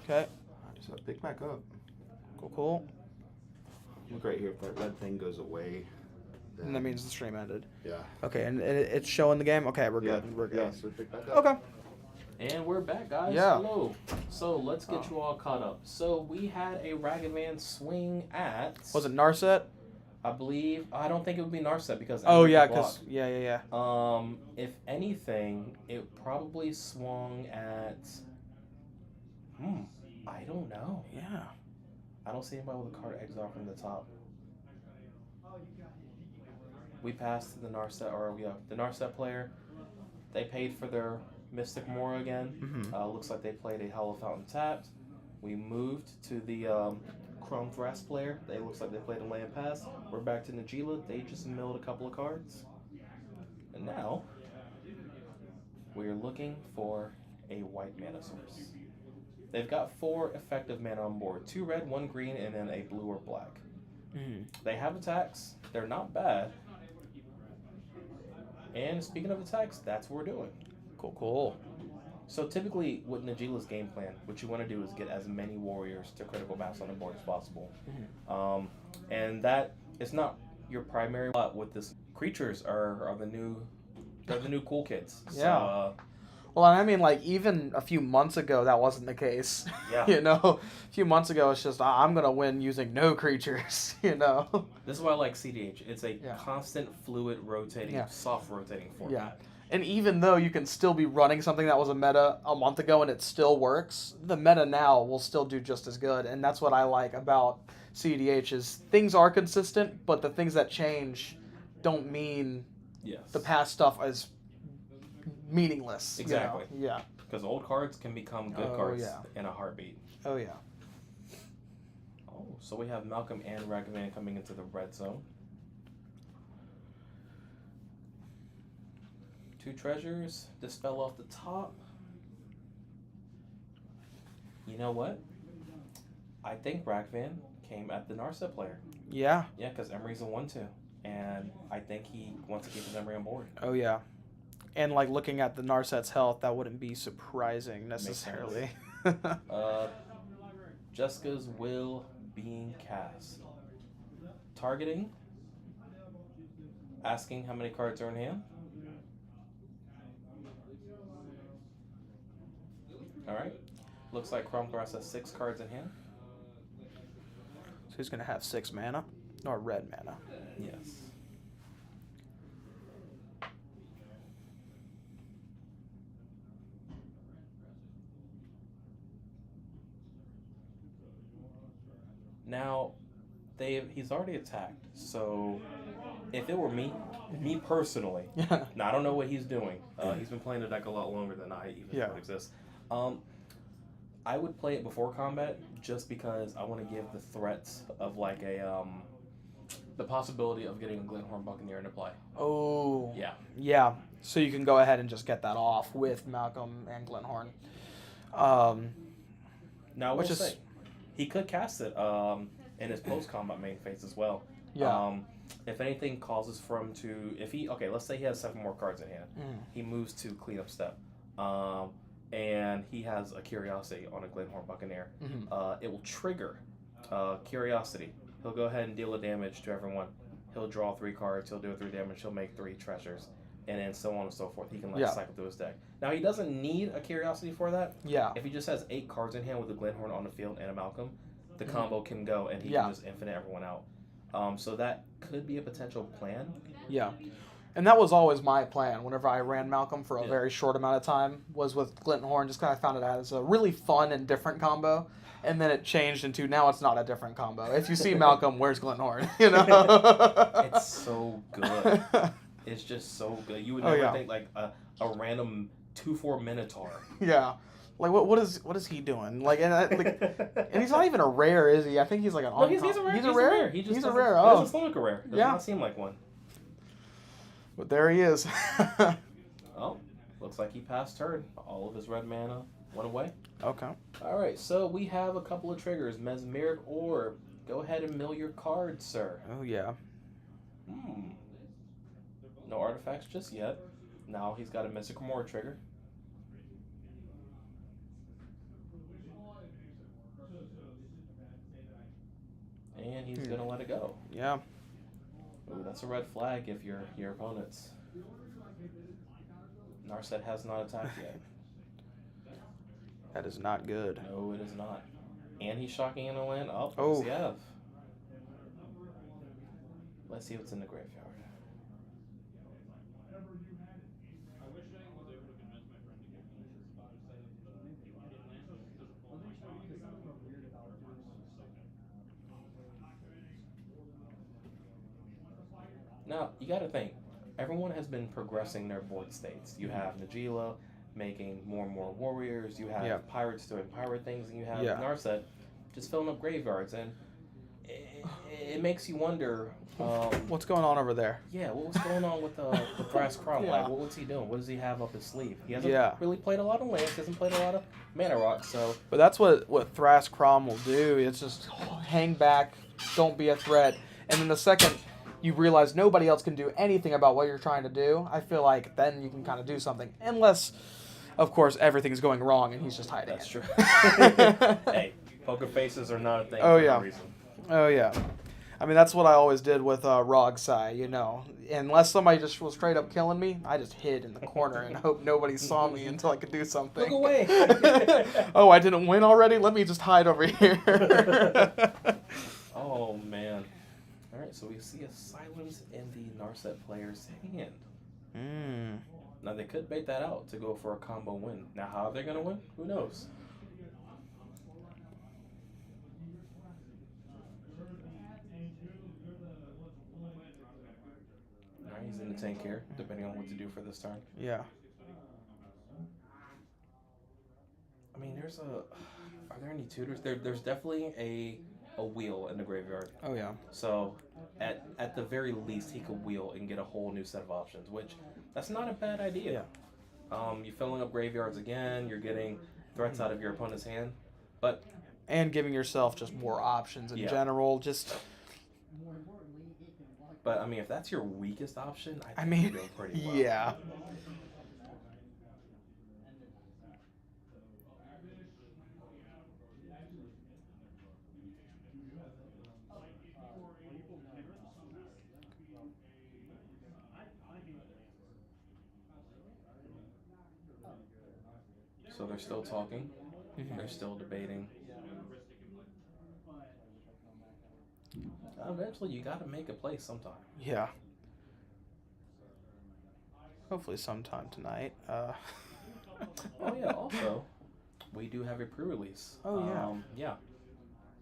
Okay. So pick back up. Cool. Look right here. If that red thing goes away, then... And that means the stream ended. Yeah. Okay, and it's showing the game? Okay, we're good. We're good. Yeah, so pick back up. Okay. And we're back, guys. Yeah. Hello. So let's get you all caught up. So we had a Ragged Man swing at... Was it Narset? I believe... I don't think it would be Narset because... Oh, yeah, because... Yeah. If anything, it probably swung at... I don't know. Yeah. I don't see anybody with a card exile from the top. We passed the Narset, or the Narset player. They paid for their Mystic Mora again. Mm-hmm. Looks like they played a Hollow Fountain tapped. We moved to the Chrome Thrust player. They looks like they played a Land Pass. We're back to Najila. They just milled a couple of cards. And now, we're looking for a white mana source. They've got 4 effective mana on board. 2 red, 1 green, and then a blue or black. They have attacks. They're not bad. And speaking of attacks, that's what we're doing. Cool. So typically, with Najila's game plan, what you want to do is get as many warriors to critical mass on the board as possible. And that is not your primary. But with this, creatures are the new cool kids. Yeah. So, Well, I mean, like, even a few months ago, that wasn't the case. Yeah. A few months ago, it's just, I'm going to win using no creatures, This is why I like CDH. It's a constant, fluid, rotating, soft rotating format. Yeah. And even though you can still be running something that was a meta a month ago and it still works, the meta now will still do just as good. And that's what I like about CDH is things are consistent, but the things that change don't mean the past stuff is meaningless. Exactly. Yeah. Because old cards can become good cards in a heartbeat. Oh, yeah. Oh, so we have Malcolm and Ragged Man coming into the red zone. 2 treasures. This fell off the top. You know what? I think Ragged Man came at the Narset player. Yeah. Yeah, because Emery's a 1/2. And I think he wants to keep his Emery on board. Oh, yeah. And, like, looking at the Narset's health, that wouldn't be surprising necessarily. Jessica's Will being cast. Targeting. Asking how many cards are in hand. Alright. Looks like Chrome Thrust has 6 cards in hand. So he's going to have 6 mana? Or red mana. Yes. Now, he's already attacked, so if it were me personally, now I don't know what he's doing. He's been playing the deck a lot longer than I even know it exists. I would play it before combat just because I want to give the threats of like the possibility of getting a Glenhorn Buccaneer into play. Oh. Yeah. Yeah. So you can go ahead and just get that off with Malcolm and Glenhorn. Now, which is he could cast it in his post-combat main phase as well. Yeah. If anything causes for him to, let's say he has 7 more cards in hand. He moves to cleanup step. And he has a Curiosity on a Glenhorn Buccaneer. It will trigger Curiosity. He'll go ahead and deal a damage to everyone. He'll draw 3 cards. He'll do 3 damage. He'll make 3 treasures. And then so on and so forth. He can cycle through his deck. Now, he doesn't need a Curiosity for that. Yeah. If he just has 8 cards in hand with a Glenhorn on the field and a Malcolm, the combo can go and he can just infinite everyone out. So that could be a potential plan. Yeah. And that was always my plan whenever I ran Malcolm for a very short amount of time, was with Glinthorn. Just kind of found it as a really fun and different combo. And then it changed into, now it's not a different combo. If you see Malcolm, where's Glinthorn? It's so good. It's just so good. You would never think like a random 2/4 Minotaur. Yeah. Like what is he doing? Like and he's not even a rare, is he? I think he's like an he's a rare. He's a rare. He's a rare. Oh, doesn't look like a rare. Does not seem like one. But there he is. Oh, looks like he passed turn. All of his red mana went away. Okay. All right, so we have a couple of triggers. Mesmeric Orb. Go ahead and mill your card, sir. Oh yeah. No artifacts just yet. Now he's got a Mystic Remora trigger. and he's gonna let it go. Yeah. Ooh, that's a red flag if you're your opponent's. Narset has not attacked yet. That is not good. No, it is not. And he's shocking in a land. Oh, what Oh. does he have? Let's see what's in the graveyard. Now, you gotta think. Everyone has been progressing their board states. You have Najila making more and more warriors. You have Yeah. pirates doing pirate things, and you have Yeah. Narset just filling up graveyards. And it makes you wonder. What's going on over there? Yeah, what was going on with Brass Crown? Yeah. Like, what was he doing? What does he have up his sleeve? He hasn't Yeah. really played a lot of lands. He hasn't played a lot of mana rocks. So But that's what Thras Crom will do. It's just hang back, don't be a threat. And then the second you realize nobody else can do anything about what you're trying to do, I feel like then you can kind of do something. Unless, of course, everything's going wrong and he's just hiding. that's it. true. Hey, poker faces are not a thing Oh, for yeah. a reason. Oh, yeah. I mean, that's what I always did with Rogsai, you know. Unless somebody just was straight up killing me, I just hid in the corner and hope nobody saw me until I could do something. Look away. Oh, I didn't win already? Let me just hide over here. Oh, man. All right, so we see a silence in the Narset player's hand. Mm. Now, they could bait that out to go for a combo win. Now, how they're going to win? Who knows? All right, he's in the tank here, depending on what to do for this turn. Yeah. I mean, are there any tutors? There's definitely a wheel in the graveyard. Oh, yeah. So, at the very least, he could wheel and get a whole new set of options, which that's not a bad idea. You're filling up graveyards again. You're getting threats out of your opponent's hand, but And giving yourself just more options in Yeah. general. Just, I mean, if that's your weakest option, I I think mean, you're doing pretty well. yeah. So they're still talking. Mhm. They're still debating. Eventually, you got to make a play sometime. Yeah. Hopefully sometime tonight. Oh yeah. Also, we do have a pre-release. Oh, yeah. Yeah.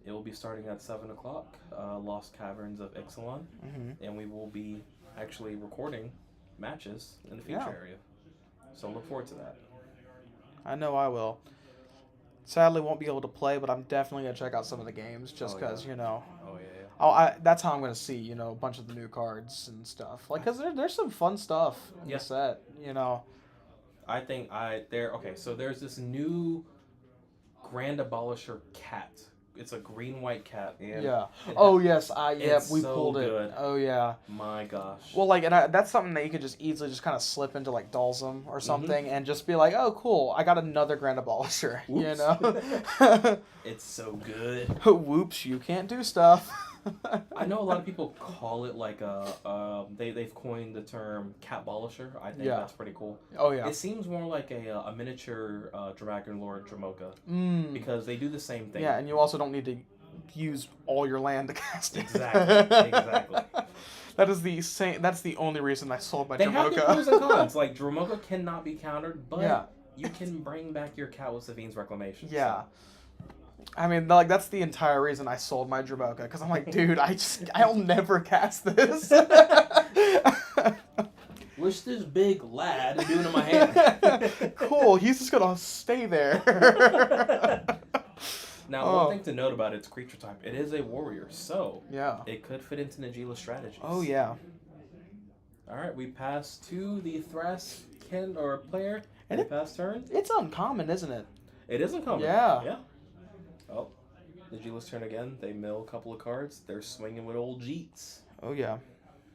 It will be starting at 7 o'clock. Lost Caverns of Ixalan, Mm-hmm. and we will be actually recording matches in the future Yeah. area. So look forward to that. I know I will. Sadly, won't be able to play, but I'm definitely going to check out some of the games just Oh, yeah. because, you know. Oh yeah. That's how I'm going to see, you know, a bunch of the new cards and stuff. Like, because there's some fun stuff in Yeah. the set, you know. I think okay, so there's this new Grand Abolisher cat. It's a green-white cat. And Yeah. it Oh, ha- yes. it's We so pulled it. good. Oh, yeah. My gosh. Well, like, and that's something that you could just easily just kind of slip into, like, Dulzum or something and just be like, oh, cool, I got another Grand Abolisher, you Whoops. know? It's so good. Whoops, you can't do stuff. I know a lot of people call it like they've coined the term cat abolisher. I think Yeah. that's pretty cool. Oh, yeah. It seems more like a miniature Dragon Lord Dramoka Mm. because they do the same thing. Yeah, and you also don't need to use all your land to cast it. Exactly. That is the same. That's the only reason I sold my They have their Jamocha. pros and cons. Like Dramoka cannot be countered, but Yeah. you can bring back your cat with Savine's Reclamation. Yeah. I mean, like, that's the entire reason I sold my Jamocha, because I'm like, dude, I'll never cast this. What's this big lad doing in my hand? Cool, he's just gonna stay there. Now, one thing to note about its creature type, it is a warrior, so Yeah. it could fit into Najila's strategies. Oh, yeah. All right, we pass to the Thras player. And They pass turn. It's uncommon, isn't it? It is uncommon. Yeah. Yeah. Oh, Najila's turn again. They mill a couple of cards. They're swinging with old Jeets. Oh, yeah.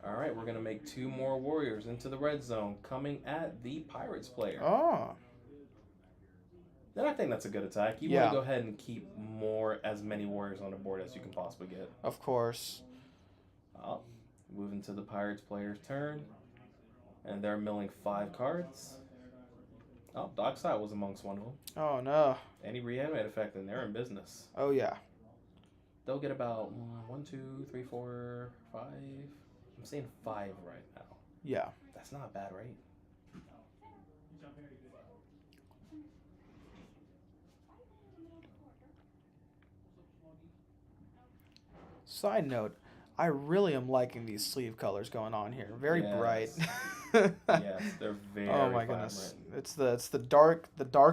All right, we're going to make two more warriors into the red zone, coming at the Pirates player. Oh. Then I think that's a good attack. You Yeah. want to go ahead and keep as many warriors on the board as you can possibly get. Of course. Oh, moving to the Pirates player's turn. And they're milling 5 cards. Oh, Dockside was amongst one of them. Oh, no. Any reanimate effect, and they're in business. Oh, yeah. They'll get about 1, 2, 3, 4, 5. I'm saying 5 right now. Yeah. That's not bad, right? Side note, I really am liking these sleeve colors going on here. Very bright. Yes, they're very Oh my vibrant. goodness. It's the dark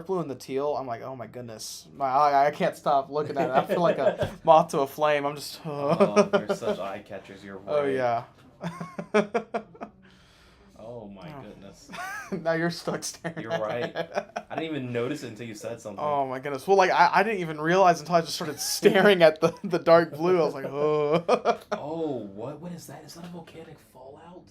blue and the teal. I'm like, oh my goodness. I can't stop looking at it. I feel like a moth to a flame. I'm just Oh, they're such eye catchers. You're right. Oh yeah. Oh my goodness. Now you're stuck staring. You're right. I didn't even notice it until you said something. Oh my goodness. Well, like I didn't even realize until I just started staring at the dark blue. I was like, oh. Oh, what is that? Is that a volcanic fallout?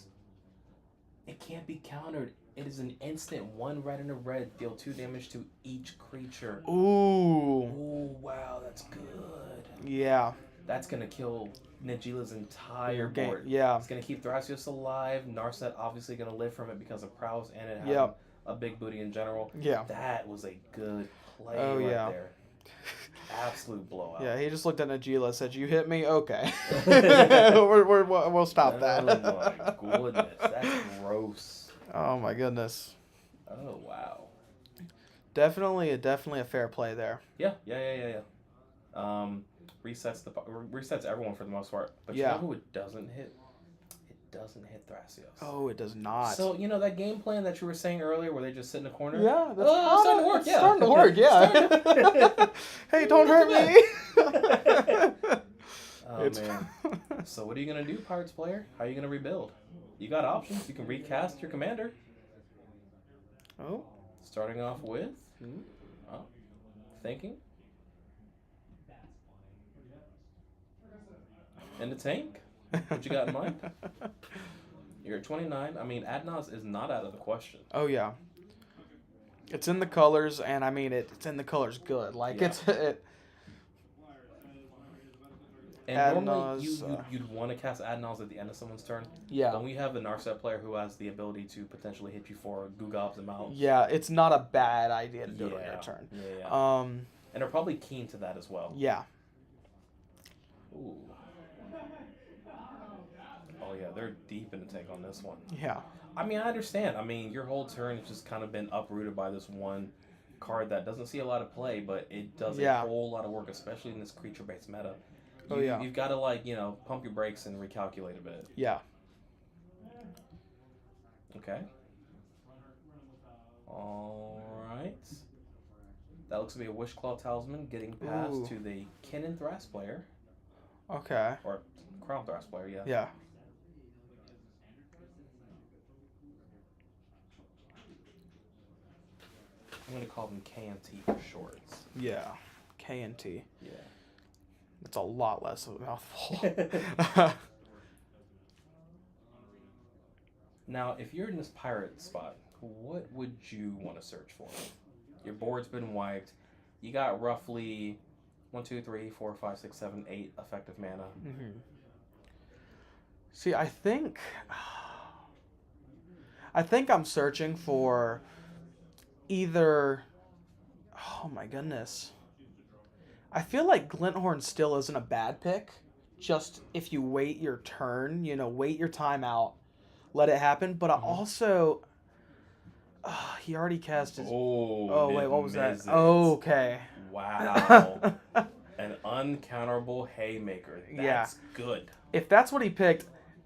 It can't be countered. It is an instant 1 red and a red. Deal 2 damage to each creature. Ooh. Oh wow, that's good. Yeah. That's gonna kill Najeela's entire Game. board. Yeah. It's gonna keep Thrasios alive. Narset obviously gonna live from it because of prowess and it has Yep. a big booty in general. Yeah. That was a good play Oh, right yeah. there. Absolute blowout. Yeah, he just looked at Najeela and said, "You hit me? Okay. We'll stop that." Oh my goodness, that's gross. Oh my goodness. Oh wow. Definitely a fair play there. Yeah. Resets everyone for the most part. But Yeah. you know who it doesn't hit? It doesn't hit Thrasios. Oh, it does not. So you know that game plan that you were saying earlier, where they just sit in the corner. Yeah, that's starting to work. it's Yeah, starting to work. Yeah. Hey, don't hurt me. Oh man. So what are you gonna do, Pirates player? How are you gonna rebuild? You got options. You can recast your commander. Oh. Starting off with, thinking. In the tank. What you got in mind? You're at 29. I mean, Adnaz is not out of the question. Oh yeah. It's in the colors, and I mean it's in the colors good. Like Yeah. it. And normally Adnaz, you'd want to cast Adnaz at the end of someone's turn. Yeah. But we have the Narset player who has the ability to potentially hit you for Gugob's amount. Yeah, it's not a bad idea to do it on Yeah. your turn. Yeah. And they're probably keen to that as well. Yeah. Ooh. Oh yeah, they're deep in the tank on this one. Yeah. I mean, I understand. I mean, your whole turn has just kind of been uprooted by this one card that doesn't see a lot of play, but it does a whole lot of work, especially in this creature-based meta. You've got to, pump your brakes and recalculate a bit. Yeah. Okay. All right. That looks to be a Wishclaw Talisman getting passed to the Kinnan Thras player. Okay. Or Crown Thras player, yeah. Yeah. I'm going to call them K&T for short. Yeah. K&T. Yeah. It's a lot less of a mouthful. Now, if you're in this pirate spot, what would you want to search for? Your board's been wiped. You got roughly 1, 2, 3, 4, 5, 6, 7, 8 effective mana. Mm-hmm. See, I think I'm searching for either. Oh my goodness. I feel like Glinthorn still isn't a bad pick. Just if you wait your turn, wait your time out, let it happen. But I also, he already cast his. Oh wait, what was that? Oh, okay. Wow. An uncounterable haymaker. That's good. If that's what he picked,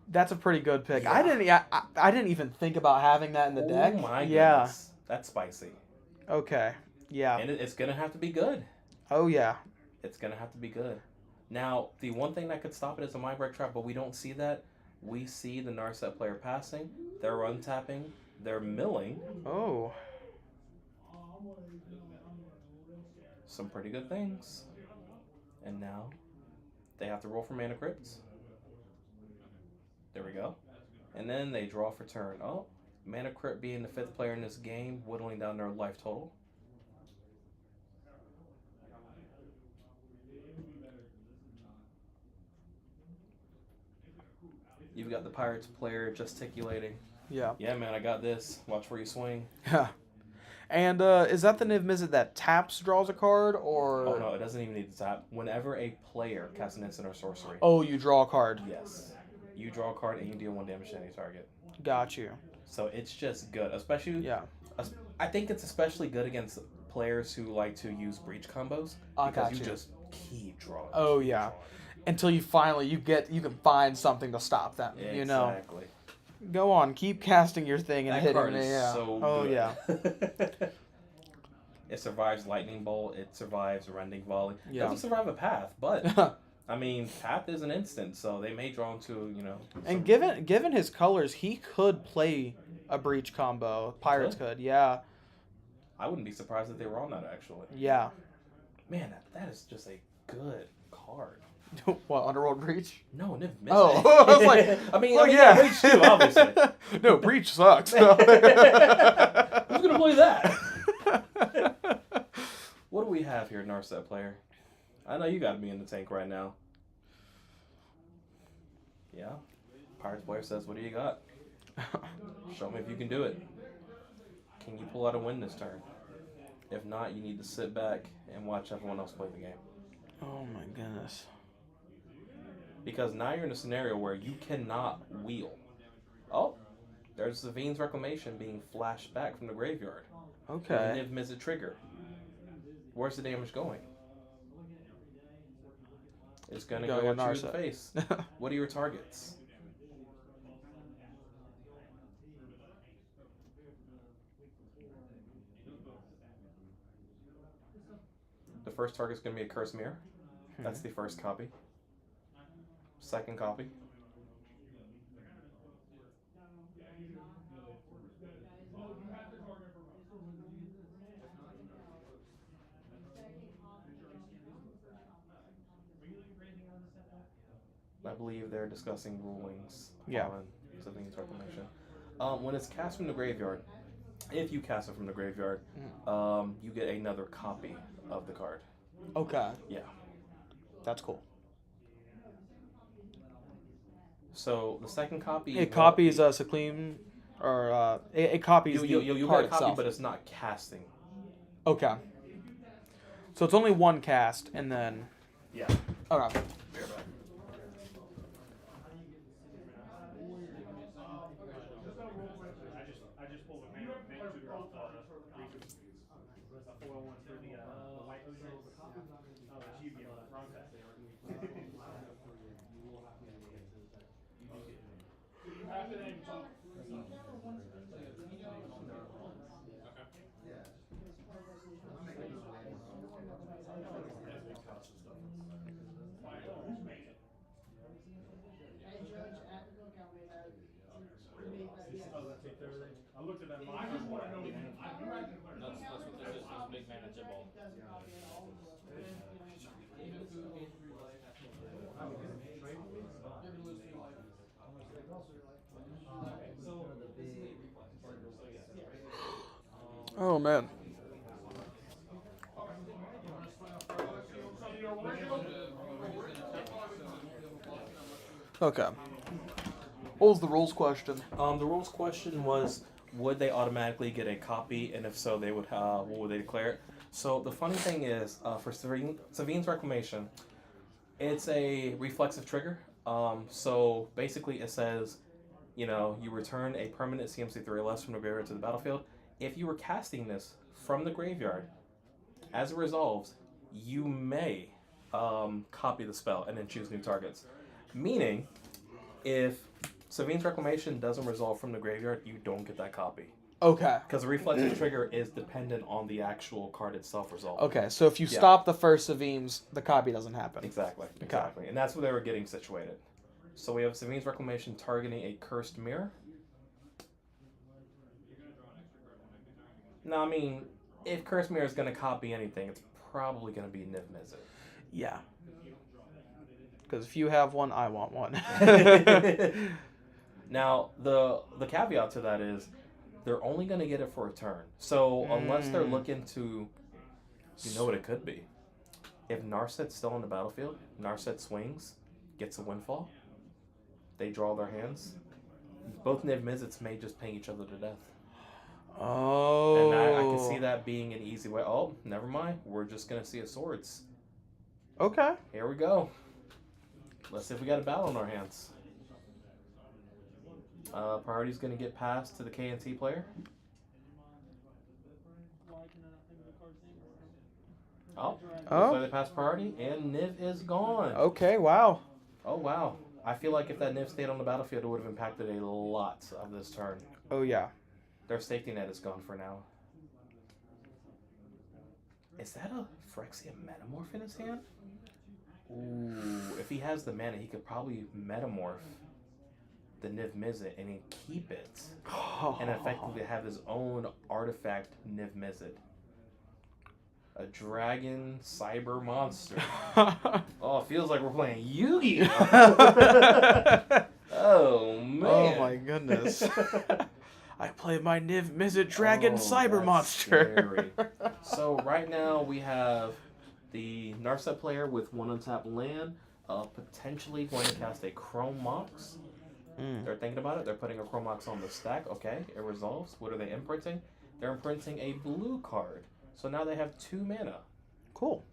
that's a pretty good pick. Yeah. I didn't even think about having that in the deck. Oh my goodness. Yeah. That's spicy. Okay. Yeah. And it's gonna have to be good. Oh yeah. It's going to have to be good. Now, the one thing that could stop it is a Mind Break Trap, but we don't see that. We see the Narset player passing. They're untapping. They're milling. Oh. Some pretty good things. And now, they have to roll for Mana Crypts. There we go. And then they draw for turn. Oh, Mana Crypt being the 5th player in this game, whittling down their life total. You've got the Pirates player gesticulating. Yeah. Yeah, man, I got this. Watch where you swing. Yeah. And is that the Niv Mizzet that taps draws a card, or? Oh no, it doesn't even need to tap. Whenever a player casts an instant or sorcery. Oh, you draw a card. Yes. You draw a card and you deal 1 damage to any target. Got you. So it's just good, especially. Yeah. I think it's especially good against players who like to use breach combos because you just keep drawing. Oh yeah. Until you finally you can find something to stop them. Exactly. You know. Go on, keep casting your thing and That hitting card me. is Yeah. so Oh good. yeah. It survives Lightning Bolt. It survives Rending Volley. It Yeah. doesn't survive a Path, but I mean, Path is an instant, so they may draw into And given his colors, he could play a breach combo. Pirates could. Yeah. I wouldn't be surprised if they were on that actually. Yeah. Man, that is just a good card. What, Underworld Breach? No, Niv Mizzet. Oh, I was like, I mean, well, yeah, Breach too, obviously. No, Breach sucks. Who's gonna play that? What do we have here, Narset player? I know you got to be in the tank right now. Yeah. Pirates player says, "What do you got? Show me if you can do it. Can you pull out a win this turn? If not, you need to sit back and watch everyone else play the game." Oh my goodness. Because now you're in a scenario where you cannot wheel. Oh, there's Savine's Reclamation being flashed back from the graveyard. Okay. Niv Mizzet trigger. Where's the damage going? It's going to go at you in the Narset. face. What are your targets? The first target's going to be a Curse Mirror. That's the first copy. Second copy. I believe they're discussing rulings on Savine's Reclamation. When it's cast from the graveyard, if you cast it from the graveyard, you get another copy of the card. Okay. Yeah. That's cool. So the second copy... It copies Saklim, or it copies the you'll card get a copy, itself. but it's not casting. Okay. So it's only one cast, and then... Yeah. Okay. I looked at that. I just want to know. That's what this is. Big man at Jibble. Oh, man. Okay. What was the rules question? The rules question was, would they automatically get a copy, and if so, they would. What would they declare it? So the funny thing is, for Savine's Reclamation, it's a reflexive trigger. So basically, it says, you return a permanent CMC3 or less from the graveyard to the battlefield. If you were casting this from the graveyard, as it resolves, you may copy the spell and then choose new targets. Meaning, if Savine's Reclamation doesn't resolve from the graveyard, you don't get that copy. Okay. Because the reflexive trigger is dependent on the actual card itself resolving. Okay, so if you stop the first Savine's, the copy doesn't happen. Exactly. Exactly. And that's where they were getting situated. So we have Savine's Reclamation targeting a Cursed Mirror. Now, I mean, if Cursed Mirror is going to copy anything, it's probably going to be Niv Mizzet. Yeah. Because if you have one, I want one. Now, the caveat to that is they're only going to get it for a turn. So unless they're looking to, you know what it could be. If Narset's still on the battlefield, Narset swings, gets a windfall. they draw their hands. Both Niv Mizzets may just ping each other to death. Oh. And I can see that being an easy way. Oh, never mind. We're just going to see a swords. Okay. Here we go. Let's see if we got a battle in our hands. Priority's going to get passed to the KNT player. Oh, looks like they passed priority, and Niv is gone. Okay, wow. Oh, wow. I feel like if that Niv stayed on the battlefield, it would have impacted a lot of this turn. Oh, yeah. Their safety net is gone for now. Is that a Phyrexian Metamorph in his hand? Ooh, if he has the mana, he could probably Metamorph the Niv Mizzet and then keep it. And effectively have his own artifact Niv Mizzet. A dragon cyber monster. Oh, it feels like we're playing Yu-Gi-Oh! Oh, man. Oh, my goodness. I play my Niv Mizzet Dragon Cyber Monster. So right now we have the Narset player with 1 untapped land, potentially going to cast a Chrome Mox. They're thinking about it. They're putting a Chrome Mox on the stack. Okay, it resolves. What are they imprinting? They're imprinting a blue card. So now they have 2 mana. Cool.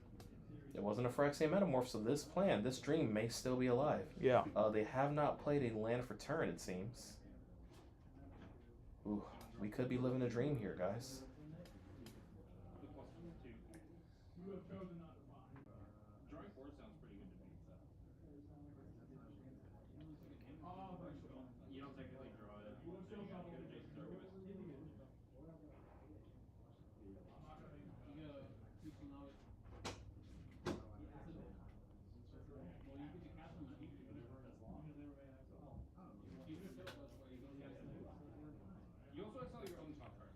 It wasn't a Phyrexian Metamorph, so this dream may still be alive. Yeah. They have not played a land for turn, it seems. Ooh, we could be living a dream here, guys. You don't technically draw it. You get adjacent target. You also exile your own top card.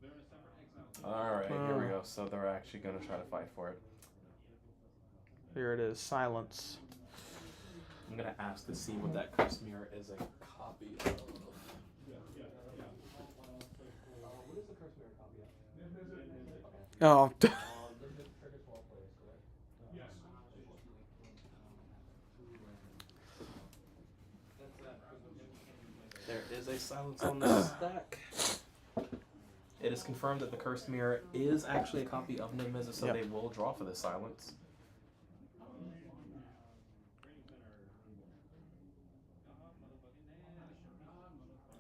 They're in a separate exile. Alright, here we go. So they're actually going to try to fight for it. Here it is. Silence. I'm going to ask to see what that Curse Mirror is a copy of. What is the Curse Mirror copy of? Oh. There is a silence on the stack. It is confirmed that the Cursed Mirror is actually a copy of Niv Mizzet, so they will draw for the silence.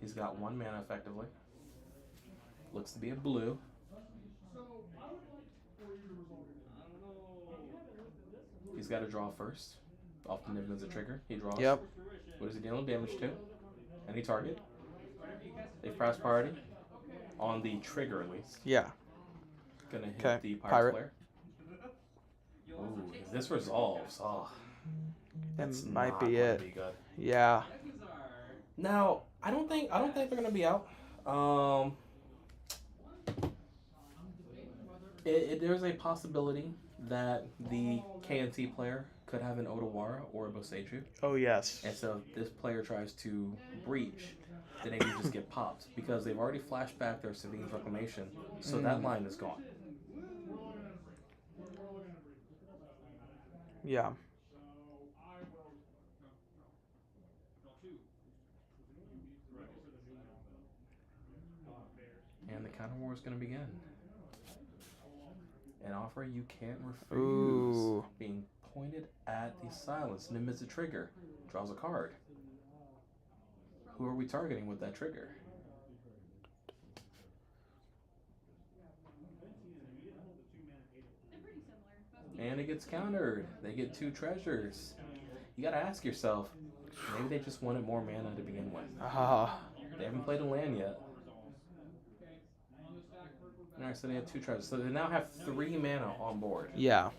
He's got 1 mana effectively. Looks to be a blue. He's got to draw first. Off the Niv Mizzet trigger. He draws. Yep. What is he dealing damage to? Any target. They've pressed priority. On the trigger, at least. Yeah. Gonna hit the pirate player. Ooh, if this resolves, That that's might not be gonna it. be good. Yeah. Now, I don't think they're gonna be out. There's a possibility that the KNT player could have an Otawara or a Boseiju. Oh, yes. And so if this player tries to breach, then they would just get popped because they've already flashed back their Sevinne's Reclamation, so that line is gone. Yeah. And the counter war is going to begin. An offer you can't refuse. Ooh. Being pointed at the silence. Niv Mizzet trigger. Draws a card. Who are we targeting with that trigger? And it gets countered. They get 2 treasures. You gotta ask yourself, maybe they just wanted more mana to begin with. They haven't played a land yet. Alright, so they have 2 treasures. So they now have 3 mana on board. Yeah.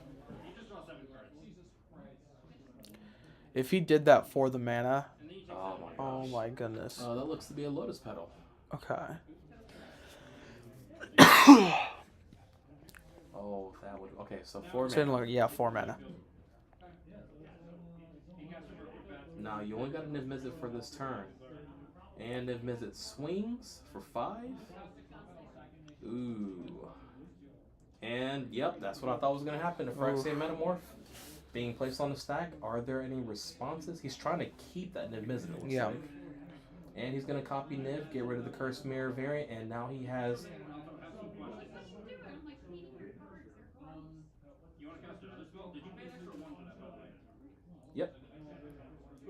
If he did that for the mana, Oh my gosh. oh my goodness. That looks to be a Lotus Petal. Okay. Oh, that would... Okay, so 4 mana. Yeah, 4 mana. Now, you only got a Niv Mizzet for this turn. And Niv Mizzet swings for 5. Ooh. And yep, that's what I thought was going to happen. The Phyrexian Metamorph being placed on the stack. Are there any responses? He's trying to keep that Niv Mizzet, it looks like. And he's going to copy Niv, get rid of the Cursed Mirror variant, and now he has... Yep.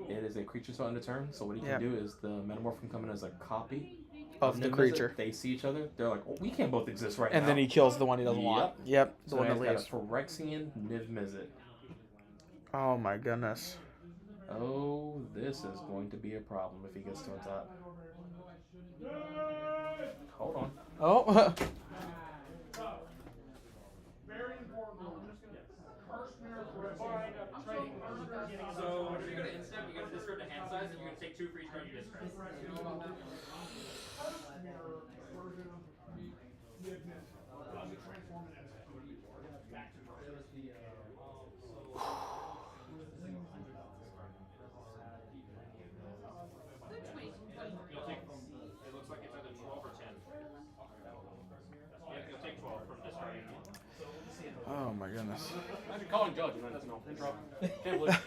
It is a creature spell end of turn, so what he can do is the Metamorph can come in as a copy of the Niv creature. Mizzet. They see each other. They're like, oh, we can't both exist right now. And then he kills the one he doesn't want. Yep. The So one that he's got leaves. a Phyrexian Niv Mizzet. Oh my goodness. Oh, this is going to be a problem if he gets to the top. Hold on. Oh. So if you're gonna instant, you're gonna discard the hand size, and you're gonna take 2 for each card you discard. You'll take from. It looks like it's either 12 or 10. Yeah, you'll take 12 from discarding. Oh my goodness. Imagine calling Judge and then that's no intro. Can't believe.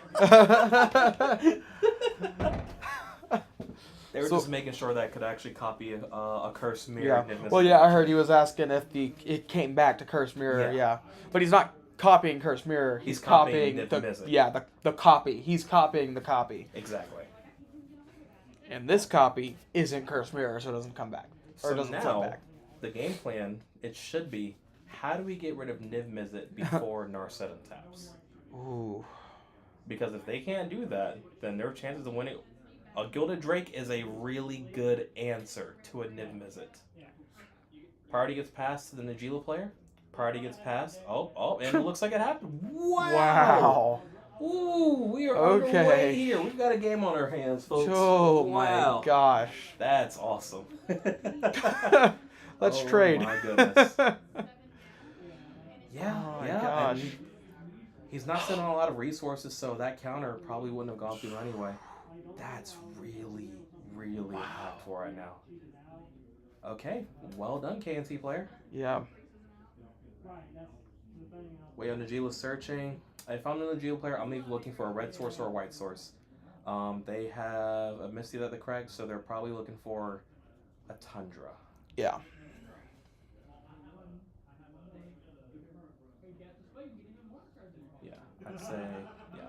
They were just making sure that it could actually copy a Cursed Mirror. Yeah. Niv Mizzet. Well, yeah, I heard he was asking if it came back to Cursed Mirror. Yeah. But he's not copying Cursed Mirror. He's copying Niv the Mizzet. the copy. He's copying the copy. Exactly. And this copy isn't Cursed Mirror, so it doesn't come back. Or So doesn't now, flip back. the game plan, it should be, how do we get rid of Niv Mizzet before Narset taps? Ooh. Because if they can't do that, then their chances of winning... A Gilded Drake is a really good answer to a Niv Mizzet. Priority gets passed to the Najeela player. Priority gets passed. Oh, and it looks like it happened. Wow! Ooh, we are underway here. We've got a game on our hands, folks. Oh wow. My gosh. That's awesome. Let's trade. Oh my goodness. Yeah, Oh my yeah. gosh. And he's not sitting on a lot of resources, so that counter probably wouldn't have gone through anyway. That's really, really impactful right now. Okay, well done, KNC player. Yeah. Way on Najeela's searching. If I'm a Najeela player, I'm either looking for a red source or a white source. They have a Misty that the Craig, so they're probably looking for a Tundra. Yeah. Yeah, I'd say, yeah.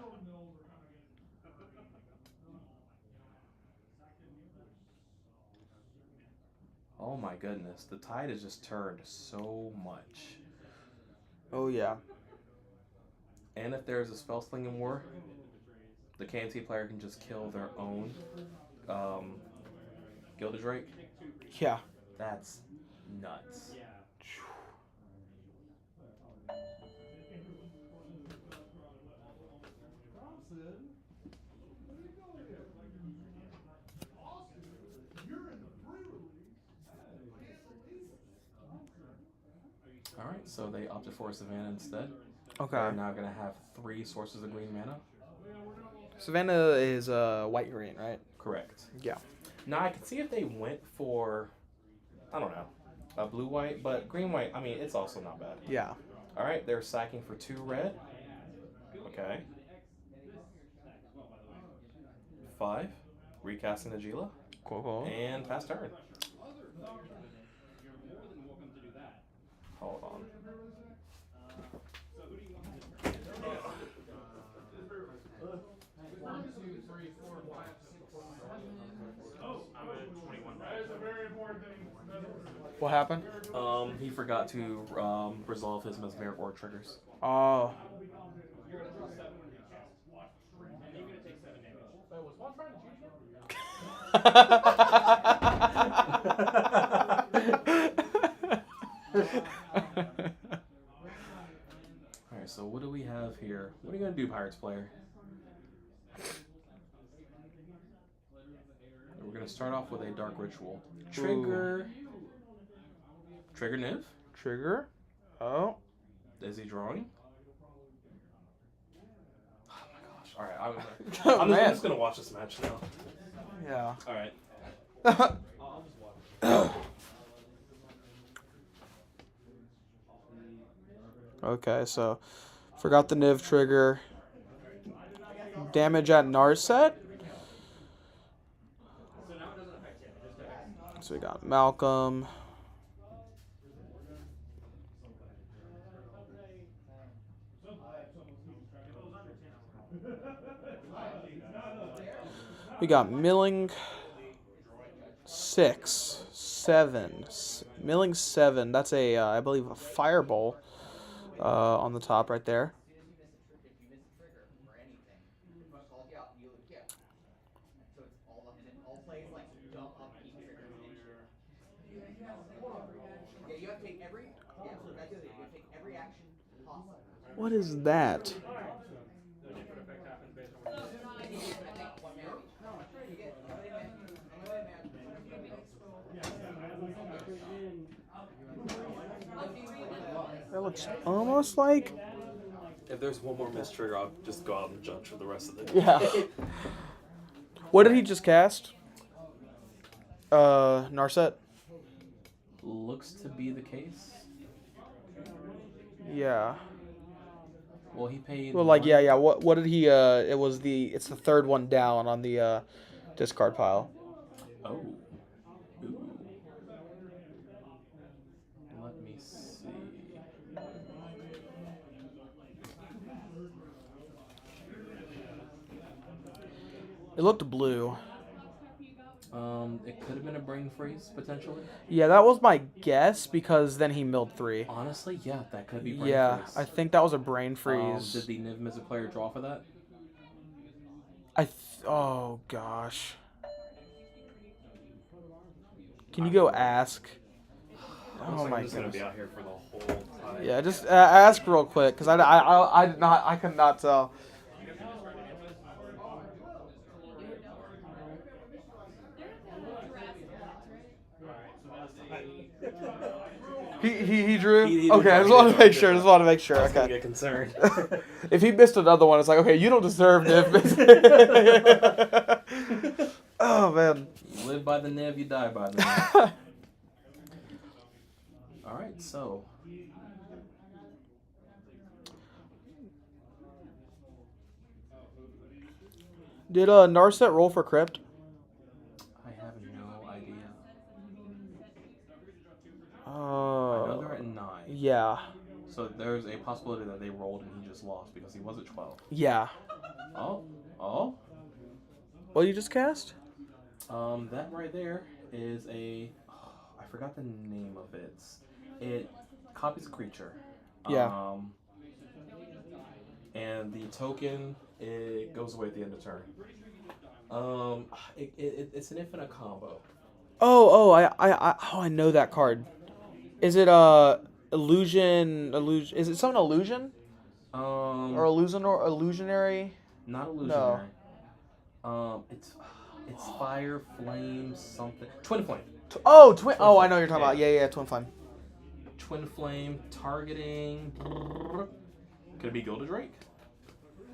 Oh my goodness, the tide has just turned so much. Oh yeah. And if there's a spell slinging war, the KNT player can just kill their own Gilded Drake. Yeah. That's nuts. Alright, so they opted for Savannah instead. Okay. They're now going to have 3 sources of green mana. Savannah is white green, right? Correct. Yeah. Now I could see if they went for, I don't know, a blue-white, but green-white, I mean, it's also not bad. Yeah. Alright, they're sacking for 2 red. Okay. 5. Recasting Najeela. Cool. And pass turn. Hold on. What happened? He forgot to resolve his Mesmeric Orb triggers. Oh. Alright, so what do we have here? What are you going to do, Pirates player? We're going to start off with a Dark Ritual. Trigger. Trigger Niv? Trigger. Oh. Is he drawing? Oh my gosh. Alright, Oh, I'm man. just going to watch this match now. Yeah. Alright. Okay, so forgot the Niv trigger. Damage at Narset. So we got Malcolm. We got Milling 6, 7. Milling 7. That's a, I believe, a Fireball on the top right there. What is that? That looks almost like... If there's one more missed trigger, I'll just go out and judge for the rest of the Yeah. What did he just cast? Narset? Looks to be the case. Yeah. Well, he paid. Well, like, yeah. What did he, it's the third one down on the, discard pile. Oh. Ooh. Let me see. It looked blue. It could have been a brain freeze, potentially. Yeah, that was my guess, because then he milled 3. Honestly, yeah, that could be brain freeze. I think that was a brain freeze. Did the Niv Mizzet player draw for that? Oh, gosh. Can you go ask? Oh, my I'm just gonna goodness. be out here for the whole time. Yeah, just ask real quick, because I could not tell. He drew? He Okay, I just want to make sure. I was gonna Okay. get concerned. If he missed another one, it's like, okay, you don't deserve Niv. Oh, man. You live by the Niv, you die by the Niv. Alright, so. Did Narset roll for Crypt? I have no idea. I Oh. know they're at 9. Yeah. So there's a possibility that they rolled and he just lost because he was at 12. Yeah. Oh. What you just cast? That right there is a... I forgot the name of it. It copies a creature. Yeah. And the token, it goes away at the end of turn. It's an infinite combo. I know that card. Is it illusion? Is it something illusion? Or illusionary? Not illusionary. No. It's fire, flame, something. Twin flame. Twin. I know what you're talking about. Yeah, twin flame. Twin flame targeting. Could it be Gilded Drake?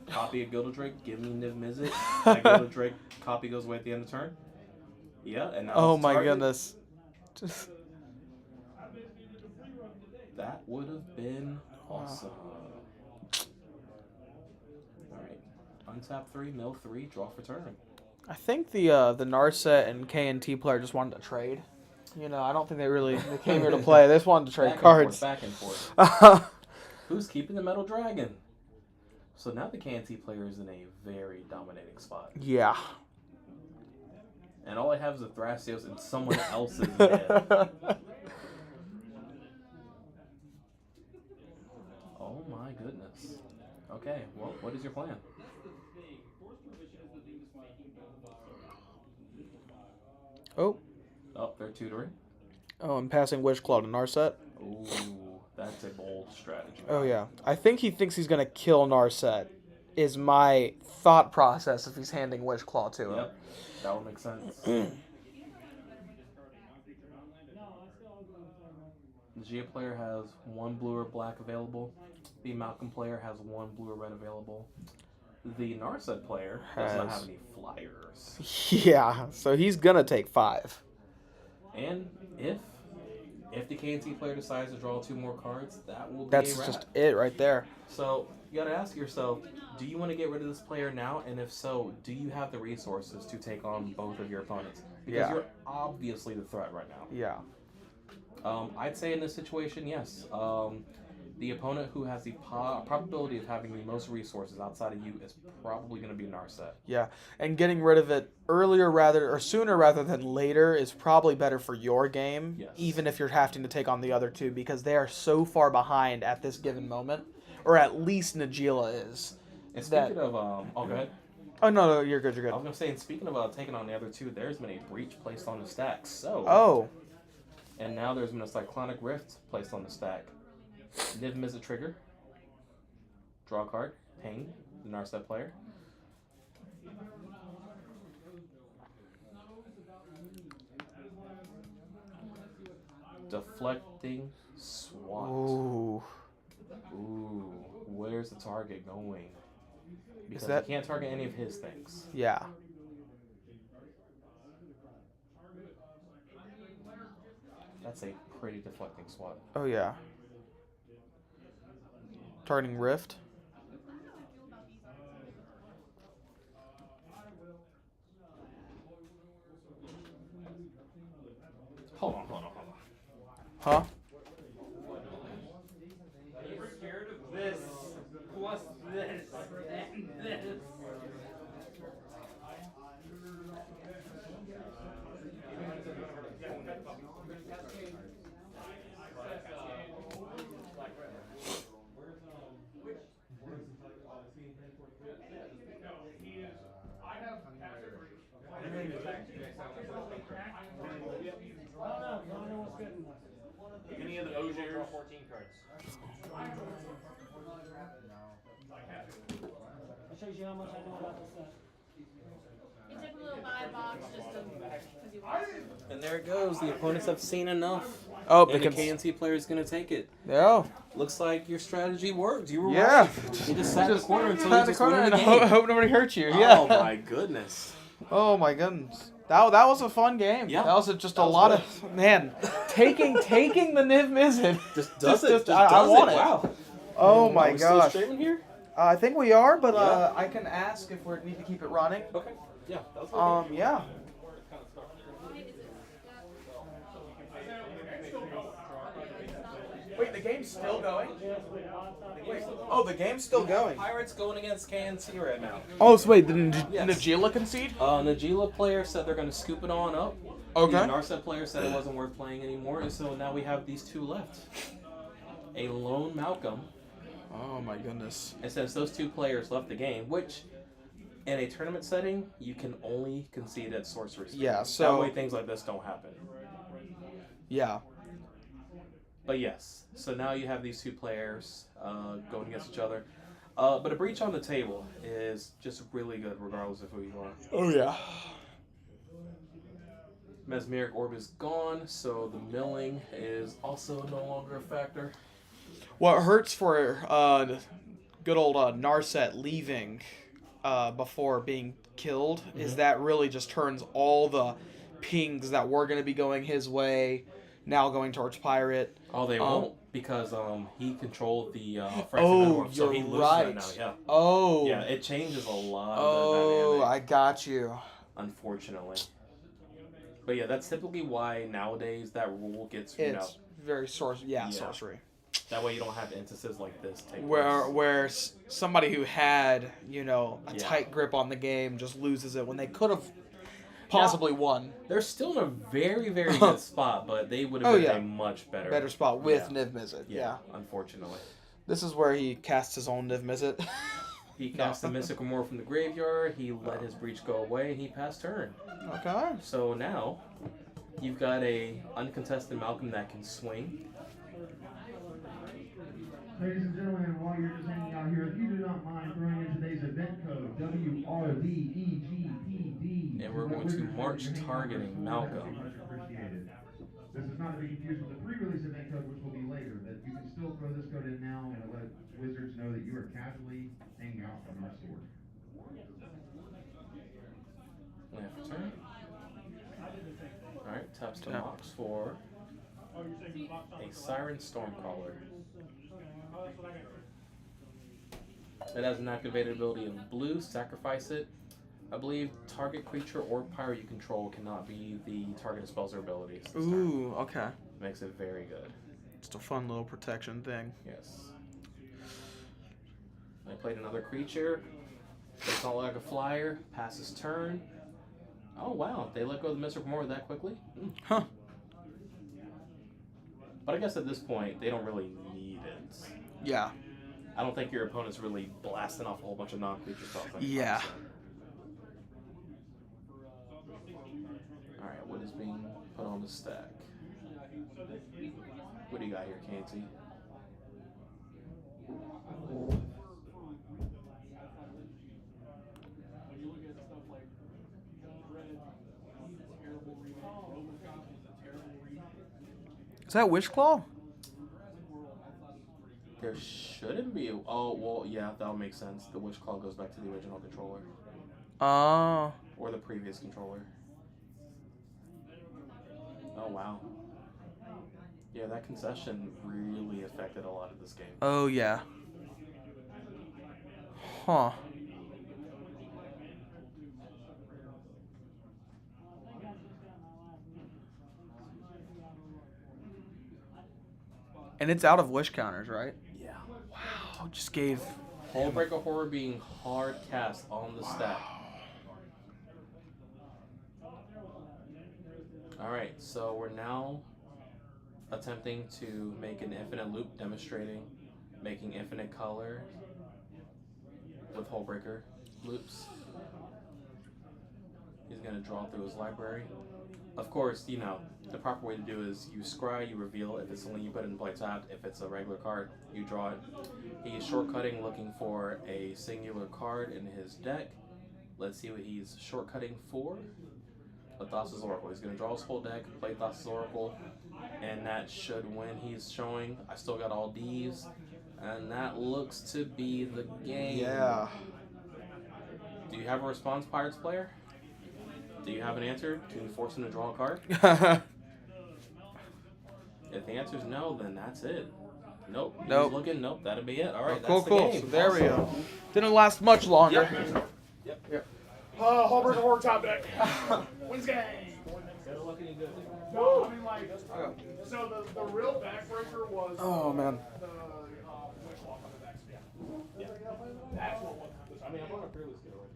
Copy of Gilded Drake. Give me Niv Mizzet. That Gilded Drake copy goes away at the end of turn. Yeah, and now Oh it's my target. goodness. That would have been awesome. Alright. Untap 3, mill 3, draw for turn. I think the Narset and KNT player just wanted to trade. You know, I don't think they came here to play. They just wanted to trade cards. Back and forth. Who's keeping the Metal Dragon? So now the KNT player is in a very dominating spot. Yeah. And all I have is a Thrasios and someone else's head. Oh my goodness. Okay, well, what is your plan? Oh, they're tutoring. Oh, I'm passing Wish Claw to Narset. Ooh, that's a bold strategy. Oh, yeah. I think he thinks he's going to kill Narset, is my thought process if he's handing Wish Claw to him. Yep, that would make sense. The Gia player has 1 blue or black available. The Malcolm player has 1 blue or red available. The Narset player does not have any flyers. Yeah, so he's going to take 5. And if If the KNT player decides to draw 2 more cards, that will be That's a wrap. just it right there. So you got to ask yourself, do you want to get rid of this player now? And if so, do you have the resources to take on both of your opponents? Because Yeah. you're obviously the threat right now. Yeah. I'd say in this situation, yes. The opponent who has the probability of having the most resources outside of you is probably going to be Narset. Yeah, and getting rid of it sooner rather than later is probably better for your game, Yes. even if you're having to take on the other two, because they are so far behind at this given moment, or at least Najila is. And speaking of, go ahead. Oh no, you're good. You're I good. was going to say, and speaking of taking on the other two, there's been a breach placed on the stack. So. Oh. And now there's been a Cyclonic Rift placed on the stack. Niv Mizzet trigger. Draw a card. Ping the Narset player. Deflecting SWAT. Ooh. Ooh. Where's the target going? Because that- you can't target any of his things. Yeah. That's a pretty deflecting SWAT. Oh yeah. Targeting Rift. Hold on. Huh? You're scared of this, plus this, and this. Any of the Ogiers? 14 cards. That shows you how much I know about this set. He took a little buy box just because he wants to. And there it goes. The opponents have seen enough. Oh, And the because KNT player is going to take it. yeah. Looks like your strategy worked. You were Yeah. right. You just sat in the corner until Sat you in the just corner win and the game. hope nobody hurt you. Yeah. Oh my goodness. Oh my goodness. That was a fun game. Yeah. That was just That a was lot good. of taking the Niv Mizzet. Just does it. Just I does want it. it. Wow. Oh Are my we still gosh. streaming here? I think we are, but Yeah. I can ask if we need to keep it running. Okay. Yeah. That was good. Yeah. Wait, the game's still going? Oh, the game's still going. Pirates going against KNT right now. Oh, so wait, Yes. Najila concede? Najila player said they're going to scoop it on up. Okay. The Narset player said it wasn't worth playing anymore, and so now we have these two left. A lone Malcolm. Oh my goodness. And since those two players left the game, which in a tournament setting, you can only concede at sorcery speed. Yeah, That so way things like this don't happen. yeah. But yes, so now you have these two players going against each other. But a breach on the table is just really good regardless of who you are. Oh yeah. Mesmeric Orb is gone, so the milling is also no longer a factor. What hurts for good old Narset leaving before being killed is that really just turns all the pings that were going to be going his way now going towards Pirate. Oh, they won't, because he controlled the Phyrexian Oh, Metamorph, so he you're loses right. that now, yeah. Oh. Yeah, it changes a lot of Oh, the dynamic, I got you. unfortunately. But yeah, that's typically why nowadays that rule gets, It's very sorcery. that way you don't have instances like this take Where place. somebody who had, a Yeah. tight grip on the game just loses it when they could have possibly won. They're still in a very, very good spot, but they would have Oh, been yeah. a much Better spot with Yeah. Niv Mizzet. Yeah, unfortunately. This is where he casts his own Niv Mizzet. He cast the Mystical Morph from the graveyard, he let his breach go away, and he passed turn. Okay. So now, you've got a uncontested Malcolm that can swing. Ladies and gentlemen, while you're just hanging out here, if you do not mind throwing in today's event code, WRVEGPD. And we're going to march targeting Malcolm. Much appreciated. This is not to be confused with the pre-release event code, which will be later, but you can still throw this code in now and let Wizards know that you are casually hanging out on our store. Left turn. Alright, taps to Mox for A Siren Stormcaller. It has an activated ability of blue, sacrifice it. I believe target creature or power you control cannot be the target spells or abilities. This turn. Ooh, okay. Makes it very good. Just a fun little protection thing. Yes. I played another creature. It's not like a flyer. Passes turn. Oh wow, they let go of the Mystic Remora that quickly? Huh. But I guess at this point, they don't really need it. Yeah. I don't think your opponent's really blasting off a whole bunch of non-creature spells. Yeah. Alright, what is being put on the stack? What do you got here, Canty? Is that Wishclaw? There shouldn't be. Oh, well, yeah, that'll make sense. The Witch Claw goes back to the original controller. Oh. Or the previous controller. Oh, wow. Yeah, that concession really affected a lot of this game. Oh, yeah. Huh. And it's out of wish counters, right? Yeah. Wow. Just gave. Hullbreaker Horror being hard cast on the stack. Alright, so we're now attempting to make an infinite loop demonstrating making infinite color with Hullbreaker loops. He's going to draw through his library. Of course, you know, the proper way to do is you scry, you reveal. If it's something you put in play tapped, if it's a regular card, you draw it. He's shortcutting, looking for a singular card in his deck. Let's see what he's shortcutting for. Thassa's Oracle. He's going to draw his whole deck, play Thassa's Oracle, and that should win. He's showing. I still got all D's, and that looks to be the game. Yeah. Do you have a response, Pirates player? Do you have an answer? Can you force him to draw a card? If the answer is no, then that's it. Nope. Nope. He's looking. Nope. That'll be it. All right. Cool, that's cool. the game. So there we Awesome. go. Didn't last much longer. Yep. Hullbreaker Horror top deck. Wins game. No, I mean like, so the real backbreaker was Oh, man. the Wishclaw on the decks. Yeah. That's what was. I mean, I'm on a Prerelease kit already.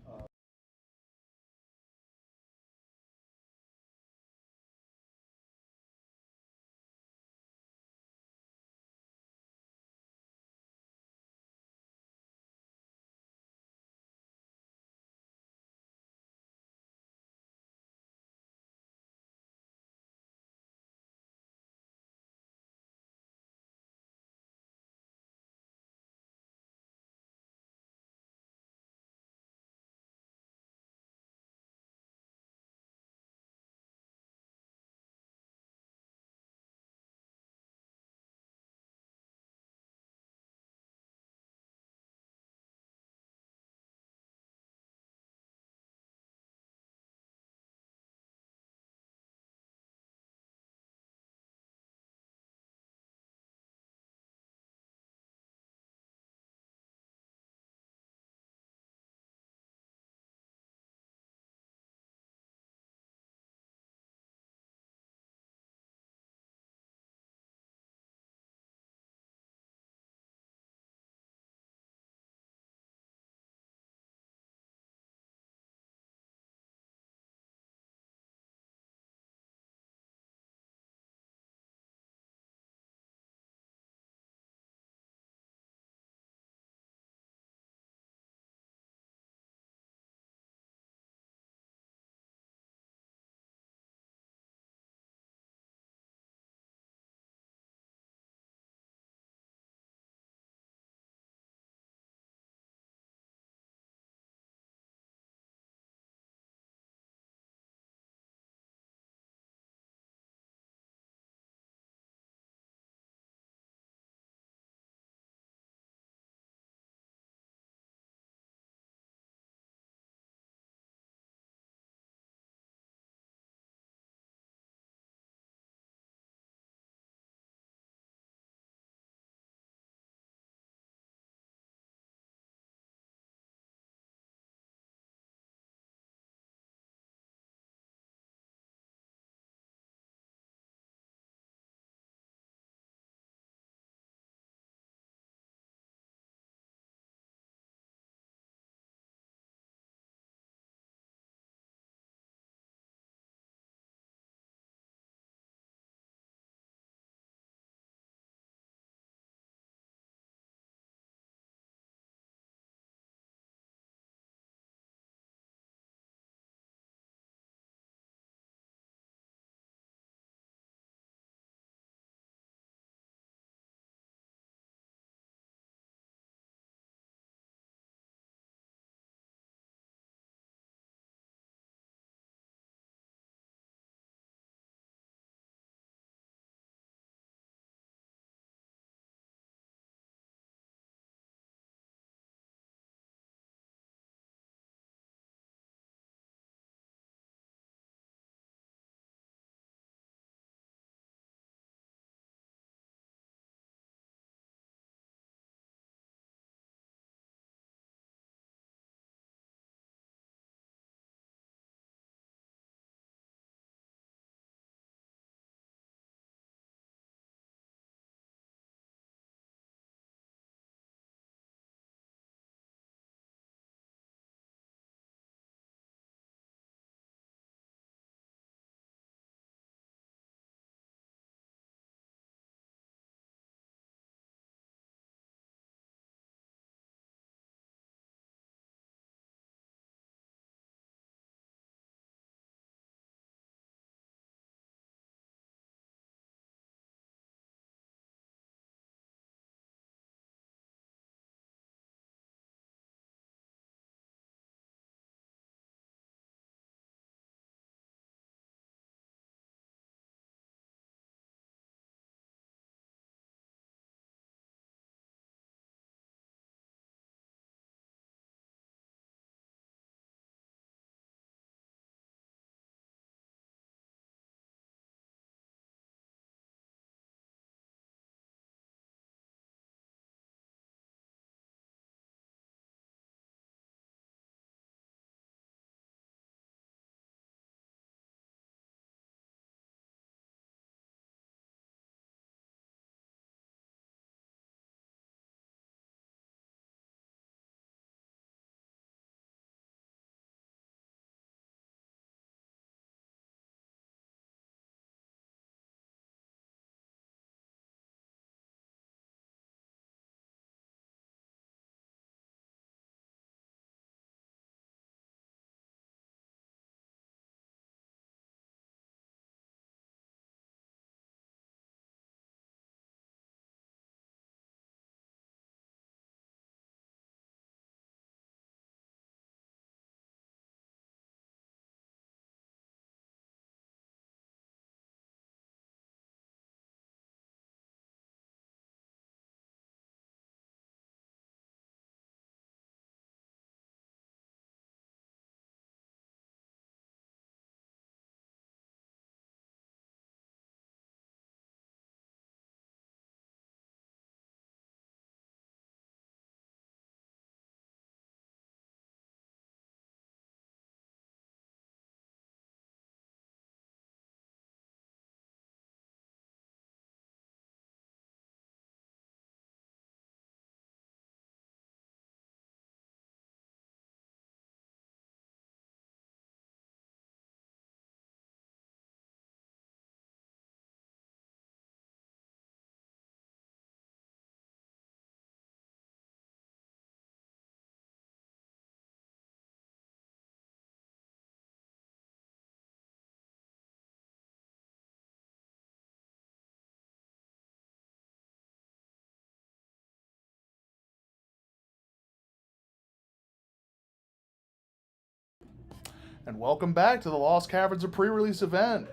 and welcome back to the Lost Caverns of Pre-Release event.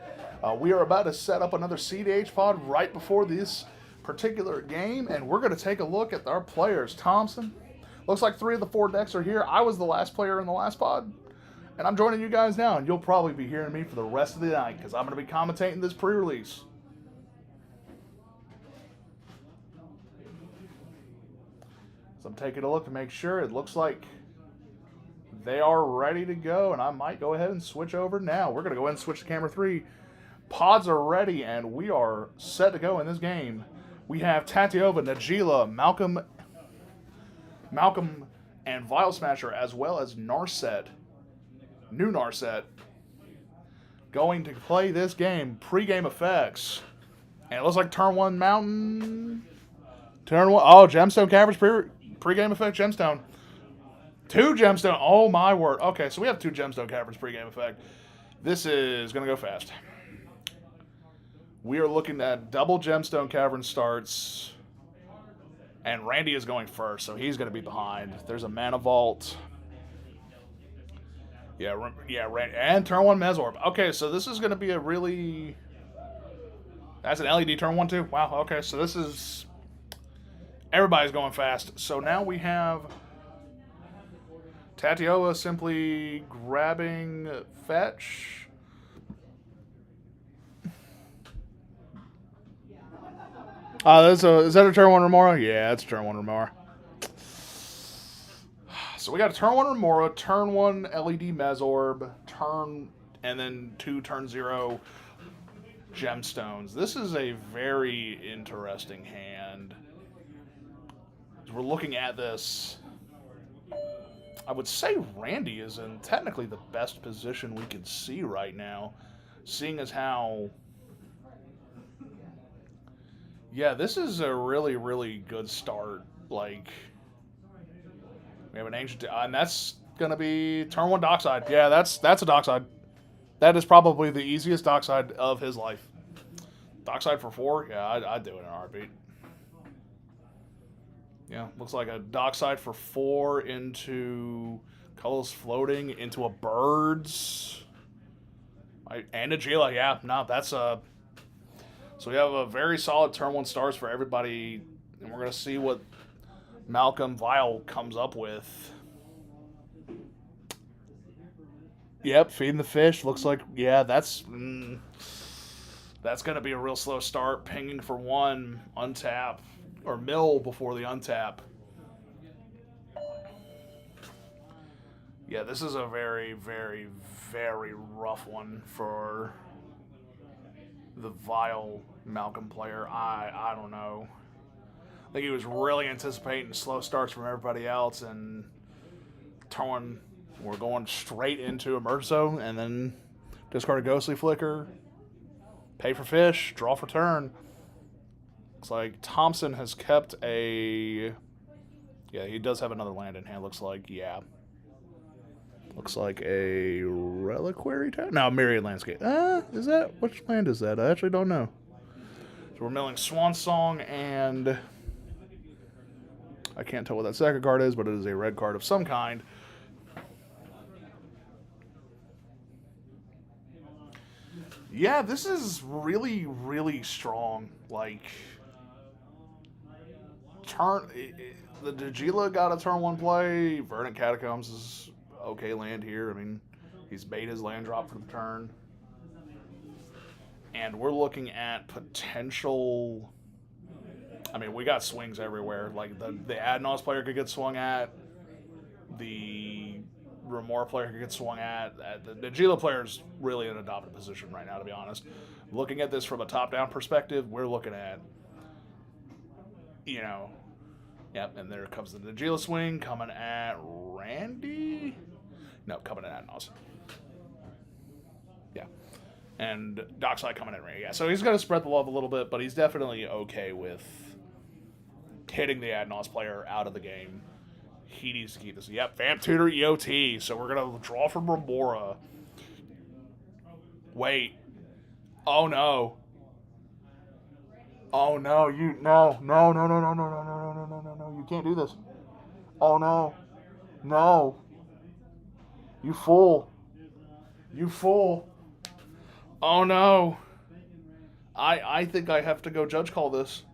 We are about to set up another CDH pod right before this particular game, and we're going to take a look at our players. Thompson, looks like 3 of the 4 decks are here. I was the last player in the last pod, and I'm joining you guys now, and you'll probably be hearing me for the rest of the night because I'm going to be commentating this pre-release. So I'm taking a look to make sure. It looks like they are ready to go, and I might go ahead and switch over now. We're going to go ahead and switch to camera 3. Pods are ready, and we are set to go in this game. We have Tatiova, Najila, Malcolm, and Vile Smasher, as well as Narset, new Narset, going to play this game. Pre-game effects. And it looks like turn 1 Mountain. Turn 1. Oh, Gemstone Caverns pre-game effect Gemstone. 2 Gemstone. Oh, my word. Okay, so we have 2 Gemstone Caverns pre-game effect. This is going to go fast. We are looking at double Gemstone Cavern starts. And Randy is going first, so he's going to be behind. There's a Mana Vault. Yeah, Randy. And turn 1 Mesorb. Okay, so this is going to be a really... That's an LED turn 1 too? Wow, okay, so this is... Everybody's going fast. So now we have... Tatiola simply grabbing Fetch. Is that a turn 1 Remora? Yeah, it's a turn 1 Remora. So we got a turn 1 Remora, turn 1 LED Mesorb, and then 2 turn 0 Gemstones. This is a very interesting hand. As we're looking at this, I would say Randy is in technically the best position we can see right now, seeing as how... Yeah, this is a really, really good start. Like, we have an Ancient... And that's going to be turn 1 Dockside. Yeah, that's a Dockside. That is probably the easiest Dockside of his life. Dockside for 4? Yeah, I'd do it in a heartbeat. Yeah, looks like a Dockside for 4 into Colors Floating into a Birds. And a Gila, yeah. No, that's a... So we have a very solid turn 1 stars for everybody, and we're going to see what Malcolm Vile comes up with. Yep, feeding the fish. Looks like, yeah, that's going to be a real slow start. Pinging for 1, untap, or mill before the untap. Yeah, this is a very, very, very rough one for... the Vile Malcolm player. I don't know. I think he was really anticipating slow starts from everybody else, and we're going straight into Emerso, and then discard a Ghostly Flicker, pay for fish, draw for turn. Looks like Thompson has kept a... Yeah, he does have another land in hand, looks like. Yeah. Looks like a Reliquary Tower? No, Myriad Landscape. Is that? Which land is that? I actually don't know. So we're milling Swan Song, and I can't tell what that second card is, but it is a red card of some kind. Yeah, this is really, really strong. Like, the Dagila got a turn 1 play. Verdant Catacombs is okay land here. I mean, he's made his land drop for the turn. And we're looking at potential... I mean, we got swings everywhere. Like, the Adnos player could get swung at. The Remora player could get swung at. The Gila player is really in a dominant position right now, to be honest. Looking at this from a top-down perspective, we're looking at, you know... Yep, and there comes the Najila swing coming at Randy. No, coming at Adnos. Yeah. And Dockside coming in Randy. Yeah, so he's going to spread the love a little bit, but he's definitely okay with hitting the Adnos player out of the game. He needs to keep this. Yep, Vamp Tutor EOT. So we're going to draw from Remora. Wait. Oh, no. Oh, no. No. You can't do this. Oh, no. No. You fool. You fool. Oh no. I think I have to go judge call this.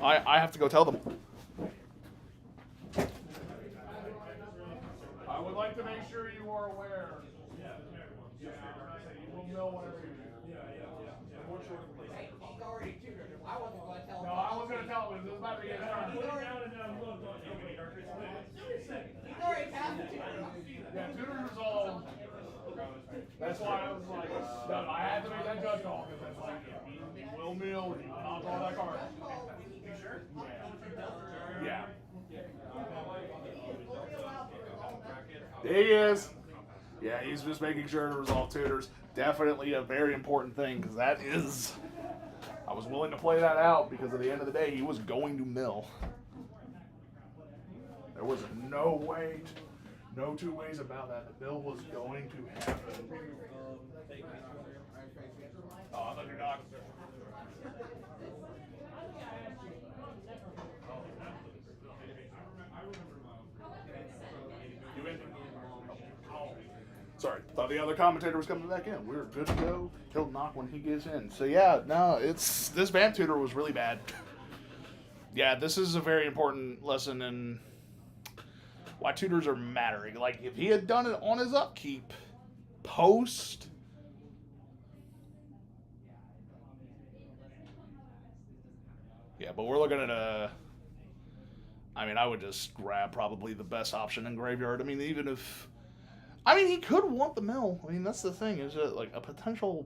I have to go tell them. I would like to make sure you are aware. You will know whatever you do. No, I was going to tell him. This is about to be his turn. Yeah, tutor's resolved. That's why I was like, no, I had to make that judge call because that's like, he will mill and he will not draw that card. You sure? Yeah. He is. Yeah, he's just making sure to resolve tutors. Definitely a very important thing because that is. I was willing to play that out because at the end of the day, he was going to mill. There was no way, no two ways about that. The mill was going to happen. Oh, I thought you're not. You in? Oh. Sorry, thought the other commentator was coming back in. We're good to go. He'll knock when he gets in. So yeah, no, it's this vamp tutor was really bad. Yeah, this is a very important lesson in why tutors are mattering. Like if he had done it on his upkeep, post. Yeah, but we're looking at a. I mean, I would just grab probably the best option in graveyard. I mean, even if. I mean, he could want the mill. I mean, that's the thing. Is it like a potential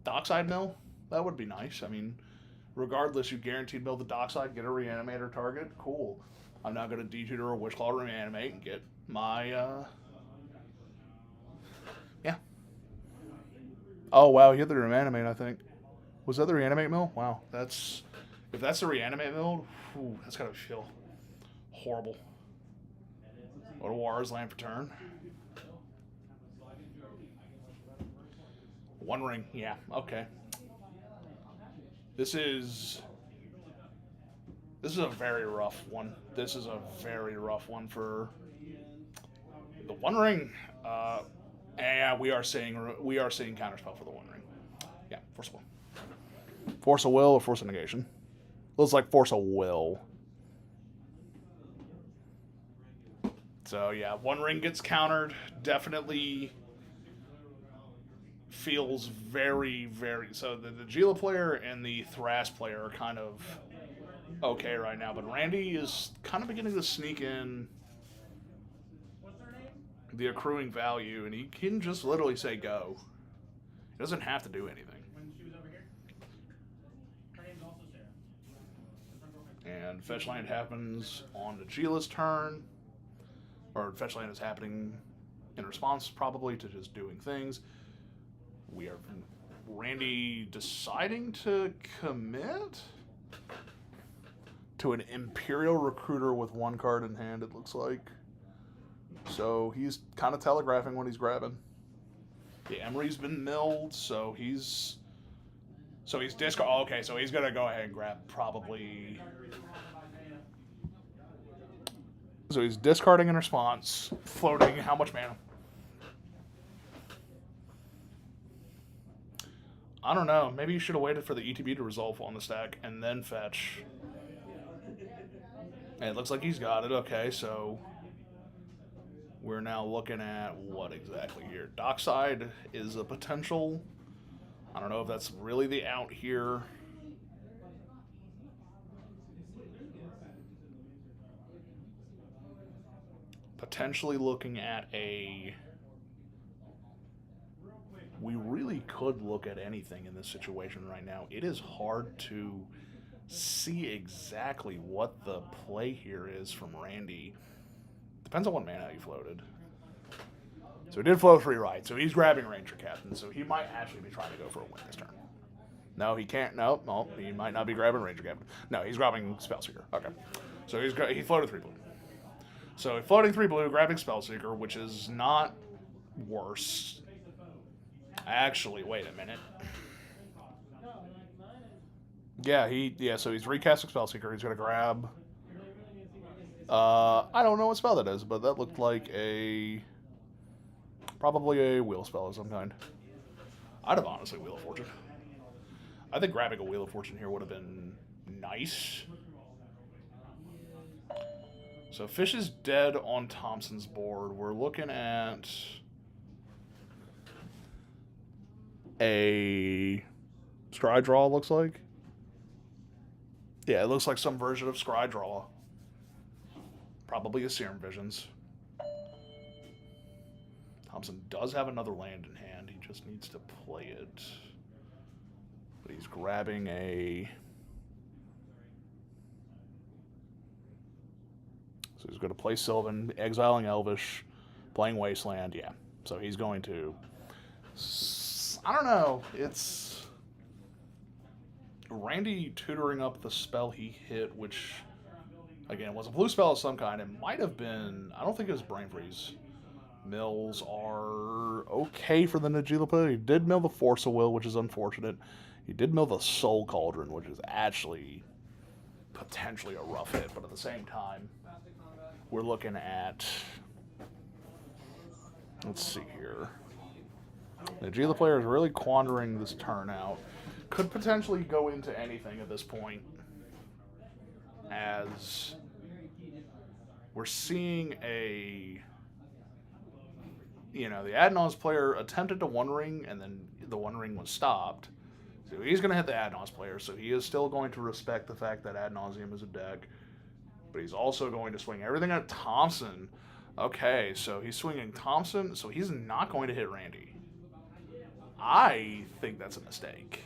dockside mill? That would be nice. I mean, regardless, you guaranteed mill the dockside, get a reanimator target. Cool. I'm now going to D-tutor or Witchclaw reanimate and get my, yeah. Oh, wow, he hit the reanimate, I think. Was that the reanimate mill? Wow, that's, if that's the reanimate mill, whew, that's got to feel horrible. Go to War's land for turn. One ring, yeah, okay. This is a very rough one. This is a very rough one for the One Ring. Yeah, we are seeing counterspell for the One Ring. Yeah, Force of Will. Force of Will or Force of Negation. Looks like Force of Will. So yeah, One Ring gets countered. Definitely feels very, very. So the Gila player and the Thras player are kind of okay right now, but Randy is kind of beginning to sneak in the accruing value, and he can just literally say go. He doesn't have to do anything. And fetch land happens on the Gila's turn, or fetch land is happening in response probably to just doing things. We are Randy deciding to commit to an Imperial Recruiter with one card in hand, it looks like. So he's kind of telegraphing what he's grabbing. The Emery's been milled, so he's discard. Oh, okay, so he's gonna go ahead and grab probably. So he's discarding in response, floating how much mana? I don't know. Maybe you should have waited for the ETB to resolve on the stack and then fetch. And it looks like he's got it. Okay, so we're now looking at what exactly here? Dockside is a potential. I don't know if that's really the out here. Potentially looking at a. We really could look at anything in this situation right now. It is hard to see exactly what the play here is from Randy. Depends on what mana he floated. So he did float 3 right. So he's grabbing Ranger Captain. So he might actually be trying to go for a win this turn. No, he can't. No, he might not be grabbing Ranger Captain. No, he's grabbing Spellseeker. Okay. So he floated 3 blue. So floating 3 blue, grabbing Spellseeker, which is not worse. Actually, wait a minute. Yeah, so he's recasting Spellseeker. He's going to grab. I don't know what spell that is, but that looked like Probably a wheel spell of some kind. I'd have honestly Wheel of Fortune. I think grabbing a Wheel of Fortune here would have been nice. So Fish is dead on Thompson's board. We're looking at a Scry Draw, looks like. Yeah, it looks like some version of Scry Draw. Probably a Serum Visions. Thompson does have another land in hand. He just needs to play it. But he's grabbing a... So he's going to play Sylvan, exiling Elvish, playing Wasteland. Yeah, so he's going to... I don't know. It's... Randy tutoring up the spell he hit, which, again, was a blue spell of some kind. It might have been... I don't think it was Brain Freeze. Mills are okay for the Najeela player. He did mill the Force of Will, which is unfortunate. He did mill the Soul Cauldron, which is actually potentially a rough hit, but at the same time, we're looking at... Let's see here. The Najeela player is really quandering this turnout. Could potentially go into anything at this point, as we're seeing a... You know, the Adnons player attempted to One Ring, and then the One Ring was stopped. So he's going to hit the Adnons player, so he is still going to respect the fact that Ad Nauseam is a deck. But he's also going to swing everything at Thompson. Okay, so he's swinging Thompson, so he's not going to hit Randy. I think that's a mistake.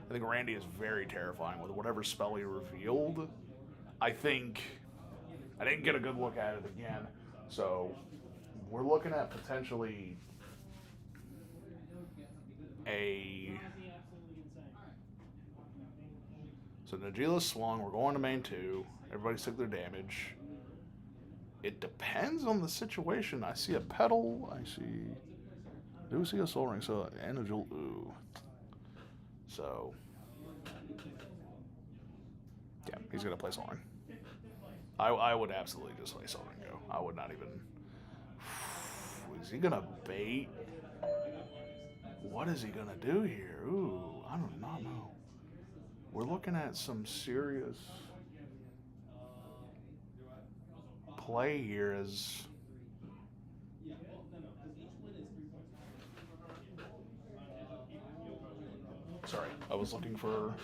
I think Randy is very terrifying with whatever spell he revealed. I think... I didn't get a good look at it again, so... We're looking at potentially a... So Najeela swung. We're going to main 2. Everybody took their damage. It depends on the situation. I see a Petal. I do see a Soul Ring. So, and a Jewel. Ooh. So, yeah, he's going to play Soul Ring. I would absolutely just play Soul Ring go. I would not even... Is he gonna bait? What is he gonna do here? Ooh, I do not know. We're looking at some serious play here as... Sorry, I was looking for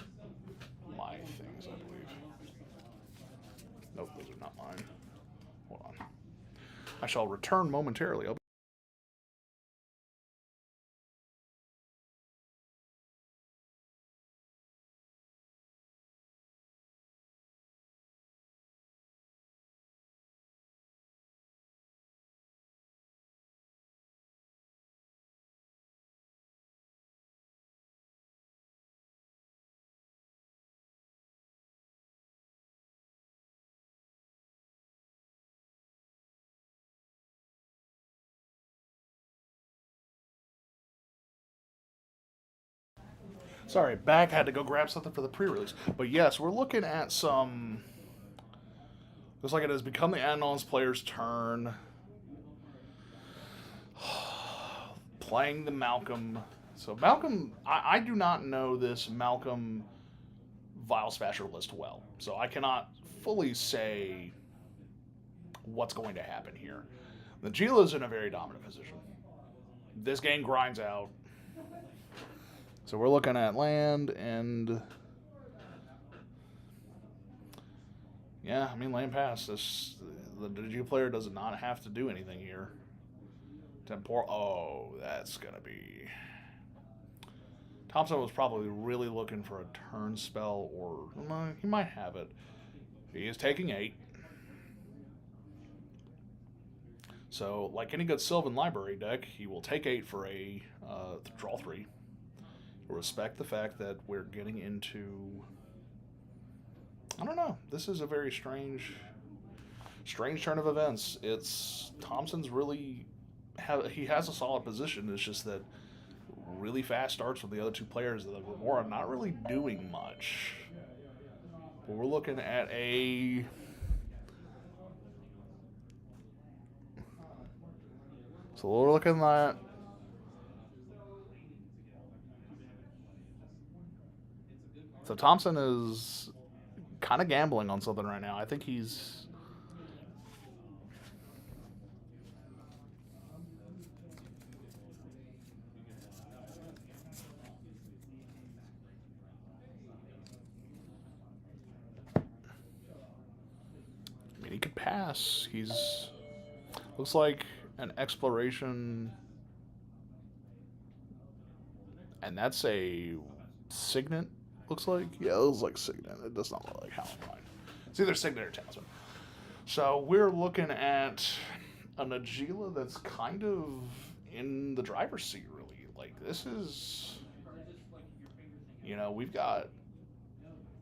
my things, I believe. Nope, those are not mine. Hold on. I shall return momentarily. Sorry, back. Had to go grab something for the pre-release. But yes, we're looking at some... Looks like it has become the Adnons player's turn. Playing the Malcolm. So Malcolm... I do not know this Malcolm Vile Spasher list well. So I cannot fully say what's going to happen here. Najeela's in a very dominant position. This game grinds out. So we're looking at land and... Yeah, I mean, land pass. The Najeela player does not have to do anything here. Temporal... Oh, that's going to be... Thompson was probably really looking for a turn spell, or... he might have it. He is taking 8. So, like any good Sylvan Library deck, he will take 8 for a draw 3. Respect the fact that we're getting into... I don't know. This is a very strange turn of events. It's... Thompson's really... He has a solid position. It's just that really fast starts with the other 2 players that are not really doing much. But we're looking at a... So we're looking at so Thompson is kind of gambling on something right now. I think he's I mean, he could pass. He's looks like an exploration, and that's a Signet. Looks like yeah, it looks like Signet. It does not look like Howling. It's either Signet or Townsend. So we're looking at a Nagila that's kind of in the driver's seat, really. Like this is, we've got.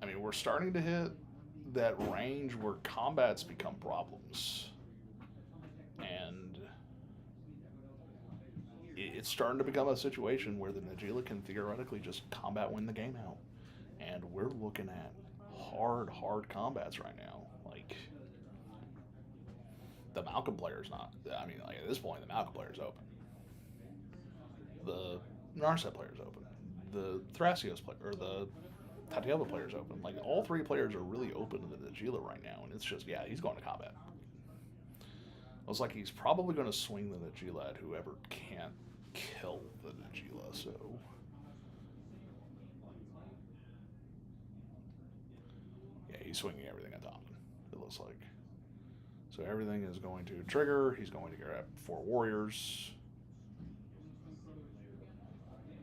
I mean, we're starting to hit that range where combats become problems. And it's starting to become a situation where the Nagila can theoretically just combat win the game out. And we're looking at hard combats right now. Like, the Malcolm player's not. I mean, like, at this point, the Malcolm player's open. The Narset player's open. The Thrasios player, or the Tatiana player's open. Like, all three players are really open to the Nagila right now. And it's just, yeah, he's going to combat. Looks like he's probably going to swing the Nagila at whoever can't kill the Nagila, so. Yeah, he's swinging everything at Thompson, it looks like. So everything is going to trigger. He's going to grab 4 warriors.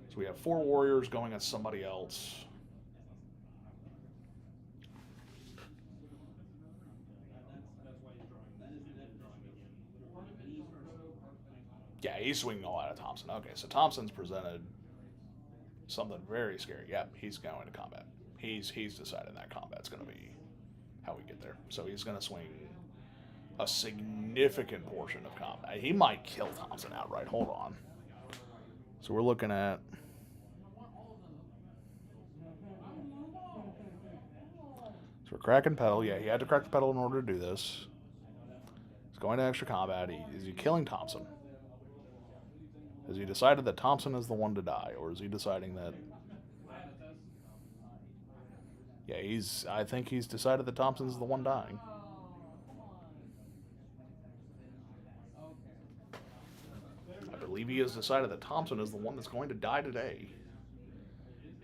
So we have 4 warriors going at somebody else. Yeah, he's swinging all out of Thompson. Okay, so Thompson's presented something very scary. Yep, he's going to combat. He's decided that combat's going to be how we get there. So he's going to swing a significant portion of combat. He might kill Thompson outright. Hold on. So we're looking at... So we're cracking pedal. Yeah, he had to crack the pedal in order to do this. He's going to extra combat. Is he killing Thompson? Has he decided that Thompson is the one to die, or is he deciding that... Yeah, I think he's decided that Thompson's the one dying. I believe he has decided that Thompson is the one that's going to die today.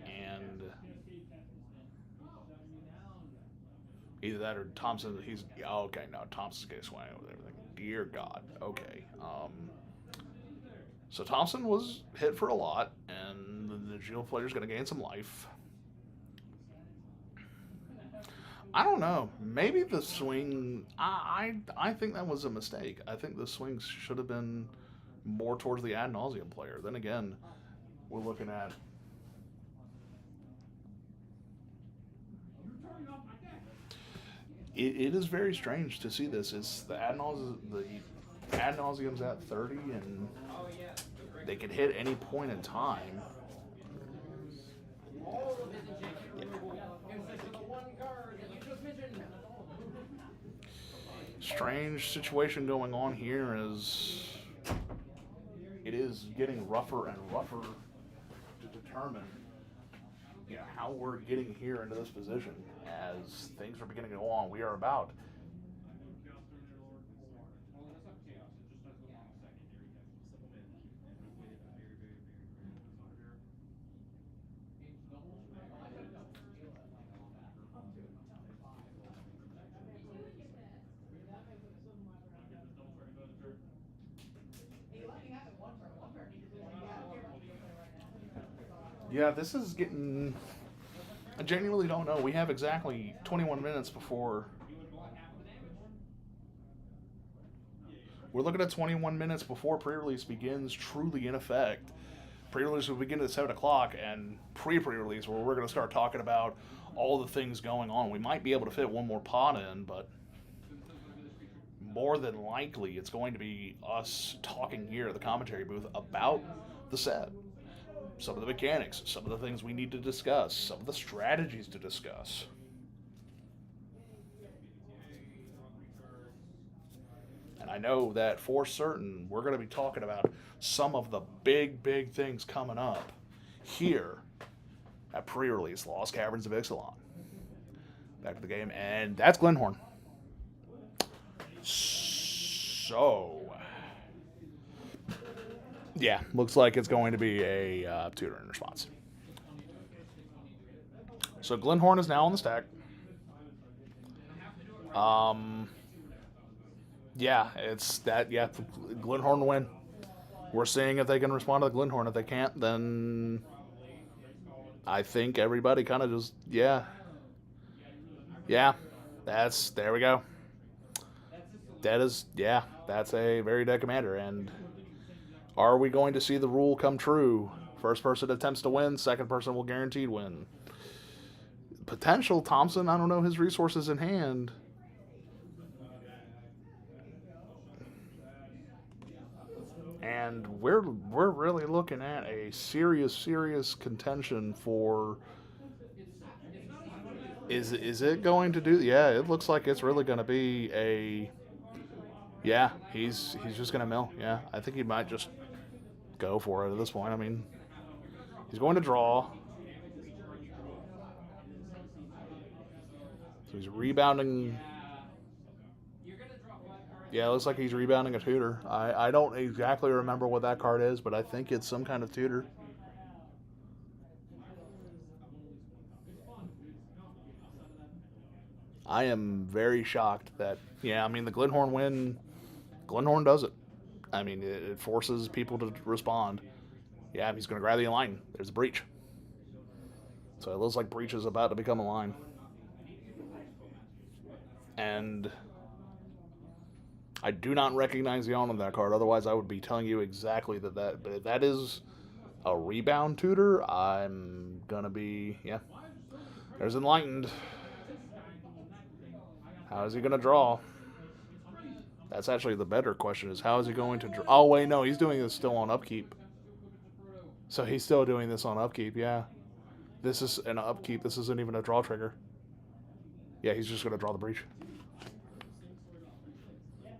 And either that or Thompson, okay, no, Thompson's getting swung with everything. Dear God, okay. So Thompson was hit for a lot, and the Nagila player's going to gain some life. I don't know. Maybe the swing... I think that was a mistake. I think the swings should have been more towards the ad nauseum player. Then again, we're looking at... It is very strange to see this. It's the ad nauseum's at 30, and they can hit any point in time. Strange situation going on here as it is getting rougher and rougher to determine how we're getting here into this position as things are beginning to go on. We are about yeah, this is getting... I genuinely don't know. We have exactly 21 minutes before... We're looking at 21 minutes before pre-release begins truly in effect. Pre-release will begin at 7 o'clock, and pre-release where we're going to start talking about all the things going on. We might be able to fit one more pod in, but more than likely it's going to be us talking here at the commentary booth about the set. Some of the mechanics, some of the things we need to discuss, some of the strategies to discuss. And I know that for certain we're going to be talking about some of the big things coming up here at Prerelease Lost Caverns of Ixalan. Back to the game, and that's Glenhorn. So, yeah, looks like it's going to be a tutor in response. So Glenhorn is now on the stack. Yeah, it's that. Yeah, Glenhorn win. We're seeing if they can respond to the Glenhorn. If they can't, then I think everybody kind of just yeah. There we go. That's a very dead commander. And are we going to see the rule come true? First person attempts to win, second person will guaranteed win. Potential Thompson, I don't know his resources in hand. And we're really looking at a serious contention for. Is it going to do? Yeah, it looks like it's really going to be a. Yeah, he's just going to mill. Yeah, I think he might just go for it at this point. I mean, he's going to draw. So he's rebounding. Yeah, it looks like he's rebounding a tutor. I don't exactly remember what that card is, but I think it's some kind of tutor. I am very shocked that, yeah, I mean, the Glenhorn win, Glenhorn does it. I mean, it forces people to respond. Yeah, he's going to grab the line. There's a breach. So it looks like breach is about to become a line. And I do not recognize the on that card. Otherwise, I would be telling you exactly that. But if that is a rebound tutor, I'm going to be, yeah. There's Enlightened. How is he going to draw? That's actually the better question, is how is he going to draw? Oh, wait, no, he's doing this still on upkeep. So he's still doing this on upkeep, yeah. This is an upkeep. This isn't even a draw trigger. Yeah, he's just going to draw the breach.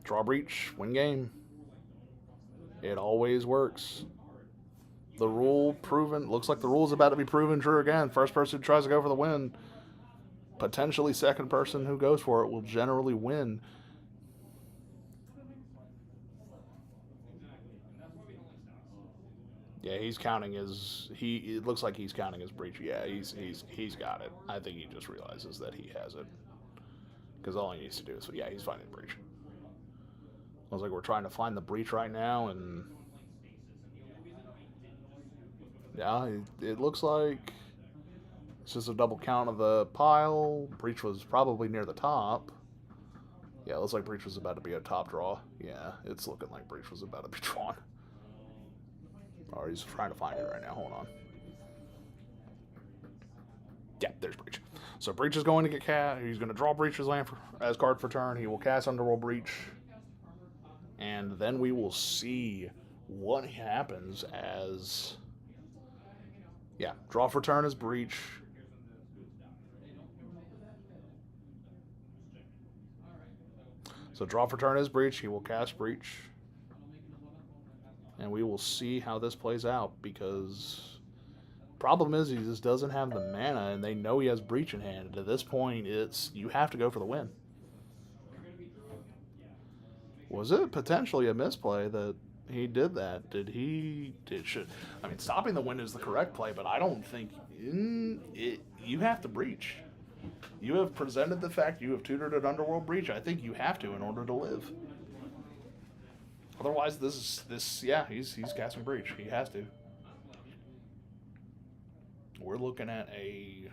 Draw breach, win game. It always works. The rule proven, looks like the rule is about to be proven true again. First person who tries to go for the win, potentially second person who goes for it will generally win. Yeah, he's counting his. It looks like he's counting his breach. Yeah, he's got it. I think he just realizes that he has it, because all he needs to do is, yeah, he's finding the breach. Looks like we're trying to find the breach right now, and yeah, it looks like it's just a double count of the pile. Breach was probably near the top. Yeah, it looks like breach was about to be a top draw. Yeah, it's looking like breach was about to be drawn. Or he's trying to find it right now. Hold on. Yeah, there's breach. So breach is going to get cast. He's going to draw breach as card for turn. He will cast Underworld Breach. And then we will see what happens as... Yeah, draw for turn is breach. So draw for turn is breach. He will cast breach. And we will see how this plays out, because problem is he just doesn't have the mana, and they know he has breach in hand. And at this point, it's you have to go for the win. Was it potentially a misplay that he did that? I mean, stopping the win is the correct play, but I don't think you have to breach. You have presented the fact you have tutored at Underworld Breach. I think you have to in order to live. Otherwise, he's casting breach. He has to. We're looking at a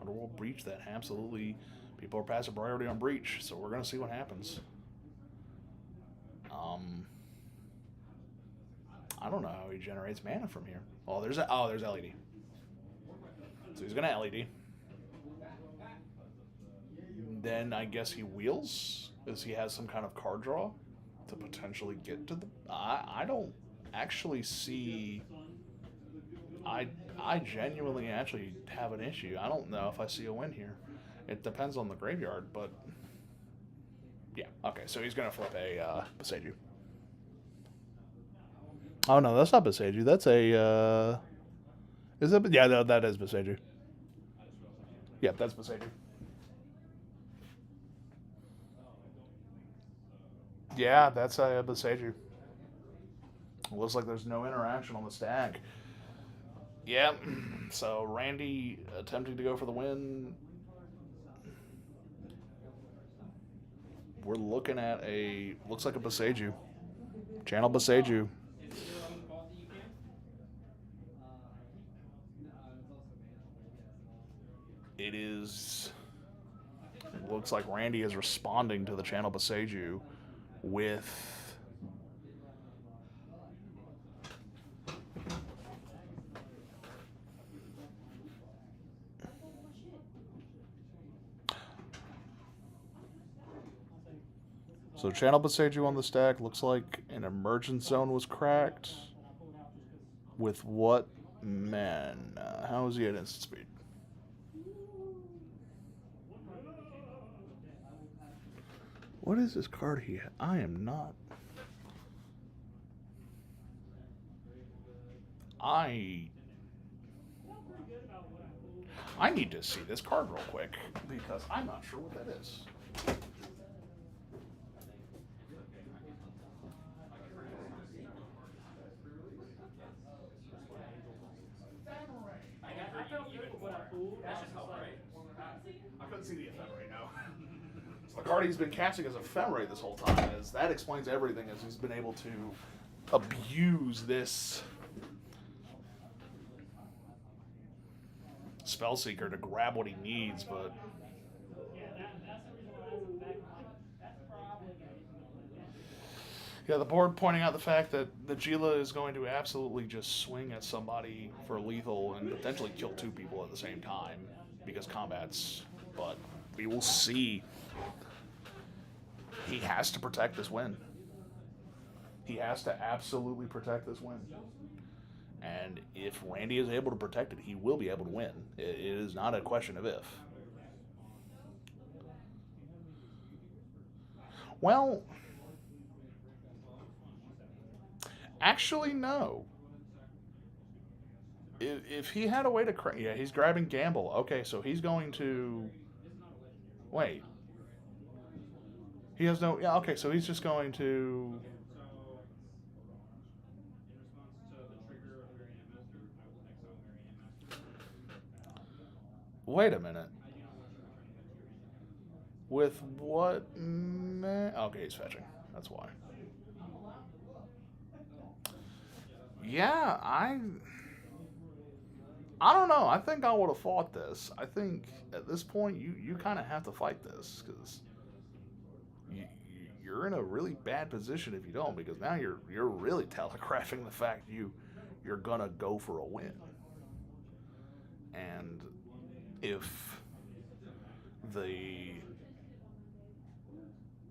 Underworld Breach that absolutely people are passing priority on breach, so we're gonna see what happens. I don't know how he generates mana from here. Oh, there's LED. So he's gonna LED. Then I guess he wheels, as he has some kind of card draw to potentially get to the... I don't actually see... I genuinely actually have an issue. I don't know if I see a win here. It depends on the graveyard, but... Yeah. Okay. So he's gonna flip a Boseiju. Oh no, that's not Boseiju. That's a. Is it? Yeah, no, that is Boseiju. Yep, that's Boseiju. Yeah, that's a Boseiju. Looks like there's no interaction on the stack. Yep. So Randy attempting to go for the win. We're looking at looks like a Boseiju. Channel Boseiju. It is. Looks like Randy is responding to the channel Boseiju with. So channel Boseiju on the stack looks like an emergence zone was cracked. With what man? How is he at instant speed? What is this card he had? I am not. I need to see this card real quick because I'm not sure what that is. I couldn't see the ephemerate now. So the card he's been casting as ephemerate this whole time, as that explains everything, as he's been able to abuse this Spellseeker to grab what he needs, but yeah, the board pointing out the fact that the Gila is going to absolutely just swing at somebody for lethal and potentially kill two people at the same time because combat's, but we will see. He has to protect this win. He has to absolutely protect this win. And if Randy is able to protect it, he will be able to win. It is not a question of if. Well, actually, no. If he had a way to... Yeah, he's grabbing Gamble. Okay, so he's going to... Wait. He has no... Yeah, okay, so he's just going to... Wait a minute. With what... Okay, he's fetching. That's why. Yeah, I don't know. I think I would have fought this. I think at this point you kind of have to fight this because you're in a really bad position if you don't, because now you're really telegraphing the fact you're gonna go for a win. And if the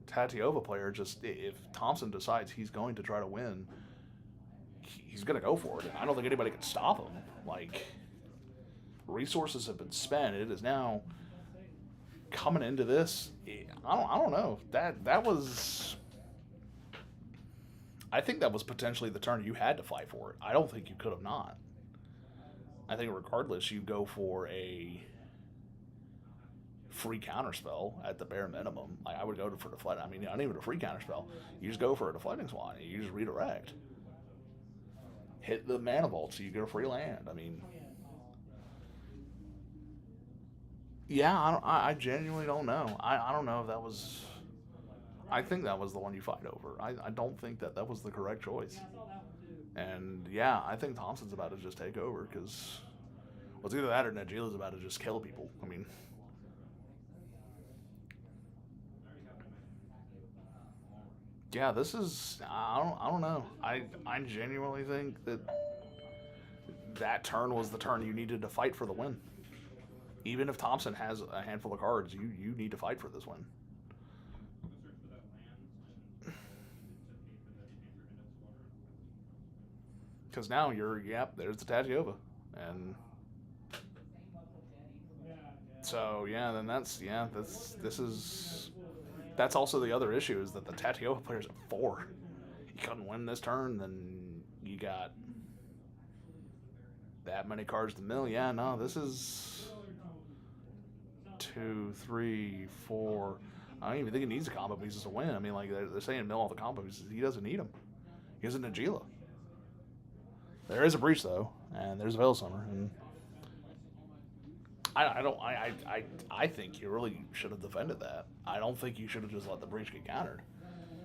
Tatiova player if Thompson decides he's going to try to win, he's going to go for it. I don't think anybody can stop him. Like, resources have been spent. It is now coming into this. I don't know. That was... I think that was potentially the turn you had to fight for it. I don't think you could have not. I think regardless, you go for a free counterspell at the bare minimum. Like, I would go for deflect. I mean, not even a free counterspell. You just go for a deflecting swan. You just redirect. Hit the mana vault so you get a free land. I mean, yeah, I genuinely don't know. I don't know if that was... I think that was the one you fight over. I don't think that was the correct choice. And yeah, I think Thompson's about to just take over because, well, it's either that or Najila's about to just kill people. I mean, yeah, this is... I don't know. I genuinely think that turn was the turn you needed to fight for the win. Even if Thompson has a handful of cards, you need to fight for this win. Because now there's the Tatiova. And so, yeah, then this is that's also the other issue is that the Tatiova player's at 4. You couldn't win this turn, then you got that many cards to mill. Yeah, no, this is 2, 3, 4. I don't even think he needs a combo pieces to win. I mean, like, they're saying mill all the combo pieces. He doesn't need them. He has a Najila. There is a Breach, though, and there's a Veil Summer, and I think you really should have defended that. I don't think you should have just let the Breach get countered.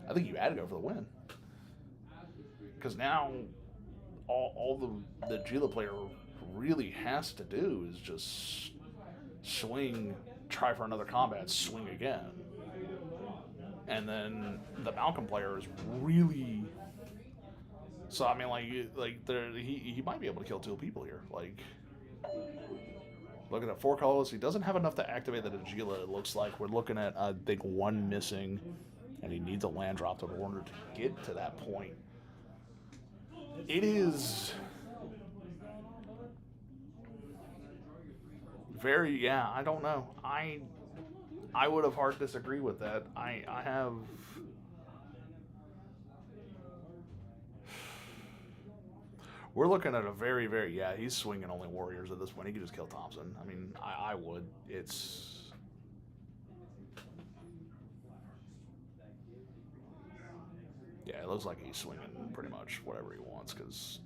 I think you had to go for the win. Because now, all the Gila player really has to do is just swing, try for another combat, swing again. And then the Malcolm player is really... So, I mean, he might be able to kill 2 people here. Like, looking at 4 colorless, he doesn't have enough to activate the Najila, it looks like. We're looking at, I think, 1 missing, and he needs a land drop in order to get to that point. It is very, yeah, I don't know. I would have hard disagree with that. I have... We're looking at a very, very, yeah, he's swinging only warriors at this point. He could just kill Thompson. I mean, I would. It's... Yeah, it looks like he's swinging pretty much whatever he wants, because...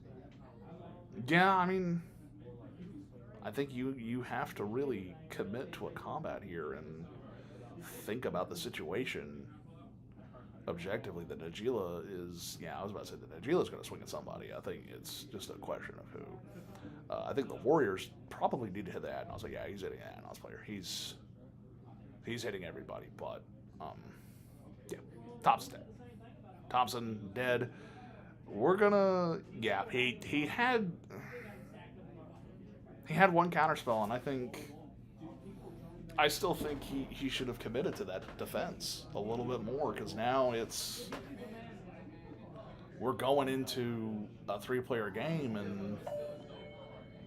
Yeah, I mean... I think you have to really commit to a combat here and think about the situation objectively. The Najila is... Yeah, I was about to say the Najila's going to swing at somebody. I think it's just a question of who. I think the Warriors probably need to hit the Adnos. Like, yeah, he's hitting an Adnos player. He's hitting everybody, but... yeah, Thompson dead. Thompson dead. We're gonna... Yeah, he had 1 counterspell, and I still think he should have committed to that defense a little bit more, because now we're going into a 3-player game, and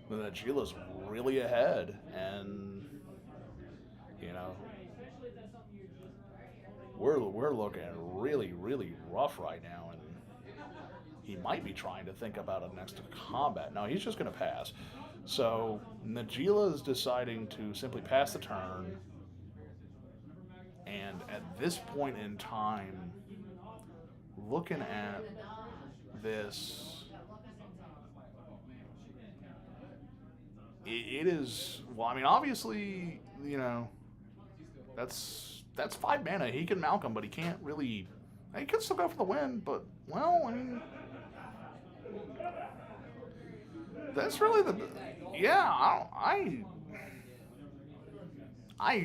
the Najila's really ahead, and you know, we're looking really, really rough right now, and he might be trying to think about a next combat. No, he's just going to pass. So Najila is deciding to simply pass the turn, and at this point in time, looking at this, it is, well, I mean, obviously, you know, that's 5 mana. He can Malcolm, but he can't really, he could still go for the win, but, well, I mean, that's really the... Yeah, I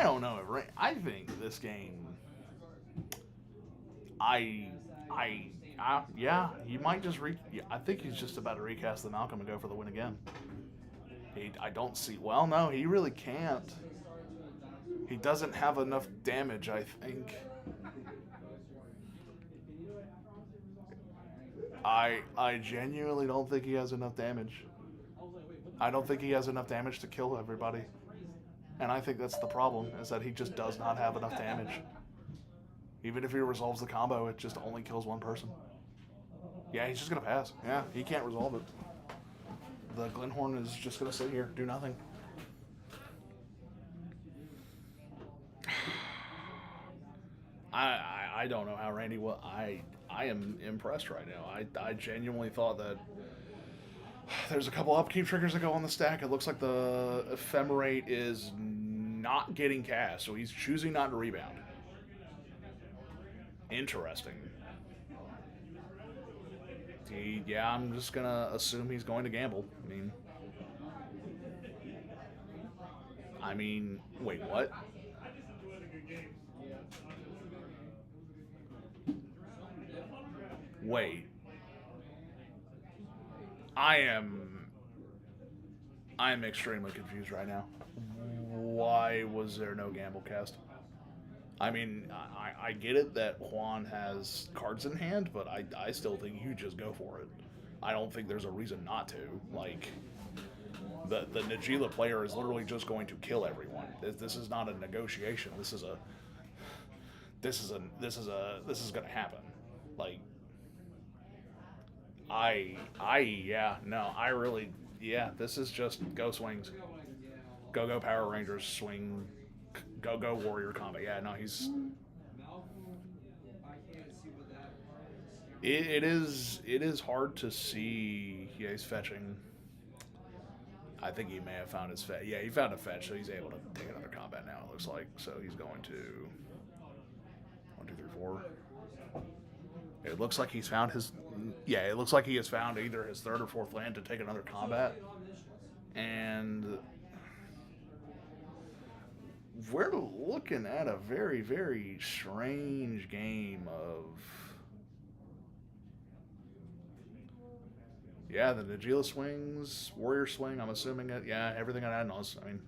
don't know. I think this game... yeah, he might just I think he's just about to recast the Malcolm and go for the win again. I don't see... Well, no, he really can't. He doesn't have enough damage, I think. I genuinely don't think he has enough damage. I don't think he has enough damage to kill everybody. And I think that's the problem, is that he just does not have enough damage. Even if he resolves the combo, it just only kills 1 person. Yeah, he's just going to pass. Yeah, he can't resolve it. The Glenhorn is just going to sit here, do nothing. I don't know how Randy... Well, I am impressed right now. I genuinely thought that there's a couple upkeep triggers that go on the stack. It looks like the Ephemerate is not getting cast, so he's choosing not to rebound. Interesting. Yeah, I'm just going to assume he's going to gamble. I mean, wait, what? Wait. I am extremely confused right now. Why was there no gamble cast? I mean, I get it that Juan has cards in hand, but I still think you just go for it. I don't think there's a reason not to. Like, the Najila player is literally just going to kill everyone. This is not a negotiation. This is a this is gonna happen. Like, this is just go swings, go Power Rangers swing, go Warrior combat. Yeah, no, he's. It is hard to see. Yeah, he's fetching. I think he may have found his fetch. Yeah, he found a fetch, so he's able to take another combat now. It looks like so he's going to 1, 2, 3, 4. It looks like he's found his. Yeah, it looks like he has found either his 3rd or 4th land to take another combat, and we're looking at a very, very strange game of. Yeah, the Nagila swings, Warrior swing. I'm assuming it. Yeah, everything on Adnos. I mean,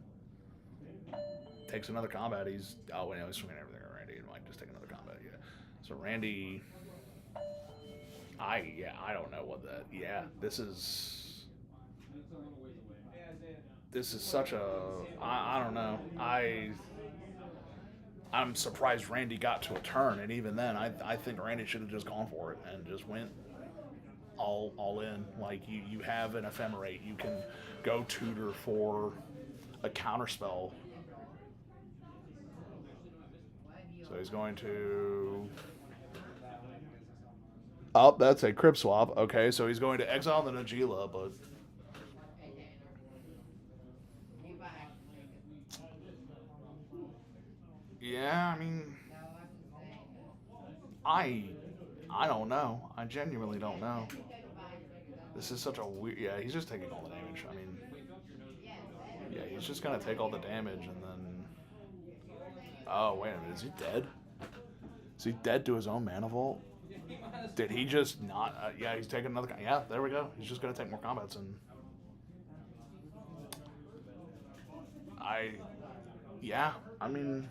takes another combat. He's he's swinging everything on Randy. It might just take another combat. Yeah. So Randy, I don't know what that. Yeah, this is such a. I don't know. I'm surprised Randy got to a turn, and even then, I think Randy should have just gone for it and just went all in. Like you have an ephemerate, you can go tutor for a counterspell. So he's going to. Oh, that's a crib swap. Okay, so he's going to exile the Nagila, but. Yeah, I mean, I don't know. I genuinely don't know. This is such a weird. Yeah, he's just taking all the damage. I mean, yeah, he's just gonna take all the damage and then. Oh wait a minute, is he dead? Is he dead to his own mana vault? Did he just not? Yeah, he's taking another. Yeah, there we go. He's just gonna take more combats and. Yeah, I mean.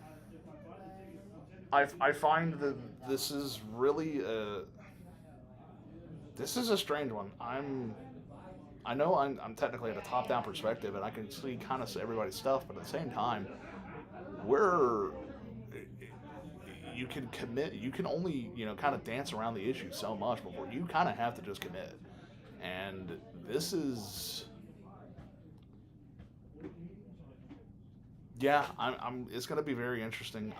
I find that this is really this is a strange one. I know I'm technically at a top-down perspective, and I can see kind of everybody's stuff, but at the same time, you can commit. You can only kind of dance around the issue so much before you kind of have to just commit. And this is. Yeah, I'm. It's going to be very interesting.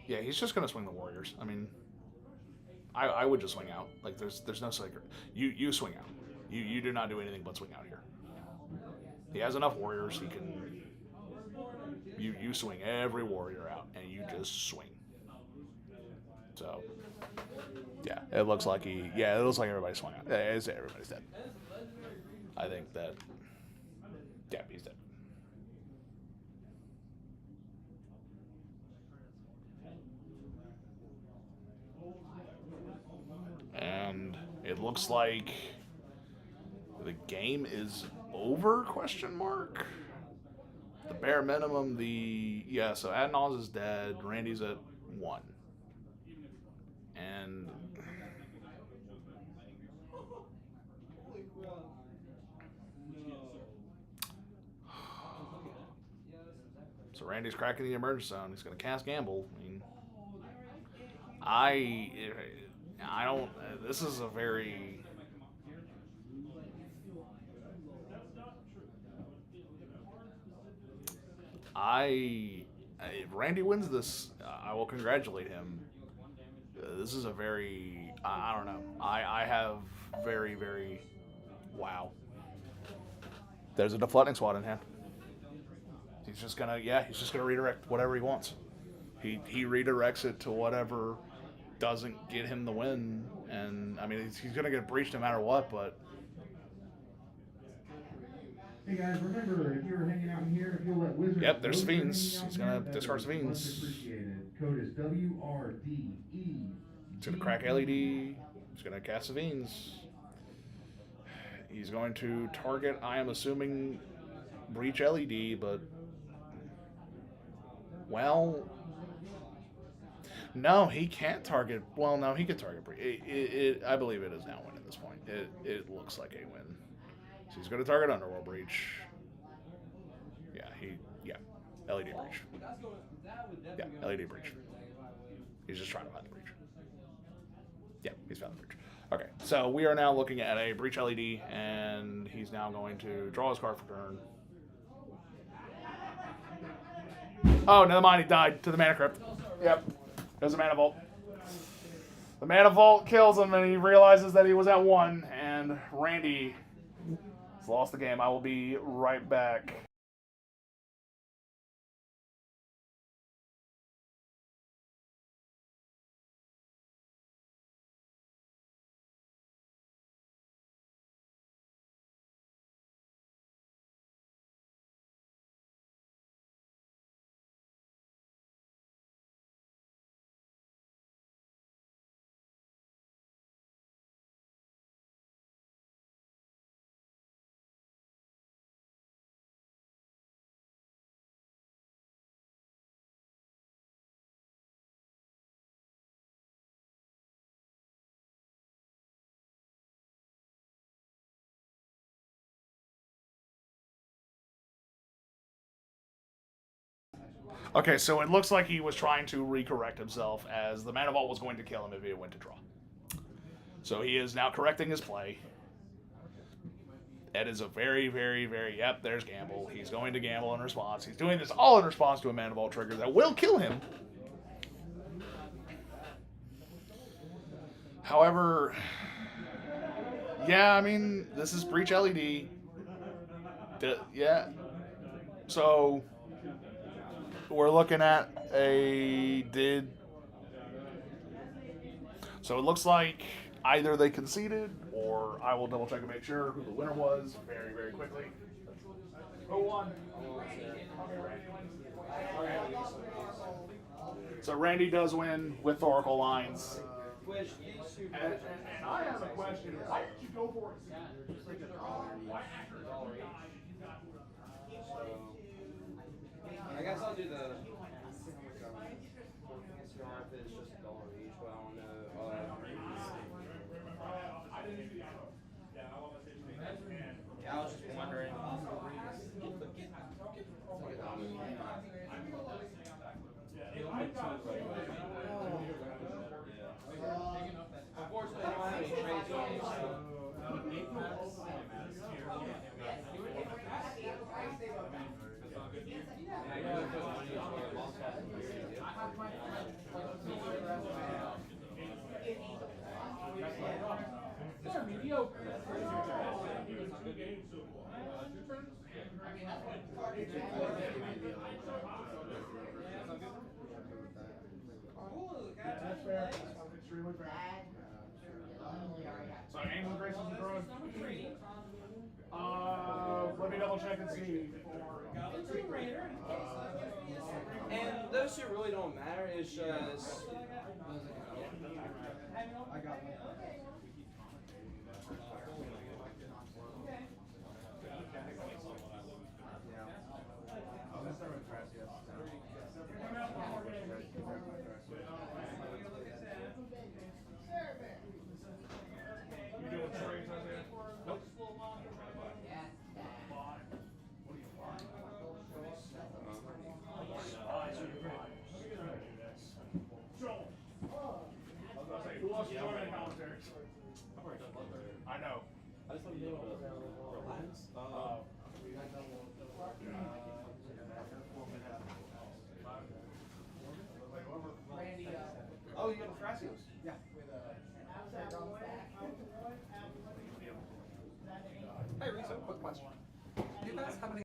Yeah, he's just gonna swing the Warriors. I mean, I would just swing out. Like there's no secret. You swing out. You do not do anything but swing out here. He has enough Warriors. He can. You swing every Warrior out, and you just swing. So, yeah, it looks like it looks like everybody swung out. Everybody's dead. I think that. Yeah, he's dead. And it looks like the game is over, question mark? The bare minimum, so Adnaz is dead, Randy's at 1. And so Randy's cracking the emergency zone. He's going to cast Gamble. I mean, I don't. This is a very. If Randy wins this, I will congratulate him. This is a very. I don't know. I have very, very. Wow. There's a deflecting swat in hand. He's just gonna. Yeah, he's just gonna redirect whatever he wants. He redirects it to whatever. Doesn't get him the win, and I mean he's gonna get breached no matter what. But hey guys, remember if you're hanging out in here, if you'll let Wizard. Yep, there's Fiends. He's gonna discard Fiends. Code is WRDE. He's gonna crack LED. He's gonna cast Fiends. He's going to target. I am assuming breach LED, but well. No, he can't target. Well, no, he could target breach. I believe it is now win at this point. It looks like a win. So he's going to target Underworld Breach. Yeah, LED Breach. Yeah, LED Breach. He's just trying to find the breach. Yeah, he's found the breach. Okay, so we are now looking at a breach LED, and he's now going to draw his card for turn. Oh, never mind, he died to the Mana Crypt. Yep, there's a Mana Vault. The Mana Vault kills him, and he realizes that he was at 1, and Randy has lost the game. I will be right back. Okay, so it looks like he was trying to recorrect himself as the Mana Vault was going to kill him if he went to draw. So he is now correcting his play. Ed is a very, very, very, yep, there's gamble. He's going to gamble in response. He's doing this all in response to a Mana Vault trigger that will kill him. However, yeah, I mean, this is Breach LED. Yeah. So we're looking at So it looks like either they conceded, or I will double check and make sure who the winner was very, very quickly. Who won? Okay. So Randy does win with Oracle Lines. And I have a question. Why did you go for it? I guess I'll do the scarf is just $1 each, but I don't know. Yeah, I was just wondering. Unfortunately, I don't have any trades on me, so. They're mediocre. That's fair. Extremely fair. So England Grace is the drug. Let me double check and see. And those two really don't matter. It's just. I know. I just want to be able to relax. Oh, you got the Thrasios? Yeah. Hey, Risa, quick question. Do you guys have any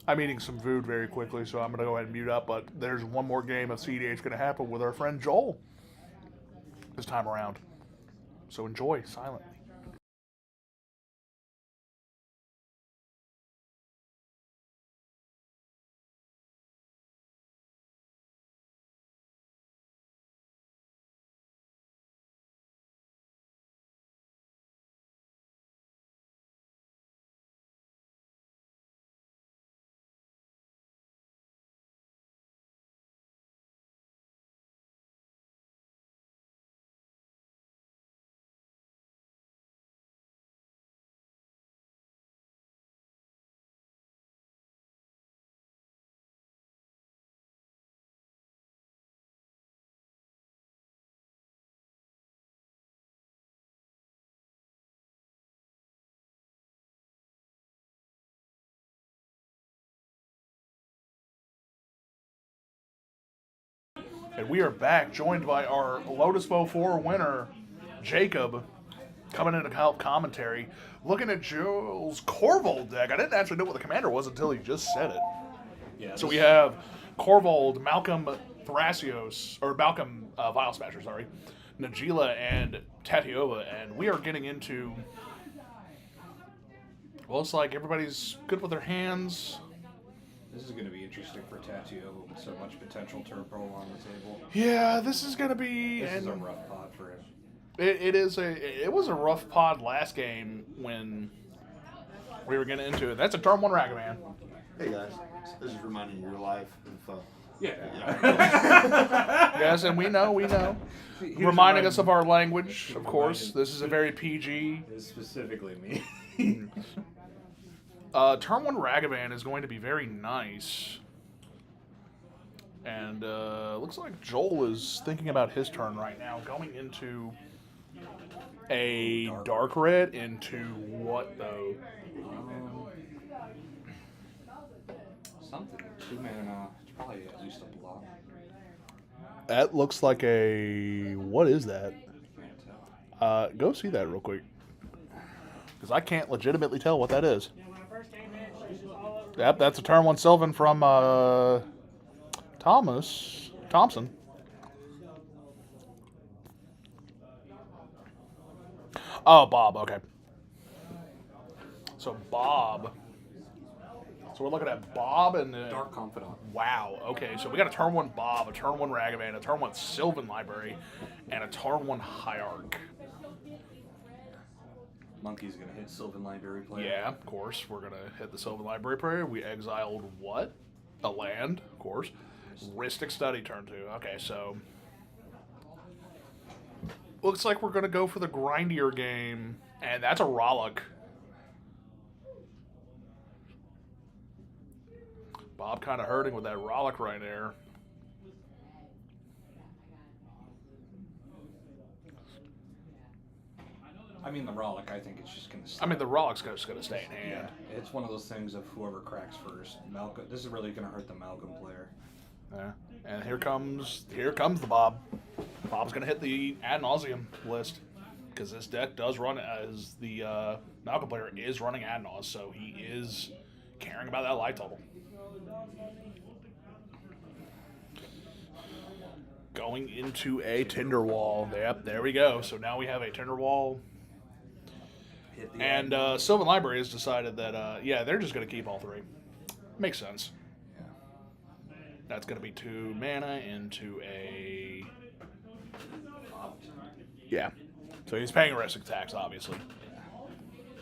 I'm eating some food very quickly, so I'm going to go ahead and mute up. But there's one more game of CDH going to happen with our friend Joel this time around. So enjoy silently. And we are back, joined by our Lotus Bow 4 winner, Jacob, coming in to help commentary. Looking at Joel's Corvold deck. I didn't actually know what the commander was until he just said it. Yeah. So we have Corvold, Malcolm Thrasios, or Malcolm Vile Smasher, sorry, Najila, and Tatiova. And we are getting into, well, it's like everybody's good with their hands. This is going to be interesting for Tatio with so much potential turbo on the table. Yeah, this is going to be... This is a rough pod for him. It was a rough pod last game when we were getting into it. That's a turn 1 Ragavan. Hey guys, this is reminding your life of Yeah. Yes, and we know. Reminding us of our language, of course. This is a very PG. It's specifically me. Turn 1 Ragavan is going to be very nice. And looks like Joel is thinking about his turn right now, going into a dark red into what, though? Something. 2 mana. It's probably at least a block. That looks like a... What is that? Can't tell. Go see that real quick. Because I can't legitimately tell what that is. Yep, that's a turn 1 Sylvan from Thompson. Oh, Bob, okay. So Bob. So we're looking at Bob and Dark Confidant. Wow, okay. So we got a turn 1 Bob, a turn 1 Ragavan, a turn 1 Sylvan Library, and a turn 1 Hierarch. Monkey's going to hit Sylvan Library player. Yeah, of course. We're going to hit the Sylvan Library player. We exiled what? A land, of course. Ristic Study turn 2. Okay, so looks like we're going to go for the grindier game, and that's a Rollock. Bob kind of hurting with that Rollock right there. I mean, the Rollock, I think it's just going to stay. I mean, the Rollock's just going to stay in hand. Yeah, it's one of those things of whoever cracks first. Malcolm. This is really going to hurt the Malcolm player. Yeah. And here comes the Bob. Bob's going to hit the ad nauseum list because this deck does run as the Malcolm player is running ad naus, so he is caring about that life total. Going into a Tinderwall. Yep, there we go. So now we have a Tinderwall. And Sylvan Library has decided that, yeah, they're just going to keep all 3. Makes sense. Yeah. That's going to be 2 mana into a... Yeah. So he's paying Ristic tax, obviously.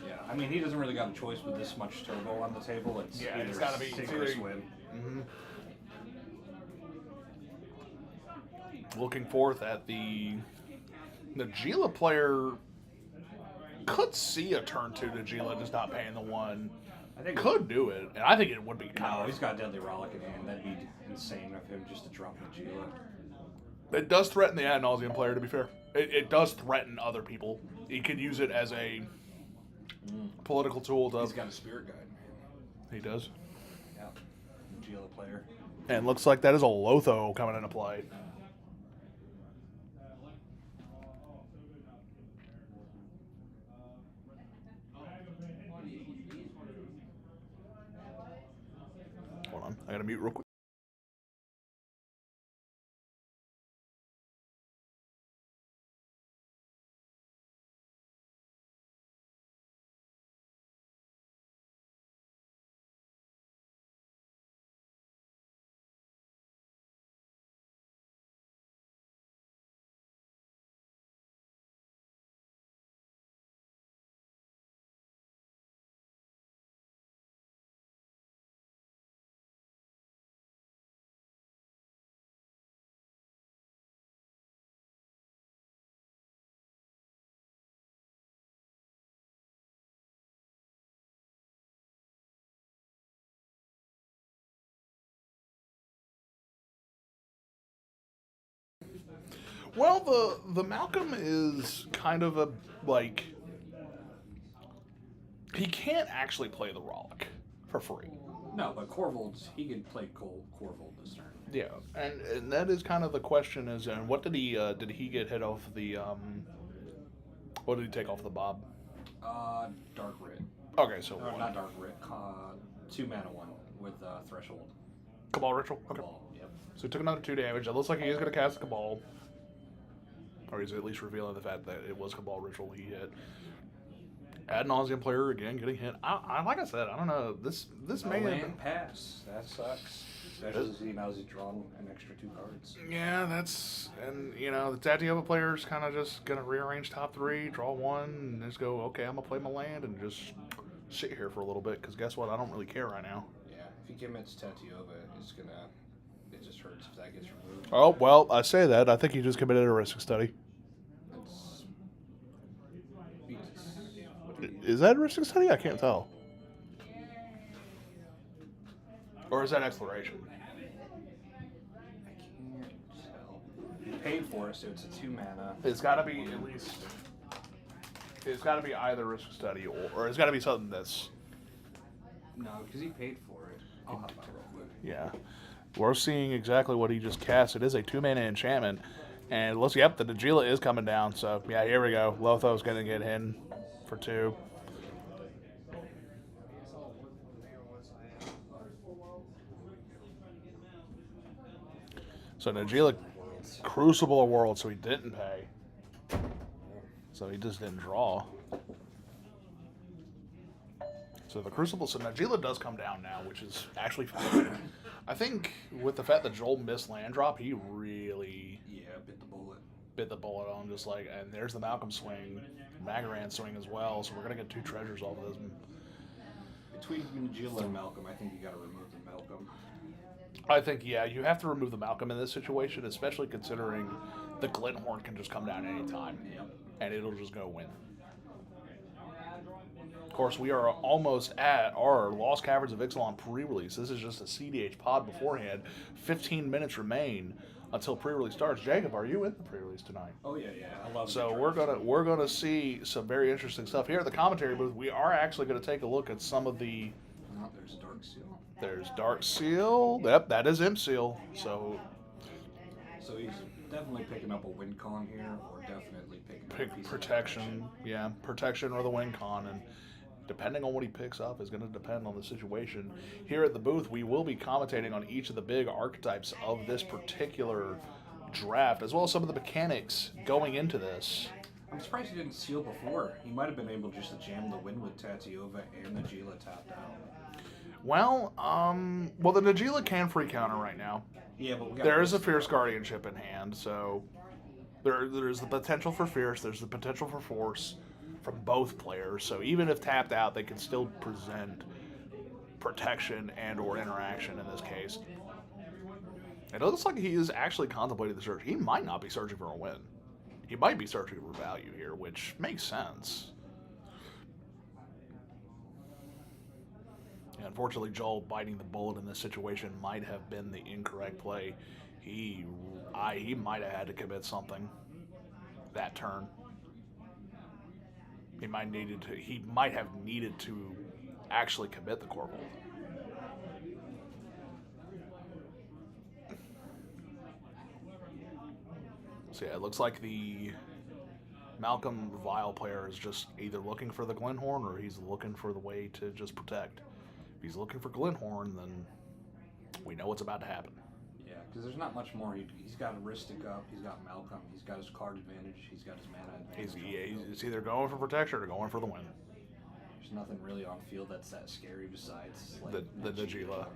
Yeah, I mean, he doesn't really got a choice with this much turbo on the table. It's Yeah, either it's gotta be sink or swim. Mm-hmm. Looking forth at the Najila player could see a turn 2 Najila just not paying the 1. I think could do it, and I think it would be kind No, of... he's got Deadly Rollick in hand. That'd be insane of him just to drop Najila. It does threaten the ad nauseum player, to be fair. It does threaten other people. He could use it as a political tool to... He's got a Spirit Guide, man. He does. Yeah, Najila player. And looks like that is a Lotho coming into play. Well, the Malcolm is kind of a, like, he can't actually play the Rollick for free. No, but Corvold's, he could play Corvold this turn. Yeah, and that is kind of the question is, and what did he get hit off the, what did he take off the Bob? Dark Writ. Okay, so Or not Dark Writ, 2 mana 1 with Threshold. Cabal Ritual? Okay. Cabal, yep. So he took another 2 damage. It looks like he is going to cast Cabal. Or he's at least revealing the fact that it was Cabal Ritual he hit. Ad nauseum player again getting hit. I like I said, I don't know. This No may land pass. That sucks. Especially now he's drawn an extra 2 cards. Yeah, that's, and you know, the Tatiova player's kind of just gonna rearrange top 3, draw 1, and just go, okay, I'm gonna play my land and just sit here for a little bit because guess what? I don't really care right now. Yeah, if he commits Tatiova, it just hurts if that gets removed. Oh well, I say that. I think he just committed a risk study. Is that a risk study? I can't tell. Or is that exploration? I can't tell. He paid for it, so it's a 2 mana. It's got to be at least. It's got to be either risk study or it's got to be something that's. No, because he paid for it. I'll hop out real quick. Yeah, we're seeing exactly what he just cast. It is a 2 mana enchantment, and let's. Yep, the Najila is coming down. So yeah, here we go. Lotho's gonna get in for 2. So Najila Crucible of Worlds, so he didn't pay. So he just didn't draw. So the Crucible, so Najila does come down now, which is actually fine. I think with the fact that Joel missed land drop, he really bit the bullet on just like, and there's the Malcolm swing, Magaran swing as well, so we're going to get 2 treasures off of this. Between Najila and Malcolm, I think you got to remove the Malcolm. I think, yeah, you have to remove the Malcolm in this situation, especially considering the Glinthorn can just come down anytime, and it'll just go win. Of course, we are almost at our Lost Caverns of Ixalan pre-release. This is just a CDH pod beforehand. 15 minutes remain until pre-release starts. Jacob, are you in the pre-release tonight? Oh yeah, I love it. So we're gonna see some very interesting stuff here at the commentary booth. We are actually going to take a look at some of the. Oh, there's Dark Seal. There's Dark Seal. Yep, that is Imp Seal. So he's definitely picking up a win con here, or definitely picking up a piece protection. Yeah, protection or the win con, and depending on what he picks up is going to depend on the situation. Here at the booth, we will be commentating on each of the big archetypes of this particular draft, as well as some of the mechanics going into this. I'm surprised he didn't seal before. He might have been able just to jam the win with Tatiova and Najila tapped out. Well, the Najila can free counter right now. Yeah, but there is a Fierce Guardianship in hand, so there's the potential for Fierce, there's the potential for Force from both players. So even if tapped out, they can still present protection and or interaction in this case. It looks like he is actually contemplating the search. He might not be searching for a win. He might be searching for value here, which makes sense. Yeah, unfortunately, Joel biting the bullet in this situation might have been the incorrect play. He might have had to commit something that turn. He might have needed to actually commit the Corvold. So yeah, it looks like the Malcolm Vile player is just either looking for the Glinthorn or he's looking for the way to just protect. If he's looking for Glinthorn, then we know what's about to happen. Yeah, because there's not much more. He's got a Ristic up, he's got Malcolm, he's got his card advantage, he's got his mana advantage. He's either going for protection or going for the win. There's nothing really on field that's that scary besides like the Najila.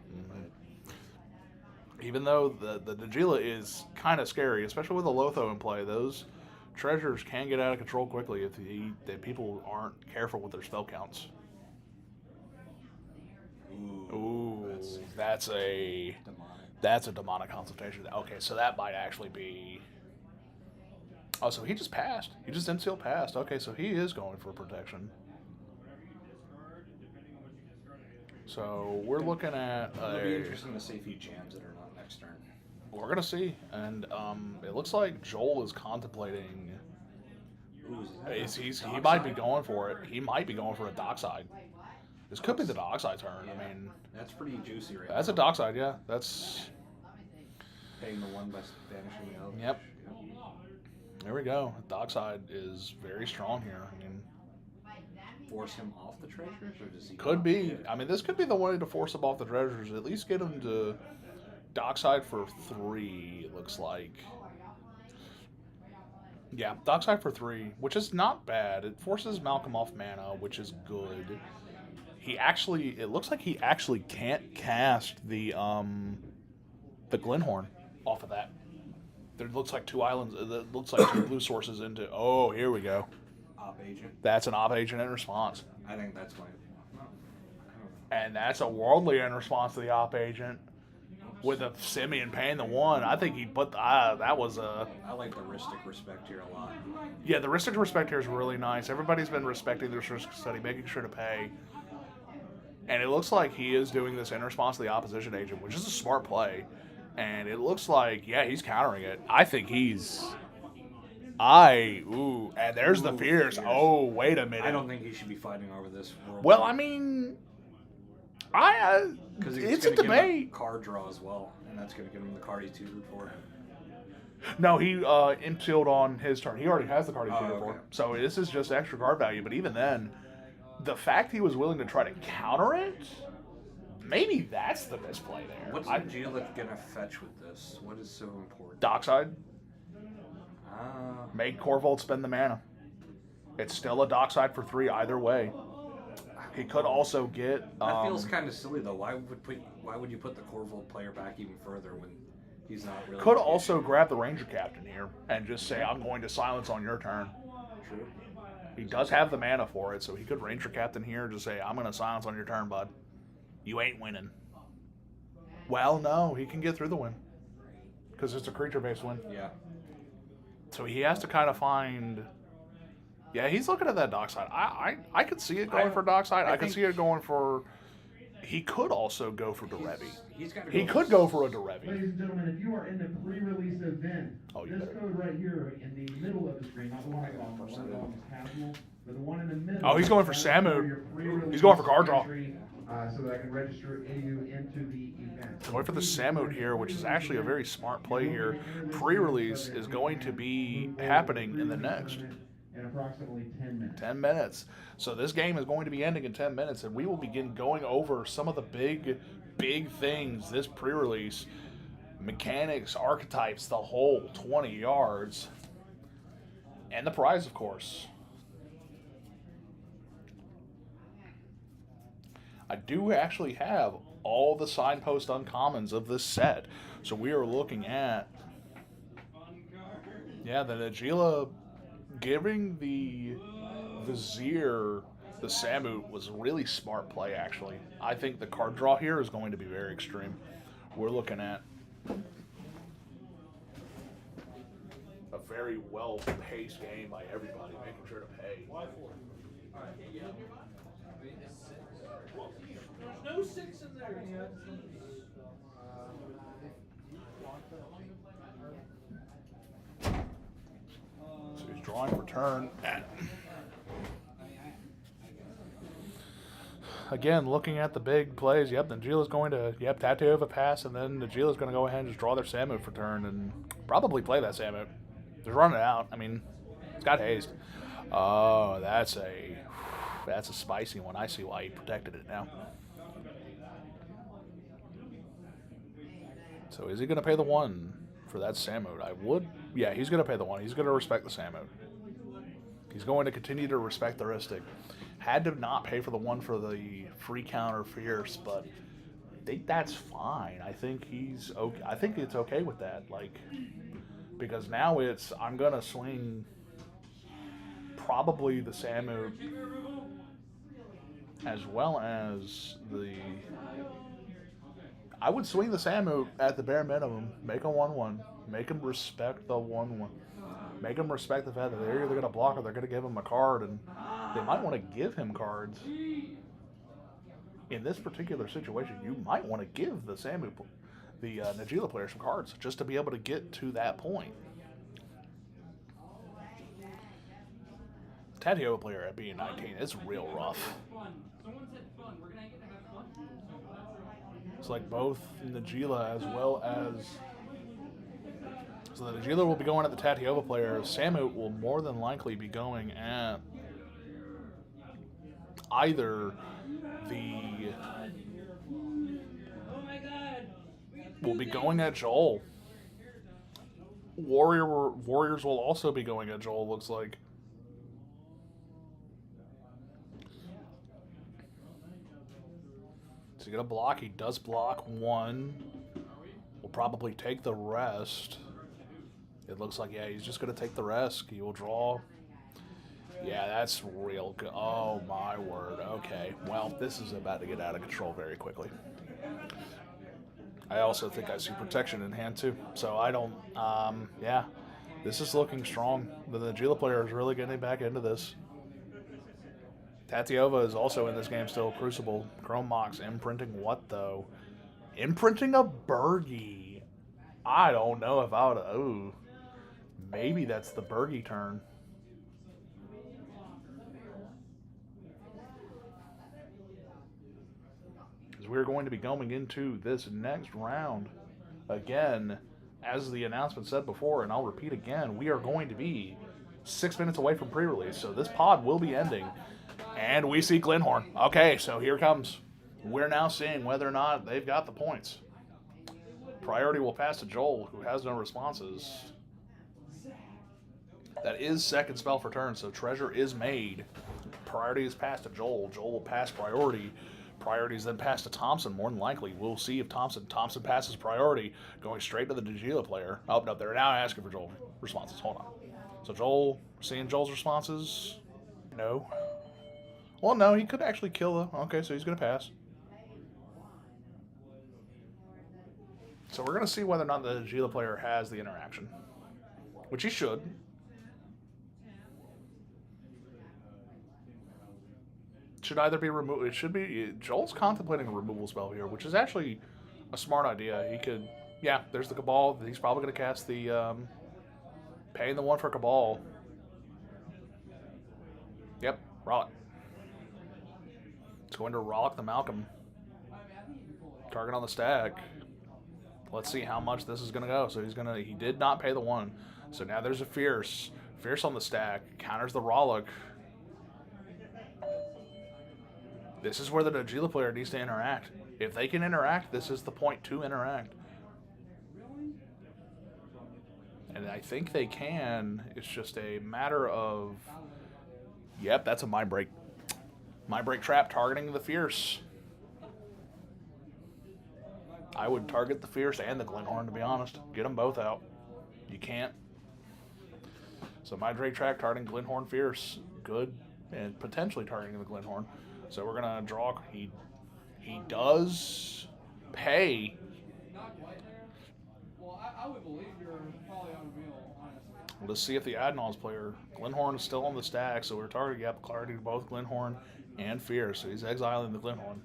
Even though the Najila is kind of scary, especially with a Lotho in play, those treasures can get out of control quickly if people aren't careful with their spell counts. Ooh, that's a demonic consultation. Okay, so that might actually be. Oh, so he just passed. He just MCL passed. Okay, so he is going for protection. So we're looking at. It'll be interesting to see if he jams it or not next turn. We're gonna see, and it looks like Joel is contemplating. He might be going for it. He might be going for a dockside. This could be the dockside turn. Yeah. I mean, That's pretty juicy right that's now. a dockside. Yeah, that's. Paying the one by banishing the other. Yep. There we go. Dockside is very strong here. I mean, Force him off the treasures, or does he? could be. I mean, this could be the way to force him off the treasures. At least get him to dockside for 3. It looks like. Yeah, dockside for 3, which is not bad. It forces Malcolm off mana, which is good. It looks like he actually can't cast the Glenhorn off of that. There looks like 2 islands. It looks like 2 blue sources into. Oh, here we go. Op agent. That's an op agent in response, I think that's my. and that's a worldly in response to the op agent. With a Simeon paying the 1, I think he put that was a. I like the Ristic respect here a lot. Yeah, the Ristic respect here is really nice. Everybody's been respecting the risk study, making sure to pay. And it looks like he is doing this in response to the opposition agent, which is a smart play. And it looks like, yeah, he's countering it. I think he's. And there's the fears. Oh, wait a minute. I don't think he should be fighting over this. Well, I mean, because it's a debate. Card draw as well, and that's going to give him the card he's tutored for. No, he impsealed on his turn. He already has the card he's tutored for. Okay. So this is just extra card value. But even then, the fact he was willing to try to counter it, maybe that's the misplay there. What's Najila going to fetch with this? What is so important? Dockside. Make Corvold spend the mana. It's still a dockside for 3 either way. He could also get. That feels kind of silly though. Why would you put the Corvold player back even further when he's not really? Could also grab the Ranger Captain here and just say, "I'm going to silence on your turn." True. He does have the mana for it, so he could Ranger Captain here and just say, "I'm going to silence on your turn, bud. You ain't winning." Well, no, he can get through the win because it's a creature-based win. Yeah. So he has to kind of find. Yeah, he's looking at that dockside. I could see it going for dockside. I could see it going for. He could also go for Derevi. He could go for a Derevi. Ladies and gentlemen, if you are in the pre-release event, this code right here in the middle of the screen, not the one I got, the one I got is casual, but the one in the middle. Oh, he's going for Samu. He's going for card draw. So that I can register you into the event. Going for the Samut here, which is actually a very smart play here. Pre-release is going to be happening in the next. In approximately 10 minutes. 10 minutes. So this game is going to be ending in 10 minutes, and we will begin going over some of the big things this pre-release. Mechanics, archetypes, the whole 20 yards. And the prize, of course. I do actually have all the signpost uncommons of this set. So we are looking at... Yeah, the Najila... Giving the Vizier the Samut was a really smart play, actually. I think the card draw here is going to be very extreme. We're looking at a very well-paced game by everybody, making sure to pay. There's no 6 in there yet. So he's drawing for turn. Again, looking at the big plays, yep, Najila's going to, Tattoo of a pass, and then Najila's going to go ahead and just draw their Samut for turn and probably play that Samut. Just run it out. I mean, it's got haste. Oh, that's a spicy one. I see why he protected it now. So is he going to pay the 1 for that Samut? Yeah, he's going to pay the 1. He's going to respect the Samut. He's going to continue to respect the Ristic. Had to not pay for the 1 for the free counter Fierce, but I think that's fine. I think he's okay. I think it's okay with that. Like, because now I'm going to swing probably the Samut as well as I would swing the Samut at the bare minimum. Make a 1/1. Make him respect the 1/1. Make him respect the fact that they're either going to block or they're going to give him a card, and they might want to give him cards. In this particular situation, you might want to give the Samut the Najila player some cards just to be able to get to that point. Tatiova player at being 19 is real rough. It's like both Najila as well as... So the Najila will be going at the Tatiova player. Samut will more than likely be going at either the... will be going at Joel. Warriors will also be going at Joel, looks like. So you get a block. He does block one. Will probably take the rest. It looks like, yeah, he's just going to take the rest. He will draw. Yeah, that's real good. Oh, my word. Okay. Well, this is about to get out of control very quickly. I also think I see protection in hand, too. So I don't, yeah. This is looking strong. The Najila player is really getting back into this. Tatiova is also in this game still. Crucible. Chrome Mox. Imprinting what, though? Imprinting a Bergie. I don't know if I would... Ooh. Maybe that's the Bergie turn. Because we're going to be going into this next round. Again, as the announcement said before, and I'll repeat again, we are going to be 6 minutes away from pre-release. So this pod will be ending. And we see Glenhorn. Okay, so here it comes. We're now seeing whether or not they've got the points. Priority will pass to Joel, who has no responses. That is second spell for turn, so treasure is made. Priority is passed to Joel. Joel will pass priority. Priority is then passed to Thompson, more than likely. We'll see if Thompson passes priority, going straight to the Najila player. Oh, no, they're now asking for Joel responses. Hold on. So Joel, seeing Joel's responses? No. Well, no, he could actually kill the... Okay, so he's going to pass. So we're going to see whether or not the Najila player has the interaction. Which he should. Should either be removed. It should be. Joel's contemplating a removal spell here, which is actually a smart idea. He could. Yeah, there's the Cabal. He's probably going to cast the. Paying the one for Cabal. Yep, Rollick. It's going to Rollick the Malcolm. Target on the stack. Let's see how much this is going to go. So he's going to. He did not pay the one. So now there's a Fierce. Fierce on the stack. Counters the Rollick. This is where the Najila player needs to interact. If they can interact, this is the point to interact. And I think they can. It's just a matter of... Yep, that's a Mind Break. Mind Break trap targeting the Fierce. I would target the Fierce and the Glenhorn, to be honest. Get them both out. You can't. So Mind Break trap targeting Glenhorn Fierce. Good. And potentially targeting the Glenhorn. So we're going to draw. He does pay. Let's see if the Adnals player, Glenhorn is still on the stack, so we're targeting both Glenhorn and Fierce. So he's exiling the Glenhorn.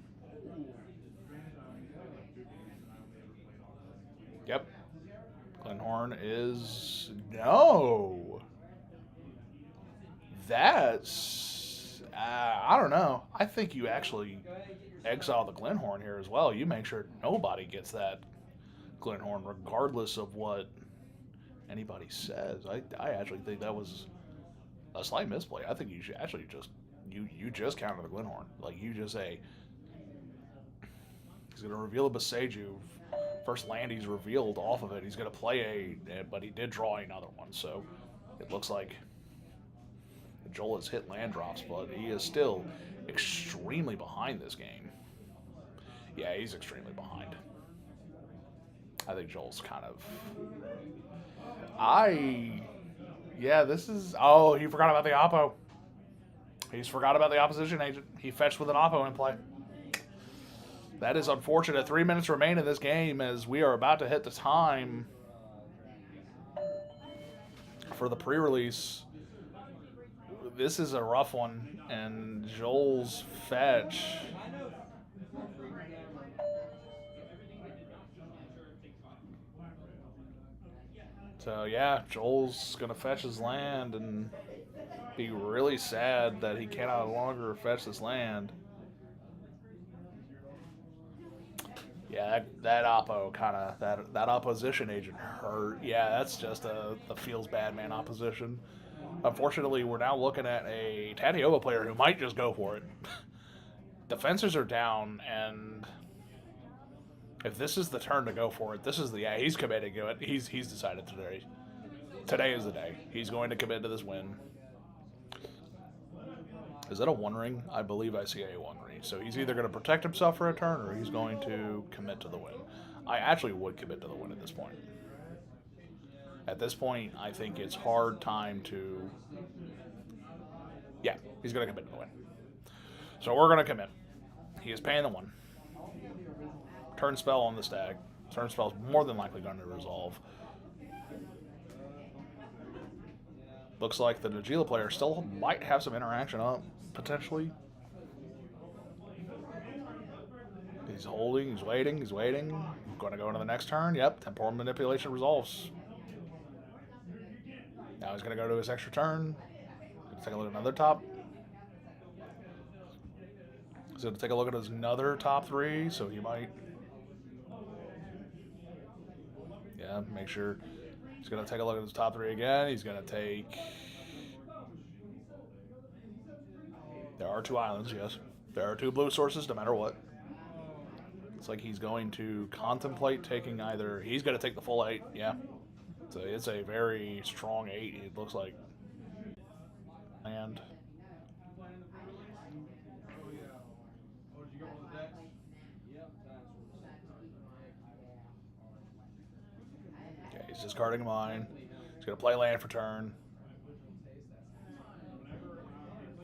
Yep. Glenhorn is... No! That's... I don't know. I think you actually exile the Glenhorn here as well. You make sure nobody gets that Glenhorn, regardless of what anybody says. I actually think that was a slight misplay. I think you should actually just you just counter the Glenhorn. Like, you just say he's going to reveal a Beseju. First land he's revealed off of it. He's going to play but he did draw another one. So it looks like Joel has hit land drops, but he is still extremely behind this game. Yeah, he's extremely behind. I think Joel's kind of... Yeah, this is... Oh, he forgot about the Oppo. He's forgot about the opposition agent. He fetched with an Oppo in play. That is unfortunate. 3 minutes remain in this game as we are about to hit the time for the pre-release. This is a rough one, and Joel's fetch. So yeah, Joel's gonna fetch his land and be really sad that he cannot no longer fetch this land. Yeah, that oppo kind of that opposition agent hurt. Yeah, that's just a feels bad man opposition. Unfortunately, we're now looking at a Tadioba player who might just go for it. Defenses are down, and if this is the turn to go for it, this is the he's committing to it. He's decided today. Today is the day. He's going to commit to this win. Is that a one ring? I believe I see a one ring. So he's either going to protect himself for a turn or he's going to commit to the win. I actually would commit to the win at this point. At this point, I think it's hard time to... Yeah, he's going to commit to the win. So we're going to commit. He is paying the one. Turn spell on the stag. Turn spell is more than likely going to resolve. Looks like the Najila player still might have some interaction up, potentially. He's holding, he's waiting, he's waiting. Going to go into the next turn. Yep, temporal manipulation resolves. Now he's going to go to his extra turn. Let's take a look at another top. He's going to take a look at his another top three, so he might... Yeah, make sure... He's going to take a look at his top three again. He's going to take... There are 2 islands, yes. There are 2 blue sources, no matter what. It's like he's going to contemplate taking either... He's going to take the full 8, yeah. So it's a very strong 8, it looks like. And... Okay, he's discarding mine. He's going to play land for turn.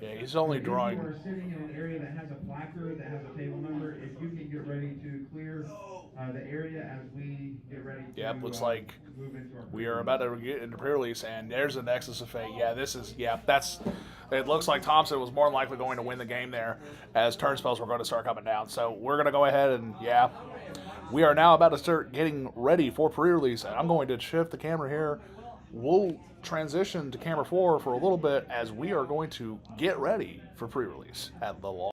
Yeah, he's only drawing... If you are sitting in an area that has a placard, that has a table number, if you can get ready to clear the area as we get ready to Yep, looks like move into our we are about to get into pre-release, and there's the Nexus of Fate. Yeah, this is... Yeah, that's... It looks like Thompson was more than likely going to win the game there, as turn spells were going to start coming down. So we're going to go ahead and, yeah... We are now about to start getting ready for pre-release, and I'm going to shift the camera here. We'll transition to camera 4 for a little bit as we are going to get ready for pre-release at the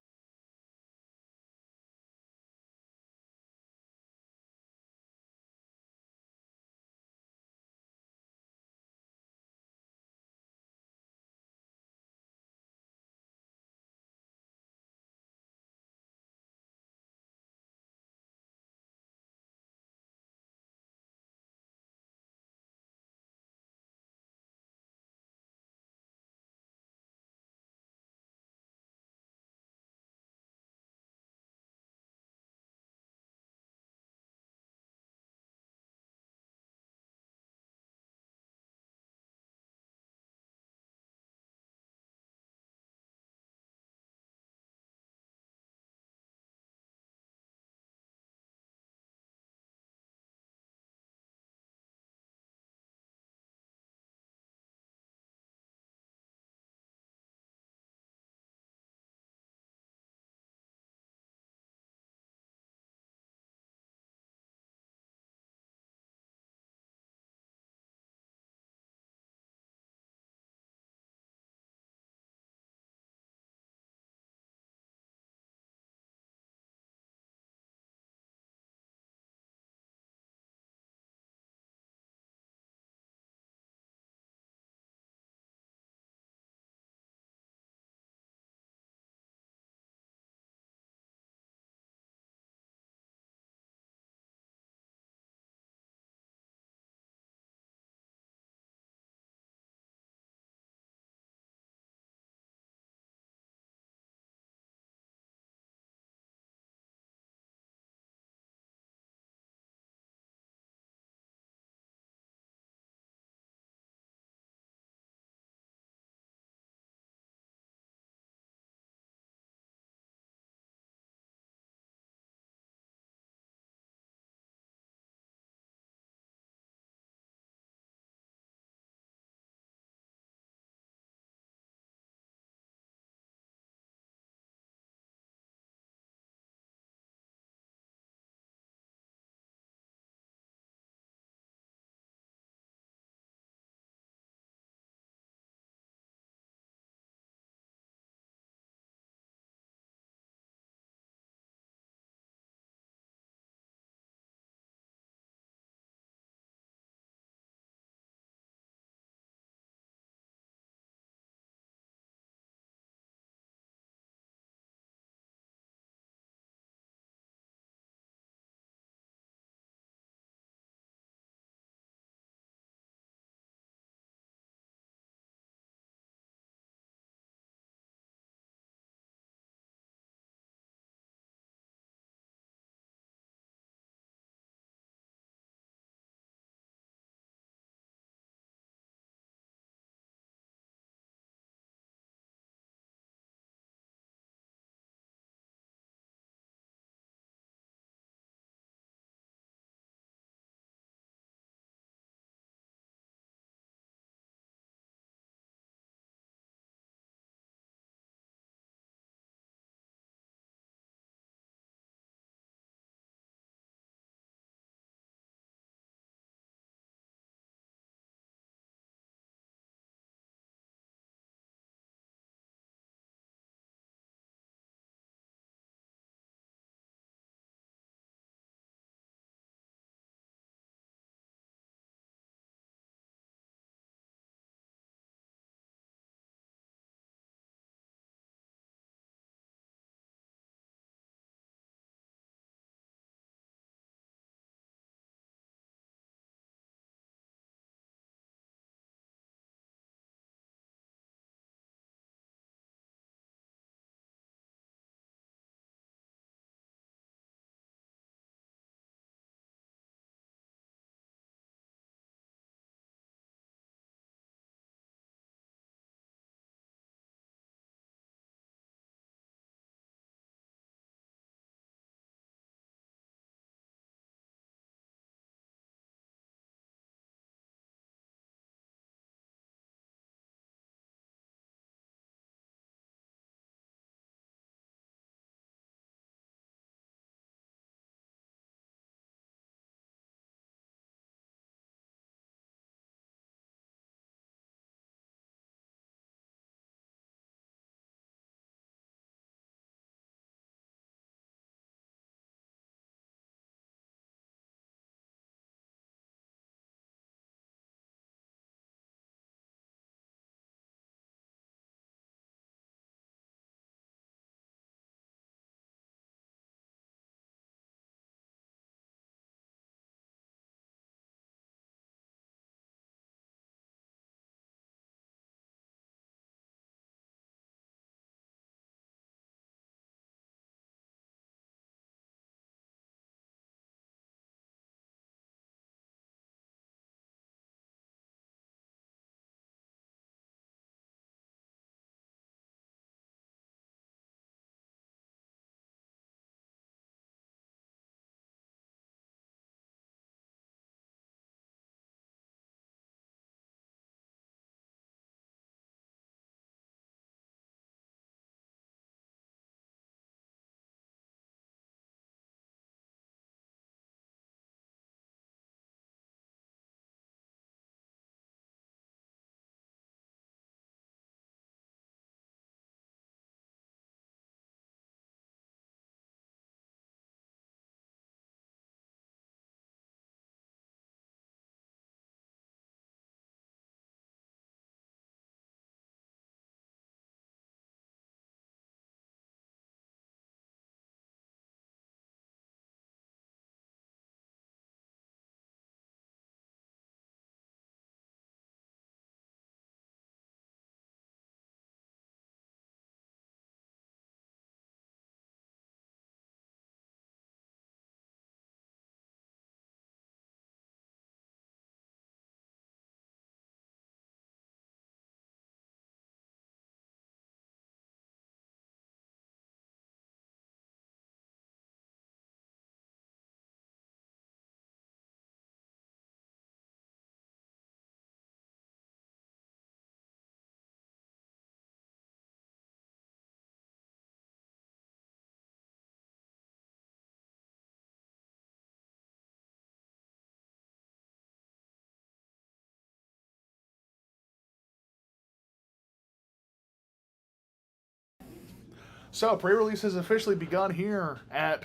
So, pre-release has officially begun here at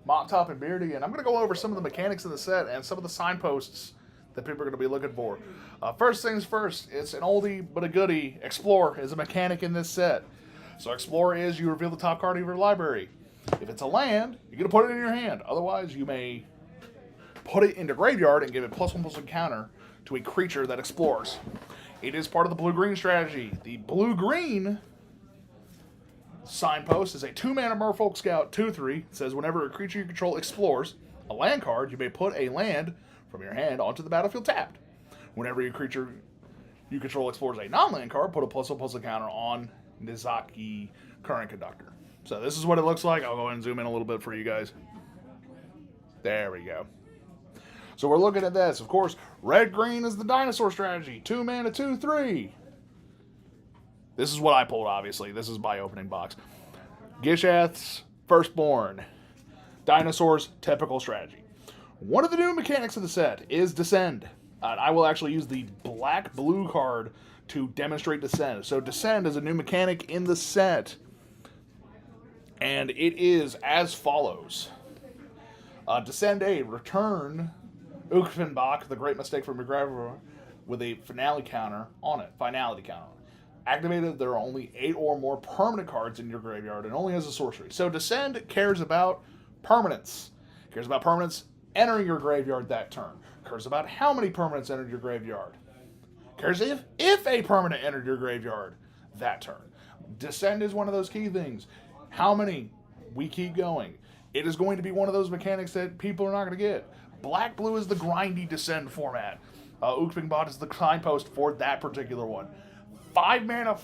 Mop Top and Beardy, and I'm going to go over some of the mechanics of the set and some of the signposts that people are going to be looking for. First things first, it's an oldie but a goodie. Explore is a mechanic in this set. So Explore is you reveal the top card of your library. If it's a land, you're going to put it in your hand. Otherwise, you may put it into graveyard and give it +1/+1 counter to a creature that explores. It is part of the blue-green strategy. The blue-green signpost is a 2-mana Merfolk Scout 2/3. It says whenever a creature you control explores a land card, you may put a land from your hand onto the battlefield tapped. Whenever your creature you control explores a non-land card, put a +1/+1 counter on Nizaki Current Conductor. So this is what it looks like. I'll go ahead and zoom in a little bit for you guys. There we go. So we're looking at this. Of course, red-green is the dinosaur strategy. 2 mana, 2/3. This is what I pulled, obviously. This is my opening box. Gishath's Firstborn. Dinosaurs, typical strategy. One of the new mechanics of the set is Descend. I will actually use the black-blue card to demonstrate Descend. So Descend is a new mechanic in the set. And it is as follows. Descend A, return Ukvenbach, the Great Mistake from your graveyard, with a finality counter on it. Activated, there are only 8 or more permanent cards in your graveyard and only has a sorcery. So Descend cares about permanence. Cares about permanence entering your graveyard that turn. Cares about how many permanents entered your graveyard. Cares if a permanent entered your graveyard that turn. Descend is one of those key things. How many? We keep going. It is going to be one of those mechanics that people are not going to get. Black-blue is the grindy Descend format. Ukvenbach is the signpost for that particular one. 5 mana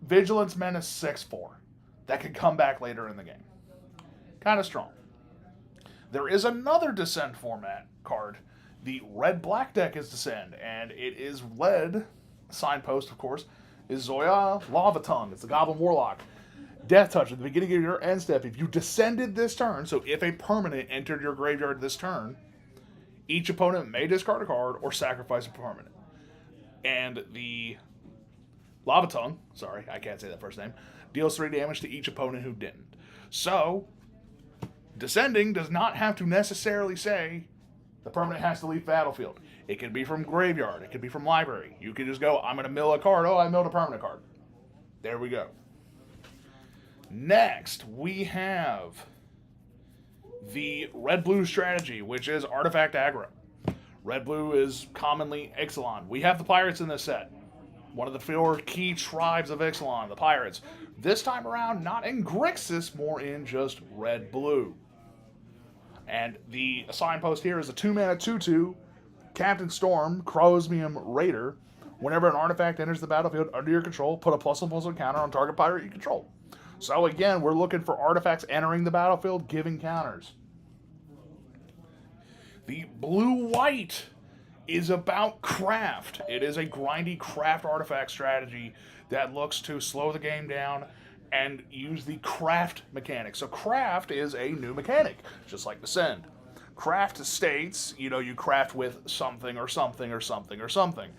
Vigilance Menace 6/4. That could come back later in the game. Kind of strong. There is another Descend format card. The red-black deck is Descend, and it is led, signpost of course, is Zoya Lava Tongue. It's the Goblin Warlock. Death Touch at the beginning of your end step. If you descended this turn, so if a permanent entered your graveyard this turn, each opponent may discard a card or sacrifice a permanent. And the Lava Tongue, sorry, I can't say that first name, deals 3 damage to each opponent who didn't. So, descending does not have to necessarily say the permanent has to leave battlefield. It can be from graveyard. It can be from library. You can just go, I'm going to mill a card. Oh, I milled a permanent card. There we go. Next, we have the red-blue strategy, which is Artifact Aggro. Red-blue is commonly Ixalan. We have the pirates in this set. One of the 4 key tribes of Ixalan, the pirates. This time around, not in Grixis, more in just red-blue. And the signpost here is a 2-mana 2/2 Captain Storm Crosmium Raider. Whenever an artifact enters the battlefield under your control, put a +1/+1 counter on target pirate you control. So again, we're looking for artifacts entering the battlefield, giving counters. The blue-white is about craft. It is a grindy craft artifact strategy that looks to slow the game down and use the craft mechanic. So craft is a new mechanic, just like Descend. Craft states, you craft with something or something or something or something.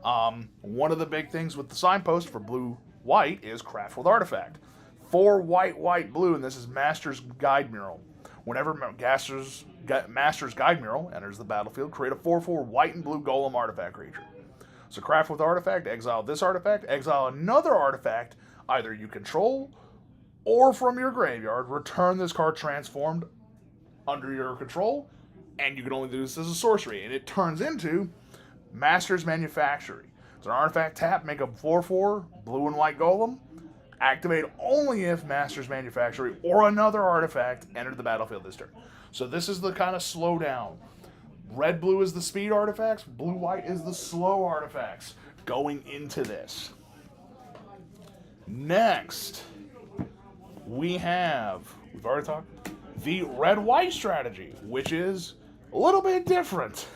One of the big things with the signpost for blue-white is craft with artifact. 4 white, blue, and this is Master's Guide Mural. Whenever Master's Guide Mural enters the battlefield, create a 4/4 white and blue golem artifact creature. So craft with artifact, exile this artifact, exile another artifact, either you control or from your graveyard, return this card transformed under your control, and you can only do this as a sorcery, and it turns into Master's Manufactory. It's an artifact tap, make a 4/4 blue and white golem, activate only if Master's Manufactory or another artifact entered the battlefield this turn. So this is the kind of slowdown. Red-blue is the speed artifacts, blue-white is the slow artifacts going into this. Next, we've already talked, the red-white strategy, which is a little bit different.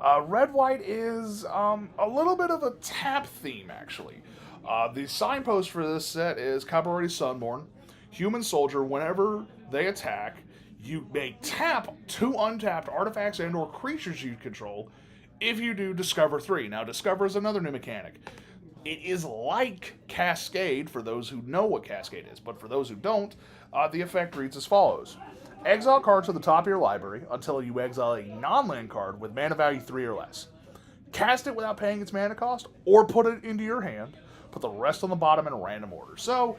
Red-white is a little bit of a tap theme, actually. The signpost for this set is Caporati Sunborn. Human Soldier, whenever they attack, you may tap 2 untapped artifacts and or creatures you control. If you do, discover 3. Now, discover is another new mechanic. It is like Cascade for those who know what Cascade is, but for those who don't, the effect reads as follows. Exile cards to the top of your library until you exile a non-land card with mana value 3 or less. Cast it without paying its mana cost, or put it into your hand. Put the rest on the bottom in a random order. So,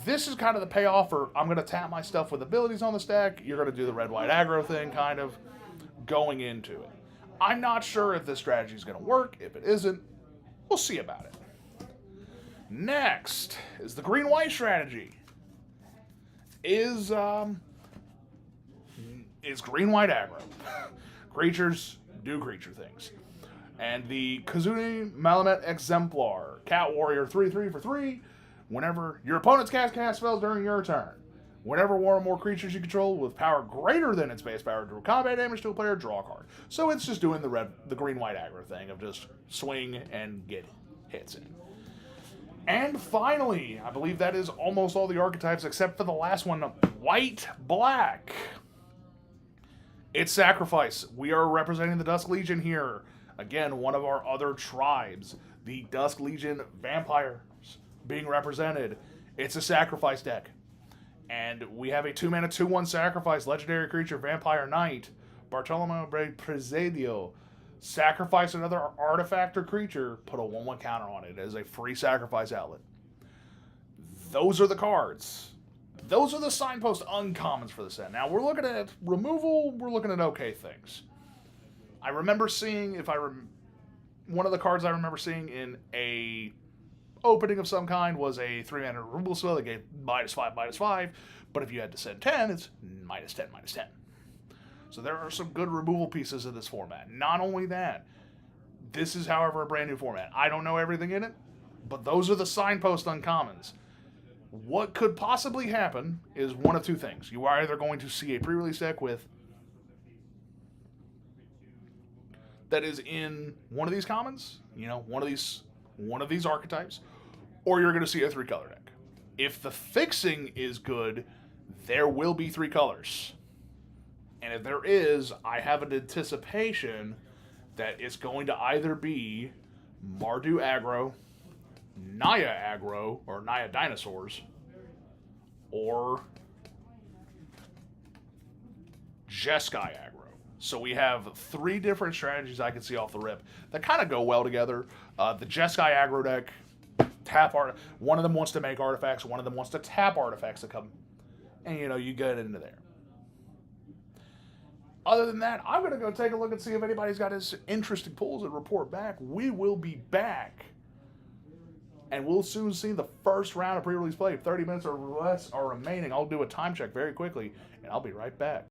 this is kind of the payoff for, I'm going to tap my stuff with abilities on the stack, you're going to do the red-white aggro thing, kind of, going into it. I'm not sure if this strategy is going to work. If it isn't, we'll see about it. Next is the green-white strategy. Is green-white aggro. Creatures do creature things. And the Kazuni Malamet Exemplar, Cat Warrior 3/3 for 3. Whenever your opponents cast spells during your turn. Whenever one or more creatures you control with power greater than its base power do combat damage to a player, draw a card. So it's just doing the green-white aggro thing of just swing and get hits in. And finally, I believe that is almost all the archetypes except for the last one, white-black. It's Sacrifice. We are representing the Dusk Legion here. Again, one of our other tribes. The Dusk Legion vampires being represented. It's a Sacrifice deck. And we have a 2-mana 2/1 Sacrifice legendary creature, Vampire Knight, Bartolomeo Presidio. Sacrifice another artifact or creature, put a 1/1 counter on it as a free sacrifice outlet. Those are the cards. Those are the signpost uncommons for the set. Now, we're looking at removal, we're looking at okay things. I remember seeing, one of the cards I remember seeing in a opening of some kind was a 3-mana removal spell that gave -5/-5, but if you had to send 10, it's -10/-10. So there are some good removal pieces in this format. Not only that, this is, however, a brand new format. I don't know everything in it, but those are the signpost uncommons. What could possibly happen is one of two things. You are either going to see a pre-release deck that is in one of these commons, one of these archetypes, or you're going to see a 3-color deck. If the fixing is good, there will be 3 colors. And if there is, I have an anticipation that it's going to either be Mardu aggro, Naya aggro, or Naya dinosaurs, or Jeskai aggro. So we have 3 different strategies I can see off the rip that kind of go well together. The Jeskai aggro deck, one of them wants to make artifacts, one of them wants to tap artifacts to come, and you get into there. Other than that, I'm going to go take a look and see if anybody's got his interesting pulls and report back. We will be back. And we'll soon see the first round of pre-release play. 30 minutes or less are remaining. I'll do a time check very quickly, and I'll be right back.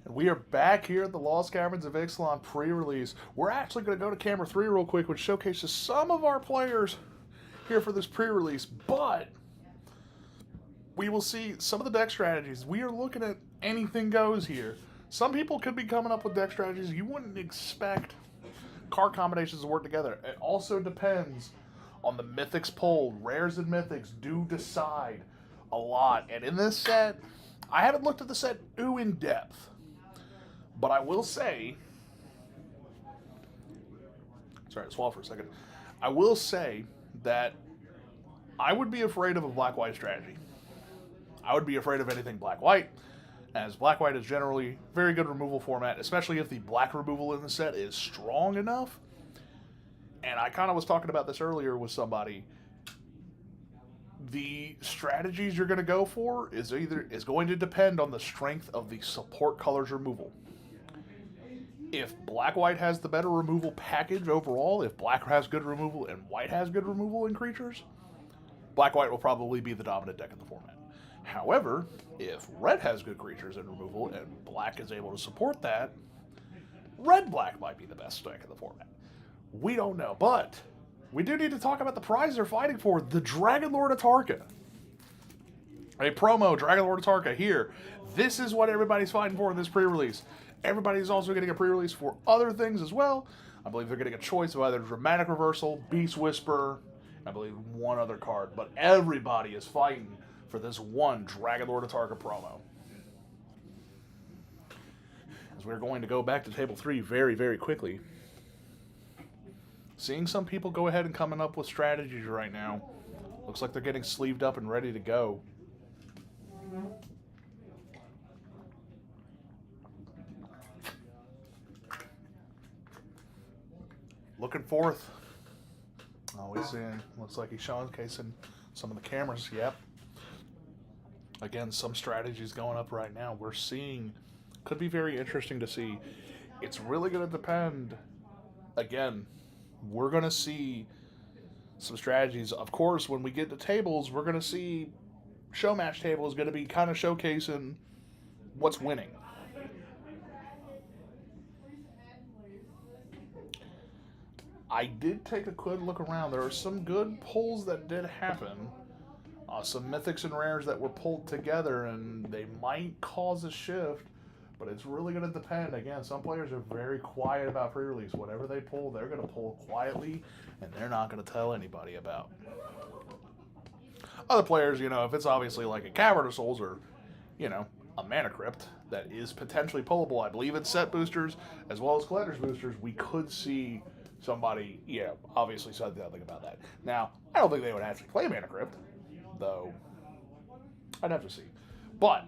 And we are back here at the Lost Caverns of Ixalan pre-release. We're actually going to go to camera 3 real quick, which showcases some of our players here for this pre-release. But we will see some of the deck strategies. We are looking at anything goes here. Some people could be coming up with deck strategies you wouldn't expect card combinations to work together. It also depends on the Mythics pulled. Rares and Mythics do decide a lot. And in this set, I haven't looked at the set too in depth. But I will say, sorry, I swallowed for a second. I will say that I would be afraid of a black-white strategy. I would be afraid of anything black-white, as black-white is generally very good removal format, especially if the black removal in the set is strong enough. And I kind of was talking about this earlier with somebody. The strategies you're going to go for is going to depend on the strength of the support colors removal. If black-white has the better removal package overall, if black has good removal and white has good removal in creatures, black-white will probably be the dominant deck in the format. However, if red has good creatures and removal and black is able to support that, red-black might be the best deck in the format. We don't know, but we do need to talk about the prize they're fighting for, the Dragon Lord Atarka. A promo Dragon Lord Atarka here. This is what everybody's fighting for in this pre-release. Everybody's also getting a pre-release for other things as well. I believe they're getting a choice of either Dramatic Reversal, Beast Whisper, I believe one other card. But everybody is fighting for this one Dragon Lord Atarka promo. As we're going to go back to table 3 very, very quickly. Seeing some people go ahead and coming up with strategies right now. Looks like they're getting sleeved up and ready to go. Looking forth. Oh, he's in. Looks like he's showcasing some of the cameras. Yep. Again, some strategies going up right now. We're seeing, could be very interesting to see. It's really going to depend. Again, we're going to see some strategies. Of course, when we get to tables, we're going to see show match table is going to be kind of showcasing what's winning. I did take a good look around. There are some good pulls that did happen. Some mythics and rares that were pulled together, and they might cause a shift, but it's really going to depend. Again, some players are very quiet about pre-release. Whatever they pull, they're going to pull quietly, and they're not going to tell anybody about. Other players, you know, if it's obviously like a Cavern of Souls or, you know, a Mana Crypt that is potentially pullable, I believe in set boosters as well as collector's boosters, we could see somebody, yeah, obviously said something about that. Now, I don't think they would actually play Mana Crypt, though I'd have to see. But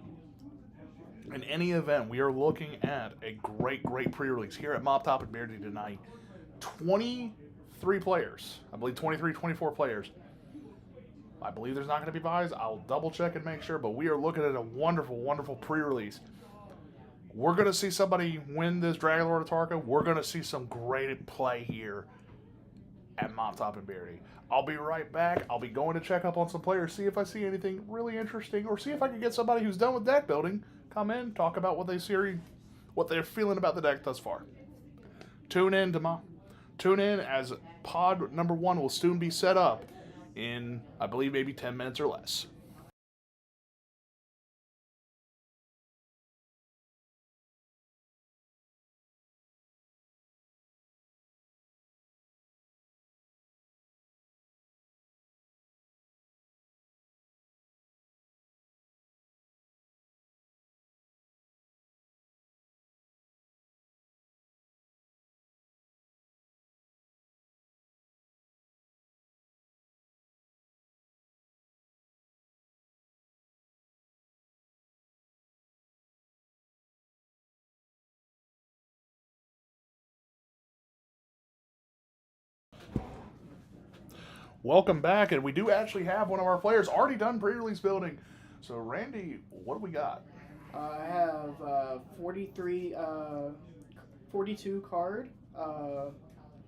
in any event, we are looking at a great, great pre-release here at Mop Top and Beardy tonight. 23 players. I believe 23, 24 players. I believe there's not going to be buys. I'll double check and make sure, but we are looking at a wonderful, wonderful pre-release. We're going to see somebody win this Dragon Lord Atarka. We're going to see some great play here at Mop Top and Beardy. I'll be right back. I'll be going to check up on some players, see if I see anything really interesting, or see if I can get somebody who's done with deck building come in, talk about what they're feeling about the deck thus far. Tune in as pod number 1 will soon be set up in, I believe, maybe 10 minutes or less. Welcome back, and we do actually have one of our players already done pre-release building. So, Randy, what do we got? I have 42 card,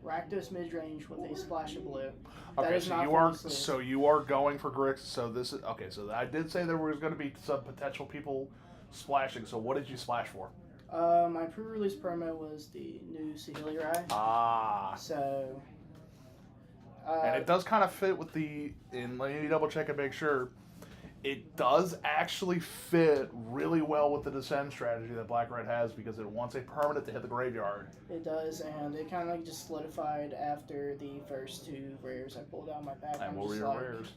Rakdos midrange with a splash of blue. That Okay, is not so you are going for Grix. So this is okay. So I did say there was going to be some potential people splashing. So what did you splash for? My pre-release promo was the new Sahili Rai. Ah. So. And it does kind of fit with and let me double check and make sure, it does actually fit really well with the Descend strategy that Black Red has because it wants a permanent to hit the graveyard. It does, and it kind of just solidified after the first 2 rares I pulled out of my pack. And what were your rares?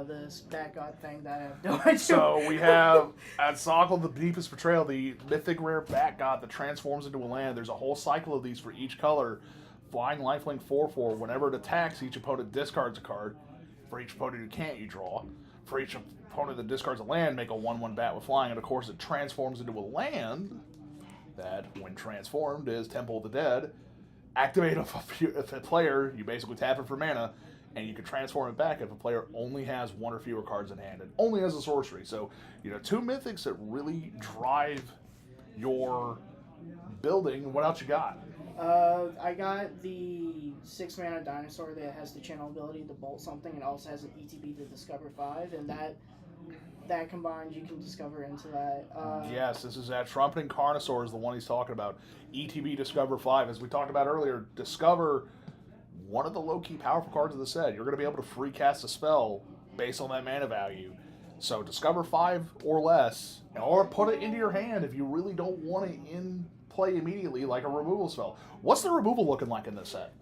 This Bat God thing that I have no idea. So we have at Sockle the Deepest Betrayal, the mythic rare Bat God that transforms into a land. There's a whole cycle of these for each color. Flying lifelink 4/4. Whenever it attacks, each opponent discards a card. For each opponent who can't, you draw. For each opponent that discards a land, make a 1/1 bat with flying. And of course, it transforms into a land that, when transformed, is Temple of the Dead. Activate if a player, you basically tap it for mana, and you can transform it back if a player only has 1 or fewer cards in hand. It only has a sorcery. So, 2 mythics that really drive your building. What else you got? I got the 6 mana dinosaur that has the channel ability to bolt something and also has an ETB to discover 5, and that combined you can discover into that. Yes, this is that Trumpeting Carnosaur is the one he's talking about. ETB Discover 5, as we talked about earlier, discover one of the low-key powerful cards of the set. You're going to be able to free cast a spell based on that mana value. So discover 5 or less, or put it into your hand if you really don't want it in play immediately, like a removal spell. What's the removal looking like in this set?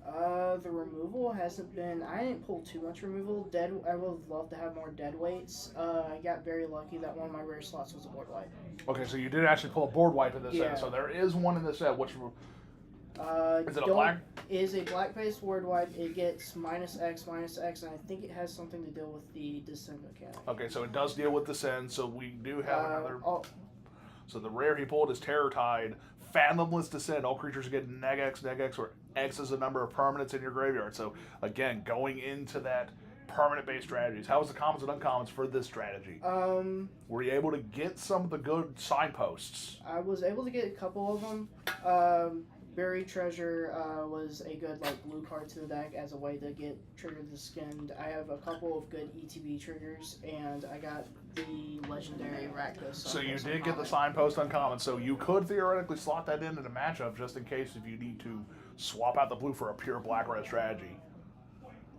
The removal hasn't been. I didn't pull too much removal. I would love to have more dead weights. I got very lucky that one of my rare slots was a board wipe. Okay, so you did actually pull a board wipe in this Yeah. set. So there is one in this set. Which is it a black? It is a black-based board wipe. It gets -X, and I think it has something to do with the Descend mechanic. Okay, so it does deal with Descend. So we do have another. So the rare he pulled is Terror Tide. Fathomless Descend. All creatures get -X, where X is the number of permanents in your graveyard. So, again, going into that permanent-based strategies. How was the commons and uncommons for this strategy? Were you able to get some of the good signposts? I was able to get a couple of them. Buried Treasure was a good blue card to the deck as a way to get triggered the skinned. I have a couple of good ETB triggers, and I got the legendary Rakdos. So you did get the signpost uncommon, so you could theoretically slot that in a matchup just in case if you need to swap out the blue for a pure black-red strategy.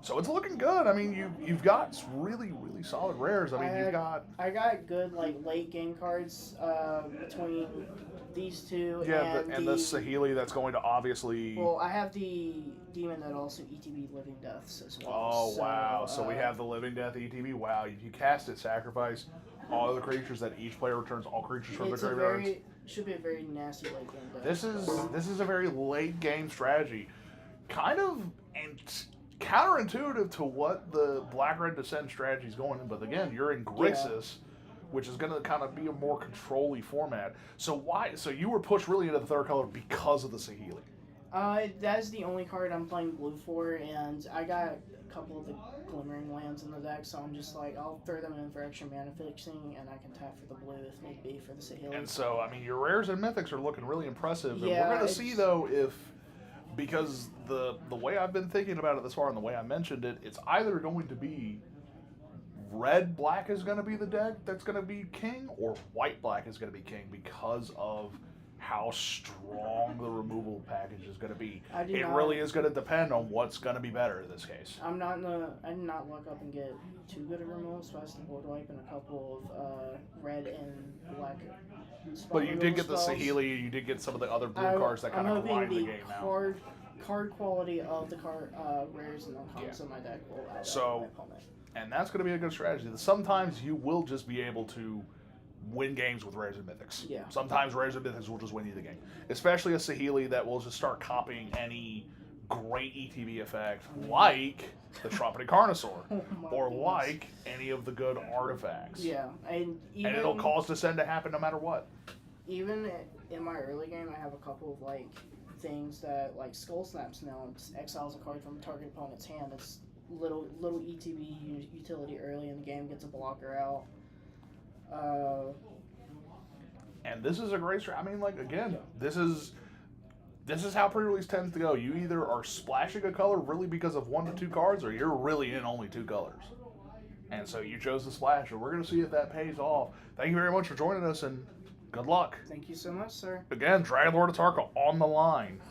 So it's looking good. I mean, you've got really, really solid rares. I got good late game cards between these two. Yeah, and the Sahili that's going to obviously. Well, I have the demon that also ETB Living Deaths as well. Oh wow! So we have the Living Death ETB. Wow! If you cast it, sacrifice all other creatures that each player returns all creatures from the graveyard. Should be a very nasty late game deck. This is a very late game strategy, kind of counterintuitive to what the Black-Red Descend strategy is going in. But again, you're in Grixis, which is going to kind of be a more control-y format. So why? So you were pushed really into the third color because of the Sahili. That's the only card I'm playing blue for, and I got a couple of the Glimmering lands in the deck, so I'm just I'll throw them in for extra mana fixing, and I can tap for the blue if need be for the Sahili. And so, I mean, your rares and mythics are looking really impressive. Yeah, and we're going to see, though, because the way I've been thinking about it this far and the way I mentioned it, it's either going to be red-black is going to be the deck that's going to be king, or white-black is going to be king because of how strong the removal package is going to be. It really is going to depend on what's going to be better in this case. I did not luck up and get too good a removal, so I was the board wipe and a couple of red and black. But you did get the Sahili, you did get some of the other blue cards that kind of grind the game out. Card quality of the card rares and uncommons in my deck will add up so, my opponent. And that's going to be a good strategy. Sometimes you will just be able to win games with rares and mythics. Yeah. Sometimes rares and mythics will just win you the game. Especially a Sahili that will just start copying any great ETB effect, like the Trumpeting Carnosaur, or goodness. like any of the good artifacts. Yeah, and it'll cause Descend to happen no matter what. Even in my early game, I have a couple of things that Skull Snaps now. It exiles a card from a target opponent's hand. It's little ETB utility early in the game, gets a blocker out. And this is a great strategy. I mean, again, this is how pre-release tends to go. You either are splashing a color really because of 1 to 2 cards, or you're really in only 2 colors. And so you chose the splash, and we're going to see if that pays off. Thank you very much for joining us, and Good luck. Thank you so much, sir. Again, Dragon Lord Atarka on the line.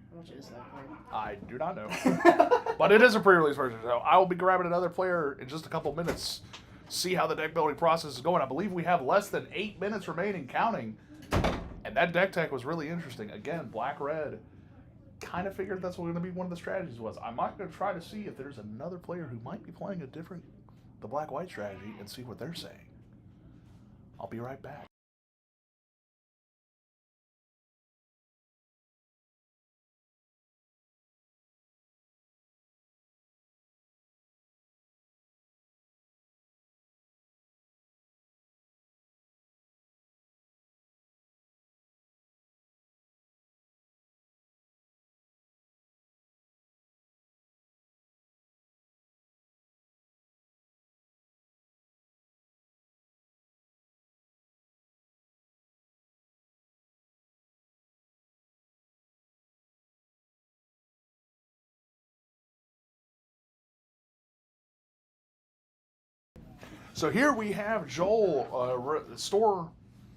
How much is that card? I do not know. But it is a pre-release version, so I will be grabbing another player in just a couple minutes. See how the deck building process is going. I believe we have less than 8 minutes remaining counting. And that deck tech was really interesting. Again, black-red. Kind of figured that's what going to be one of the strategies was. I might go try to see if there's another player who might be playing the black-white strategy and see what they're saying. I'll be right back. So here we have Joel, store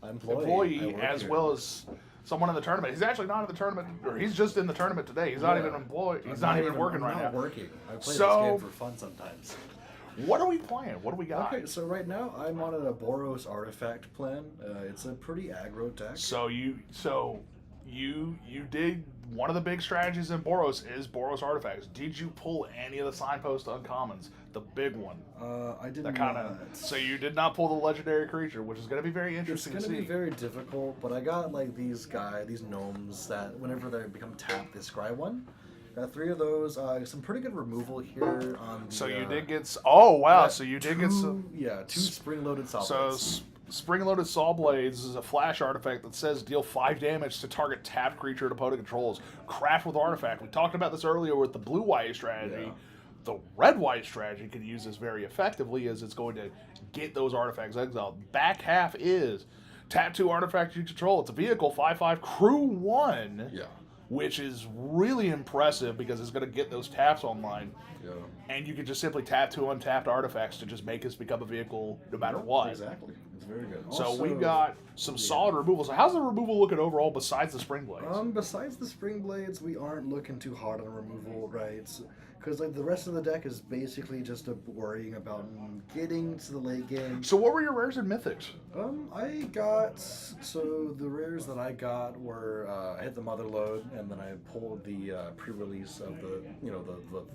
employee as well as someone in the tournament. He's actually not in the tournament, or he's just in the tournament today. He's not even employed. He's not even working right now. I'm not working. I play this game for fun sometimes. What are we playing? What do we got? Okay, so right now I'm on a Boros artifact plan. It's a pretty aggro deck. So you did one of the big strategies in Boros is Boros artifacts. Did you pull any of the signpost uncommons? The big one. I did not. So you did not pull the legendary creature, which is going to be very interesting to see. It's going to be very difficult, but I got like these gnomes that whenever they become tapped, they scry one. Got 3 of those. Some pretty good removal here on the, so you did get. Oh wow! Yeah, so you did get some. Yeah, 2 spring-loaded saw So blades. spring-loaded saw blades is a flash artifact that says deal 5 damage to target tapped creature and opponent controls. Craft with artifact. We talked about this earlier with the blue-white strategy. Yeah. The red-white strategy can use this very effectively, as it's going to get those artifacts exiled. Back half is tap 2 artifact you control. It's a vehicle 5/5 crew 1. Yeah. Which is really impressive because it's going to get those taps online. Yeah. And you can just simply tap 2 untapped artifacts to just make this become a vehicle no matter what. Exactly. It's very good. So Also, we've got some solid removal. So how's the removal looking overall besides the spring blades? Besides the spring blades, we aren't looking too hard on removal, right? Because like the rest of the deck is basically just worrying about getting to the late game. So what were your rares and mythics? The rares that I got were I hit the mother load, and then I pulled the pre-release of the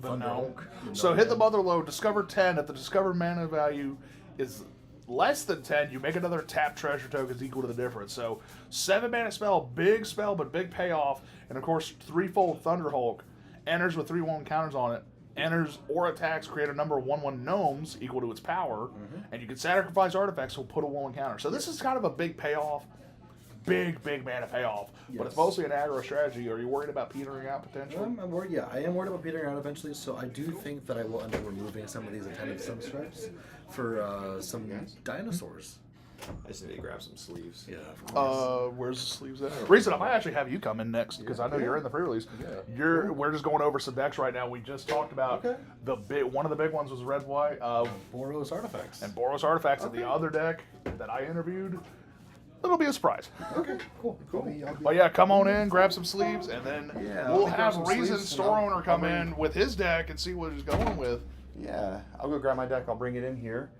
Thunder Hulk. So hit the mother load, discover 10. If the discovered mana value is less than 10, you make another tap treasure tokens equal to the difference. So 7 mana spell, but big payoff, and of course 3-fold Thunder Hulk enters with 3/1 counters on it. Enters or attacks, create a number of 1/1 gnomes equal to its power, and you can sacrifice artifacts, so put a 1/1 counter. So this is kind of a big payoff, big mana payoff, but it's mostly an aggro strategy. Are you worried about petering out potentially? I'm worried. Yeah, I am worried about petering out eventually. So I do think that I will end up removing some of these attendant substripes for some dinosaurs. I just need to grab some sleeves. Yeah, of course. Where's the sleeves at? Reason I might actually have you come in next because I know you're in the pre-release. Yeah. We're just going over some decks right now. We just talked about one of the big ones was red white. Boros artifacts. And Boros artifacts. And the other deck that I interviewed, it'll be a surprise. Okay, cool. But yeah, come on in, grab some sleeves, and then we'll have some Reason sleeves, store and owner come in with his deck and see what he's going with. Yeah, I'll go grab my deck. I'll bring it in here.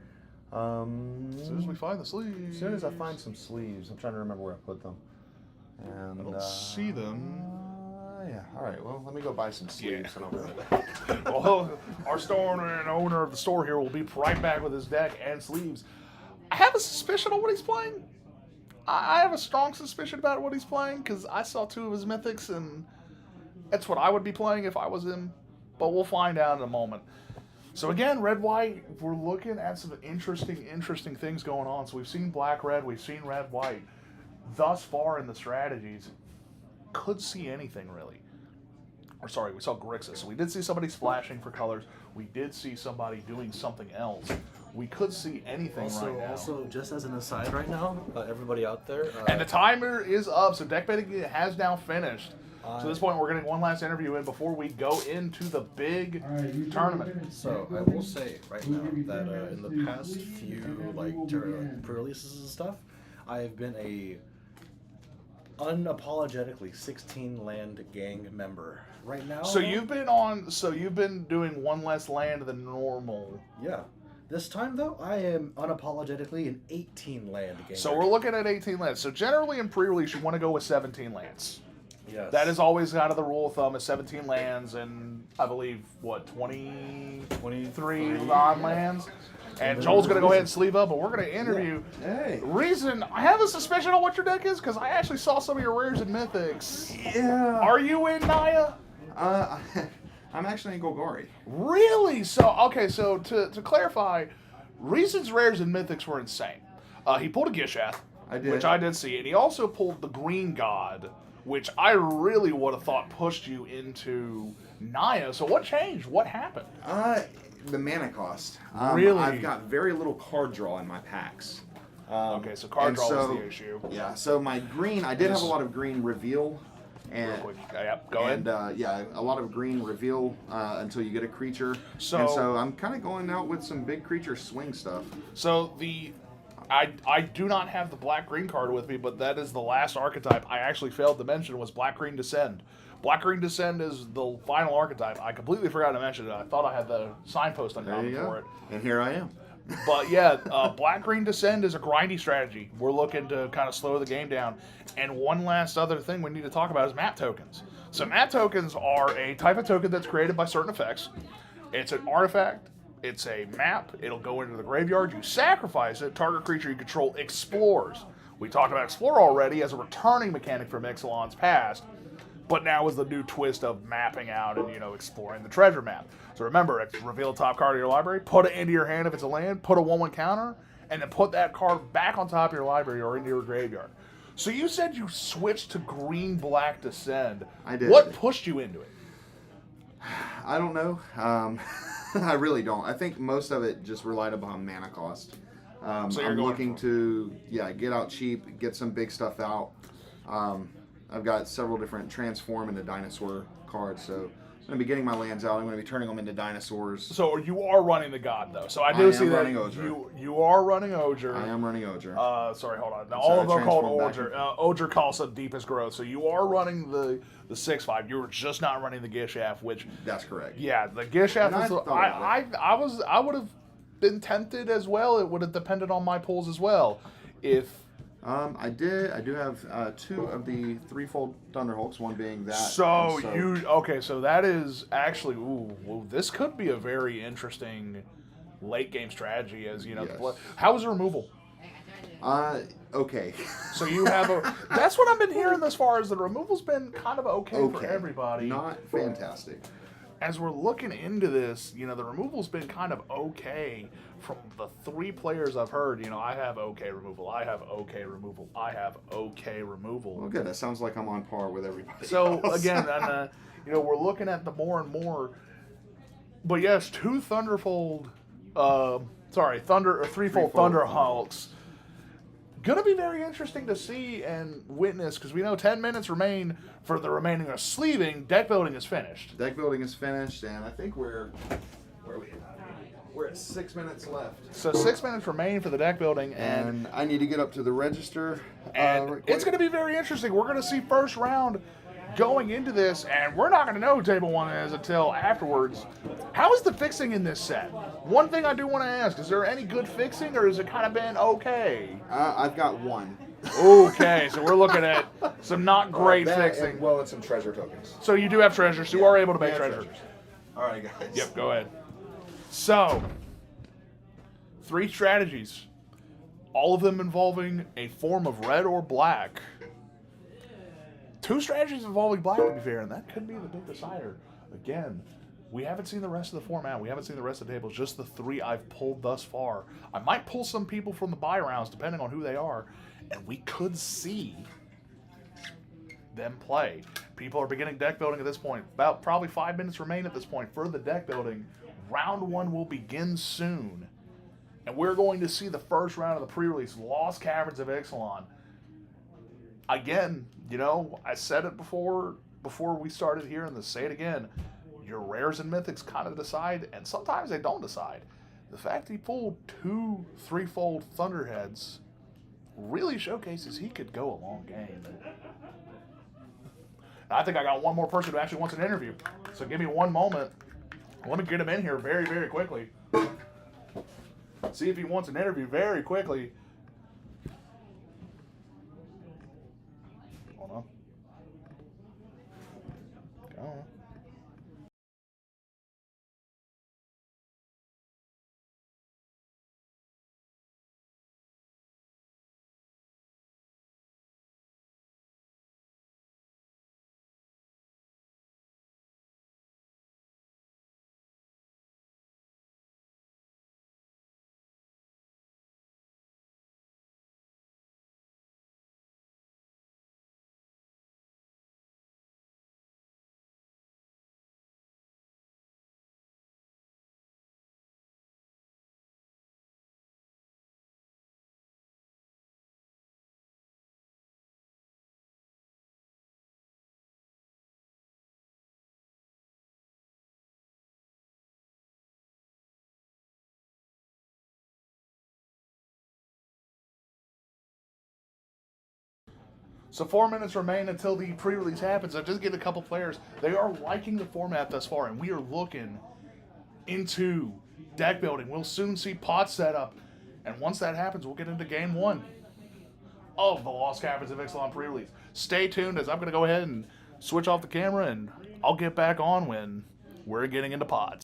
As soon as we find the sleeves. As soon as I find some sleeves. I'm trying to remember where I put them. And, I don't see them. Yeah, all right. Well, let me go buy some sleeves and I'll bring it back. Well, our store owner and owner of the store here will be right back with his deck and sleeves. I have a suspicion on what he's playing. I have a strong suspicion about what he's playing because I saw 2 of his mythics and that's what I would be playing if I was him. But we'll find out in a moment. So again, red-white, we're looking at some interesting things going on. So we've seen black-red, we've seen red-white. Thus far in the strategies, could see anything really. Or sorry, we saw Grixis. So we did see somebody splashing for colors. We did see somebody doing something else. We could see anything right now. Also, just as an aside right now, everybody out there. And the timer is up, so deck betting has now finished. So at this point, we're getting one last interview in before we go into the big tournament. So I will say right now that in the past few pre-releases and stuff, I have been a unapologetically 16 land gang member right now. So you've been doing one less land than normal. Yeah. This time though, I am unapologetically an 18 land gang. So we're looking at 18 lands. So generally in pre-release, you want to go with 17 lands. Yes. That is always kind of the rule of thumb is 17 lands and I believe, 23 non-lands. And Joel's going to go ahead and sleeve up, but we're going to interview. Hey. Reason, I have a suspicion on what your deck is because I actually saw some of your rares and mythics. Yeah. Are you in Naya? I'm actually in Golgari. Really? So, okay, so to clarify, Reason's rares and mythics were insane. He pulled a Gishath, which I did see, and he also pulled the Green God, which I really would have thought pushed you into Naya. So what changed? What happened? The mana cost. Really? I've got very little card draw in my packs. Okay, so card draw was the issue. Yeah, so my green, I did have a lot of green reveal. And, go ahead. Yeah, a lot of green reveal until you get a creature. So I'm kind of going out with some big creature swing stuff. So I do not have the black-green card with me, but that is the last archetype I actually failed to mention was Black-Green Descend. Black-Green Descend is the final archetype. I completely forgot to mention it. I thought I had the signpost on for it. And here I am. But yeah, Black-Green Descend is a grindy strategy. We're looking to kind of slow the game down. And one last other thing we need to talk about is map tokens. So map tokens are a type of token that's created by certain effects. It's an artifact. It's a map. It'll go into the graveyard. You sacrifice it. Target creature you control explores. We talked about Explore already as a returning mechanic from Ixalan's past. But now is the new twist of mapping out and, exploring the treasure map. So remember, reveal the top card of your library, put it into your hand if it's a land, put a 1/1 counter, and then put that card back on top of your library or into your graveyard. So you said you switched to Green-Black Descend. I did. What pushed you into it? I don't know. I really don't. I think most of it just relied upon mana cost. So you're I'm going looking to, get out cheap, get some big stuff out. I've got several different transform into dinosaur cards, so I'm going to be getting my lands out. I'm going to be turning them into dinosaurs. So you are running the God, though. So I do see that you are running Oger. I am running Oger. Sorry, hold on. Now, all of them are called Oger. Oger calls the deepest growth. So you are running the 6/5. You were just not running the Gishath, which that's correct. Yeah, the Gishath is. I would have been tempted as well. It would have depended on my pulls as well. If I do have 2 of the 3-fold Thunderhulks, one being that. So that is actually this could be a very interesting late game strategy as Yes. How was the removal? Okay. So you have that's what I've been hearing thus far is the removal's been kind of okay. For everybody. Not fantastic. As we're looking into this, the removal's been kind of okay from the 3 players I've heard. I have okay removal. I have okay removal. I have okay removal. Well, good. That sounds like I'm on par with everybody. So else. again, and, we're looking at the more and more. But yes, 2 Thunderfold, 3-fold Thunderhulks. Gonna be very interesting to see and witness because we know 10 minutes remain for the remaining of sleeving. Deck building is finished. Deck building is finished, and I think we're at 6 minutes left. So 6 minutes remain for the deck building, and I need to get up to the register. And it's going to be very interesting. We're going to see first round going into this, and we're not going to know who table 1 is until afterwards. How is the fixing in this set? One thing I do want to ask, is there any good fixing, or has it kind of been okay? I've got 1. Okay, so we're looking at some not great fixing. And some treasure tokens. So you do have treasures, so you are able to make treasures. All right, guys. Yep, go ahead. So, 3 strategies, all of them involving a form of red or black. 2 strategies involving black, to be fair, and that could be the big decider. Again, we haven't seen the rest of the format. We haven't seen the rest of the tables, just the 3 I've pulled thus far. I might pull some people from the buy rounds, depending on who they are, and we could see them play. People are beginning deck building at this point. About probably 5 minutes remain at this point for the deck building. Round 1 will begin soon. And we're going to see the first round of the pre-release, Lost Caverns of Ixalan. Again, I said it before we started here, and to say it again, your rares and mythics kind of decide, and sometimes they don't decide. The fact he pulled 2 3-fold Thunderheads really showcases he could go a long game. I think I got one more person who actually wants an interview. So give me one moment. Let me get him in here very, very quickly. See if he wants an interview very quickly. Hold on. Go on. So 4 minutes remain until the pre-release happens. I just get a couple players. They are liking the format thus far, and we are looking into deck building. We'll soon see pot setup, and once that happens, we'll get into game 1 of the Lost Caverns of Ixalan pre-release. Stay tuned, as I'm going to go ahead and switch off the camera, and I'll get back on when we're getting into pods.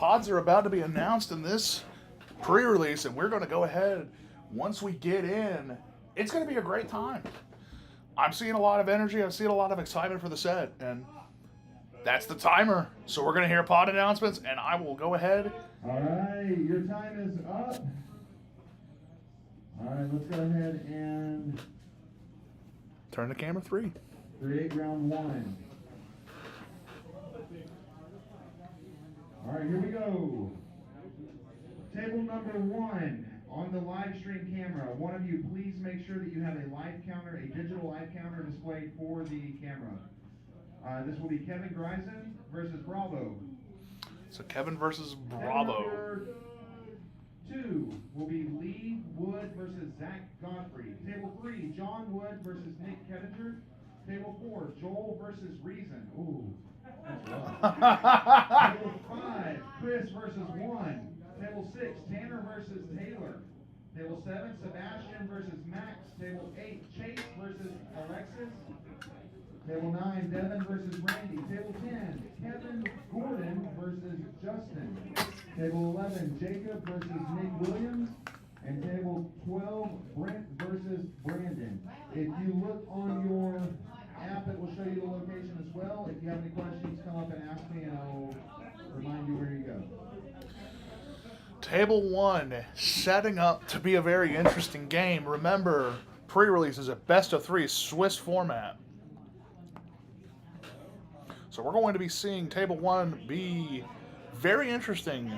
pods are about to be announced in this pre-release, and we're going to go ahead. Once we get in, it's going to be a great time. I'm seeing a lot of energy. I'm seeing a lot of excitement for the set, and that's the timer. So we're going to hear pod announcements, and I will go ahead. All right, your time is up. All right, let's go ahead and turn to camera 3. Create round 1. All right, here we go. Table number 1 on the live stream camera. One of you, please make sure that you have a live counter, a digital live counter displayed for the camera. This will be Kevin Greisen versus Bravo. So Kevin versus Table Bravo. number 2 will be Lee Wood versus Zach Godfrey. Table 3, John Wood versus Nick Kettinger. Table 4, Joel versus Reason. Ooh, that's rough. Table 5, Chris versus 1. Table 6, Tanner versus Taylor. Table 7, Sebastian versus Max. Table 8, Chase versus Alexis. Table 9, Devin versus Randy. Table 10, Kevin Gordon versus Justin. Table 11, Jacob versus Nick Williams. And table 12, Brent versus Brandon. If you look on your app, it will show you the location as well. If you have any questions, come up and ask me, and I'll remind you where you go. Table 1, setting up to be a very interesting game. Remember, pre-release is a best-of-3 Swiss format. So we're going to be seeing Table 1 be very interesting.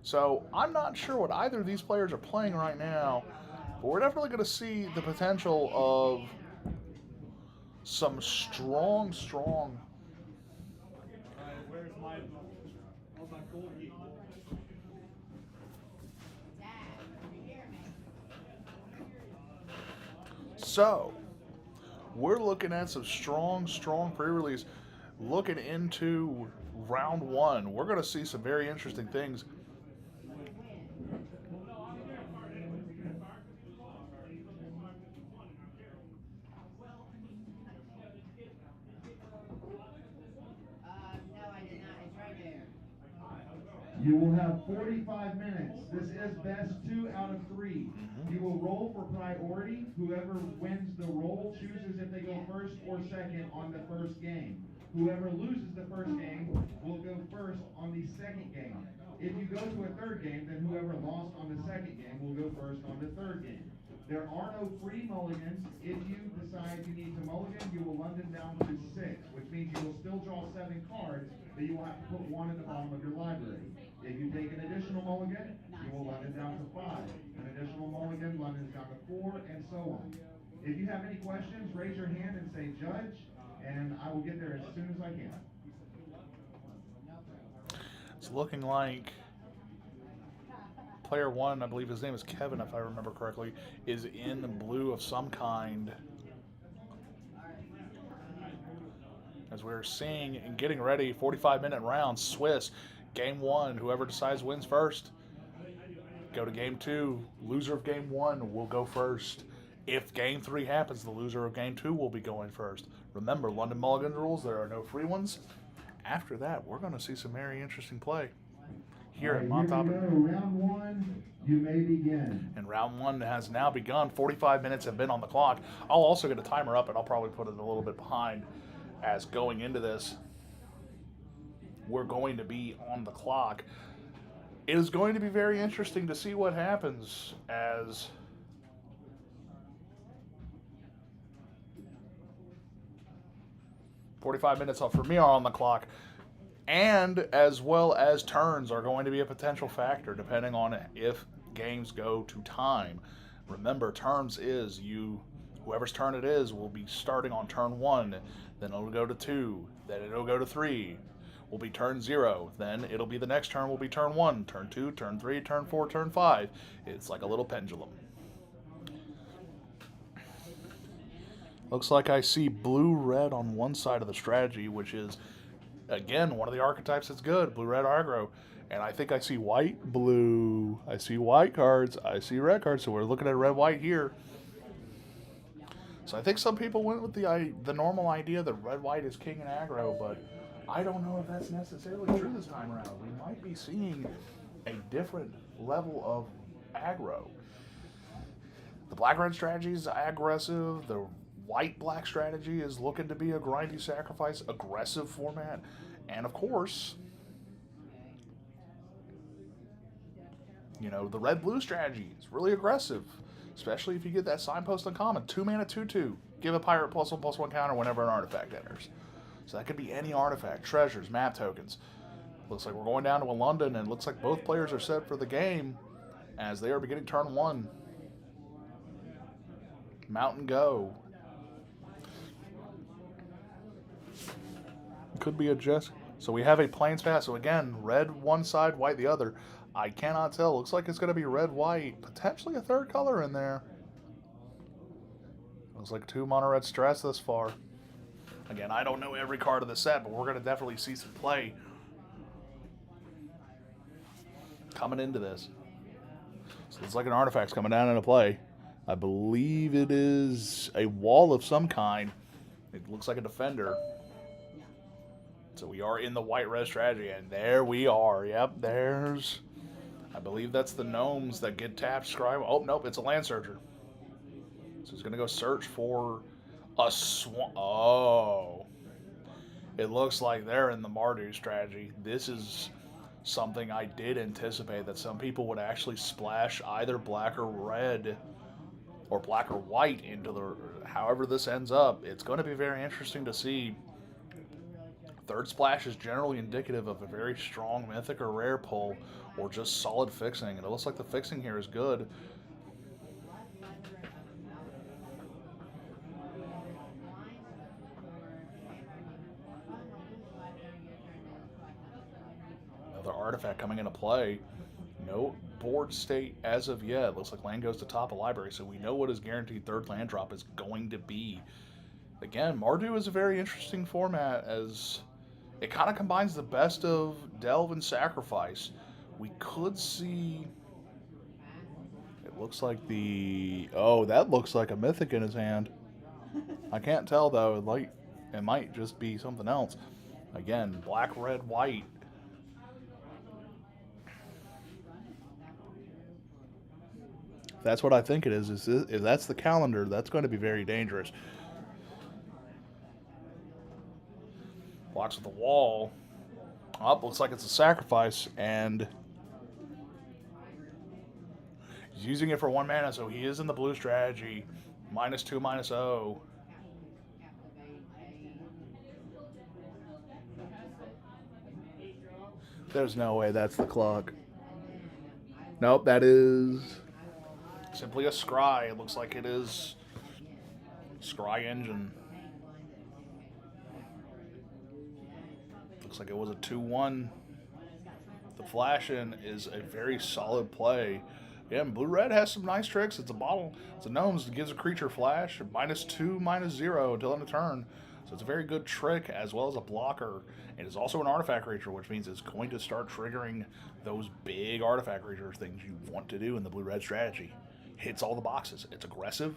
So I'm not sure what either of these players are playing right now, but we're definitely going to see the potential of some strong. So we're looking at some strong pre-release. Looking into round 1, we're going to see some very interesting things. You will have 45 minutes. This is best 2 out of 3. You will roll for priority. Whoever wins the roll chooses if they go first or second on the first game. Whoever loses the first game will go first on the second game. If you go to a third game, then whoever lost on the second game will go first on the third game. There are no free mulligans. If you decide you need to mulligan, you will London down to 6, which means you will still draw 7 cards, but you will have to put 1 at the bottom of your library. If you take an additional mulligan, you will London down to 5. An additional mulligan, London's down to 4, and so on. If you have any questions, raise your hand and say judge, and I will get there as soon as I can. It's looking like player 1, I believe his name is Kevin, if I remember correctly, is in blue of some kind. As we're seeing and getting ready, 45-minute round, Swiss. Game 1, whoever decides wins first, go to game 2. Loser of game 1 will go first. If game 3 happens, the loser of game 2 will be going first. Remember, London Mulligan rules, there are no free ones. After that, we're going to see some very interesting play here at Montauk. Round 1, you may begin. And round 1 has now begun. 45 minutes have been on the clock. I'll also get a timer up, and I'll probably put it a little bit behind as going into this. We're going to be on the clock. It is going to be very interesting to see what happens as .45 minutes for me are on the clock, and as well as turns are going to be a potential factor depending on if games go to time. Remember, turns is whoever's turn it is will be starting on turn 1, then it'll go to 2, then it'll go to 3. Will be turn 0, then it'll be the next turn will be turn 1, turn 2, turn 3, turn 4, turn 5. It's like a little pendulum. Looks like I see blue-red on one side of the strategy, which is, again, one of the archetypes that's good, blue-red aggro. And I think I see white-blue. I see white cards. I see red cards, so we're looking at red-white here. So I think some people went with the normal idea that red-white is king and aggro, but I don't know if that's necessarily true this time around. We might be seeing a different level of aggro. The black-red strategy is aggressive. The white-black strategy is looking to be a grindy sacrifice, aggressive format. And of course, you know, the red-blue strategy is really aggressive, especially if you get that signpost uncommon. 2-mana 2/2. Give a pirate +1/+1 counter whenever an artifact enters. So that could be any artifact, treasures, map tokens. Looks like we're going down to a London, and it looks like both players are set for the game as they are beginning turn 1. Mountain go. Could be a just. So we have a plains pass. So again, red one side, white the other. I cannot tell. Looks like it's going to be red, white. Potentially a third color in there. Looks like 2 mono red stress thus far. Again, I don't know every card of the set, but we're going to definitely see some play coming into this. So it's like an artifact's coming down into play. I believe it is a wall of some kind. It looks like a defender. So we are in the white-red strategy, and there we are. Yep, there's... I believe that's the gnomes that get tapped, scribe. Oh, nope, it's a land searcher. So he's going to go search for a swamp. Oh. It looks like they're in the Mardu strategy. This is something I did anticipate, that some people would actually splash either black or red or black or white into the... However this ends up, it's going to be very interesting to see. Third splash is generally indicative of a very strong mythic or rare pull or just solid fixing. And it looks like the fixing here is good. Another artifact coming into play. No board state as of yet. Looks like land goes to top of library, so we know what his guaranteed third land drop is going to be. Again, Mardu is a very interesting format as it kind of combines the best of Delve and Sacrifice. We could see... It looks like the... Oh, that looks like a mythic in his hand. I can't tell, though. It might just be something else. Again, black, red, white. That's what I think it is. If that's the calendar, that's going to be very dangerous. Blocks with the wall. Up, looks like it's a sacrifice, and he's using it for 1 mana, so he is in the blue strategy. -2, -0. There's no way that's the clock. Nope, that is simply a scry. It looks like it is scry engine. Looks like it was a 2-1. The flash in is a very solid play. Yeah, and blue-red has some nice tricks. It's a bottle. It's a gnomes that gives a creature flash. -2, -0 until end of turn. So it's a very good trick as well as a blocker. It is also an artifact creature, which means it's going to start triggering those big artifact creature things you want to do in the blue-red strategy. Hits all the boxes. It's aggressive.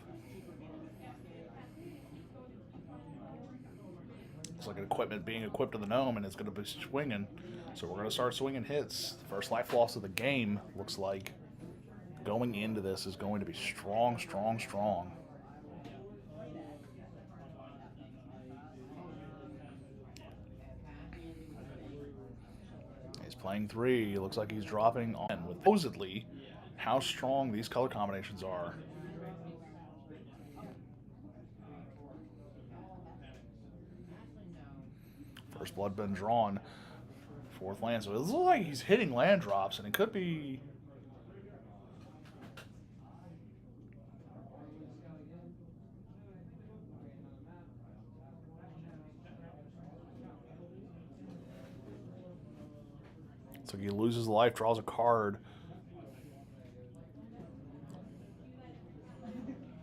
It's like an equipment being equipped to the gnome, and it's going to be swinging. So we're going to start swinging hits. The first life loss of the game looks like going into this is going to be strong, strong, strong. He's playing 3. It looks like he's dropping on with supposedly how strong these color combinations are. First blood been drawn. 4th land. So it looks like he's hitting land drops, and it could be... So he loses life, draws a card.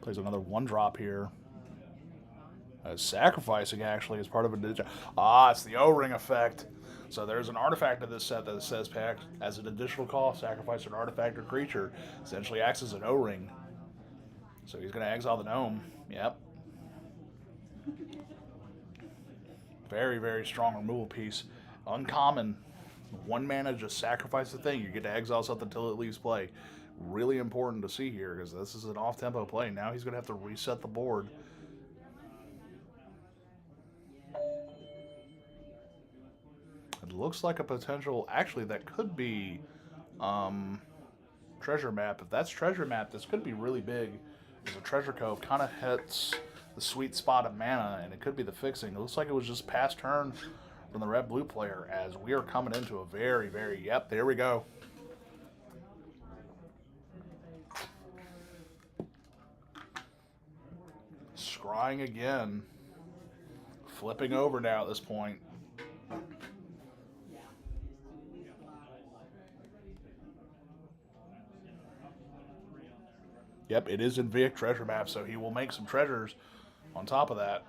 Plays another 1-drop here. Sacrificing, actually, as part of a... it's the O-ring effect. So there's an artifact in this set that says packed as an additional cost, sacrifice an artifact or creature. Essentially acts as an O-ring. So he's going to exile the gnome. Yep. Very, very strong removal piece. Uncommon. 1 mana, just sacrifice the thing. You get to exile something until it leaves play. Really important to see here because this is an off-tempo play. Now he's going to have to reset the board. It looks like a potential... Actually, that could be treasure map. If that's treasure map, this could be really big. Because a treasure cove kind of hits the sweet spot of mana, and it could be the fixing. It looks like it was just past turn from the red-blue player as we are coming into a very, very... Yep, there we go. Scrying again. Flipping over now at this point. Yep, it is in Vic treasure map, so he will make some treasures on top of that.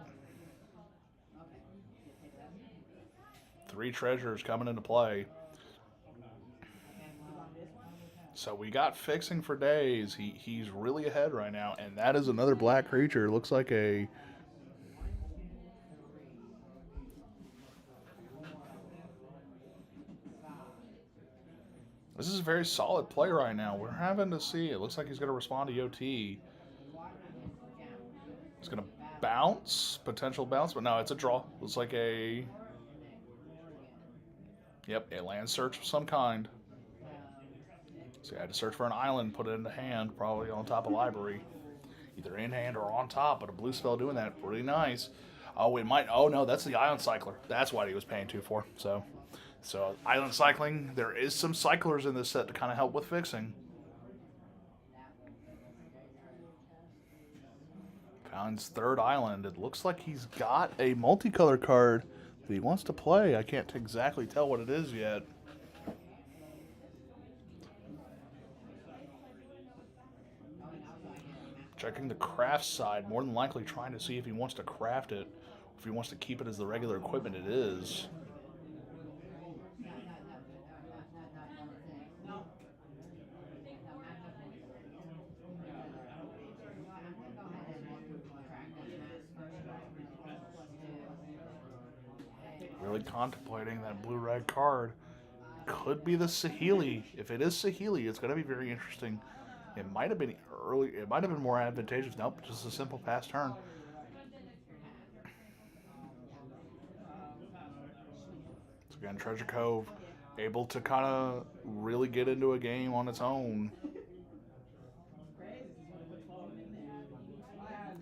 3 treasures coming into play. So we got fixing for days. He's really ahead right now, and that is another black creature. Looks like a... This is a very solid play right now. We're having to see. It looks like he's going to respond to OT. He's going to bounce. Potential bounce, but no, it's a draw. Looks like a... Yep, a land search of some kind. So I had to search for an island, put it in the hand, probably on top of library. Either in hand or on top, but a blue spell doing that. Pretty nice. Oh, it might... Oh, no, that's the Island Cycler. That's what he was paying 2 for, so... So, island cycling, there is some cyclers in this set to kind of help with fixing. Found his 3rd island. It looks like he's got a multicolor card that he wants to play. I can't exactly tell what it is yet. Checking the craft side, more than likely trying to see if he wants to craft it, or if he wants to keep it as the regular equipment it is. Really contemplating that blue-red card. Could be the Saheeli. If it is Saheeli, it's going to be very interesting. It might have been early. It might have been more advantageous. Nope, just a simple pass turn. So again, Treasure Cove able to kind of really get into a game on its own.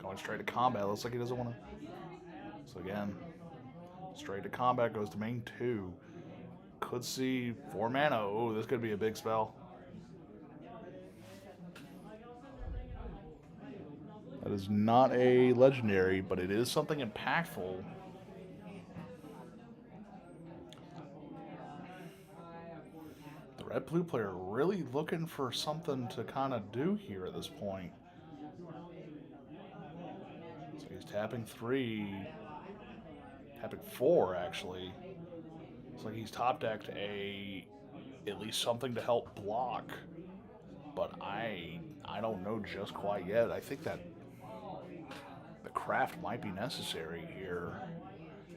Going straight to combat. Looks like he doesn't want to. So again, straight to combat goes to main 2. Could see 4 mana. Oh, this could be a big spell. That is not a legendary, but it is something impactful. The red-blue player really looking for something to kind of do here at this point. So he's tapping 3. Tapping 4, actually. It's like he's top decked at least something to help block. But I don't know just quite yet. I think that the craft might be necessary here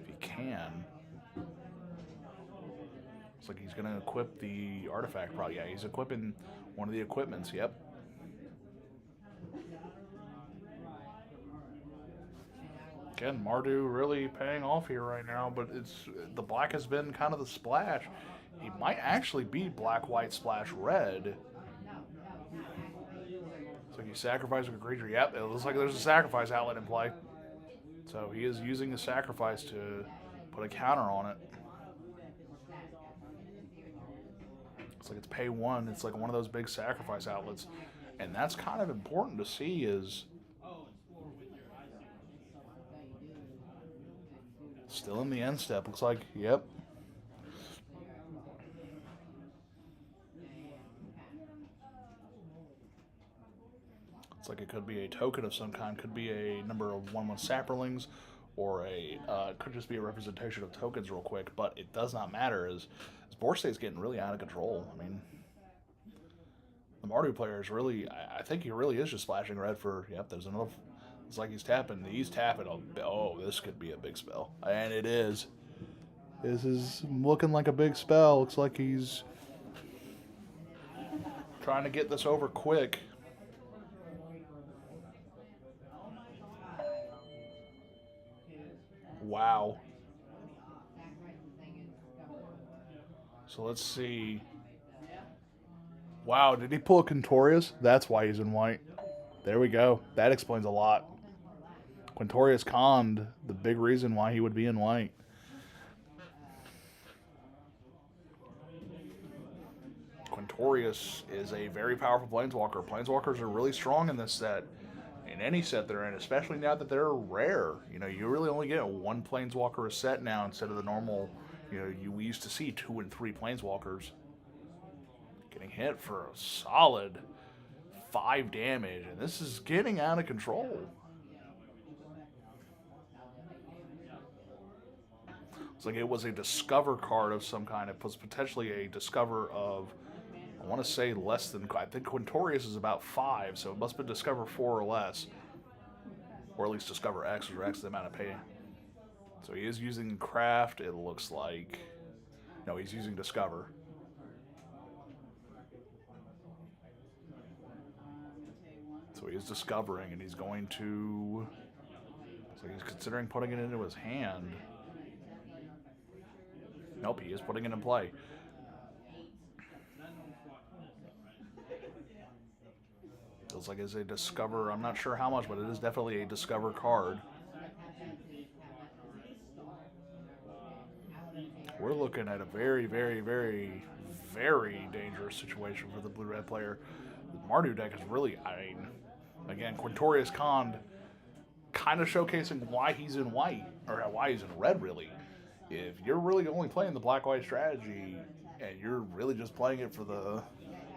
if he can. It's like he's going to equip the artifact probably. Yeah, he's equipping one of the equipments. Yep. Again, Mardu really paying off here right now, but the black has been kind of the splash. He might actually be black, white, splash, red. So you sacrifice a creature. Yep, it looks like there's a sacrifice outlet in play. So he is using the sacrifice to put a counter on it. It's like it's pay 1. It's like one of those big sacrifice outlets. And that's kind of important to see is... Still in the end step. Looks like, yep. It's like it could be a token of some kind. Could be a number of 1/1 Saprolings, or could just be a representation of tokens real quick. But it does not matter as board state's getting really out of control. I mean, the Mardu player is really, I think he really is just splashing red for, yep, there's It's like he's tapping. He's tapping. Oh, this could be a big spell. And it is. This is looking like a big spell. Looks like he's trying to get this over quick. Wow. So let's see. Wow, did he pull a Quintorius? That's why he's in white. There we go. That explains a lot. Quintorius conned the big reason why he would be in white. Quintorius is a very powerful Planeswalker. Planeswalkers are really strong in this set. In any set they're in, especially now that they're rare. You know, you really only get one Planeswalker a set now instead of the normal, you know, we used to see 2 and 3 Planeswalkers. Getting hit for a solid 5 damage, and this is getting out of control. It's like it was a Discover card of some kind. It was potentially a Discover of, I want to say less than, I think Quintorius is about 5, so it must have been Discover 4 or less. Or at least Discover X, or X the amount of pay. So he is using Craft, it looks like. No, he's using Discover. So he is discovering, and he's going to... So he's considering putting it into his hand. Nope, he is putting it in play. Feels like it's a Discover. I'm not sure how much, but it is definitely a Discover card. We're looking at a very, very, very, very dangerous situation for the blue-red player. The Mardu deck is really, I mean, again, Quintorius conned, kind of showcasing why he's in white, or why he's in red, really. If you're really only playing the black-white strategy, and you're really just playing it for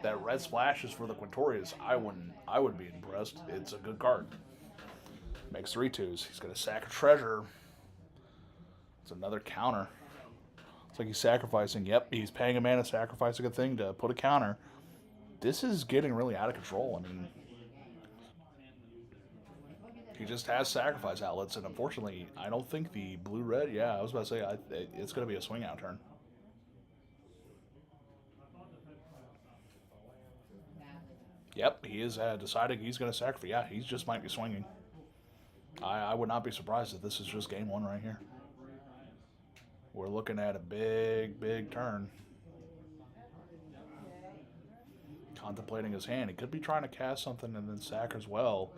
that red splash is for the Quintorius, I would be impressed. It's a good card. Makes 3/2s. He's going to sack a treasure. It's another counter. It's like he's sacrificing. Yep, he's paying a mana, sacrificing a thing to put a counter. This is getting really out of control. I mean, he just has sacrifice outlets, and unfortunately, I don't think the blue-red, yeah, I was about to say, it's going to be a swing-out turn. Yep, he is deciding he's going to sacrifice. Yeah, he just might be swinging. I would not be surprised if this is just game 1 right here. We're looking at a big, big turn. Contemplating his hand. He could be trying to cast something and then sack as well.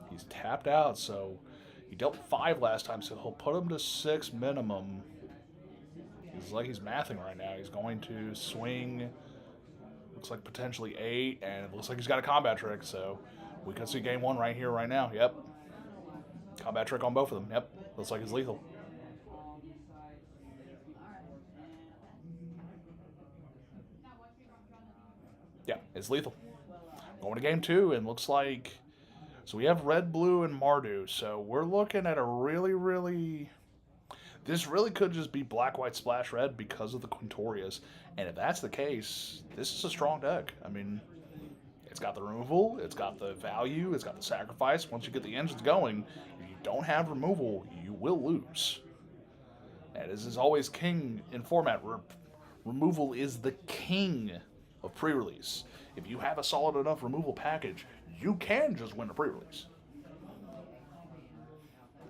He's tapped out, so he dealt 5 last time, so he'll put him to 6 minimum. It's like he's mathing right now. He's going to swing, looks like potentially 8, and it looks like he's got a combat trick, so we could see game 1 right here, right now. Yep. Combat trick on both of them. Yep. Looks like it's lethal. Yeah, it's lethal. Going to game 2, and looks like... So we have red, blue, and Mardu. So we're looking at a really, really... This really could just be black, white, splash, red because of the Quintorius. And if that's the case, this is a strong deck. I mean, it's got the removal, it's got the value, it's got the sacrifice. Once you get the engines going, if you don't have removal, you will lose. And this is always king in format. Removal is the king of pre-release. If you have a solid enough removal package, you can just win a pre-release.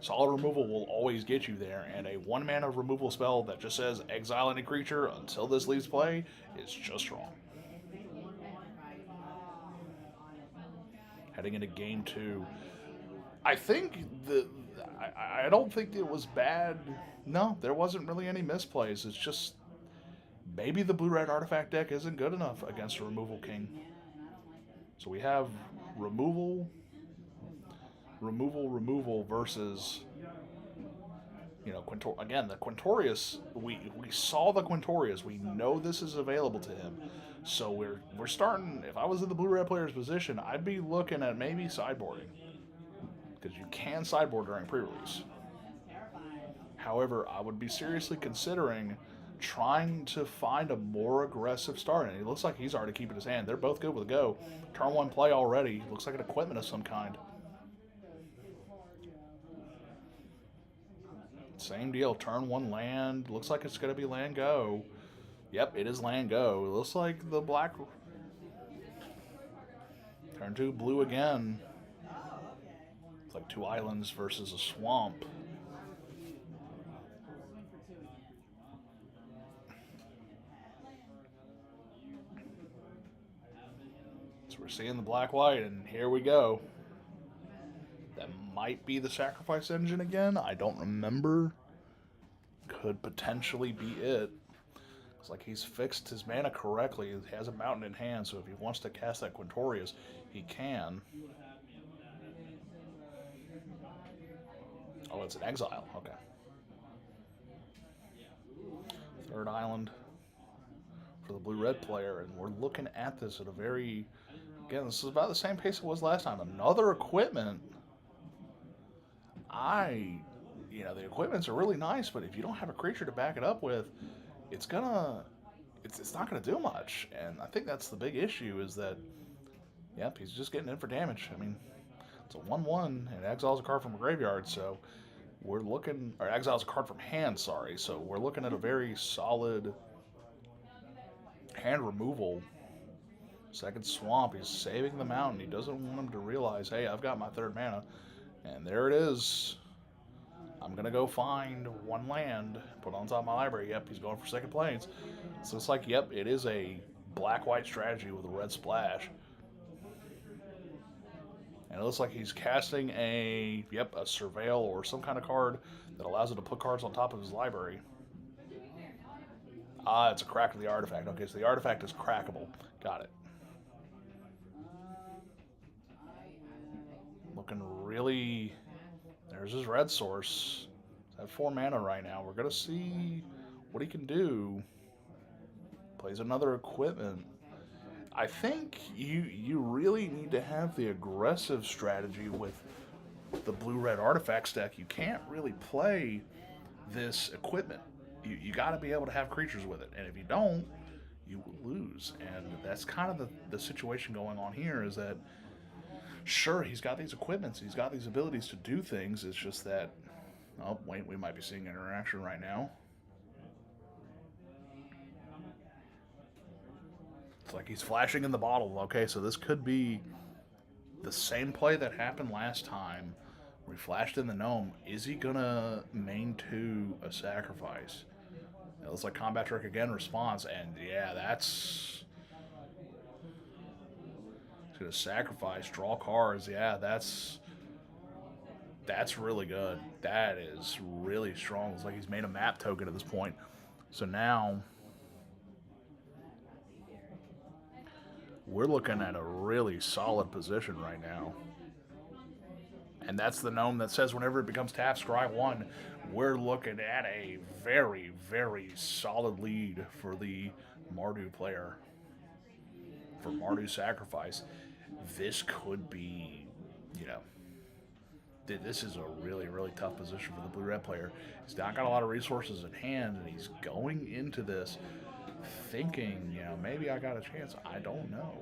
Solid removal will always get you there, and a 1-mana removal spell that just says exile any creature until this leaves play is just strong. Heading into game 2, I think I don't think it was bad. No, there wasn't really any misplays. It's just maybe the blue-red artifact deck isn't good enough against a removal king. So we have removal versus, you know, again, the Quintorius, we saw the Quintorius. We know this is available to him. So we're starting, if I was in the blue-red player's position, I'd be looking at maybe sideboarding. Because you can sideboard during pre-release. However, I would be seriously considering trying to find a more aggressive start. And it looks like he's already keeping his hand. They're both good with a go. Turn one play already. Looks like an equipment of some kind. Same deal. Turn one land. Looks like it's going to be land go. Yep, it is land go. It looks like the black. Turn two blue again. It's like two islands versus a swamp. So we're seeing the black-white, and here we go. That might be the sacrifice engine again. I don't remember. Could potentially be it. It's like he's fixed his mana correctly. He has a mountain in hand, so if he wants to cast that Quintorius, he can. Oh, it's an exile. Okay. Third island for the blue-red player, and we're looking at this at a very... Again, this is about the same pace it was last time. Another equipment. The equipments are really nice, but if you don't have a creature to back it up with, it's not gonna do much. And I think that's the big issue is that, yep, he's just getting in for damage. I mean, it's a 1/1 and exiles a card from a graveyard, so we're looking, or exiles a card from hand, sorry. So we're looking at a very solid hand removal. Second swamp, he's saving the mountain. He doesn't want him to realize, hey, I've got my third mana. And there it is. I'm going to go find one land, put it on top of my library. Yep, he's going for second planes. So it's like, yep, it is a black-white strategy with a red splash. And it looks like he's casting a Surveil or some kind of card that allows him to put cards on top of his library. Ah, it's a crack of the artifact. Okay, so the artifact is crackable. Got it. Looking really... There's his red source. He's at 4 mana right now. We're going to see what he can do. Plays another equipment. I think you really need to have the aggressive strategy with the blue-red artifacts deck. You can't really play this equipment. You got to be able to have creatures with it. And if you don't, you will lose. And that's kind of the situation going on here is that sure, he's got these equipments, he's got these abilities to do things, it's just that, oh, wait, we might be seeing interaction right now. It's like he's flashing in the bottle. Okay, so this could be the same play that happened last time, where he flashed in the gnome. Is he gonna main 2 a sacrifice? It looks like Combat Trick again response, and yeah, that's... He's going to sacrifice, draw cards. Yeah, that's really good. That is really strong. It's like he's made a map token at this point. So now we're looking at a really solid position right now. And that's the gnome that says whenever it becomes tapped, scry 1. We're looking at a very, very solid lead for the Mardu player. For Mardu sacrifice. This could be, this is a really, really tough position for the blue-red player. He's not got a lot of resources in hand, and he's going into this thinking, maybe I got a chance. I don't know.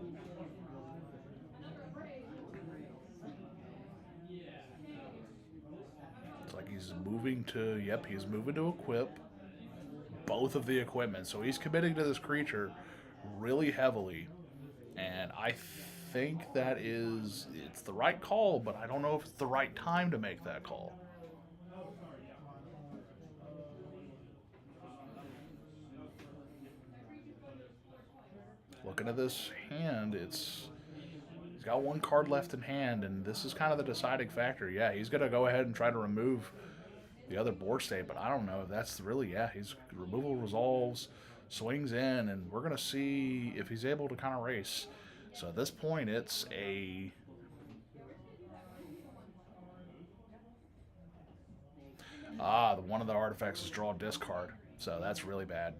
It's like he's moving to, he's moving to equip both of the equipment. So he's committing to this creature really heavily, and I think that it's the right call, but I don't know if it's the right time to make that call. Looking at this hand, he's got 1 card left in hand, and this is kind of the deciding factor. Yeah, he's going to go ahead and try to remove the other board state, but I don't know if that's really, his removal resolves, swings in, and we're going to see if he's able to kind of race. So at this point, it's a... one of the artifacts is draw a discard. So that's really bad.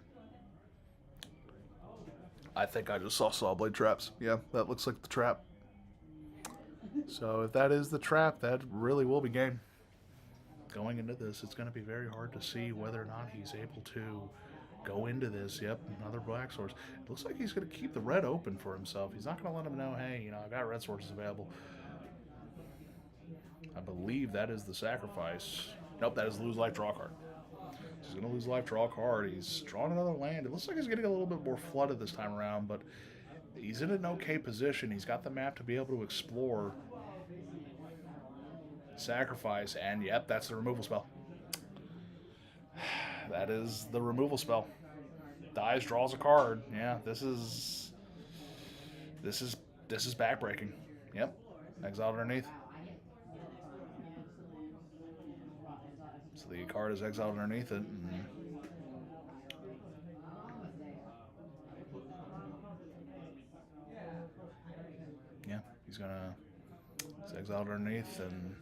I think I just saw Sawblade traps. Yeah, that looks like the trap. So if that is the trap, that really will be game. Going into this, it's going to be very hard to see whether or not he's able to go into this. Yep, another black source. It looks like he's going to keep the red open for himself. He's not going to let him know, hey, I've got red sources available. I believe that is the sacrifice. Nope, that is lose life, draw card. So he's going to lose life, draw a card. He's drawn another land. It looks like he's getting a little bit more flooded this time around, but he's in an okay position. He's got the map to be able to explore. Sacrifice, and yep, that's the removal spell. That is the removal spell. Dies, draws a card. Yeah, this is backbreaking. Yep, exiled underneath. So the card is exiled underneath it. And yeah, he's exiled underneath, and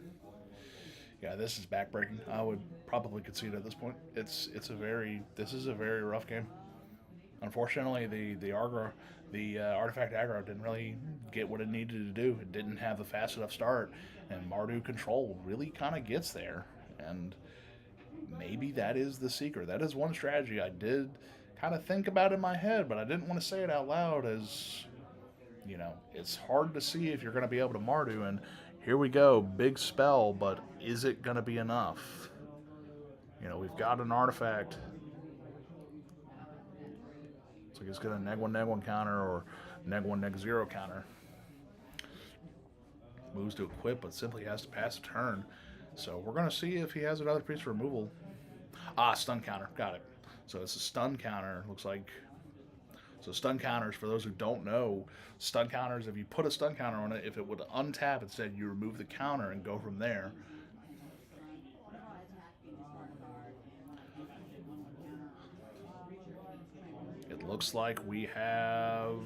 yeah, this is backbreaking. I would probably concede at this point. This is a very rough game. Unfortunately, the artifact aggro didn't really get what it needed to do. It didn't have the fast enough start, and Mardu control really kind of gets there. And maybe that is the secret. That is one strategy I did kind of think about in my head, but I didn't want to say it out loud. As it's hard to see if you're going to be able to Mardu, and here we go, big spell, but is it going to be enough? We've got an artifact. It's like it's got a -1/-1 counter or -1/-0 counter. Moves to equip, but simply has to pass a turn. So we're going to see if he has another piece of removal. Stun counter. Got it. So it's a stun counter. Looks like. So stun counters, for those who don't know, stun counters, if you put a stun counter on it, if it would untap, instead you remove the counter and go from there. It looks like we have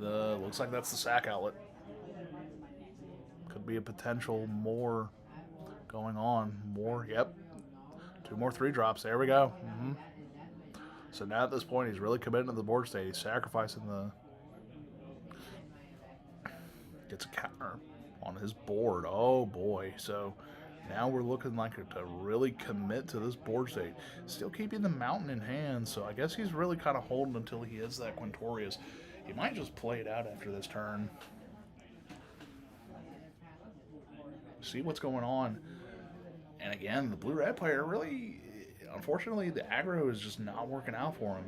looks like that's the sack outlet. Could be a potential more going on. More, yep. 2 more 3-drops. There we go. So now at this point, he's really committing to the board state. He's sacrificing gets a counter on his board. Oh boy. So now we're looking like to really commit to this board state. Still keeping the mountain in hand, so I guess he's really kind of holding until he hits that Quintorius. He might just play it out after this turn. See what's going on. And again, the blue-red player really, unfortunately, the aggro is just not working out for him.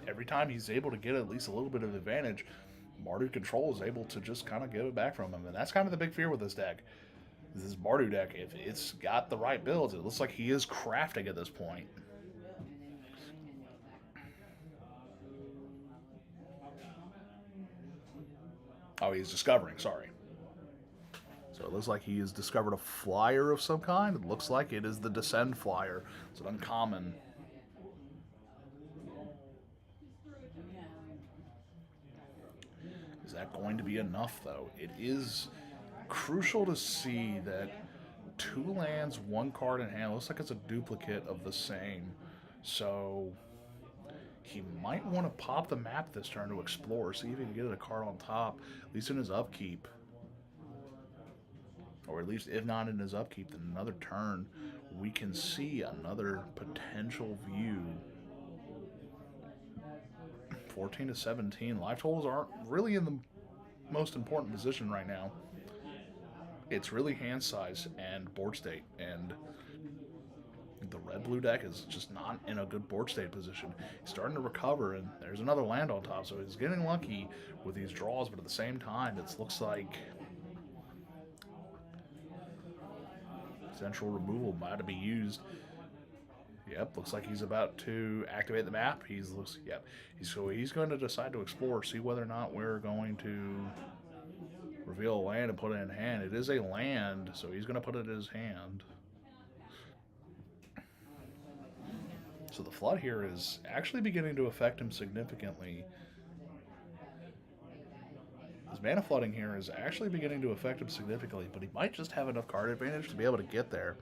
Every time he's able to get at least a little bit of advantage, Mardu control is able to just kind of give it back from him. And that's kind of the big fear with this deck. This Mardu deck, if it's got the right builds, it looks like he is crafting at this point. Oh, he's discovering, sorry. So it looks like he has discovered a flyer of some kind. It looks like it is the Descend flyer. It's an uncommon. Is that going to be enough, though? It is crucial to see that 2 lands, 1 card in hand. Looks like it's a duplicate of the same. So he might want to pop the map this turn to explore, see if he can get a card on top, at least in his upkeep. Or at least, if not in his upkeep, then another turn, we can see another potential view. 14 to 17. Life totals aren't really in the most important position right now. It's really hand size and board state, and the red-blue deck is just not in a good board state position. He's starting to recover, and there's another land on top, so he's getting lucky with these draws, but at the same time, it looks like central removal might be used. Yep, looks like he's about to activate the map. He's going to decide to explore, see whether or not we're going to reveal a land and put it in hand. It is a land, so he's going to put it in his hand. So the flood here is actually beginning to affect him significantly. His mana flooding here is actually beginning to affect him significantly, but he might just have enough card advantage to be able to get there.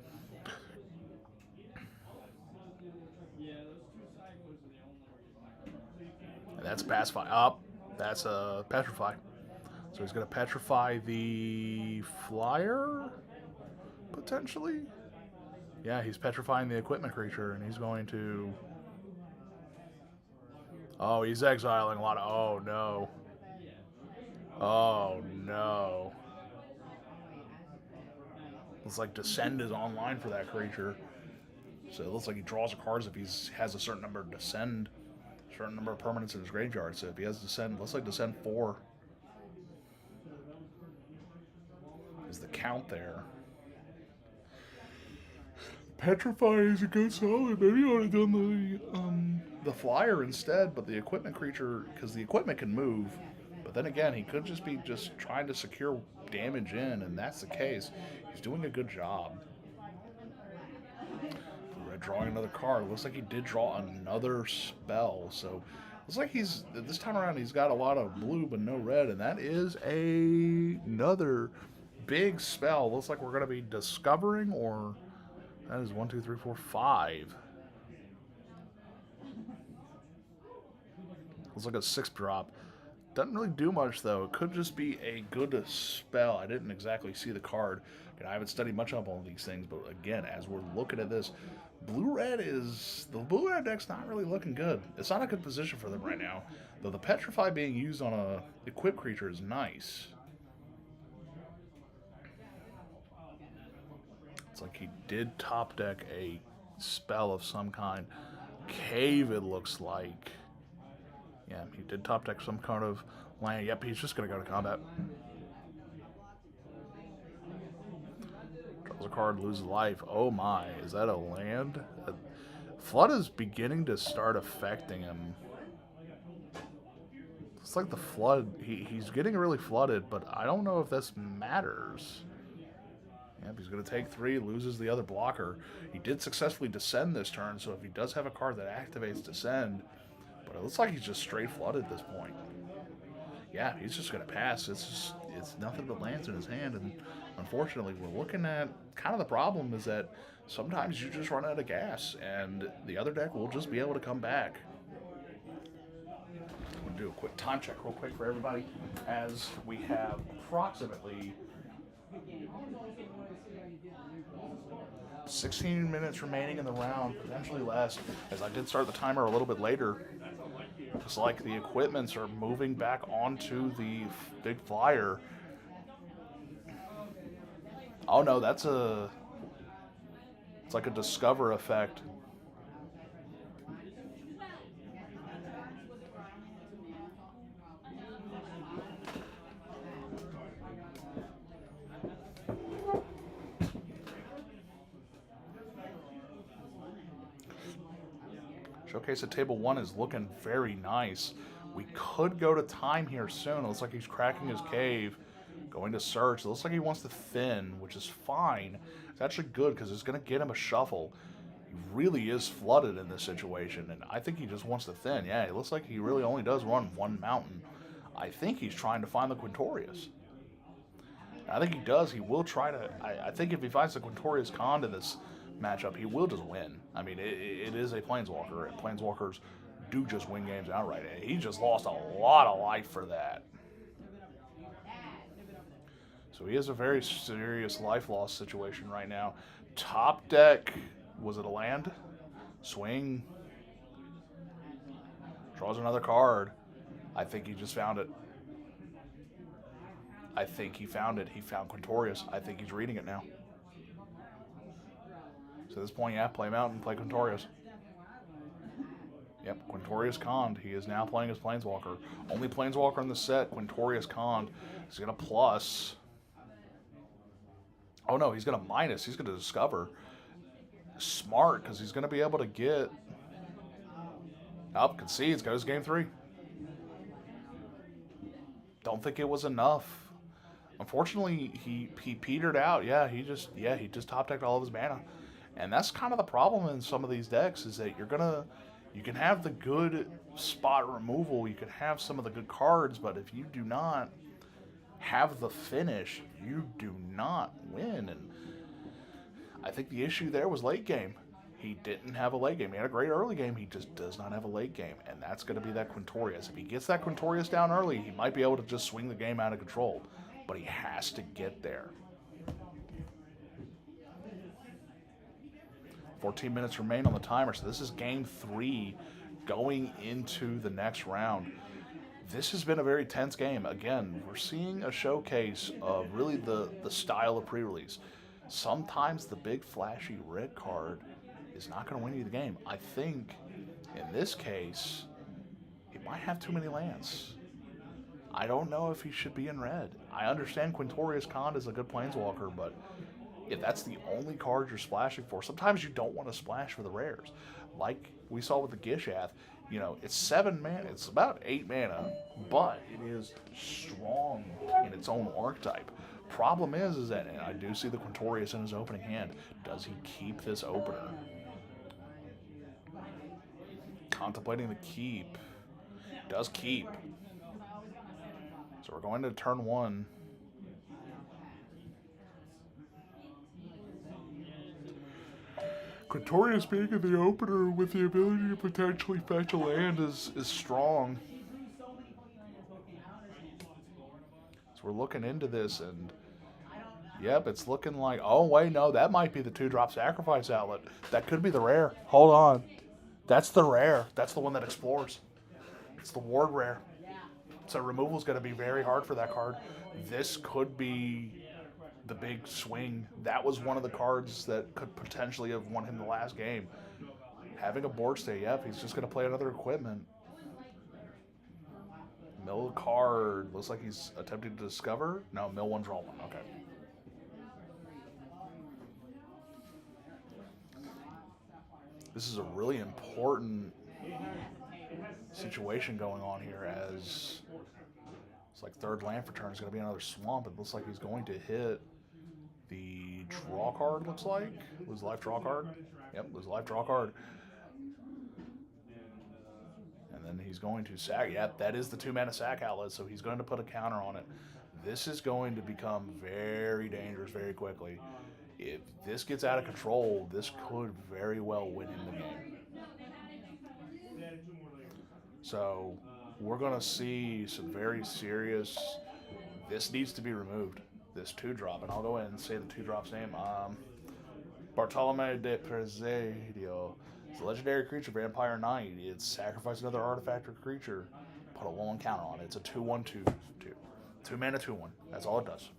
And that's pacify. That's a petrify. So he's going to petrify the flyer, potentially. Yeah, he's petrifying the equipment creature, and he's going to Oh, he's exiling a lot of... Oh, no. Oh, no. Looks like Descend is online for that creature. So it looks like he draws cards if he has a certain number of Descend, certain number of permanents in his graveyard. So if he has Descend, looks like Descend 4 is the count there. Petrify is a good solid. Maybe I would have done the flyer instead, but the equipment creature, because the equipment can move. But then again, he could just be trying to secure damage in, and that's the case. He's doing a good job. Red drawing another card. Looks like he did draw another spell. So looks like this time around he's got a lot of blue but no red, and that is another big spell. Looks like we're going to be discovering, or that is 1, 2, 3, 4, 5. Looks like a 6-drop. Doesn't really do much, though. It could just be a good spell. I didn't exactly see the card. I haven't studied much up on these things, but again, as we're looking at this, the blue-red deck's not really looking good. It's not a good position for them right now, though the Petrify being used on a equipped creature is nice. It's like he did top deck a spell of some kind. Cave, it looks like. Yeah, he did top deck some kind of land. Yep, he's just going to go to combat. Draws a card, loses life. Oh my, is that a land? Flood is beginning to start affecting him. It's like the flood, he's getting really flooded, but I don't know if this matters. Yep, he's going to take 3, loses the other blocker. He did successfully descend this turn, so if he does have a card that activates descend, but it looks like he's just straight flooded at this point. Yeah, he's just going to pass. It's nothing but lands in his hand, and unfortunately, we're looking at kind of the problem is that sometimes you just run out of gas, and the other deck will just be able to come back. I'm going to do a quick time check real quick for everybody, as we have approximately 16 minutes remaining in the round, potentially less, as I did start the timer a little bit later. Just like the equipments are moving back onto the big flyer. Oh no, it's like a discover effect. Showcase at table 1 is looking very nice. We could go to time here soon. It looks like he's cracking his cave, going to search. It looks like he wants to thin, which is fine. It's actually good because it's going to get him a shuffle. He really is flooded in this situation, and I think he just wants to thin. Yeah, it looks like he really only does run 1 mountain. I think he's trying to find the Quintorius. I think he does. He will try to... I think if he finds the Quintorius Con in this matchup, he will just win. I mean, it is a Planeswalker, and Planeswalkers do just win games outright. He just lost a lot of life for that. So he has a very serious life loss situation right now. Top deck, was it a land? Swing. Draws another card. I think he just found it. I think he found it. He found Quintorius. I think he's reading it now. So at this point, yeah, play Mountain, play Quintorius. Yep, Quintorius Conned. He is now playing as Planeswalker. Only Planeswalker in the set, Quintorius Conned. He's going to plus. Oh no, he's going to minus. He's going to discover. Smart, because he's going to be able to get... Up, concedes, goes game 3. Don't think it was enough. Unfortunately, he petered out. Yeah, he just top decked all of his mana. And that's kind of the problem in some of these decks, is that you can have the good spot removal, you can have some of the good cards, but if you do not have the finish, you do not win. And I think the issue there was late game. He didn't have a late game. He had a great early game. He just does not have a late game, and that's going to be that Quintorius. If he gets that Quintorius down early, he might be able to just swing the game out of control, but he has to get there. 14 minutes remain on the timer, so this is game 3. going into the next round. This has been a very tense game. Again, we're seeing a showcase of really the style of pre-release. Sometimes the big flashy red card is not going to win you the game. I think in this case, he might have too many lands. I don't know if he should be in red. I understand Quintorius Khan is a good planeswalker, but if that's the only card you're splashing for, sometimes you don't want to splash for the rares. Like we saw with the Gishath, you know, it's 7 mana, it's about 8 mana, but it is strong in its own archetype. Problem is that, and I do see the Quintorius in his opening hand, does he keep this opener? Contemplating the keep. Does keep. So we're going to turn 1. Quintorius being in the opener with the ability to potentially fetch a land is strong. So we're looking into this, and yep, it's looking like, oh wait, no, that might be the 2-drop sacrifice outlet. That could be the rare. Hold on. That's the rare. That's the one that explores. It's the ward rare. So removal is going to be very hard for that card. This could be the big swing. That was one of the cards that could potentially have won him the last game. Having a board stay, yep, he's just going to play another equipment. Mill card. Looks like he's attempting to discover. No, mill 1, draw 1. Okay. This is a really important situation going on here, as it's like third land for turn is going to be another swamp. It looks like he's going to hit the draw card, looks like. Lose life, draw card. Yep, lose life, draw card. And then he's going to sack. Yep, that is the 2-mana sack outlet, so he's going to put a counter on it. This is going to become very dangerous very quickly. If this gets out of control, this could very well win him the game. So we're going to see some very serious... This needs to be removed, this 2-drop. And I'll go ahead and say the 2-drop's name. Bartolome de Presidio. It's a legendary creature, Vampire Knight. It's sacrifice another artifact or creature. Put a 1/1 counter on it. It's a 2/1/2/2. 2-mana, 2/1. That's all it does.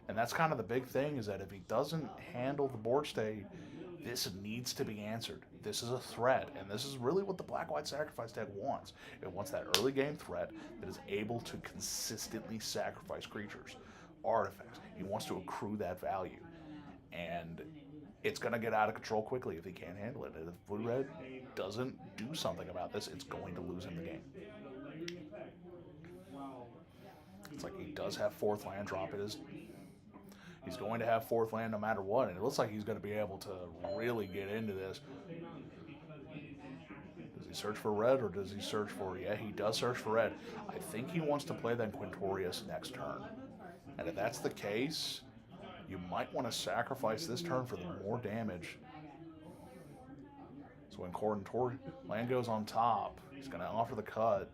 And that's kind of the big thing, is that if he doesn't handle the board state, this needs to be answered. This is a threat, and this is really what the Black-White Sacrifice deck wants. It wants that early game threat that is able to consistently sacrifice creatures, artifacts. He wants to accrue that value. And it's going to get out of control quickly if he can't handle it. And if Blue-Red doesn't do something about this, it's going to lose him the game. It's like he does have 4th land drop. He's going to have 4th land no matter what, and it looks like he's going to be able to really get into this. Does he search for red, or does he search for... Yeah, he does search for red. I think he wants to play then Quintorius next turn. And if that's the case, you might want to sacrifice this turn for the more damage. So when Quintorius land goes on top, he's going to offer the cut.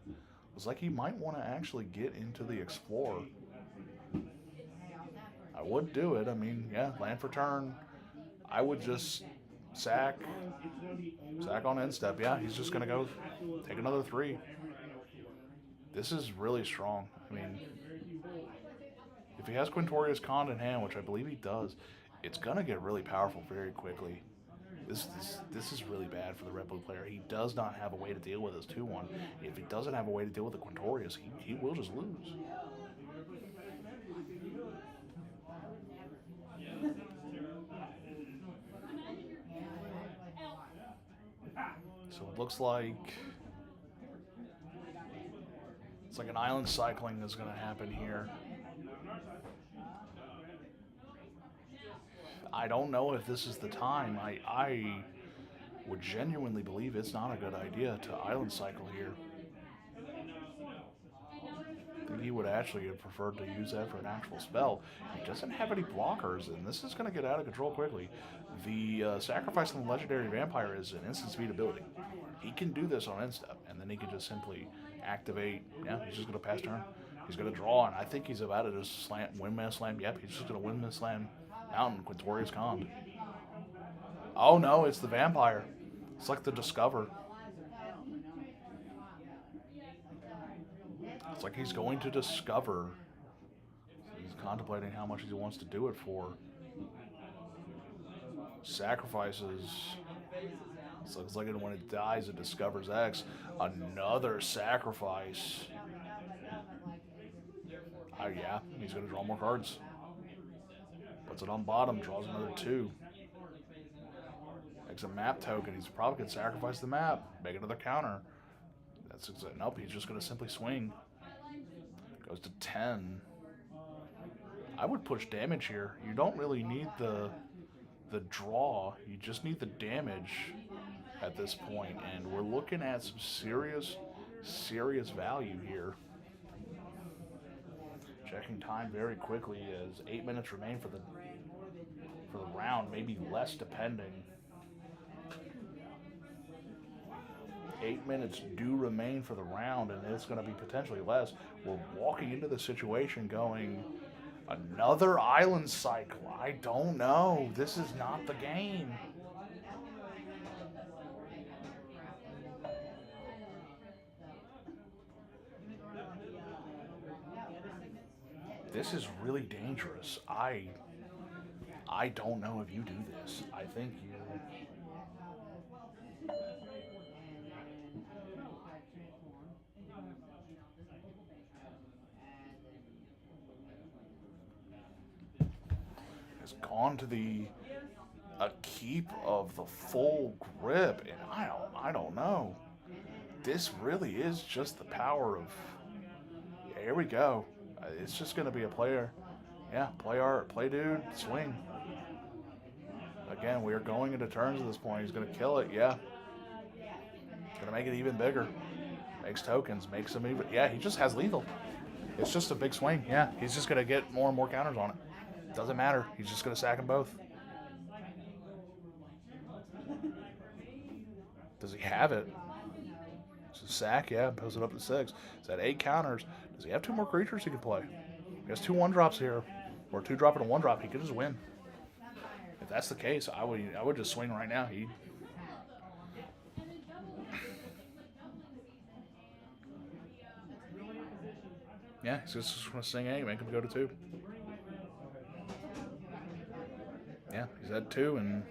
Looks like he might want to actually get into the Explorer. I would do it. I mean, yeah, land for turn. I would just sack on end step. Yeah, he's just going to go take another 3. This is really strong. I mean, if he has Quintorius Khan in hand, which I believe he does, it's going to get really powerful very quickly. This is really bad for the Red Blue player. He does not have a way to deal with his 2/1. If he doesn't have a way to deal with the Quintorius, he will just lose. So it looks like it's like an island cycling is going to happen here. I don't know if this is the time. I would genuinely believe it's not a good idea to island cycle here. I think he would actually have preferred to use that for an actual spell. He doesn't have any blockers, and this is going to get out of control quickly. The sacrifice on the legendary vampire is an instant speed ability. He can do this on end step, and then he can just simply activate. Yeah, he's just going to pass turn. He's going to draw, and I think he's about to just slam, windmill slam. Yep, he's just going to windmill slam Mountain, Quintorius Khan. Oh no, it's the vampire. It's like the Discover. It's like he's going to discover. He's contemplating how much he wants to do it for. Sacrifices. So it's like when it dies, it discovers X. Another sacrifice. Yeah, he's going to draw more cards. Puts it on bottom, draws another 2. Makes a map token. He's probably going to sacrifice the map. Make another counter. Nope, he's just going to simply swing. Goes to 10. I would push damage here. You don't really need the draw. You just need the damage at this point. And we're looking at some serious value here. Checking time very quickly as 8 minutes remain for the round, maybe less depending. 8 minutes do remain for the round, and it's going to be potentially less. We're walking into the situation going, another island cycle. I don't know. This is not the game. This is really dangerous. I don't know if you do this. I think you... has gone to a keep of the full grip, and I don't know. This really is just the power of... Yeah, here we go. It's just going to be a player. Yeah, play art, play dude, swing. Again, we are going into turns at this point. He's going to kill it, yeah. Going to make it even bigger. Makes tokens, makes them even... Yeah, he just has lethal. It's just a big swing, yeah. He's just going to get more and more counters on it. Doesn't matter. He's just going to sack them both. Does he have it? It's a sack, yeah, pulls it up to 6. He's at 8 counters. Does he have 2 more creatures he can play? He has 2 1-drops here. Or 2-drop and a 1-drop. He could just win. If that's the case, I would just swing right now. Yeah, he's just going to sing A, make him go to 2. Yeah, he's at 2, and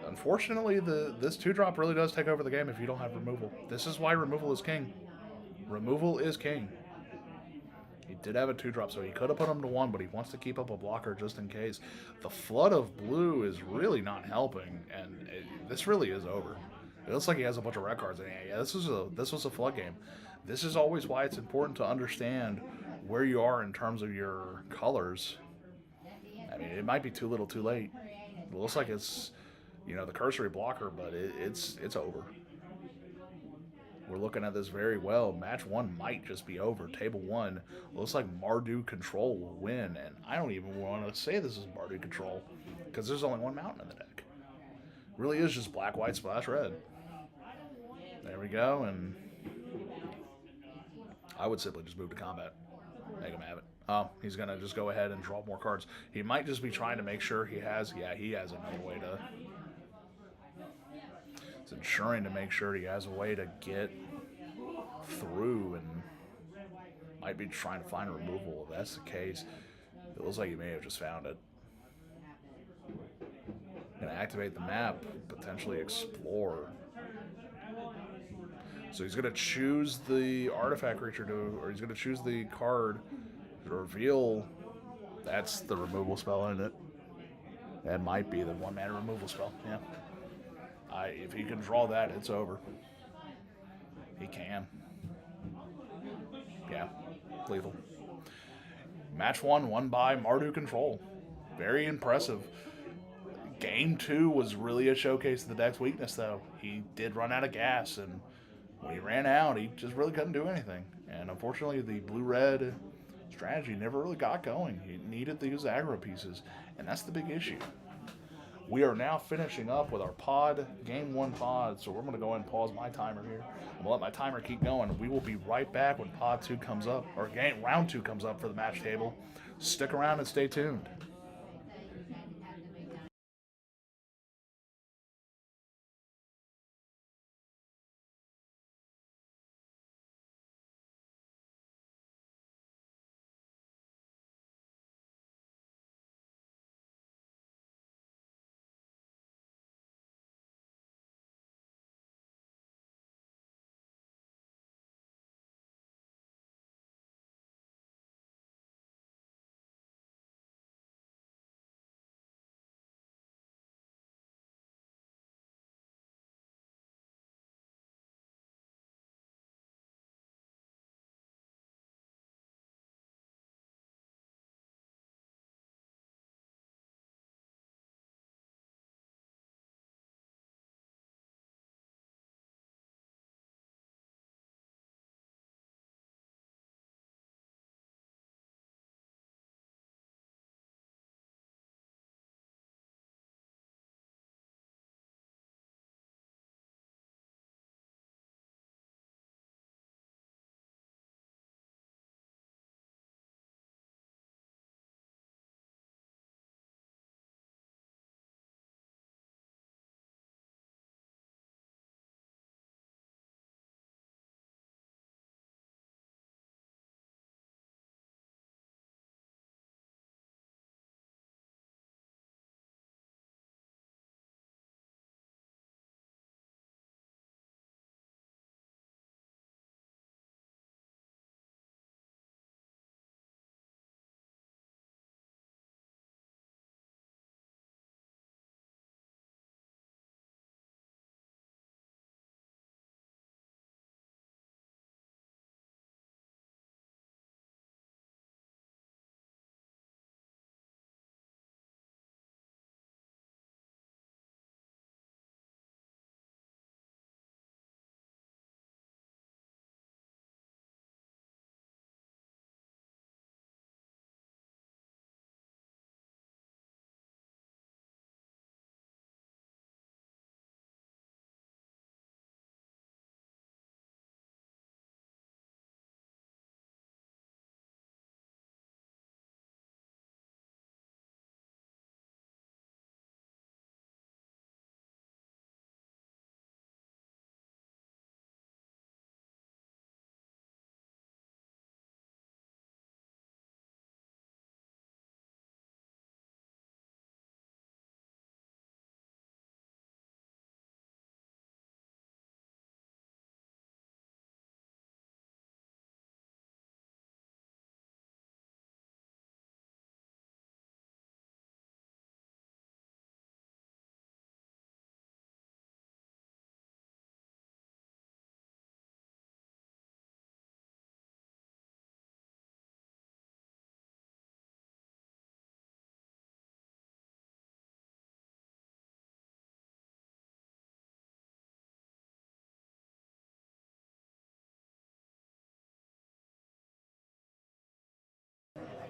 unfortunately, this 2-drop really does take over the game if you don't have removal. This is why removal is king. Removal is king. He did have a 2-drop, so he could have put him to 1, but he wants to keep up a blocker just in case. The flood of blue is really not helping, and this really is over. It looks like he has a bunch of red cards. And yeah, this was a flood game. This is always why it's important to understand where you are in terms of your colors. I mean, it might be too little, too late. It looks like it's, the cursory blocker, but it's over. We're looking at this very well. Match 1 might just be over. Table 1 looks like Mardu Control will win, and I don't even want to say this is Mardu Control because there's only 1 mountain in the deck. It really is just black, white, splash, red. There we go, and I would simply just move to combat. Make him have it. Oh, he's going to just go ahead and draw more cards. He might just be trying to make sure he has another way to... It's ensuring to make sure he has a way to get through, and might be trying to find a removal. If that's the case, it looks like he may have just found it. Going to activate the map, potentially explore. So he's going to choose the artifact creature or he's going to choose the card to reveal. That's the removal spell, isn't it? That might be the 1-mana removal spell, yeah. If he can draw that, it's over. He can. Yeah, lethal. Match 1 won by Mardu Control. Very impressive. Game 2 was really a showcase of the deck's weakness, though. He did run out of gas, and when he ran out, he just really couldn't do anything. And unfortunately, the blue-red strategy never really got going. He needed to use aggro pieces, and that's the big issue. We are now finishing up with our pod, Game 1 pod, so we're going to go ahead and pause my timer here. I'm going to let my timer keep going. We will be right back when pod 2 comes up, or round 2 comes up for the match table. Stick around and stay tuned.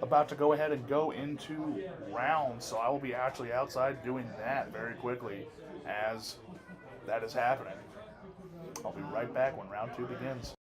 about to go ahead and go into rounds, so I will be actually outside doing that very quickly as that is happening. I'll be right back when round 2 begins.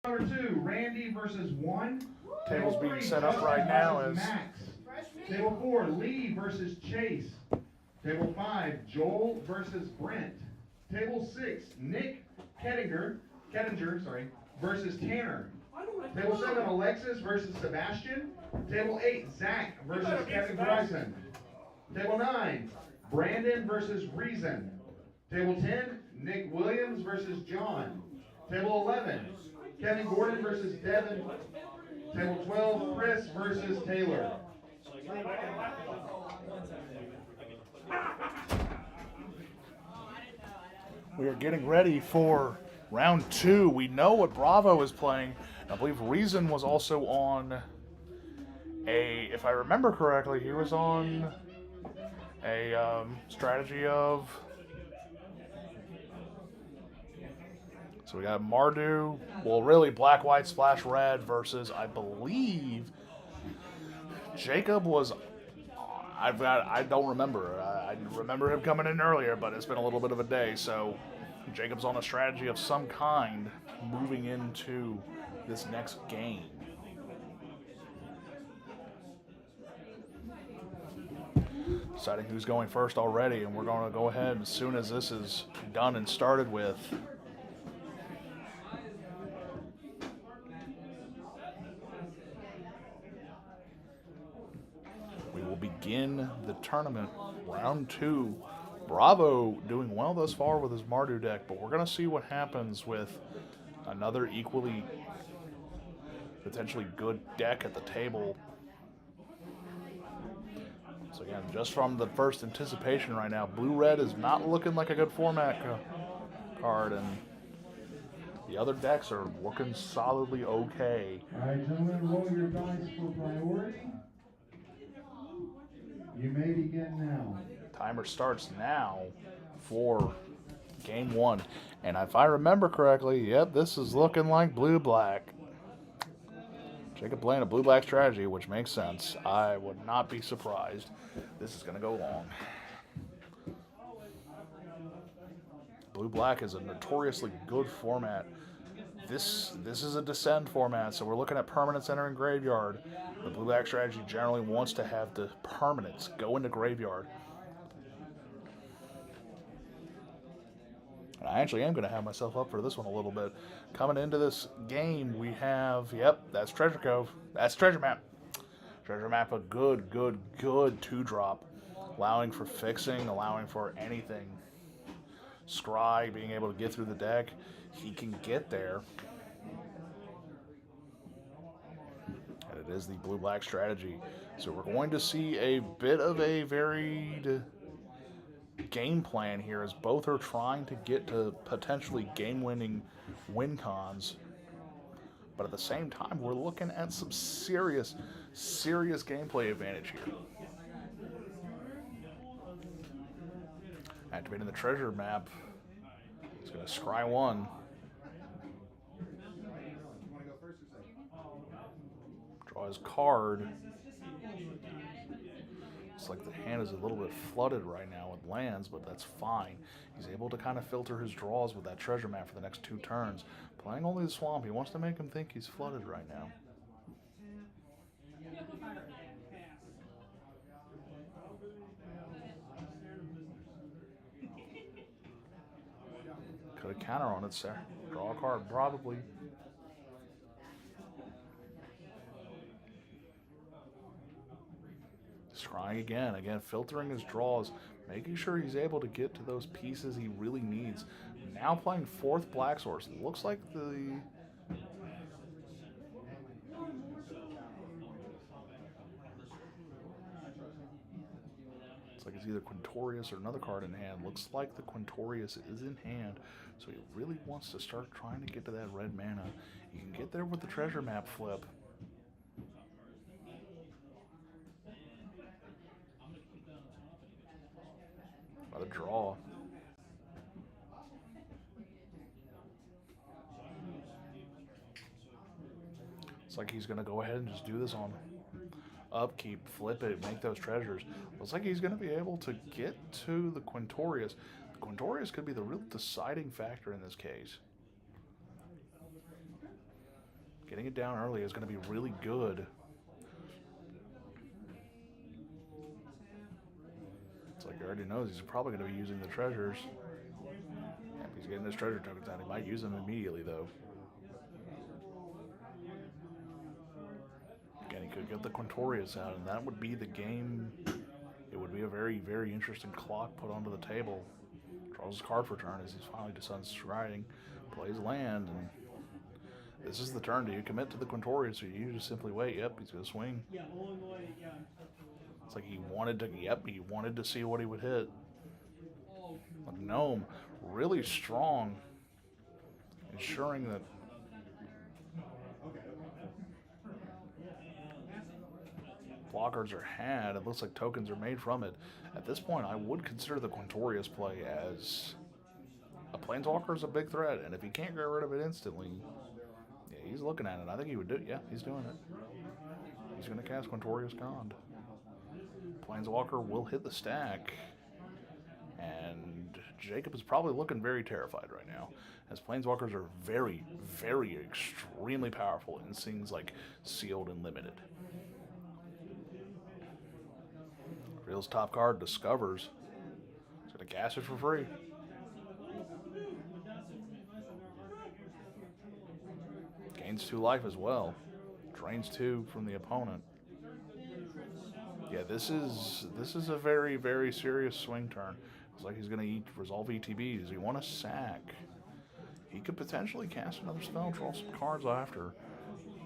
Number 2, Randy versus 1. Table's being 3, set up Justin right now versus as Max. Table 4, Lee versus Chase. Table 5, Joel versus Brent. Table 6, Nick Kettinger versus Tanner. Table 7, Alexis versus Sebastian. Table 8, Zach versus Kevin Bryson. Table 9, Brandon versus Reason. Table 10, Nick Williams versus John. Table 11, Kevin Gordon versus Devin. Table 12, Chris versus Taylor. We are getting ready for round 2. We know what Bravo is playing. I believe Reason was also on if I remember correctly, he was on a strategy of. So we got Mardu, well, really black, white, splash, red versus, I believe, Jacob was. I don't remember. I remember him coming in earlier, but it's been a little bit of a day. So Jacob's on a strategy of some kind moving into this next game. Deciding who's going first already, and we're going to go ahead as soon as this is done and started with. We will begin the tournament, round 2. Bravo doing well thus far with his Mardu deck, but we're going to see what happens with another equally potentially good deck at the table. So again, just from the first anticipation right now, blue-red is not looking like a good format card, and the other decks are looking solidly okay. All right, gentlemen, roll your dice for priority. You may begin now. Timer starts now for game 1. And if I remember correctly, yep, this is looking like blue-black. Jacob playing a blue-black strategy, which makes sense. I would not be surprised. This is going to go long. Blue-black is a notoriously good format. This is a descend format, so we're looking at permanents entering graveyard. The blue-black strategy generally wants to have the permanents go into graveyard. And I actually am going to have myself up for this one a little bit. Coming into this game, we have, yep, that's Treasure Cove. That's Treasure Map. Treasure Map, a good 2-drop. Allowing for fixing, allowing for anything. Scry being able to get through the deck. He can get there. And it is the blue-black strategy. So we're going to see a bit of a varied game plan here as both are trying to get to potentially game-winning win cons. But at the same time, we're looking at some serious gameplay advantage here. Activating the treasure map. It's going to scry 1. Draw his card. Looks like the hand is a little bit flooded right now with lands, but that's fine. He's able to kind of filter his draws with that treasure map for the next 2 turns. Playing only the swamp, he wants to make him think he's flooded right now. Could have counter on it, sir. Draw a card, probably. Scrying again, filtering his draws, making sure he's able to get to those pieces he really needs. Now playing 4th Black Source. Looks like it's either Quintorius or another card in hand. Looks like the Quintorius is in hand, so he really wants to start trying to get to that red mana. You can get there with the treasure map flip. Another draw. Looks like he's going to go ahead and just do this on upkeep, flip it, make those treasures. Looks like he's going to be able to get to the Quintorius. The Quintorius could be the real deciding factor in this case. Getting it down early is going to be really good. It's like he already knows he's probably going to be using the treasures. Yep, he's getting his treasure tokens out. He might use them immediately, though. Again, he could get the Quintorius out, and that would be the game. It would be a very, very interesting clock put onto the table. Draws his card for turn as he's finally decides striding, plays land, and this is the turn. Do you commit to the Quintorius, or you just simply wait? Yep, he's going to swing. It's like he wanted to see what he would hit. Like Gnome, really strong, ensuring that blockers are had. It looks like tokens are made from it. At this point, I would consider the Quintorius play as a Planeswalker is a big threat, and if he can't get rid of it instantly, yeah, he's looking at it. I think he would do it. Yeah, he's doing it. He's going to cast Quintorius Cond. Planeswalker will hit the stack, and Jacob is probably looking very terrified right now, as Planeswalkers are very, very extremely powerful in things like Sealed and Limited. Reel's top card, Discovers. He's going to cast it for free. Gains 2 life as well. Drains 2 from the opponent. Yeah, this is a very, very serious swing turn. It's like he's going to resolve ETB. Does he want to sack? He could potentially cast another spell, draw some cards after.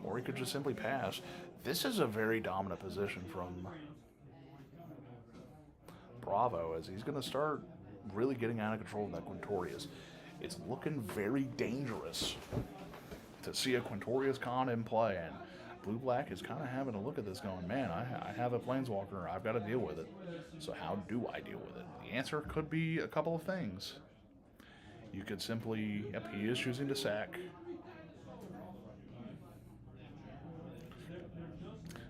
Or he could just simply pass. This is a very dominant position from Bravo, as he's going to start really getting out of control of that Quintorius. It's looking very dangerous to see a Quintorius Con in play, and Blue-Black is kind of having a look at this going, man, I have a Planeswalker, I've got to deal with it. So how do I deal with it? The answer could be a couple of things. You could simply, yep, he is choosing to sack.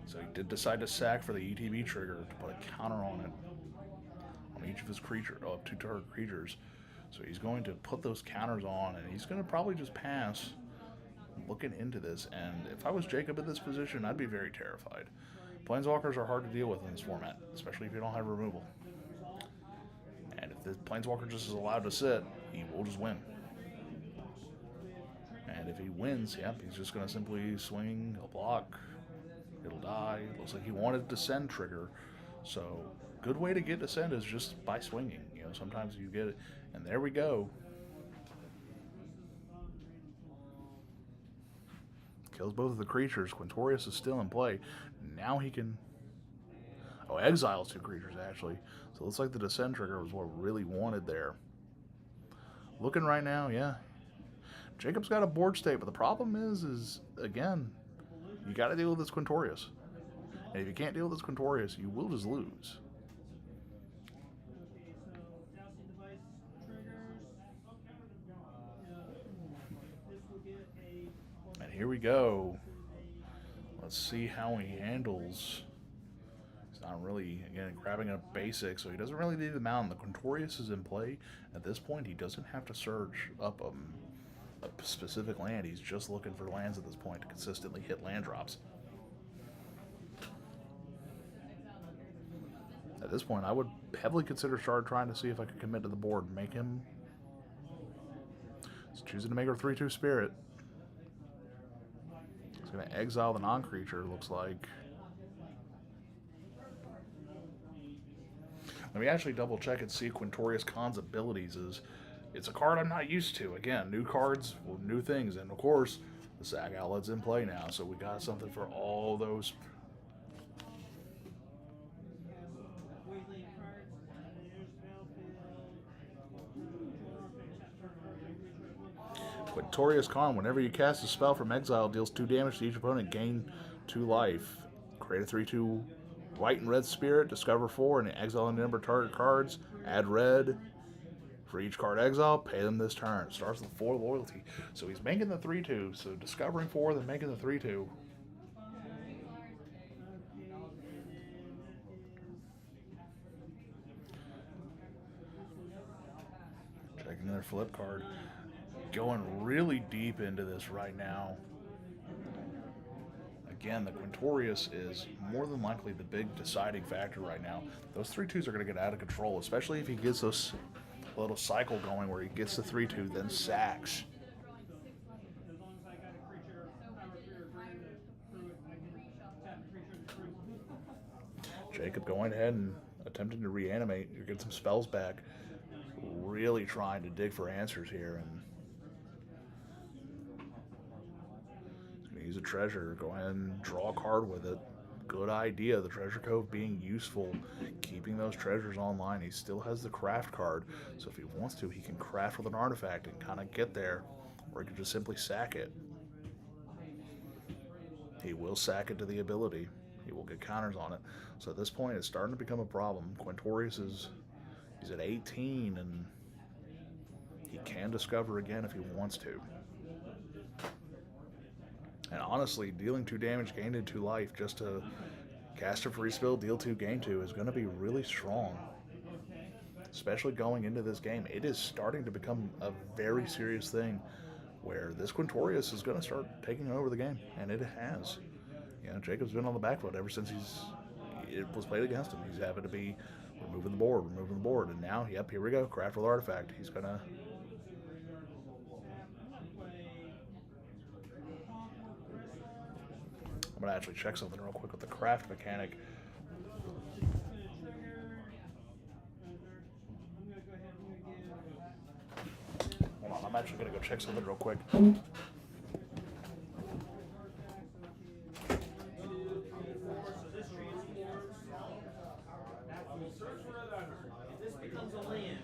So he did decide to sack for the ETB trigger to put a counter on it, on each of his up to target creatures. So he's going to put those counters on, and he's going to probably just pass looking into this. And if I was Jacob in this position, I'd be very terrified. Planeswalkers are hard to deal with in this format, especially if you don't have removal. And if the Planeswalker just is allowed to sit, he will just win. And if he wins, yep, he's just going to simply swing, he'll block, it'll die. It looks like he wanted Descend trigger. So good way to get Descend is just by swinging. You know, sometimes you get it. And there we go. Kills both of the creatures. Quintorius is still in play. Now he can... Oh, exiles 2 creatures, actually. So it looks like the Descend trigger was what really wanted there. Looking right now, yeah. Jacob's got a board state, but the problem is again, you got to deal with this Quintorius. And if you can't deal with this Quintorius, you will just lose. And here we go. Let's see how he handles. He's not really, again, grabbing a basic, so he doesn't really need the mountain. The Quintorius is in play. At this point, he doesn't have to search up a specific land. He's just looking for lands at this point to consistently hit land drops. At this point, I would heavily consider trying to see if I could commit to the board and make him... He's choosing to make her 3/2 Spirit. He's going to exile the non-creature, looks like. Let me actually double check and see Quintorius Con's abilities. It's a card I'm not used to. Again, new cards, new things. And of course, the SAG outlet's in play now, so we got something for all those. Quintorius Con, whenever you cast a spell from exile, deals 2 damage to each opponent, gain 2 life. Create a 3/2 white and red spirit, discover 4, and exile a number of target cards. Add red. For each card exile, pay them this turn. Starts with 4 loyalty. So he's making the 3/2. So discovering 4, then making the 3/2. Checking their flip card. Going really deep into this right now. again, the Quintorius is more than likely the big deciding factor right now. Those 3-2s are going to get out of control, especially if he gets this little cycle going where he gets the 3-2, then sacks. Jacob going ahead and attempting to reanimate. You're getting some spells back. Really trying to dig for answers here. And use a treasure. Go ahead and draw a card with it. Good idea. The treasure cove being useful. Keeping those treasures online. He still has the craft card. So if he wants to, he can craft with an artifact and kind of get there. Or he can just simply sack it. He will sack it to the ability. He will get counters on it. So at this point, it's starting to become a problem. Quintorius he's at 18, and he can discover again if he wants to. And honestly, dealing 2 damage, gaining 2 life, just to cast a free spell, deal 2, gain 2, is going to be really strong. Especially going into this game. It is starting to become a very serious thing where this Quintorius is going to start taking over the game, and it has. You know, Jacob's been on the back foot ever since it was played against him. He's having to be removing the board, and now, yep, here we go, craft with artifact. He's gonna. I'm gonna actually check something real quick with the craft mechanic. Hold on, I'm actually gonna go check something real quick. This becomes a land.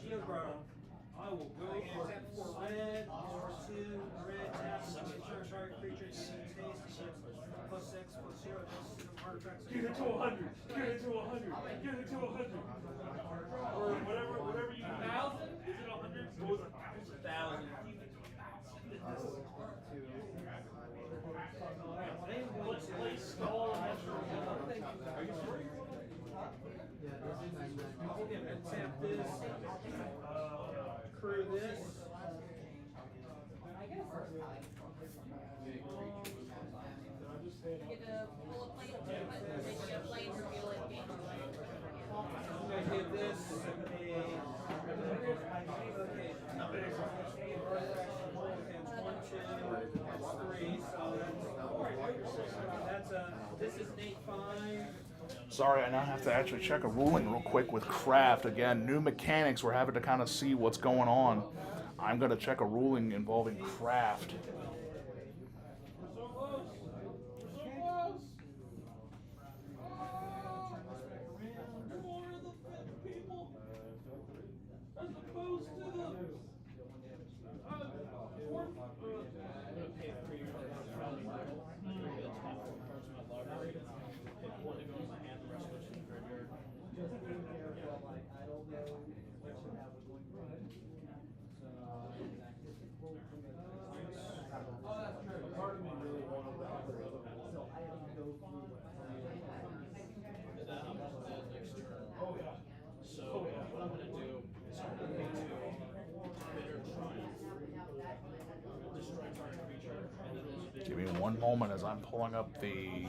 Geobro. I will go for red, or 2, red, tap, target creature, taste, +6/+0, artifacts. Get it to 100. Get it to 100. Get it to 100. Or whatever you. 1,000? Is it 100? It was 1,000. Let's play stall. Are you sure? I'll get to tap this, crew this. Get to pull a plane, make a plane reveal it, gain your life. I'm going to give this this is an 8/5. Sorry, I now have to actually check a ruling real quick with craft. Again, new mechanics. We're having to kind of see what's going on. I'm going to check a ruling involving craft. Give me one moment as I'm pulling up the...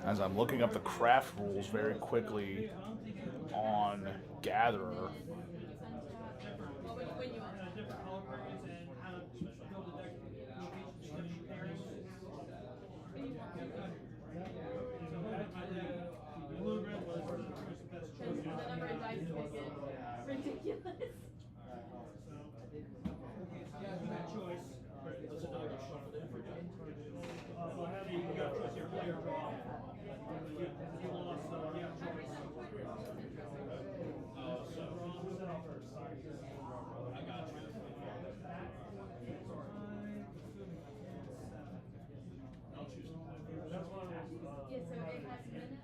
As I'm looking up the craft rules very quickly on Gatherer. Ridiculous. Yeah, so it has minutes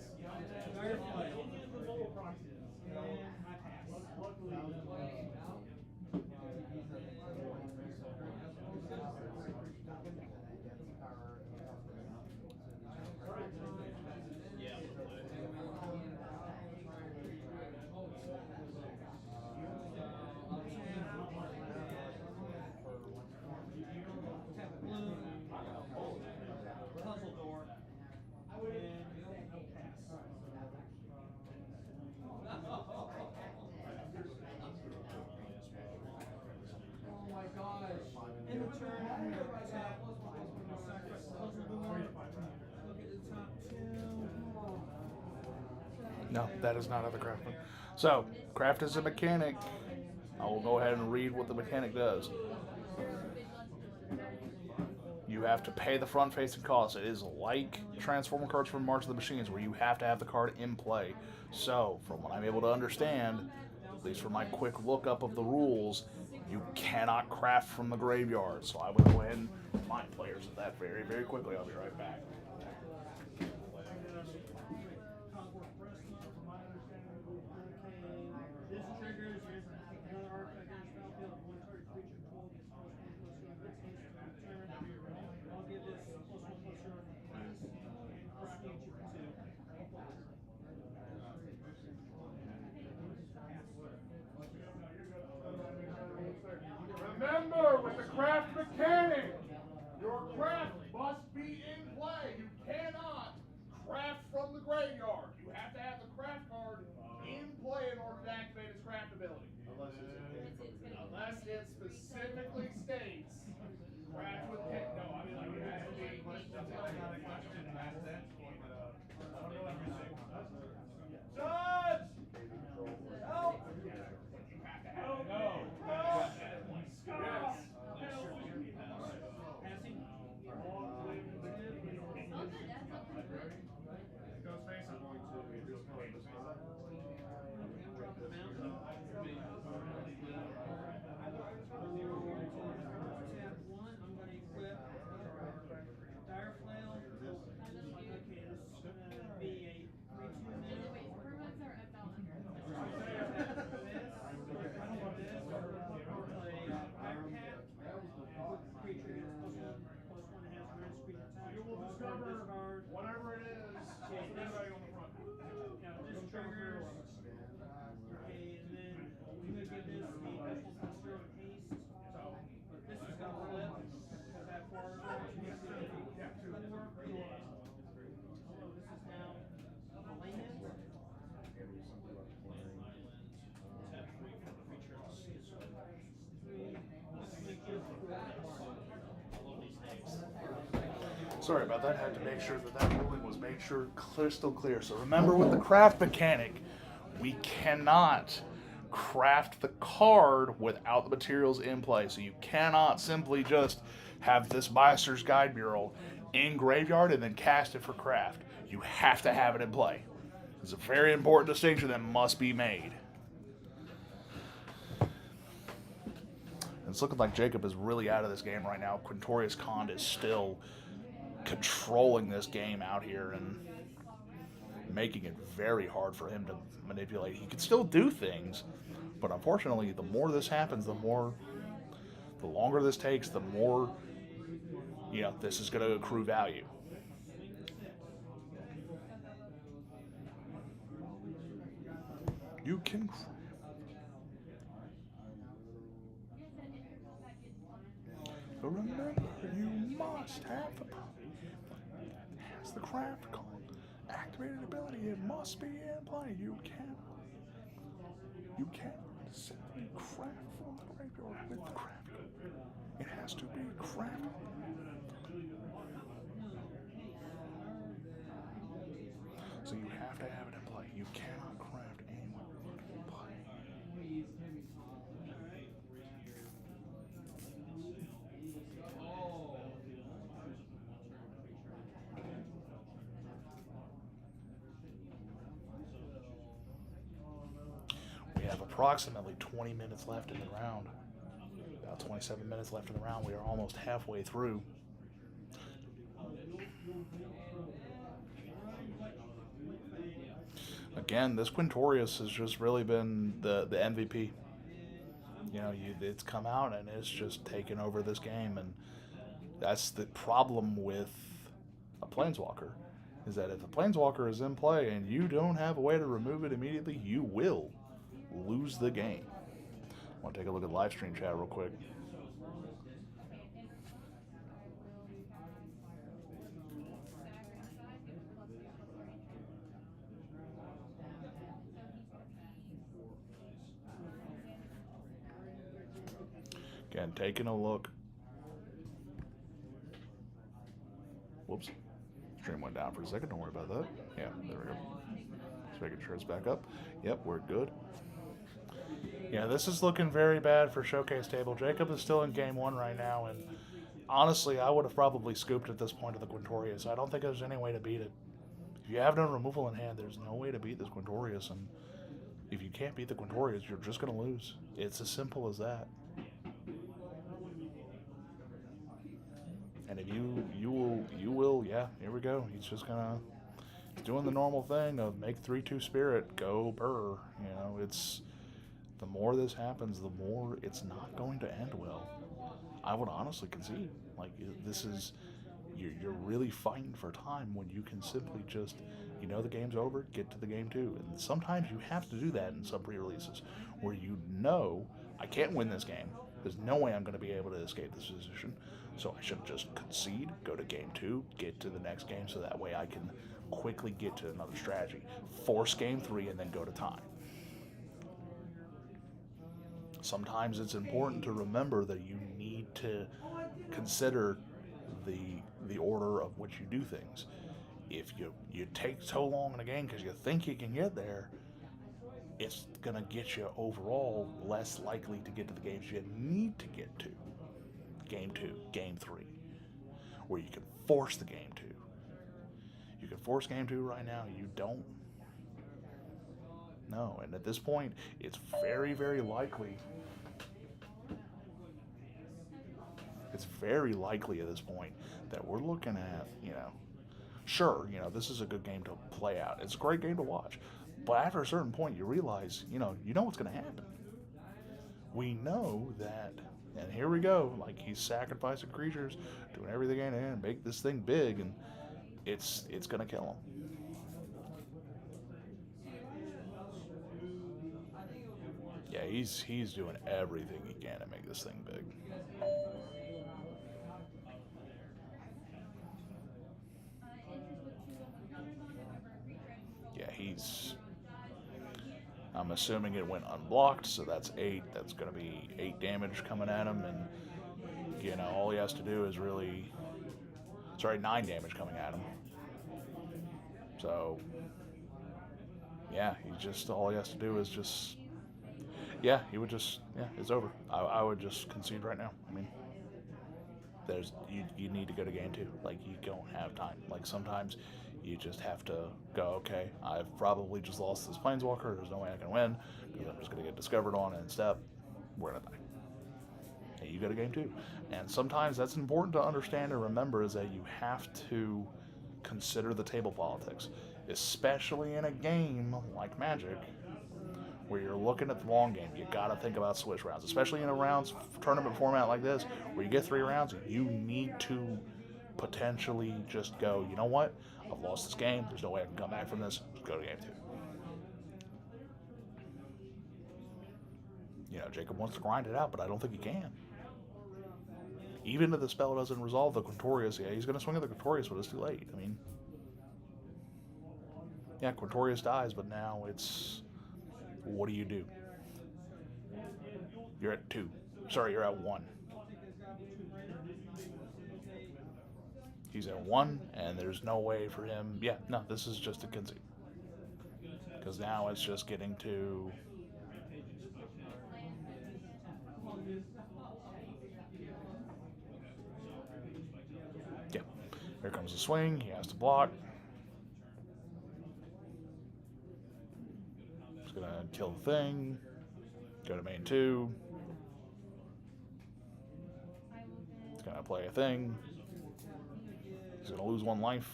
and whatever No, that is not how the craft. So, craft is a mechanic. I will go ahead and read what the mechanic does. You have to pay the front-facing cost. It is like Transformer cards from March of the Machines, where you have to have the card in play. So, from what I'm able to understand, at least from my quick look-up of the rules, you cannot craft from the graveyard. So I will go ahead and remind players of that very, very quickly. I'll be right back. This triggers another artifact on your battlefield. One target creature control gets +1/+1 its haste to return. I'll give this +1/+0 haste and I'll swing you for 2. Remember, with the craft mechanic, your craft must be in play. You cannot craft from the graveyard. You have to have the craft card in play in order to activate its craft ability. Unless it specifically states craft with pick. No, I mean like it has to be. Judge! Help! You have to have it. No. Yes. Ghostface is going to discard this card. Tap 1, I'm going to equip Dire Flail. Okay, this is going to be a 3/2 mana. You will discover whatever it is. Anybody on the front. Now this triggers. Okay, and then I'm going to give this a +1/+0 haste. But this is going to flip because I have 4 artifacts. So this is now a land. Sorry about that. I had to make sure that ruling was made sure crystal clear. So remember, with the craft mechanic, we cannot craft the card without the materials in play. So you cannot simply just have this Meister's Guide mural in graveyard and then cast it for craft. You have to have it in play. It's a very important distinction that must be made. It's looking like Jacob is really out of this game right now. Quintorius Khan is still controlling this game out here and making it very hard for him to manipulate. He can still do things, but unfortunately, the more this happens, the longer this takes, the more, this is going to accrue value. You can. But remember, you must have the craft card. Activated ability, it must be in play. You can't simply craft from the graveyard with the craft card. It has to be crafted. So you have to have it in play. You cannot craft anywhere in play. We have approximately 20 minutes left in the round. About 27 minutes left in the round. We are almost halfway through. Again, this Quintorius has just really been the MVP. It's come out and it's just taken over this game, and that's the problem with a Planeswalker, is that if the Planeswalker is in play and you don't have a way to remove it immediately, you will lose the game. I want to take a look at live stream chat real quick. Again, taking a look. Whoops. Stream went down for a second. Don't worry about that. Yeah, there we go. Just making sure it's back up. Yep, we're good. Yeah, this is looking very bad for Showcase Table. Jacob is still in game 1 right now, and honestly, I would have probably scooped at this point of the Quintorius. I don't think there's any way to beat it. If you have no removal in hand, there's no way to beat this Quintorius, and if you can't beat the Quintorius, you're just going to lose. It's as simple as that. And if you will, yeah, here we go. He's just gonna, doing the normal thing of make 3/2 spirit, go burr. You know, it's, the more this happens, the more it's not going to end well. I would honestly concede. Like, this is, you're really fighting for time when you can simply just, you know the game's over, get to the game 2. And sometimes you have to do that in some pre-releases, where you know, I can't win this game. There's no way I'm going to be able to escape this position. So I should just concede, go to game 2, get to the next game, so that way I can quickly get to another strategy. Force game 3 and then go to time. Sometimes it's important to remember that you need to consider the order of which you do things. If you take so long in a game because you think you can get there, it's going to get you overall less likely to get to the games you need to get to. Game 2, game 3, where you can force the game 2. You can force game 2 right now. You don't. No, and at this point, it's very, very likely. It's very likely at this point that we're looking at, you know, sure, you know, this is a good game to play out. It's a great game to watch. But after a certain point, you realize, you know what's going to happen. We know that, and here we go, like he's sacrificing creatures, doing everything he can to make this thing big, and it's going to kill him. Yeah, he's doing everything he can to make this thing big. Yeah, I'm assuming it went unblocked, so that's 8. That's going to be 8 damage coming at him, and, you know, all he has to do is really, 9 damage coming at him. So, yeah, all he has to do is just, it's over. I would just concede right now. I mean, you need to go to game 2. Like, you don't have time. Like, sometimes you just have to go, okay, I've probably just lost this Planeswalker. There's no way I can win because I'm just going to get discovered on and step. We're going to die. And you go to game 2. And sometimes that's important to understand and remember, is that you have to consider the table politics, especially in a game like Magic, where you're looking at the long game. You got to think about switch rounds, especially in a tournament format like this, where you get 3 rounds. You need to potentially just go, you know what? I've lost this game. There's no way I can come back from this. Just go to game 2. You know, Jacob wants to grind it out, but I don't think he can. Even if the spell doesn't resolve the Quintorius, yeah, he's going to swing at the Quintorius, but it's too late. I mean, yeah, Quintorius dies, but now it's, what do you do? You're at 2. Sorry, you're at 1. He's at 1, and there's no way for him. Yeah, no, this is just a concede. Because now it's just getting to. Yeah, here comes the swing. He has to block. He's going to kill the thing. Go to main 2. He's going to play a thing. He's going to lose 1 life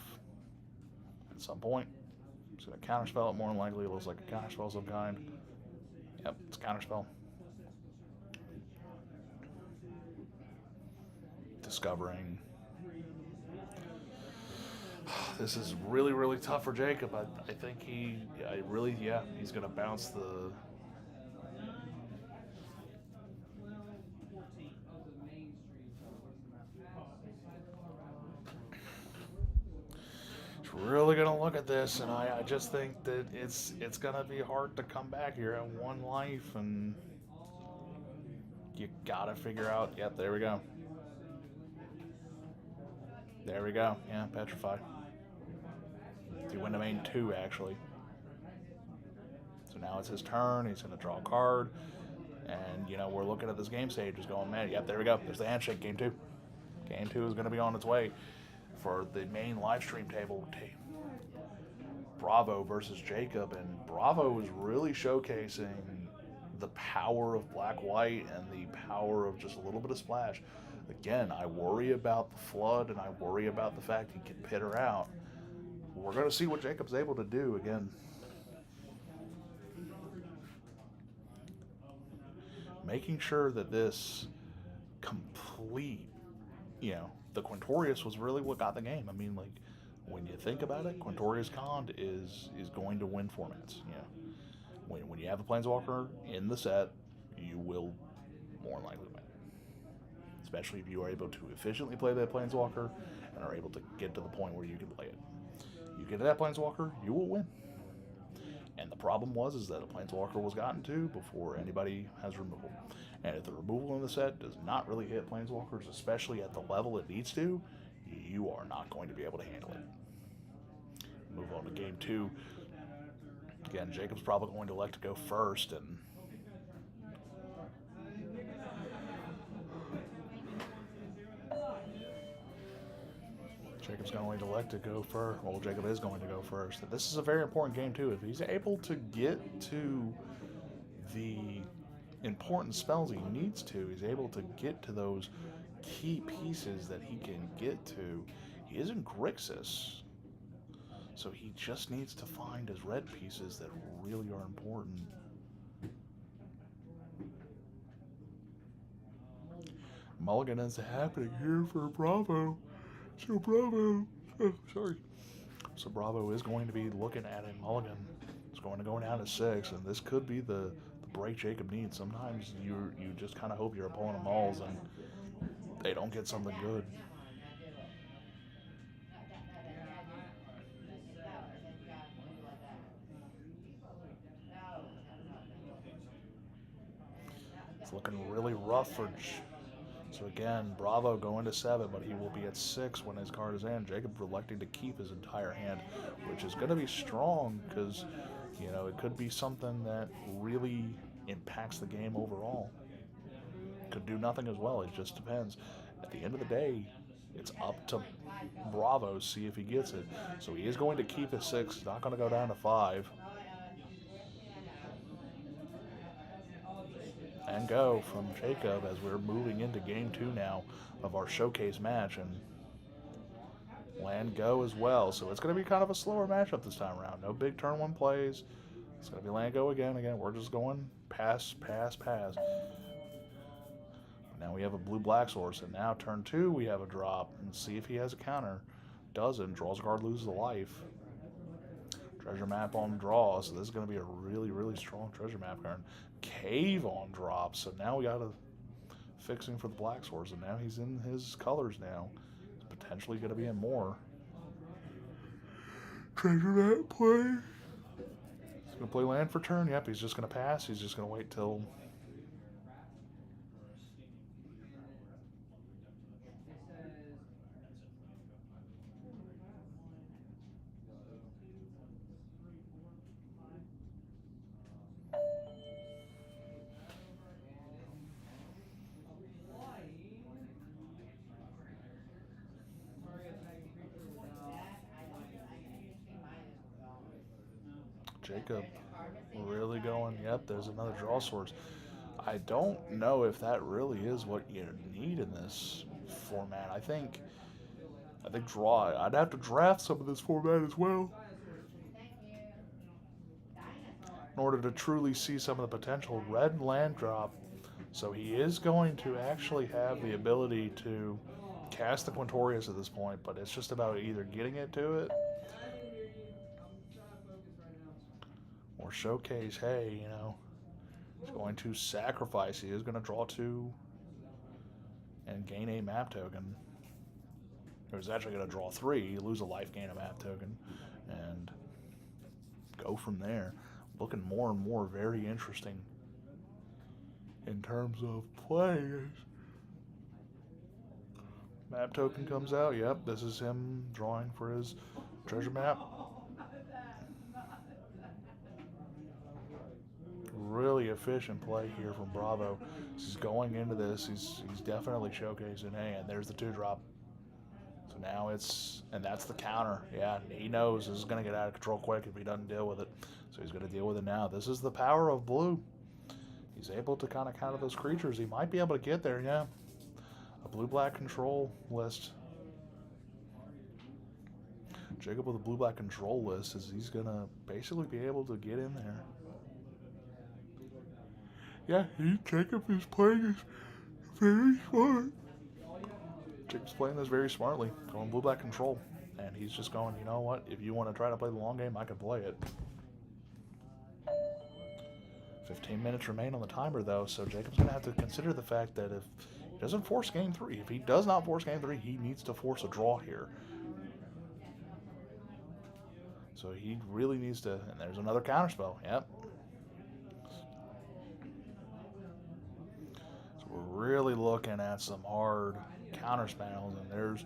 at some point. He's going to counterspell it more than likely. It looks like a counterspell of some kind. Yep, it's a counterspell. Discovering. This is really, really tough for Jacob. I think he's going to bounce the. Really gonna look at this, and I just think that it's gonna be hard to come back here at 1 life, and you gotta figure out. Yep, there we go. There we go. Yeah, petrify. He went to main 2, actually. So now it's his turn. He's going to draw a card. And, you know, we're looking at this game stage just going, man, yep, there we go. There's the handshake, game 2. Game 2 is going to be on its way for the main live stream table. Bravo versus Jacob. And Bravo is really showcasing the power of black-white and the power of just a little bit of splash. Again, I worry about the flood, and I worry about the fact he can pit her out. We're going to see what Jacob's able to do again. Making sure that this complete, you know, the Quintorius was really what got the game. I mean, like, when you think about it, Quintorius Kond is going to win formats, you know. When you have a Planeswalker in the set, you will more than likely win. Especially if you are able to efficiently play that Planeswalker and are able to get to the point where you can play it. You get to that Planeswalker, you will win. And the problem is that a Planeswalker was gotten to before anybody has removal. And if the removal in the set does not really hit Planeswalkers, especially at the level it needs to, you are not going to be able to handle it. Move on to game 2. Again, Jacob's probably going to elect to go first, and Jacob's going to elect to go first. Well, Jacob is going to go first. This is a very important game, too. If he's able to get to the important spells he needs to, he's able to get to those key pieces that he can get to. He is in Grixis, so he just needs to find his red pieces that really are important. Mulligan is happening here for Bravo. So Bravo, So Bravo is going to be looking at a mulligan. It's going to go down to 6, and this could be the break Jacob needs. Sometimes you just kind of hope your opponent mulls and they don't get something good. It's looking really rough for. So again, Bravo going to 7, but he will be at 6 when his card is in. Jacob electing to keep his entire hand, which is going to be strong because, you know, it could be something that really impacts the game overall. Could do nothing as well. It just depends. At the end of the day, it's up to Bravo to see if he gets it. So he is going to keep his 6. He's not going to go down to 5. And go from Jacob as we're moving into game 2 now of our showcase match, and land go as well. So it's going to be kind of a slower matchup this time around. No big turn 1 plays. It's going to be land go again. We're just going pass, pass, pass. Now we have a blue-black source, and now turn 2 we have a drop. And see if he has a counter. Doesn't. Draws a card, loses a life. Treasure map on draw, so this is going to be a really, really strong treasure map card. Cave on drop, so now we got to fixing for the black source, and now he's in his colors now. He's potentially going to be in more. Treasure map play. He's going to play land for turn. Yep, he's just going to pass. He's just going to wait till. Jacob really going, yep, there's another draw source. I don't know if that really is what you need in this format. I think draw. I'd have to draft some of this format as well in order to truly see some of the potential. Red land drop. So he is going to actually have the ability to cast the Quintorius at this point, but it's just about either getting it to it or showcase, hey, you know, he's going to sacrifice. He is going to draw 2 and gain a map token. Or he's actually going to draw 3, lose a life, gain a map token, and go from there. Looking more and more very interesting in terms of plays. Map token comes out. Yep, this is him drawing for his treasure map. really efficient play here from Bravo. He's going into this. He's definitely showcasing, hey, and there's the 2-drop. So now and that's the counter. Yeah, he knows this is going to get out of control quick if he doesn't deal with it. So he's going to deal with it now. This is the power of blue. He's able to kind of counter those creatures. He might be able to get there, yeah. A blue-black control list. Jacob with a blue-black control list is he's going to basically be able to get in there. Yeah, Jacob is playing this very smart. Jacob's playing this very smartly, going blue-black control. And he's just going, you know what, if you want to try to play the long game, I can play it. 15 minutes remain on the timer, though, so Jacob's going to have to consider the fact that if he doesn't force game 3, if he does not force game 3, he needs to force a draw here. So he really needs to, and there's another counterspell, yep. So we're really looking at some hard counterspells, and there's,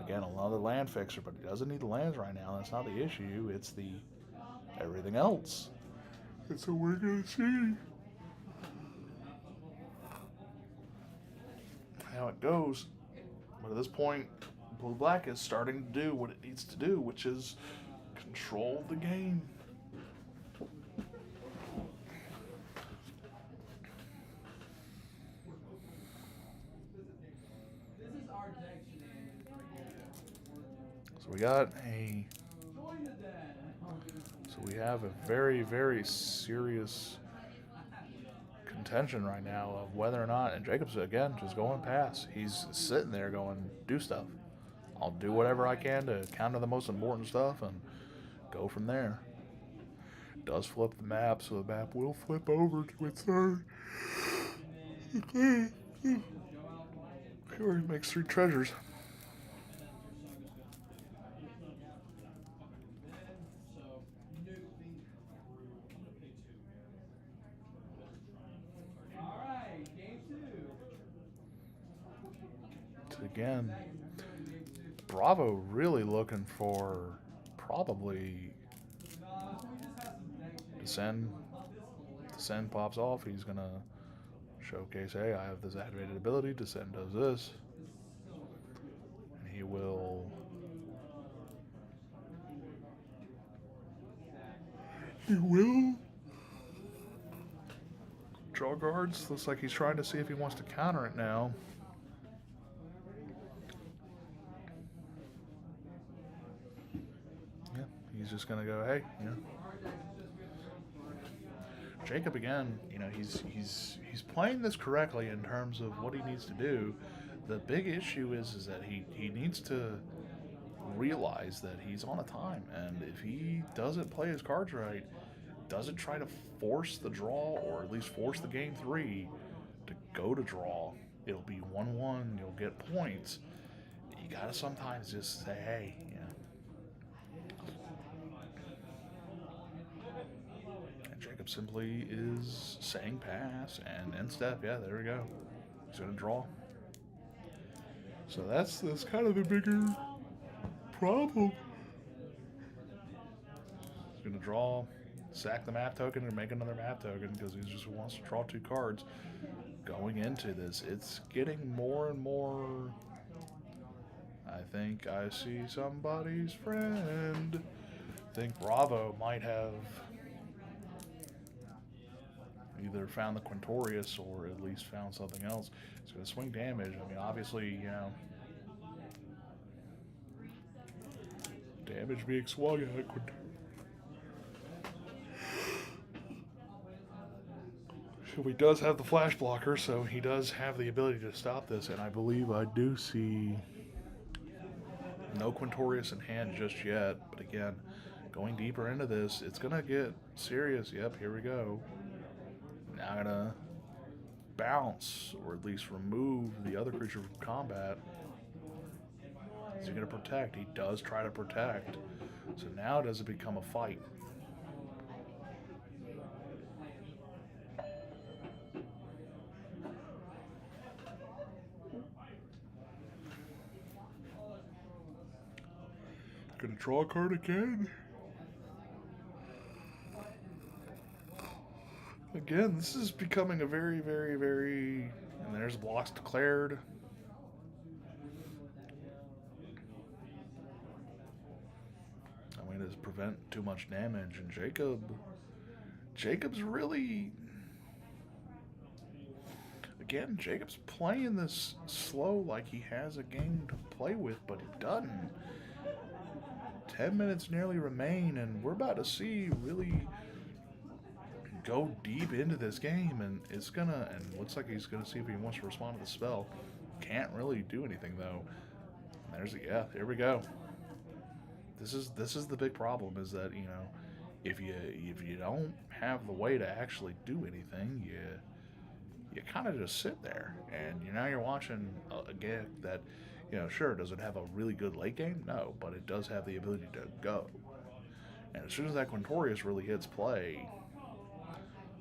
again, another land fixer, but he doesn't need the lands right now. That's not the issue, it's the everything else. And so we're going to see how it goes. But at this point, blue-black is starting to do what it needs to do, which is control the game. So we have a very, very serious contention right now of whether or not, and Jacob's again just going past. He's sitting there going, do stuff. I'll do whatever I can to counter the most important stuff and go from there. Does flip the map, so the map will flip over to its third. Here he makes 3 treasures. Again, Bravo really looking for probably Descend pops off. He's gonna showcase, hey, I have this activated ability. Descend does this, and he will draw cards. Looks like he's trying to see if he wants to counter it now. He's just gonna go, hey, you know. Jacob again, you know, he's playing this correctly in terms of what he needs to do. The big issue is that he needs to realize that he's on a time, and if he doesn't play his cards right, doesn't try to force the draw or at least force the game 3 to go to draw, it'll be 1-1. You'll get points. You gotta sometimes just say, hey, you know. Jacob simply is saying pass and end step. Yeah, there we go. He's going to draw. So that's kind of the bigger problem. He's going to draw, sack the map token, and make another map token because he just wants to draw 2 cards. Going into this, it's getting more and more. I think I see somebody's friend. I think Bravo might have either found the Quintorius or at least found something else. It's going to swing damage. I mean, obviously, you know, damage being swung at So he does have the flash blocker, so he does have the ability to stop this, and I believe I do see no Quintorius in hand just yet. But again, going deeper into this, it's going to get serious. Yep, here we go. Now I'm going to bounce, or at least remove the other creature from combat. Is he going to protect? He does try to protect. So now does it become a fight? Going to draw a card again. Again, this is becoming a very, very, very... And there's blocks declared. I mean, to prevent too much damage. And Jacob's really... Again, Jacob's playing this slow like he has a game to play with, but he doesn't. 10 minutes nearly remain, and we're about to see really go deep into this game, and looks like he's gonna see if he wants to respond to the spell. Can't really do anything though. Here we go. This is the big problem, is that, if you don't have the way to actually do anything, you kind of just sit there, and now you're watching a game that, sure, does it have a really good late game? No, but it does have the ability to go. And as soon as that Quintorius really hits play,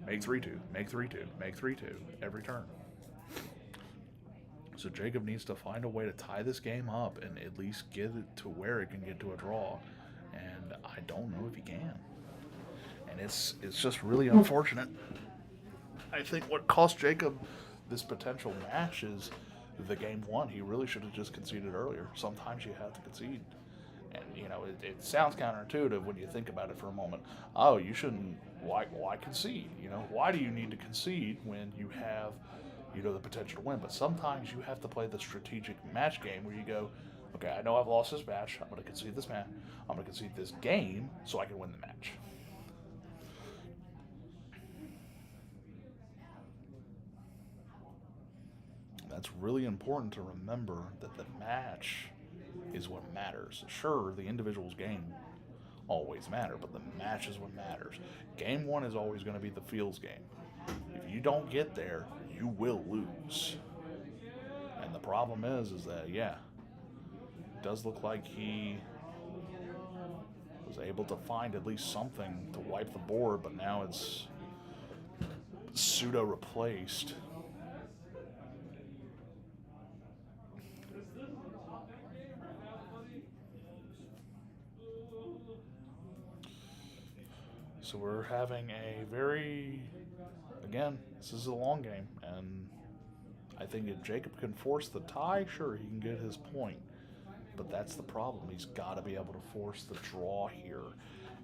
make 3-2, make 3-2, make 3-2 every turn. So Jacob needs to find a way to tie this game up and at least get it to where it can get to a draw. And I don't know if he can. And it's just really unfortunate. I think what cost Jacob this potential match is the game one. He really should have just conceded earlier. Sometimes you have to concede. And, it sounds counterintuitive when you think about it for a moment. Oh, you shouldn't. Why concede? Why do you need to concede when you have, the potential to win? But sometimes you have to play the strategic match game where you go, okay, I know I've lost this match. I'm going to concede this match. I'm going to concede this game so I can win the match. That's really important to remember, that the match is what matters. Sure, the individual's game always matter, but the match is what matters. Game one is always going to be the feels game. If you don't get there, you will lose. And the problem is that, it does look like he was able to find at least something to wipe the board, but now it's pseudo replaced. So we're having a this is a long game, and I think if Jacob can force the tie, sure, he can get his point. But that's the problem. He's got to be able to force the draw here.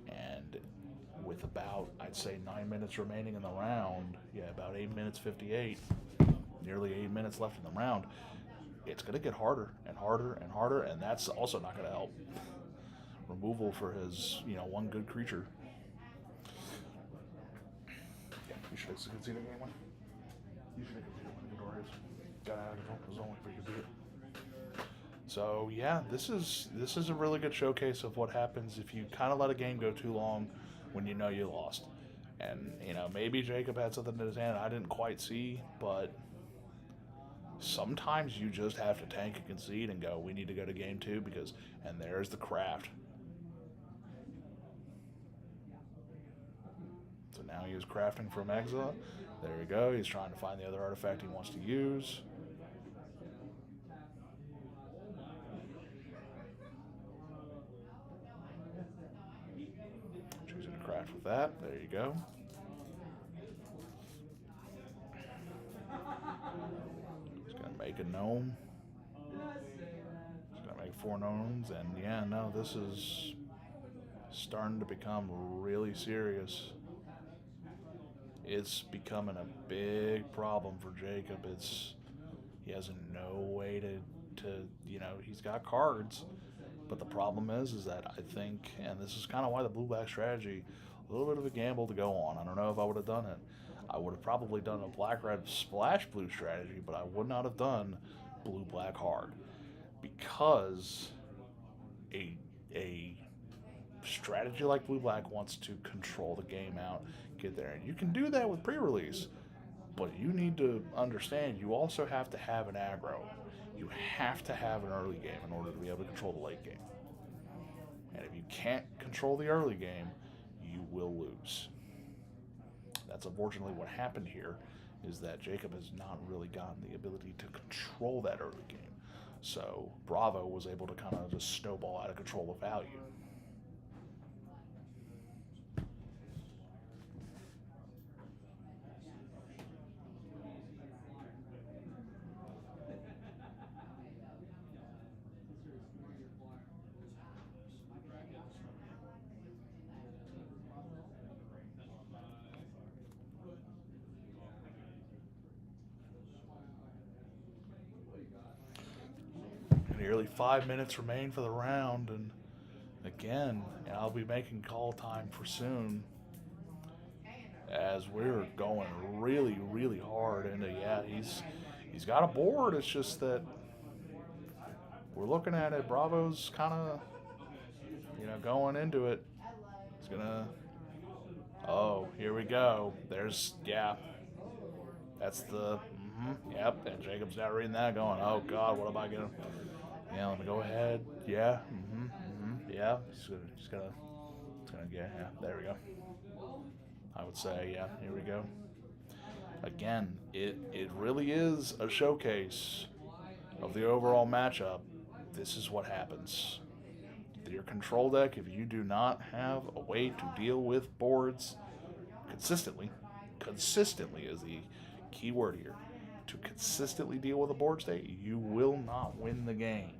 And with about, I'd say, 9 minutes remaining in the round, about 8 minutes 58, nearly 8 minutes left in the round, it's going to get harder and harder and harder, and that's also not going to help. Removal for his, one good creature. You should have conceded game one. You should have conceded one of the Doritos. Got out of control. It was only for you to beat it. So this is a really good showcase of what happens if you kind of let a game go too long when you know you lost. And maybe Jacob had something in his hand I didn't quite see, but sometimes you just have to tank and concede and go, we need to go to game two, and there's the craft. So now he is crafting from Exile. There you go. He's trying to find the other artifact he wants to use. Choosing to craft with that. There you go. He's going to make a gnome. He's going to make 4 gnomes. And this is starting to become really serious. It's becoming a big problem for Jacob. He has no way to he's got cards, but the problem is that I think, and this is kind of why the blue-black strategy, a little bit of a gamble to go on. I don't know if I would have done it. I would have probably done a black-red splash blue strategy, but I would not have done blue-black hard, because a strategy like blue-black wants to control the game out, get there. And you can do that with pre-release, but you need to understand you also have to have an aggro. You have to have an early game in order to be able to control the late game. And if you can't control the early game, you will lose. That's unfortunately what happened here, is that Jacob has not really gotten the ability to control that early game. So Bravo was able to kind of just snowball out of control of value. Nearly 5 minutes remain for the round, and again, I'll be making call time for soon. As we're going really, really hard into, he's got a board. It's just that we're looking at it. Bravo's kind of, going into it. He's gonna. Oh, here we go. There's That's the. Yep. And Jacob's now reading that, going, oh God, what am I gonna? Yeah, let me go ahead. Yeah. Yeah. He's gonna get. Yeah. There we go. I would say, here we go. Again, it really is a showcase of the overall matchup. This is what happens. Your control deck, if you do not have a way to deal with boards consistently is the key word here. To consistently deal with a board state, you will not win the game.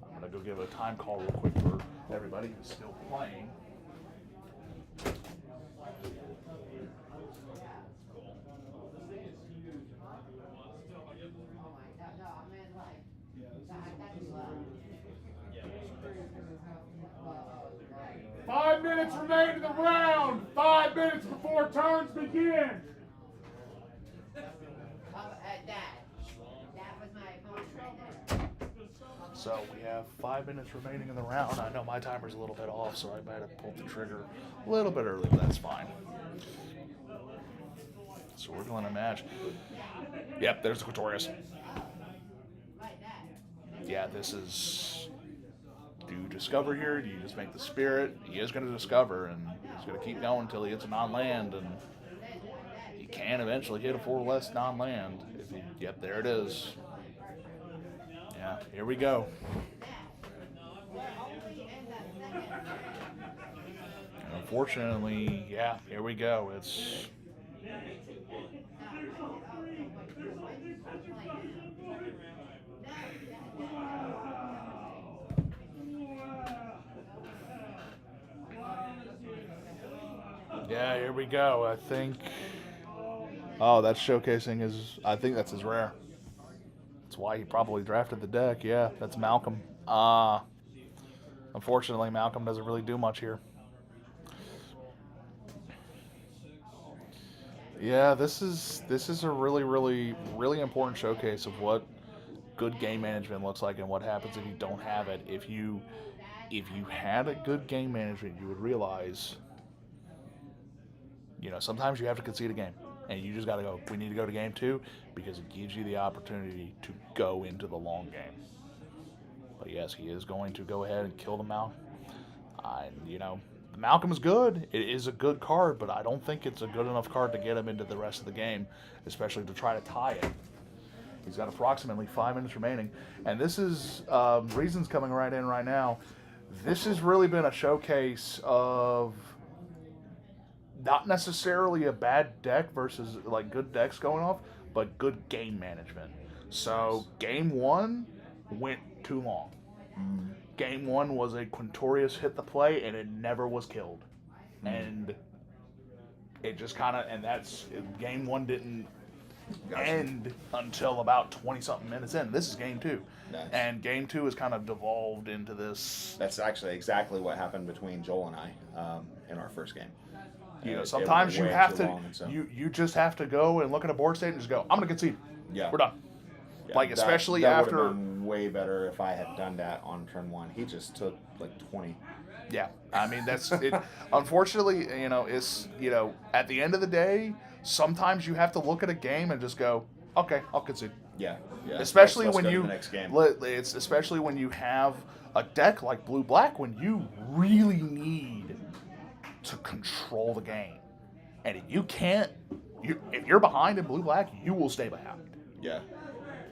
I'm going to go give a time call real quick for everybody who's still playing. 5 minutes remain in the round. 5 minutes before turns begin. So we have 5 minutes remaining in the round. I know my timer's a little bit off, so I might have pulled the trigger a little bit early, but that's fine. So we're going to match. Yep, there's the Quatorius. Yeah, this is... Do you discover here? Do you just make the spirit? He is going to discover, and he's going to keep going until he hits a non-land, and he can eventually hit a 4 less non-land. Yep, there it is. Yeah, here we go. And unfortunately, yeah, here we go. It's... Yeah, here we go. I think... Oh, that's showcasing his... I think that's his rare. That's why he probably drafted the deck. Yeah, that's Malcolm. Unfortunately, Malcolm doesn't really do much here. Yeah, this is a really, really, really important showcase of what good game management looks like and what happens if you don't have it. If you had a good game management, you would realize, sometimes you have to concede a game. And you just got to go, we need to go to game 2 because it gives you the opportunity to go into the long game. But yes, he is going to go ahead and kill the Malcolm. The Malcolm is good. It is a good card, but I don't think it's a good enough card to get him into the rest of the game, especially to try to tie it. He's got approximately 5 minutes remaining. And this is, Reason's coming right in right now. This has really been a showcase of... not necessarily a bad deck versus good decks going off, but good game management. So game 1 went too long. Game 1 was a Quintorius hit the play and it never was killed. And it just kind of, game 1 didn't end until about 20 something minutes in. This is game 2. Nice. And game 2 has kind of devolved into this. That's actually exactly what happened between Joel and I in our first game. Sometimes you have to, you just have to go and look at a board state and just go, I'm going to concede. Yeah. We're done. Yeah, especially that after. Would have been way better if I had done that on turn 1. He just took 20. Yeah. I mean, that's it. Unfortunately, it's, at the end of the day, sometimes you have to look at a game and just go, okay, I'll concede. Yeah. Especially let's when go to you, the next game. it's especially when you have a deck like Blue-Black when you really need to control the game. And if you can't, if you're behind in Blue-Black, you will stay behind. Yeah.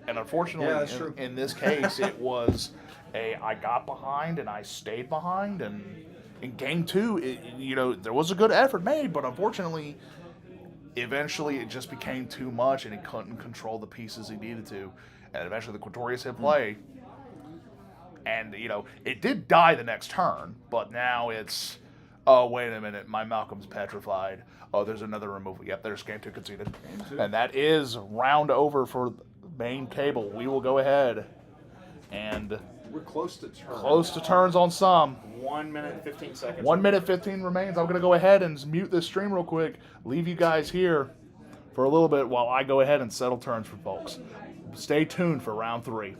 And unfortunately, in this case, it was I got behind and I stayed behind. And in game 2, there was a good effort made, but unfortunately, eventually it just became too much and he couldn't control the pieces he needed to. And eventually the Quatorius hit play. And, it did die the next turn, but now it's... Oh, wait a minute. My Malcolm's petrified. Oh, there's another removal. Yep, there's game 2 conceded. And that is round over for the main table. We will go ahead And We're close to turn. close to turns on some. 1 minute 15 seconds. 1 minute 15 remains. I'm going to go ahead and mute this stream real quick. Leave you guys here for a little bit while I go ahead and settle turns for folks. Stay tuned for round 3.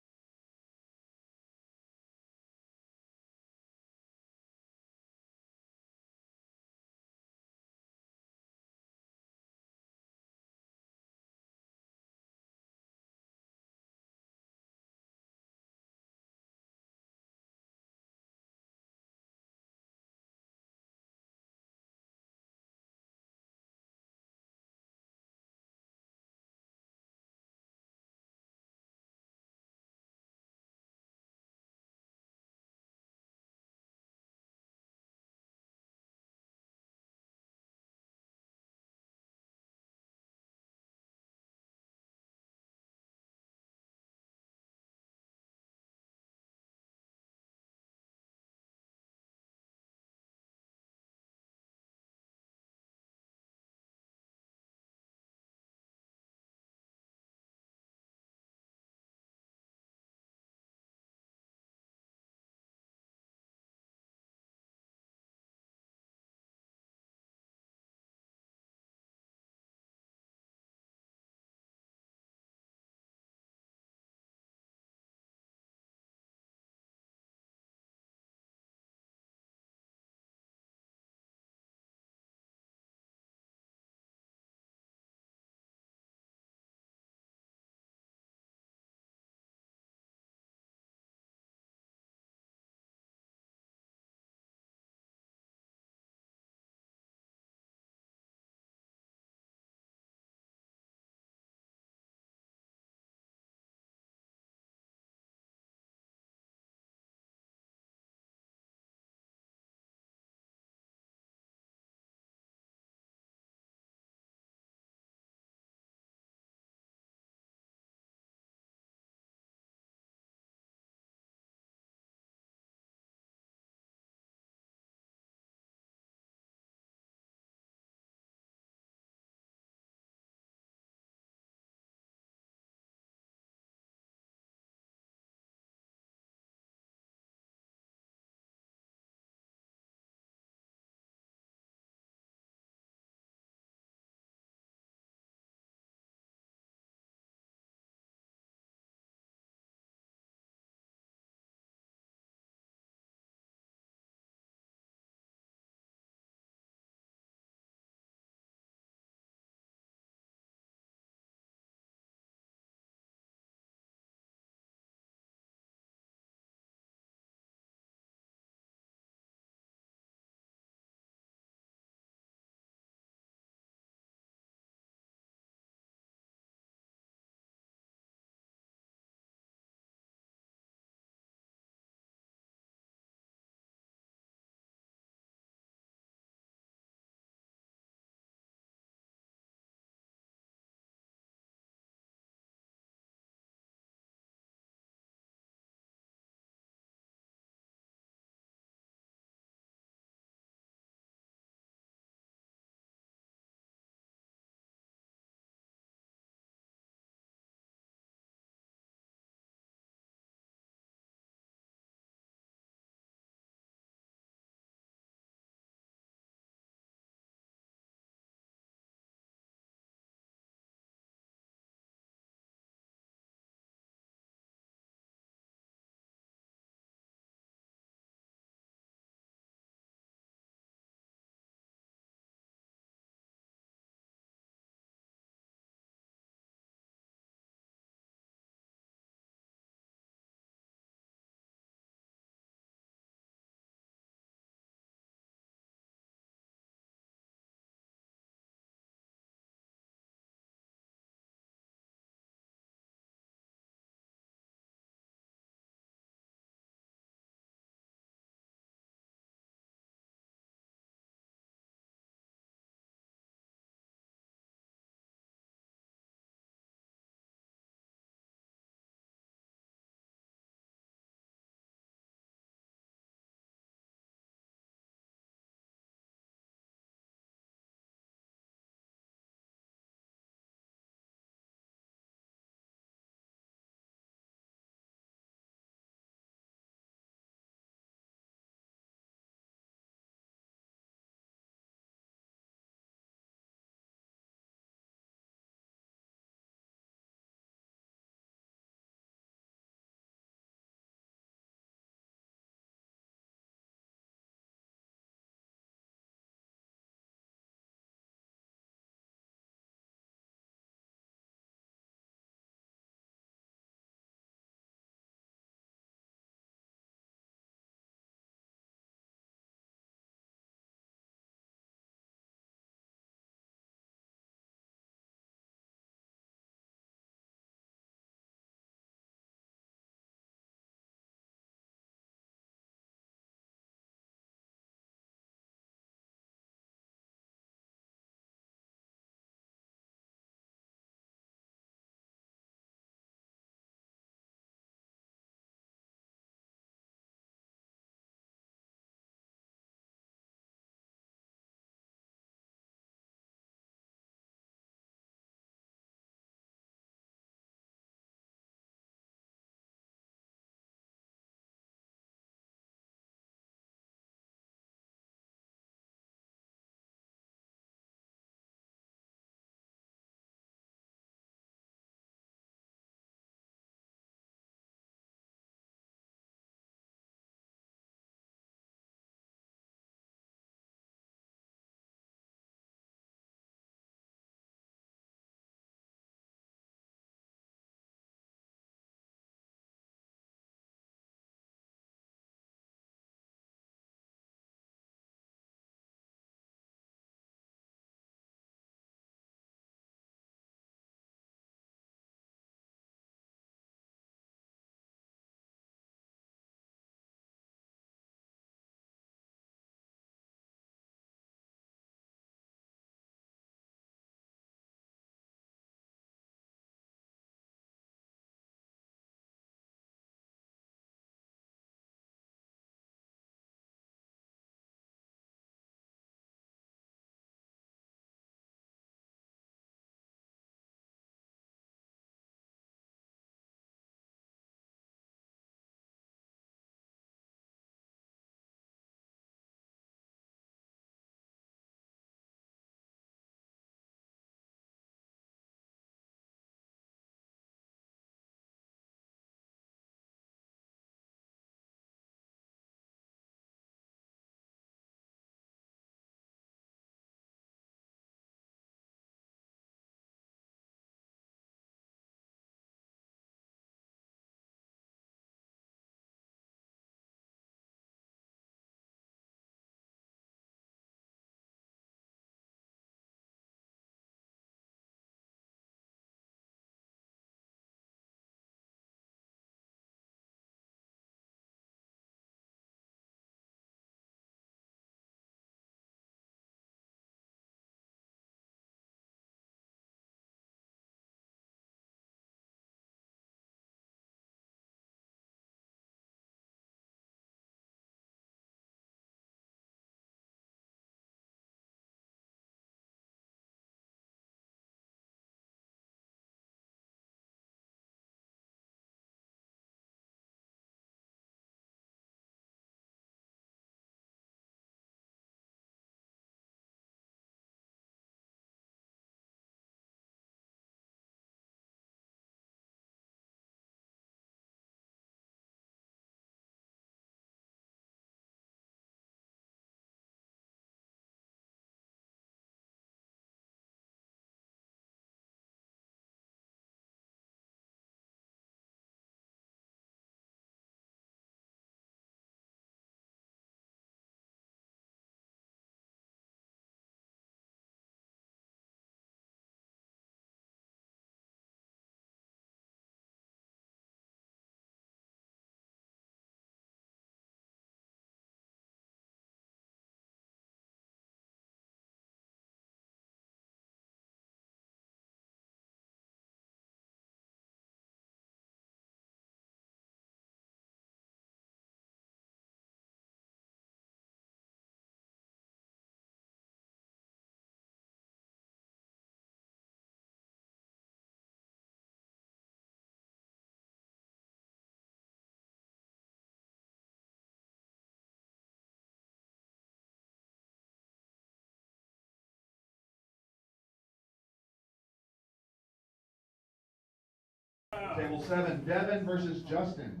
Table 7, Devin versus Justin.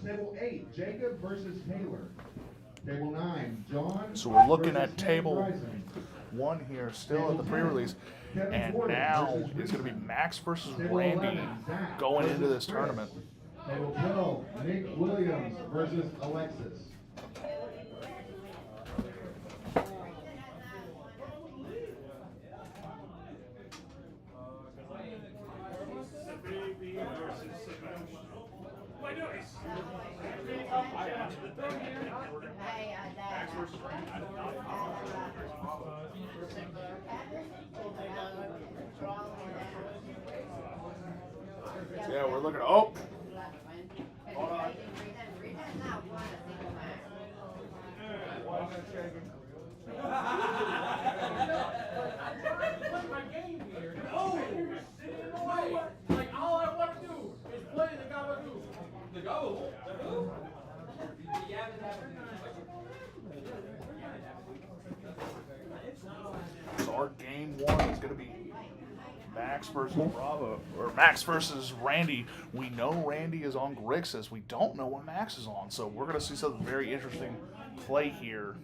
Table 8, Jacob versus Taylor. Table 9, John. So we're looking versus at Ken table Bryson. 1 here, still at the Table 10, pre-release. Kevin And Gordon now versus it's going to be Reese. Max versus Table Randy 11, Zach going versus into this Chris. tournament. Table 12, Nick Williams versus Alexis. Yeah, we're looking. Oh, hold on. Like, all I want to do is play the Gabagoo. The Gabagoo? The who? So our game 1 is going to be Max versus Bravo, or Max versus Randy. We know Randy is on Grixis. We don't know what Max is on, so we're going to see something very interesting play here.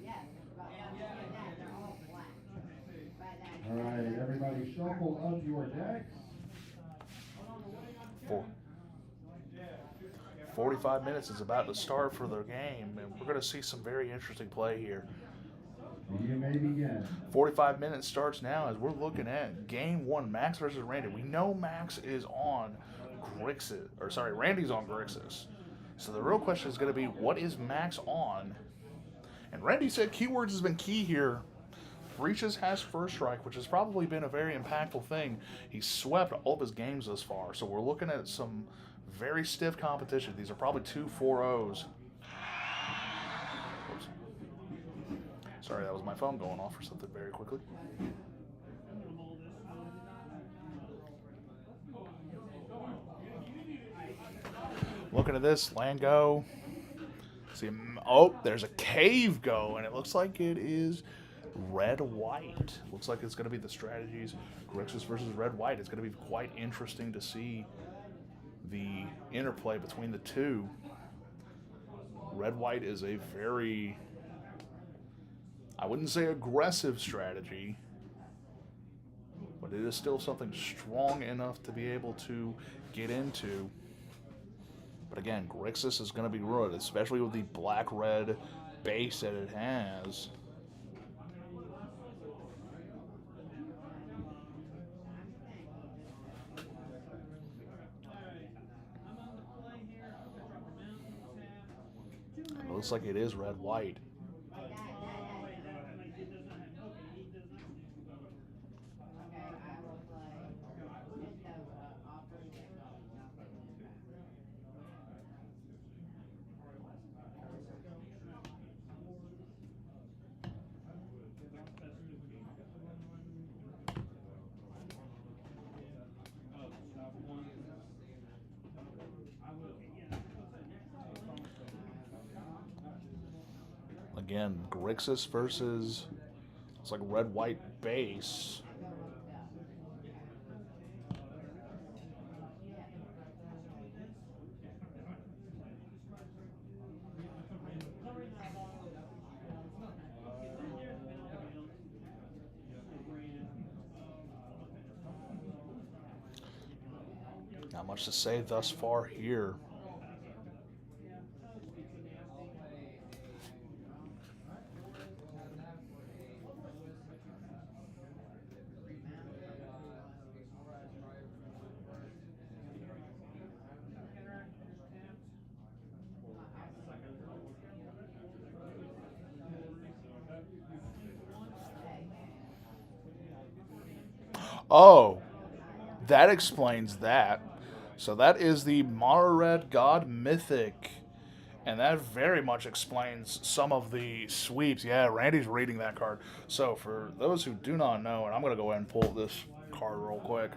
All right, everybody shuffle up your decks. 45 minutes is about to start for the game, and we're going to see some very interesting play here. You may begin. 45 minutes starts now as we're looking at game 1, Max versus Randy. We know Max is on Grixis, or sorry, Randy's on Grixis. So the real question is going to be, what is Max on? And Randy said keywords has been key here. Breaches has first strike, which has probably been a very impactful thing. He's swept all of his games thus far, so we're looking at some very stiff competition. These are probably 2 4-0s. Oops. Sorry, that was my phone going off for something very quickly. Looking at this, land go. See, oh, there's a cave go, and it looks like it is red-white. Looks like it's going to be the strategies. Grixis versus red-white. It's going to be quite interesting to see the interplay between the two. Red-white is a very, I wouldn't say aggressive strategy, but it is still something strong enough to be able to get into. But again, Grixis is going to be ruined, especially with the black-red base that it has. It looks like it is red-white. Again, Grixis versus, it's like red-white base. Not much to say thus far here. Oh, that explains that. So that is the Mono Red God Mythic. And that very much explains some of the sweeps. Yeah, Randy's reading that card. So for those who do not know, and I'm going to go ahead and pull this card real quick,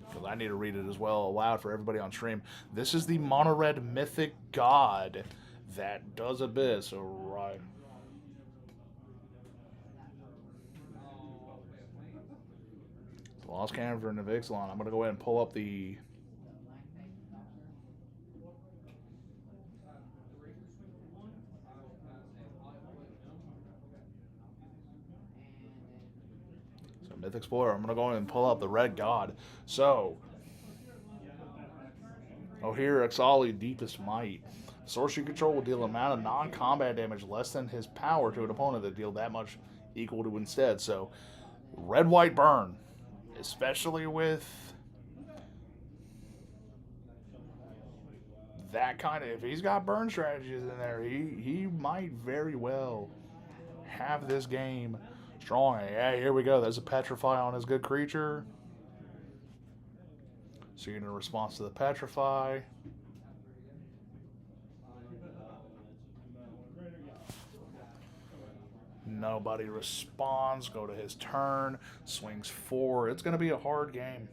because I need to read it as well aloud for everybody on stream. This is the Mono Red Mythic God that does abyss. All right. Lost Canver and the Vixilon. I'm going to go ahead and pull up the... So Myth Explorer, I'm going to go ahead and pull up the Red God. So... Oh, here, Exali, Deepest Might. Source you control will deal an amount of non-combat damage less than his power to an opponent that deal that much equal to instead. So, red, white, burn. Especially with that kind of... If he's got burn strategies in there, he might very well have this game strong. Yeah, here we go. There's a Petrify on his good creature. So you're in response to the Petrify. Nobody responds. Go to his turn. Swings 4. It's going to be a hard game.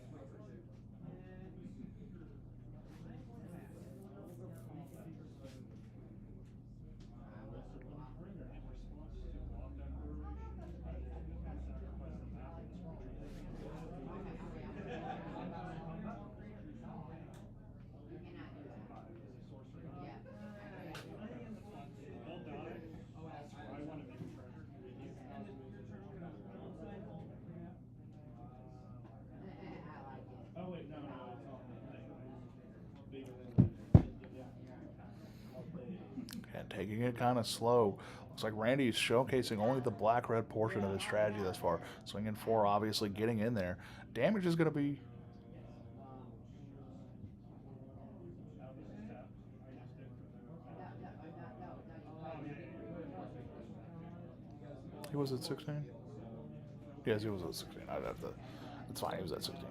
And taking it kind of slow. Looks like Randy is showcasing only the black-red portion of his strategy thus far. Swinging 4, obviously getting in there. Damage is going to be... He was at 16? Yes, he was at 16. I'd have to... It's fine, he was at 16.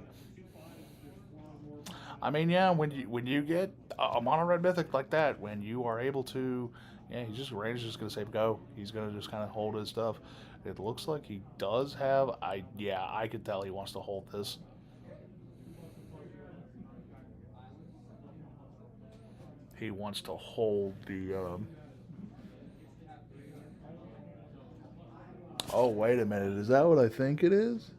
I mean, yeah, when you get a mono red mythic like that, when you are able to, yeah, Randy's just gonna say go. He's gonna just kind of hold his stuff. It looks like he does have. I could tell he wants to hold this. He wants to hold the. Oh, wait a minute. Is that what I think it is?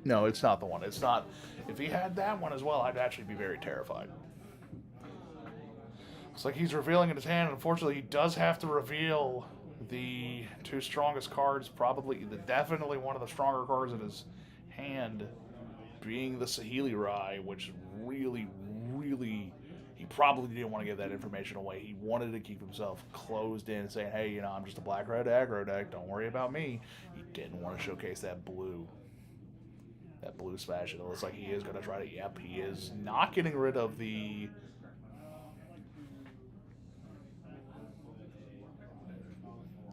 No, it's not the one. It's not. If he had that one as well, I'd actually be very terrified. Looks like he's revealing in his hand. Unfortunately, he does have to reveal the 2 strongest cards. Definitely one of the stronger cards in his hand, being the Saheeli Rai, which really, he probably didn't want to give that information away. He wanted to keep himself closed in, saying, hey, I'm just a black-red aggro deck. Don't worry about me. He didn't want to showcase that blue. That blue smash. It looks like he is going to try to... Yep, he is not getting rid of the...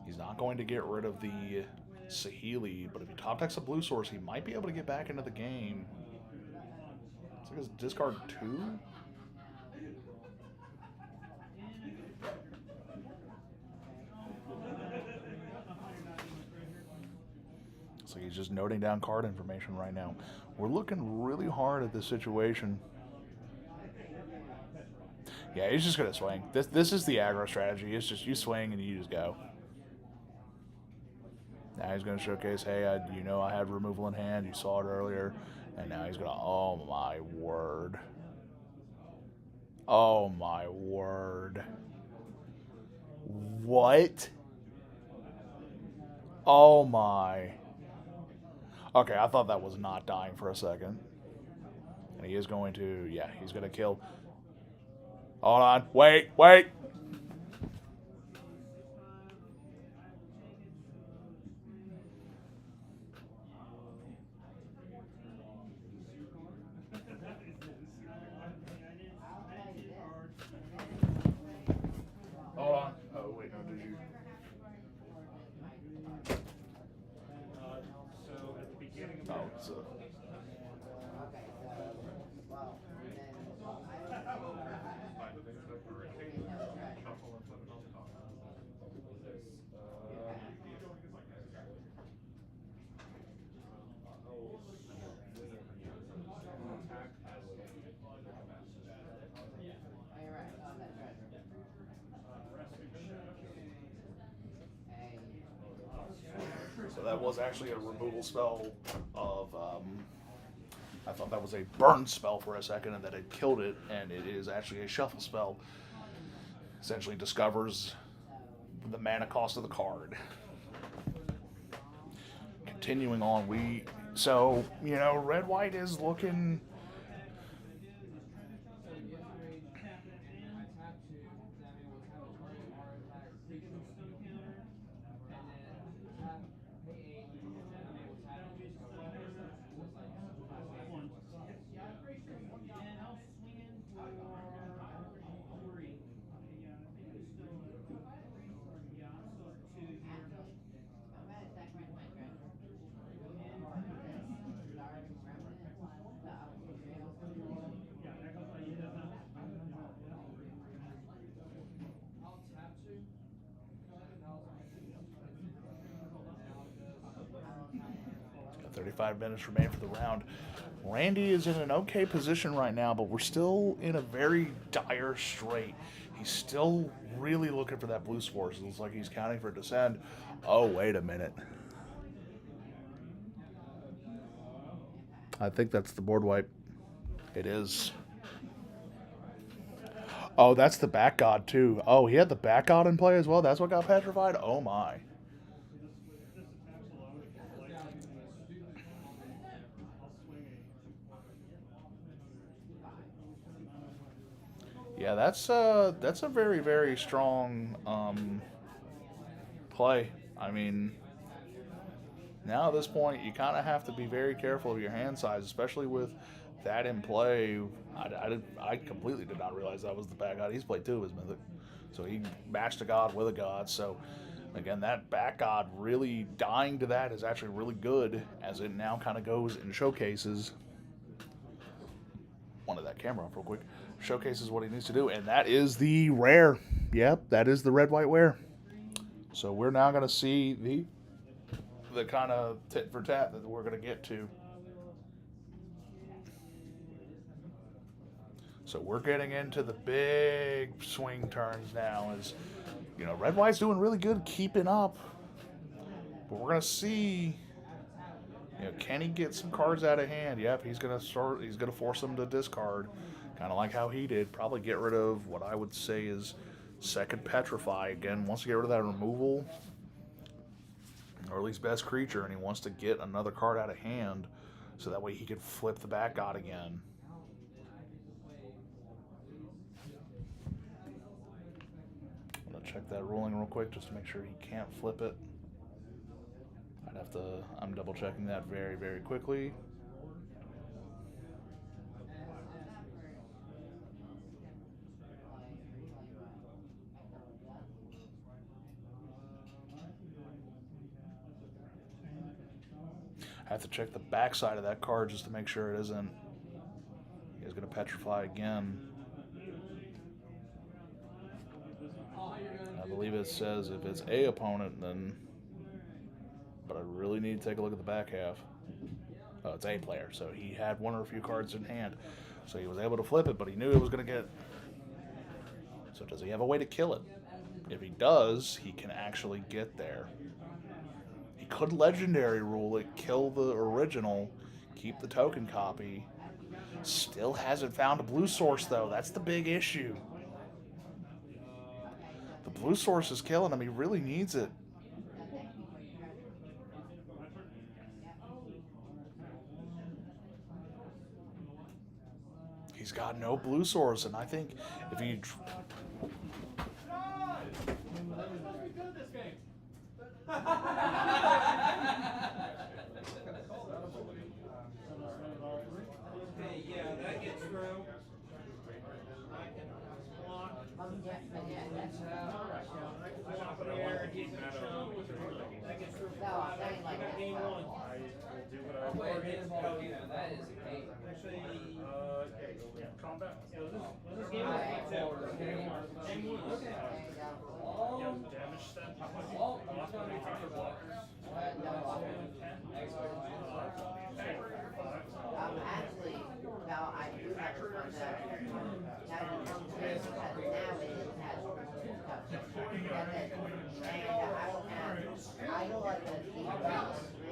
He's not going to get rid of the Saheeli, but if he top decks a blue source, he might be able to get back into the game. Looks like his discard 2? So he's just noting down card information right now. We're looking really hard at this situation. Yeah, he's just going to swing. This is the aggro strategy. It's just you swing and you just go. Now he's going to showcase, hey, I had removal in hand. You saw it earlier. And now he's going to, oh my word. Oh my word. What? Oh my. Okay, I thought that was not dying for a second. And he is going to, yeah, he's going to kill. Hold on. Wait. Hold on. Oh, wait, no, did you? So at the beginning of Oh, it's was actually a removal spell of. I thought that was a burn spell for a second, and that it killed it, and it is actually a shuffle spell. Essentially discovers the mana cost of the card. Continuing on, red white is looking. Got 35 minutes remain for the round. Randy is in an okay position right now, but we're still in a very dire strait. He's still really looking for that blue spore. It looks like he's counting for descend. Oh, wait a minute. I think that's the board wipe. It is. Oh, that's the back god, too. Oh, he had the back god in play as well? That's what got petrified? Oh, my. Yeah, that's a very, very strong play. I mean, now at this point, you kind of have to be very careful of your hand size, especially with that in play. I completely did not realize that was the back god. He's played two of his mythic. So he matched a god with a god. So, again, that back god really dying to that is actually really good, as it now kind of goes and showcases. Wanted that camera off real quick. Showcases what he needs to do, and that is the rare. Yep, that is the red-white rare. So we're now going to see the kind of tit for tat that we're going to get to. So we're getting into the big swing turns now. As red-white's doing really good keeping up, but we're going to see. Can he get some cards out of hand? Yep, he's gonna force them to discard, kind of like how he did. Probably get rid of what I would say is second petrify again. Wants to get rid of that removal, or at least best creature, and he wants to get another card out of hand, so that way he can flip the back god again. I'm gonna check that ruling real quick just to make sure he can't flip it. I'm double checking that very, very quickly. I have to check the back side of that card just to make sure it isn't. He's going to petrify again. I believe it says if it's a opponent, then. But I really need to take a look at the back half. Oh, it's a player, so he had one or a few cards in hand. So he was able to flip it, but he knew it was going to get. So does he have a way to kill it? If he does, he can actually get there. He could legendary rule it, kill the original, keep the token copy. Still hasn't found a blue source, though. That's the big issue. The blue source is killing him. He really needs it. He's got no blue source, and I think if he... Yeah, that gets through. Combat. This game damage stat. Actually, well, I do have a fun that becomes this, because now it has two touches. And I don't like the decrease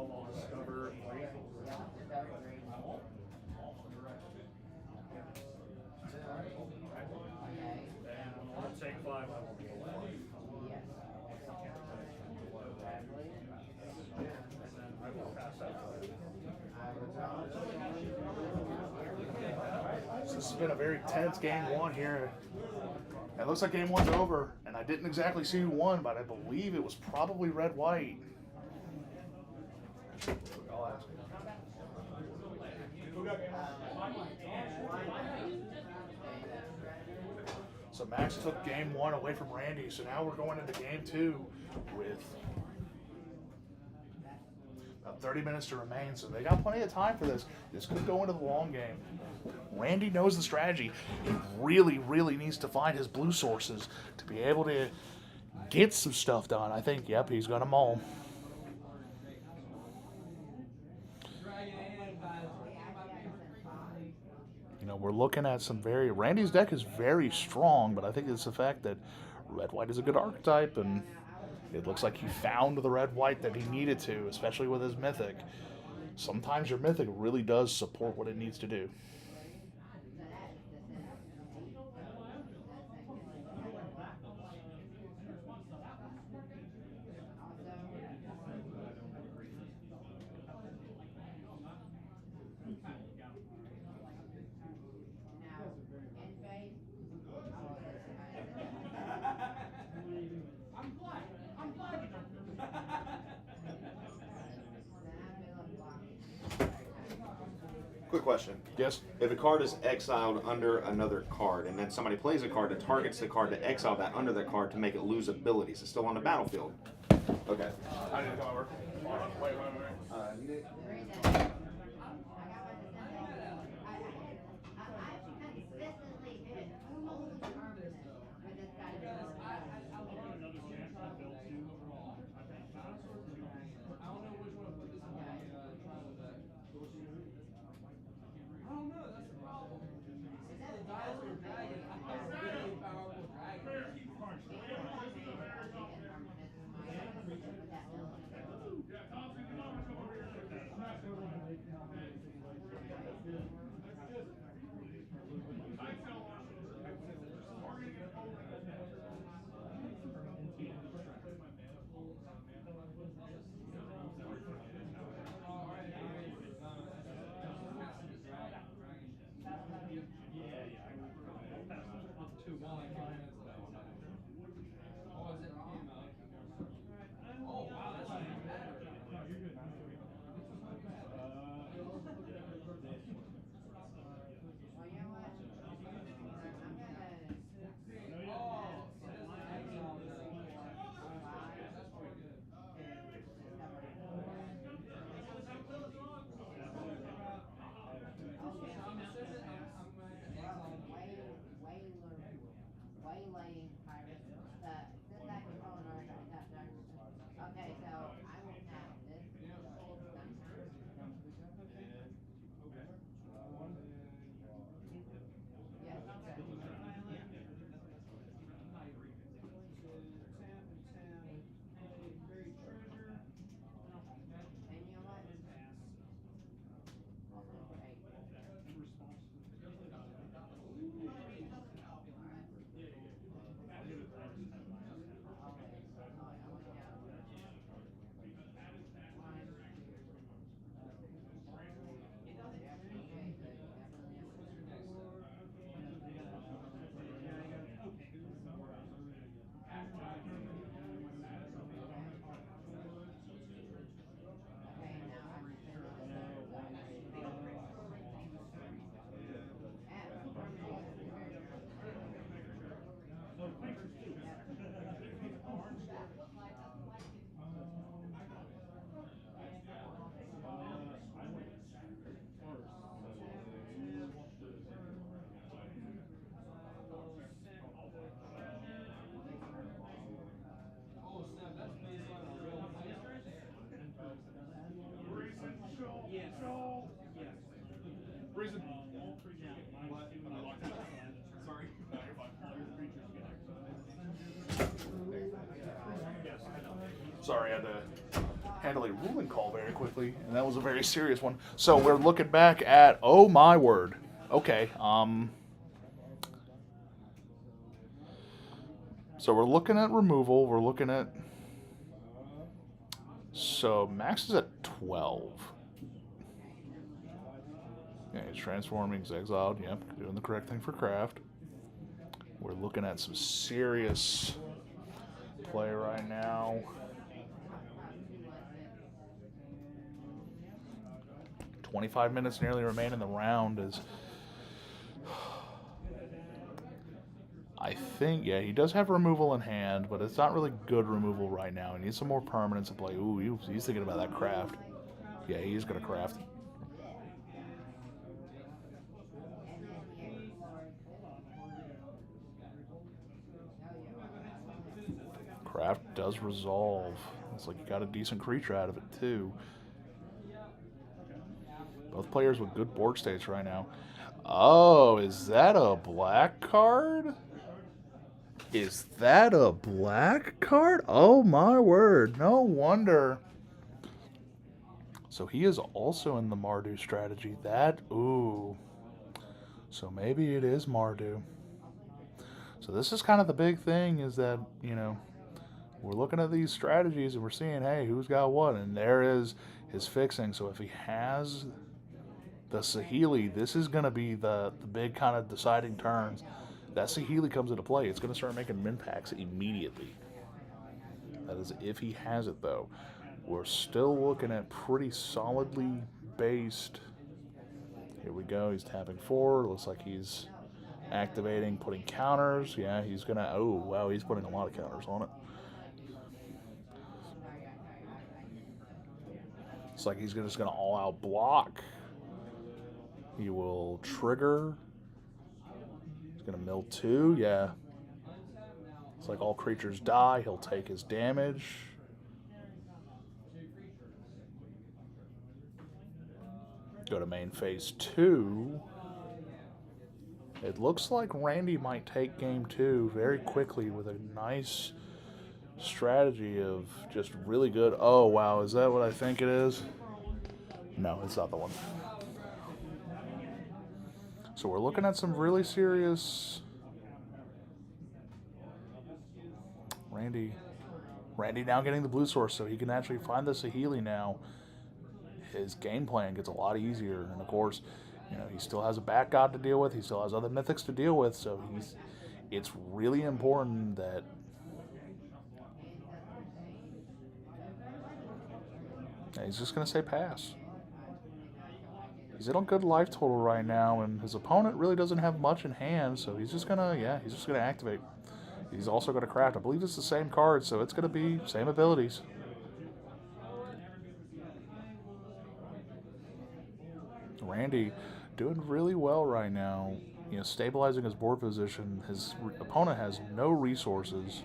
12, I'll discover 3. And I'll take 5, I will be away. And then I will pass out. So this has been a very tense game 1 here. It looks like game 1's over, and I didn't exactly see who won, but I believe it was probably red-white. I'll ask him. So Max took game 1 away from Randy, so now we're going into game 2 with about 30 minutes to remain, so they got plenty of time for this. This could go into the long game. Randy knows the strategy. He really, really needs to find his blue sources to be able to get some stuff done. I think, yep, he's going to mull. You know, we're looking at some very... Randy's deck is very strong, but I think it's the fact that red-white is a good archetype, and it looks like he found the red-white that he needed to, especially with his mythic. Sometimes your mythic really does support what it needs to do. Quick question. Yes? If a card is exiled under another card, and then somebody plays a card that targets the card to exile that under the card to make it lose abilities, it's still on the battlefield. Okay. I need to come over. Wait. Nick. Waylaying pirates. Since I control an archetype, tap target. Okay, so I will tap this. Reason. Sorry. No, you're fine. Sorry, I had to handle a ruling call very quickly, and that was a very serious one. So we're looking back at, oh my word. Okay, so we're looking at removal, we're looking at, so Max is at 12. Yeah, he's transforming, he's exiled, yep, doing the correct thing for craft. We're looking at some serious play right now. "25 minutes nearly remain in the round." Is, I think, yeah, he does have removal in hand, but it's not really good removal right now. He needs some more permanence to play. Ooh, he's thinking about that craft. Yeah, he's going to craft. Craft does resolve. It's like you got a decent creature out of it, too. Both players with good board states right now. Oh, is that a black card? Is that a black card? Oh my word, no wonder. So he is also in the Mardu strategy. Ooh. So maybe it is Mardu. So this is kind of the big thing, is that, you know, we're looking at these strategies and we're seeing, hey, who's got what? And there is his fixing. So if he has the Saheeli, this is going to be the big kind of deciding turns. That Saheeli comes into play, it's going to start making min packs immediately. That is if he has it, though. We're still looking at pretty solidly based. Here we go, he's tapping 4. Looks like he's activating, putting counters. Yeah, he's going to, oh, wow, he's putting a lot of counters on it. It's like he's just going to all-out block. He will trigger. He's going to mill 2, yeah. It's like all creatures die. He'll take his damage. Go to main phase 2. It looks like Randy might take game 2 very quickly with a nice strategy of just really good. Oh, wow. Is that what I think it is? No, it's not the one. So we're looking at some really serious... Randy now getting the blue source, so he can actually find the Saheeli now. His game plan gets a lot easier, and of course, you know, he still has a Bat God to deal with. He still has other mythics to deal with, so it's really important that he's just going to say pass. He's at a good life total right now, and his opponent really doesn't have much in hand, so he's just going to activate. He's also going to craft. I believe it's the same card, so it's going to be same abilities. Randy doing really well right now. You know, stabilizing his board position. His opponent has no resources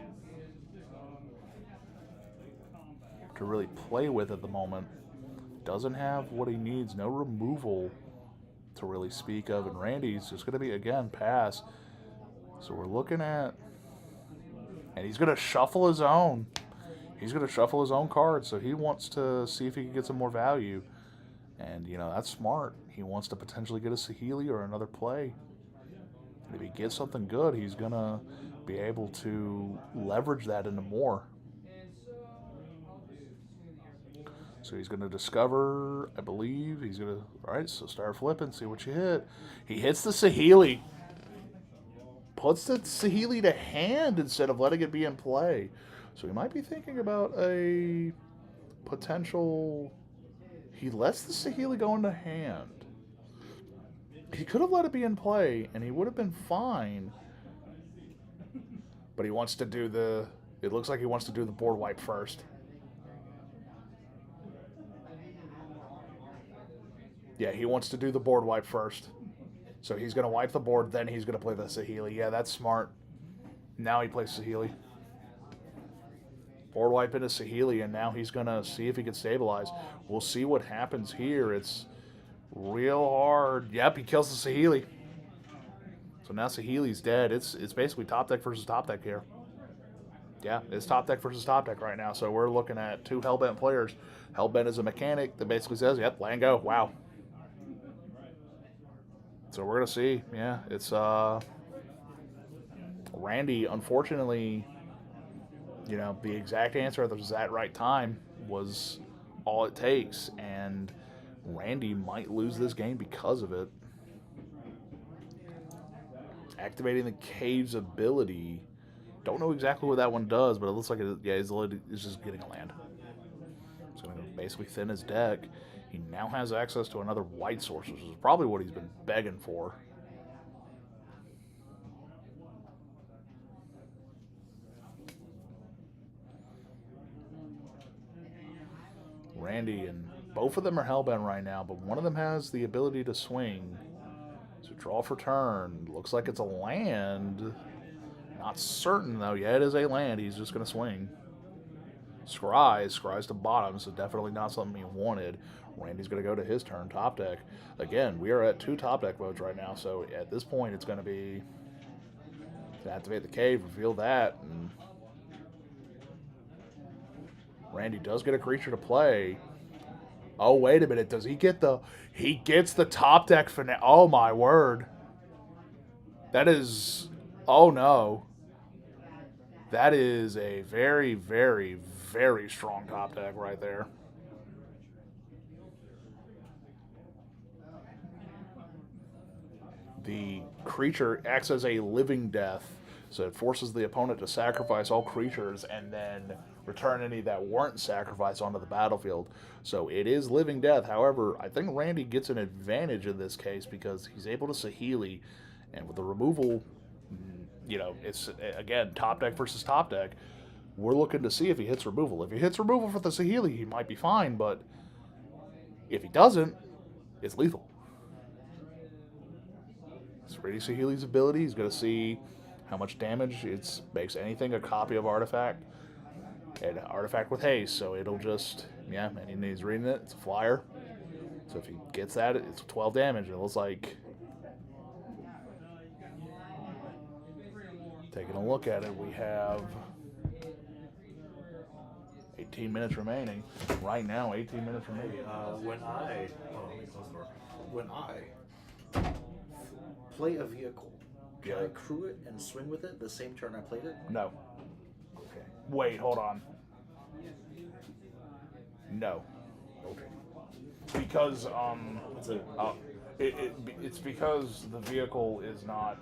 to really play with at the moment. Doesn't have what he needs. No removal to really speak of. And Randy's just going to be, again, pass. So we're looking at... And he's going to shuffle his own. He's going to shuffle his own cards. So he wants to see if he can get some more value. And, you know, that's smart. He wants to potentially get a Saheeli or another play. And if he gets something good, he's going to be able to leverage that into more. So he's going to discover, I believe, he's going to, all right, so start flipping, see what you hit. He hits the Saheeli. Puts the Saheeli to hand instead of letting it be in play. So he might be thinking about a potential... He lets the Saheeli go into hand. He could have let it be in play, and he would have been fine. But he wants to do the... It looks like he wants to do the board wipe first. Yeah, he wants to do the board wipe first. So he's going to wipe the board, then he's going to play the Saheeli. Yeah, that's smart. Now he plays Saheeli. Board wipe into Saheeli, and now he's going to see if he can stabilize. We'll see what happens here. It's real hard. Yep, he kills the Saheeli. So now Saheeli's dead. It's basically top deck versus top deck here. yeah, it's top deck versus top deck right now. So we're looking at two Hellbent players. Hellbent is a mechanic that basically says, yep, land go. Wow. So we're going to see. Yeah, it's Randy, unfortunately, you know, the exact answer at the exact right time was all it takes. And Randy might lose this game because of it. Activating the Cave's ability. Don't know exactly what that one does, but it looks like it's just getting a land. It's going to basically thin his deck. He now has access to another white source, which is probably what he's been begging for. Randy, and both of them are Hellbent right now, but one of them has the ability to swing. So draw for turn. Looks like it's a land. Not certain, though. Yeah, it is a land. He's just going to swing. Scry's to bottom, so definitely not something he wanted. Randy's going to go to his turn, top deck. Again, we are at 2 top deck votes right now, so at this point it's going to be to activate the cave, reveal that, and Randy does get a creature to play. Oh, wait a minute. Does he get the... He gets the top deck finale. Oh, my word. That is... Oh, no. That is a very, very, very strong top deck right there. The creature acts as a living death, so it forces the opponent to sacrifice all creatures and then return any that weren't sacrificed onto the battlefield. So it is living death. However, I think Randy gets an advantage in this case because he's able to Saheeli, and with the removal, you know, it's, again, top deck versus top deck. We're looking to see if he hits removal. If he hits removal for the Saheeli, he might be fine, but if he doesn't, it's lethal. It's Randy Saheeli's ability. He's going to see how much damage it makes anything a copy of Artifact. And Artifact with haste, so it'll just, yeah, and he's reading it. It's a flyer. So if he gets that, it's 12 damage. It looks like, taking a look at it, we have 18 minutes remaining. Right now, 18 minutes remaining. When I play a vehicle, can I crew it and swing with it the same turn I played it? No. Okay. Wait, hold on. No. Okay. Because it's because the vehicle is not.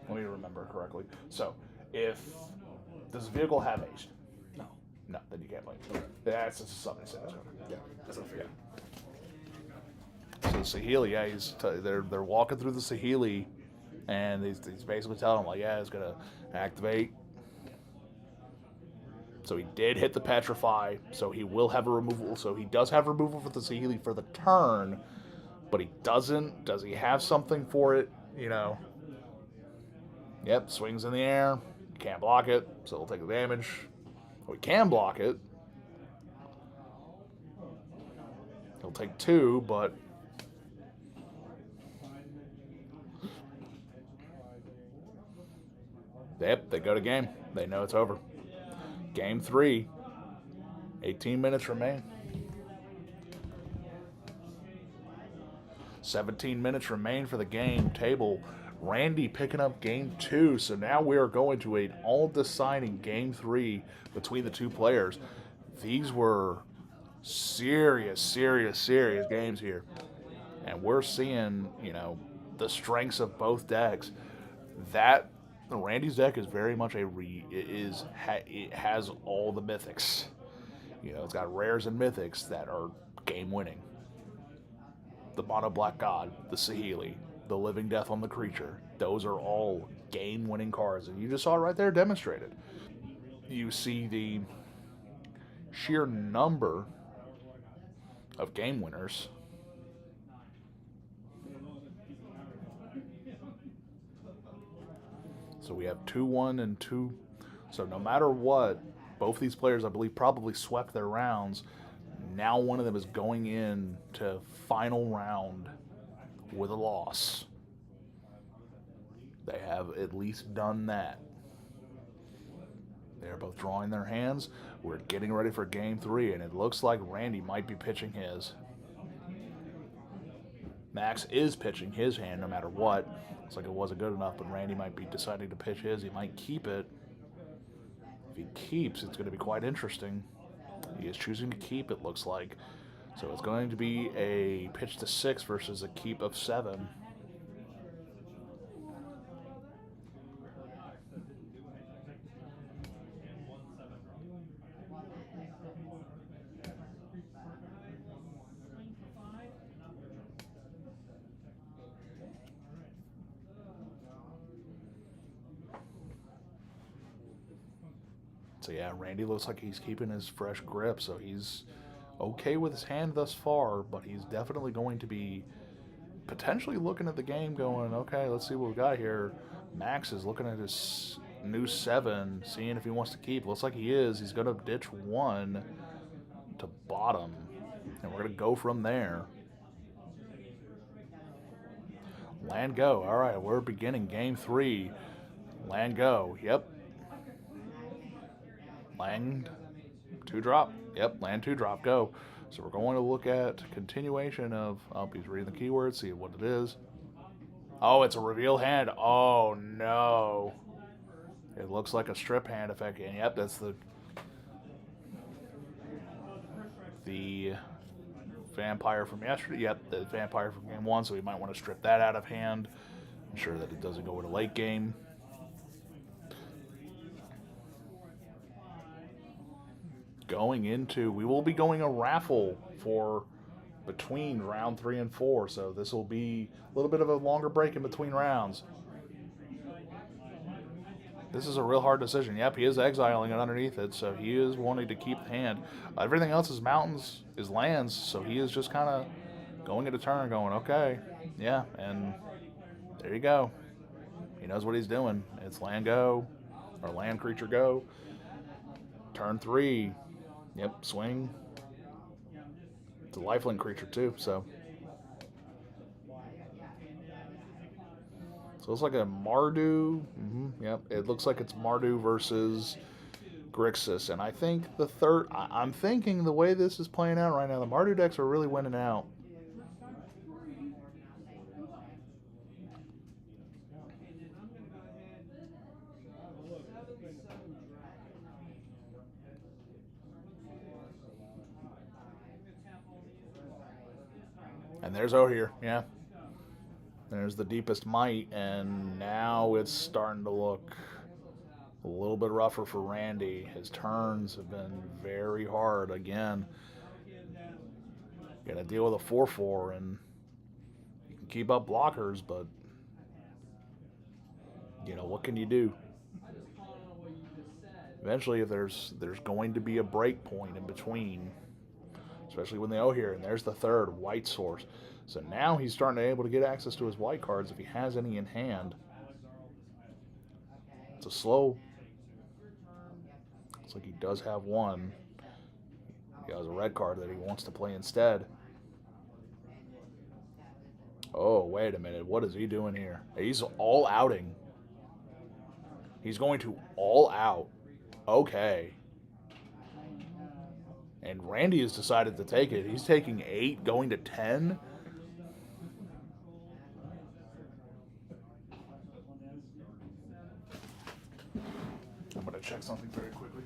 Let me remember correctly. So, does the vehicle have haste? No. No, then you can't play it. That's just something said. Yeah, that's not fair. So Saheeli, yeah, they're walking through the Saheeli, and he's basically telling them like, yeah, it's gonna activate. So he did hit the Petrify, so he will have a removal. So he does have removal for the Saheeli for the turn, but he doesn't. Does he have something for it? You know. Yep, swings in the air. Can't block it, so he'll take the damage. We can block it. He'll take 2, but yep, they go to game. They know it's over. Game 3. 18 minutes remain. 17 minutes remain for the game table. Randy picking up game 2. So now we are going to an all-deciding game 3 between the two players. These were serious, serious, serious games here. And we're seeing, you know, the strengths of both decks. Randy's deck is very much it has all the mythics. You know, it's got rares and mythics that are game winning. The Mono Black God, the Saheeli, the Living Death on the creature. Those are all game winning cards, and you just saw it right there demonstrated. You see the sheer number of game winners. So we have 2-1 and 2. So no matter what, both these players, I believe, probably swept their rounds. Now one of them is going in to final round with a loss. They have at least done that. They're both drawing their hands. We're getting ready for game 3, and it looks like Randy might be pitching his. Max is pitching his hand no matter what. Looks like it wasn't good enough, but Randy might be deciding to pitch his. He might keep it. If he keeps, it's going to be quite interesting. He is choosing to keep, it looks like. So it's going to be a pitch to 6 versus a keep of 7. So yeah, Randy looks like he's keeping his fresh grip, so he's okay with his hand thus far, but he's definitely going to be potentially looking at the game going, okay, let's see what we got here. Max is looking at his new 7, seeing if he wants to keep. Looks like he is. He's going to ditch 1 to bottom, and we're going to go from there. Land go. All right, we're beginning game 3. Land go. Yep. Land 2 drop. Yep, land 2 drop. Go. So we're going to look at continuation of, oh, he's reading the keyword, see what it is. Oh, it's a reveal hand. Oh, no. It looks like a strip hand effect. And yep, that's the vampire from yesterday. Yep, the vampire from game 1, so we might want to strip that out of hand. Ensure that it doesn't go into late game. We will be going a raffle for between round 3 and 4, so this will be a little bit of a longer break in between rounds. This is a real hard decision. Yep, he is exiling it underneath it, so he is wanting to keep the hand. Everything else is mountains, is lands, so he is just kind of going into turn going, okay, yeah, and there you go. He knows what he's doing. It's land go, or land creature go. Turn 3. Yep, swing. It's a lifelink creature too, so. So it's like a Mardu. Yep, it looks like it's Mardu versus Grixis. And I think the third, I'm thinking the way this is playing out right now, the Mardu decks are really winning out. And there's here, yeah. There's the deepest might, and now it's starting to look a little bit rougher for Randy. His turns have been very hard. Again, got to deal with a 4/4, and you can keep up blockers, but you know what can you do? Eventually, if there's going to be a break point in between, especially when they here, and there's the third white source. So now he's starting to be able to get access to his white cards if he has any in hand. It's a slow. Looks like he does have one. He has a red card that he wants to play instead. Oh, wait a minute. What is he doing here? He's all outing. He's going to all out. Okay. And Randy has decided to take it. He's taking 8, going to 10. I'm going to check something very quickly.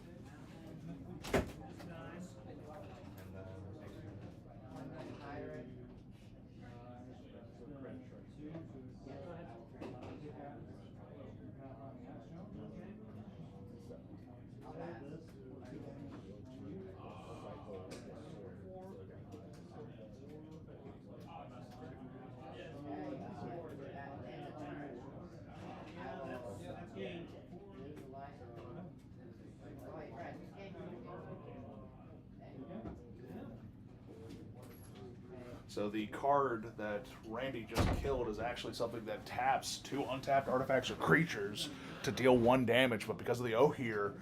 So the card that Randy just killed is actually something that taps 2 untapped artifacts or creatures to deal 1 damage, but because of the here,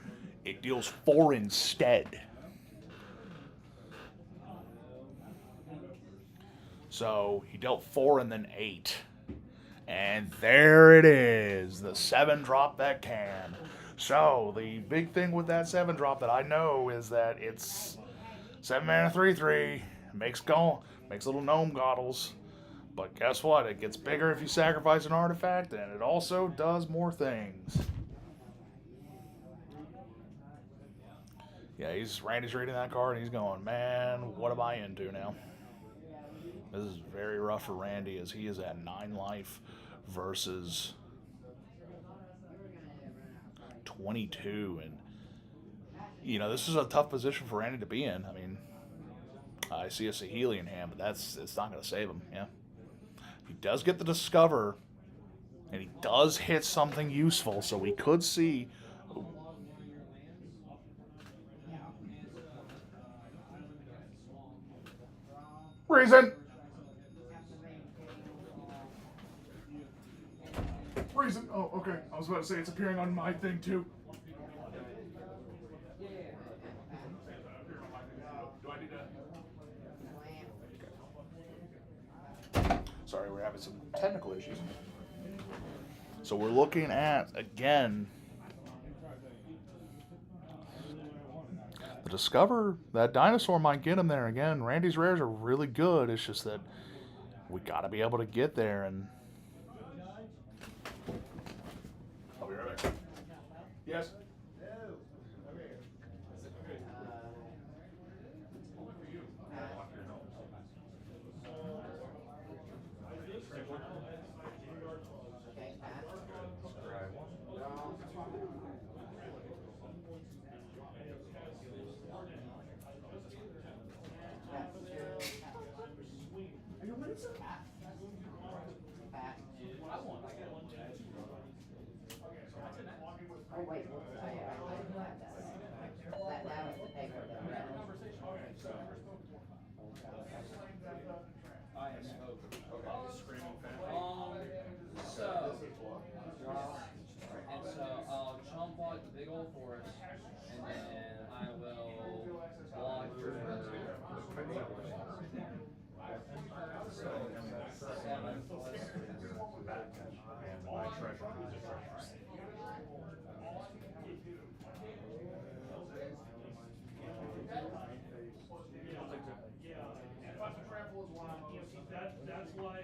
it deals 4 instead. So he dealt 4 and then 8. And there it is, the 7 drop that can. So the big thing with that 7-drop that I know is that it's 7-mana 3/3, makes little gnome goddles. But guess what? It gets bigger if you sacrifice an artifact, and it also does more things. Yeah, Randy's reading that card and he's going, man, what am I into now? This is very rough for Randy as he is at 9 life versus 22. And, this is a tough position for Randy to be in. I mean, I see a Sahelian hand, but it's not going to save him. Yeah. He does get the Discover, and he does hit something useful, so we could see. Reason. Oh, okay. I was about to say it's appearing on my thing too. Do I need to? Sorry, we're having some technical issues. So we're looking at, again, the Discover. That Dinosaur might get him there again. Randy's rares are really good. It's just that we got to be able to get there. And I'll be right back. Yes. Oh wait, whoops, I do have that. That was the paper that I read. So I'll chomp block the big old forest, and then I will block your 7 plus. That's why.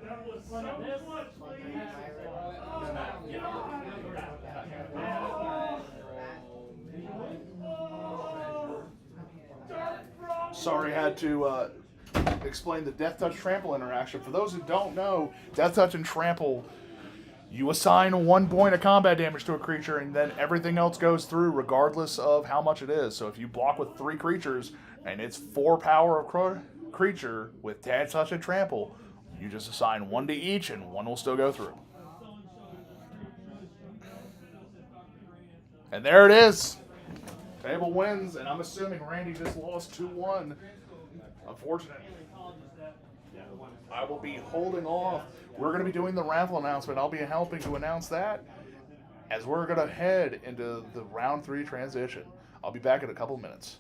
That was so much, please. Sorry, had to explain the Death Touch Trample interaction. For those who don't know, Death Touch and Trample, you assign 1 point of combat damage to a creature, and then everything else goes through regardless of how much it is. So if you block with 3 creatures, and it's 4 power of creature with Death Touch and Trample, you just assign 1 to each, and 1 will still go through. And there it is. Table wins, and I'm assuming Randy just lost 2-1. Unfortunate. I will be holding off. We're going to be doing the raffle announcement. I'll be helping to announce that as we're going to head into the round 3 transition. I'll be back in a couple minutes.